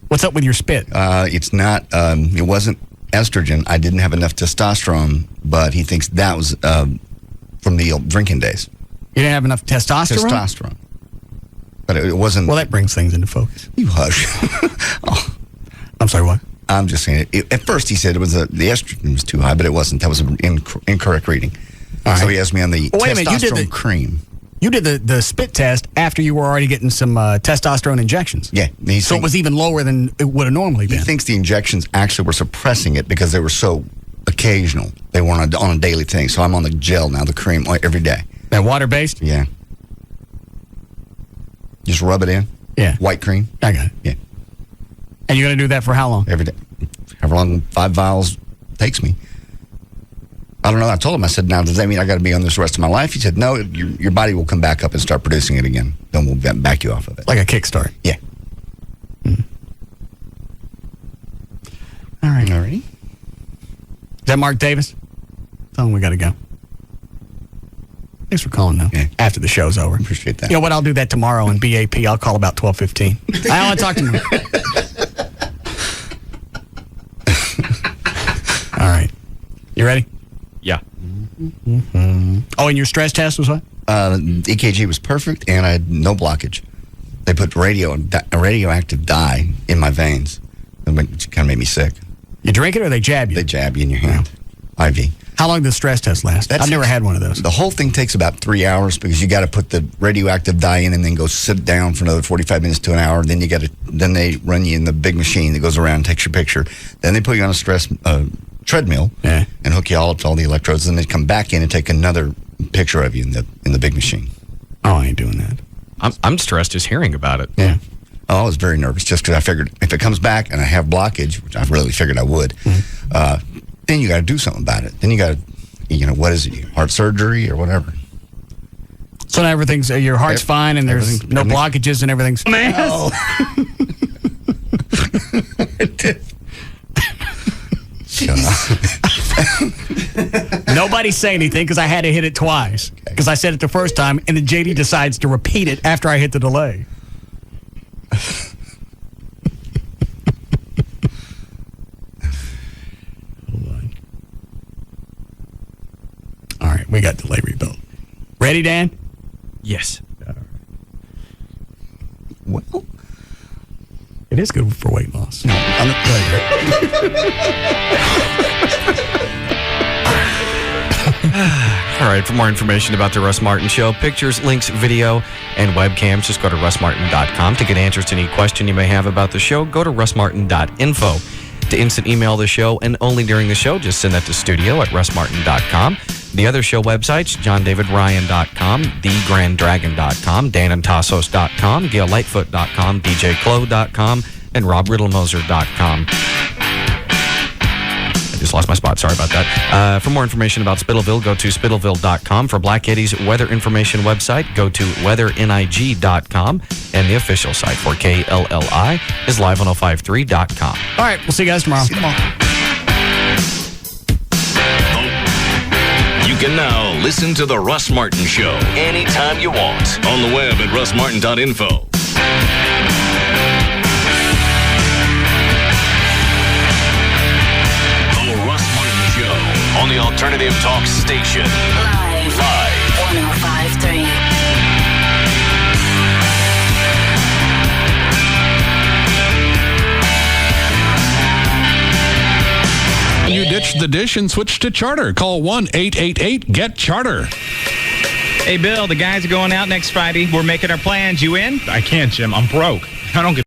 What's up with your spit? It's not, it wasn't estrogen. I didn't have enough testosterone, but he thinks that was from the drinking days. You didn't have enough testosterone? Testosterone. But it wasn't. Well, that brings things into focus. You hush. Oh. I'm sorry, what? I'm just saying it. At first, he said it was the estrogen was too high, but it wasn't. That was an incorrect reading. All right. So he asked me on the wait a minute, testosterone cream. You did the spit test after you were already getting some testosterone injections. Yeah. So it was even lower than it would have normally been. He thinks the injections actually were suppressing it because they were so occasional. They weren't on a daily thing. So I'm on the gel now, the cream, every day. That water-based? Yeah. Just rub it in. Yeah. White cream. I got it. Yeah. And you're going to do that for how long? Every day. However long 5 vials takes me. I don't know. I told him, I said, now, does that mean I got to be on this the rest of my life? He said, no, your body will come back up and start producing it again. Then we'll back you off of it. Like a kickstart? Yeah. All right. All right. Is that Mark Davis? Tell him we got to go. Thanks for calling, though. Yeah. After the show's over. Appreciate that. You know what? I'll do that tomorrow in BAP. I'll call about 12:15. I want to talk to him. All right. You ready? Yeah. Oh, and your stress test was what? EKG was perfect, and I had no blockage. They put a radioactive dye in my veins, which kind of made me sick. You drink it or they jab you? They jab you in your hand. IV. How long does the stress test last? I've never had one of those. The whole thing takes about 3 hours because you got to put the radioactive dye in and then go sit down for another 45 minutes to an hour. Then then they run you in the big machine that goes around and takes your picture. Then they put you on a stress treadmill and hook you all up to all the electrodes. Then they come back in and take another picture of you in the big machine. Oh, I ain't doing that. I'm stressed just hearing about it. Yeah. Oh, I was very nervous just because I figured if it comes back and I have blockage, which I really figured I would, then you got to do something about it. Then you got to, what is it, heart surgery or whatever. So now everything's, your heart's fine and there's no blockages and everything's... Man. Oh. Nobody say anything because I had to hit it twice. Because I said it the first time and then JD decides to repeat it after I hit the delay. All right, we got delay rebuilt. Ready, Dan? Yes. Well, it is good for weight loss. No, All right, for more information about the Russ Martin Show, pictures, links, video, and webcams, just go to russmartin.com. To get answers to any question you may have about the show, go to russmartin.info. To instant email the show, and only during the show, just send that to studio at russmartin.com. The other show websites, johndavidryan.com, thegranddragon.com, danandtassos.com, gaillightfoot.com, djclo.com, and robriddlemoser.com. I just lost my spot. Sorry about that. For more information about Spittleville, go to spittleville.com. For Black Eddie's weather information website, go to weathering.com. And the official site for KLLI is live1053.com. All right, we'll see you guys tomorrow. See you tomorrow. You can now listen to The Russ Martin Show anytime you want on the web at russmartin.info. The Russ Martin Show on the Alternative Talk Station. Live. 1053. You ditch the dish and switch to Charter. Call 1-888-GET-CHARTER. Hey, Bill, the guys are going out next Friday. We're making our plans. You in? I can't, Jim. I'm broke. I don't get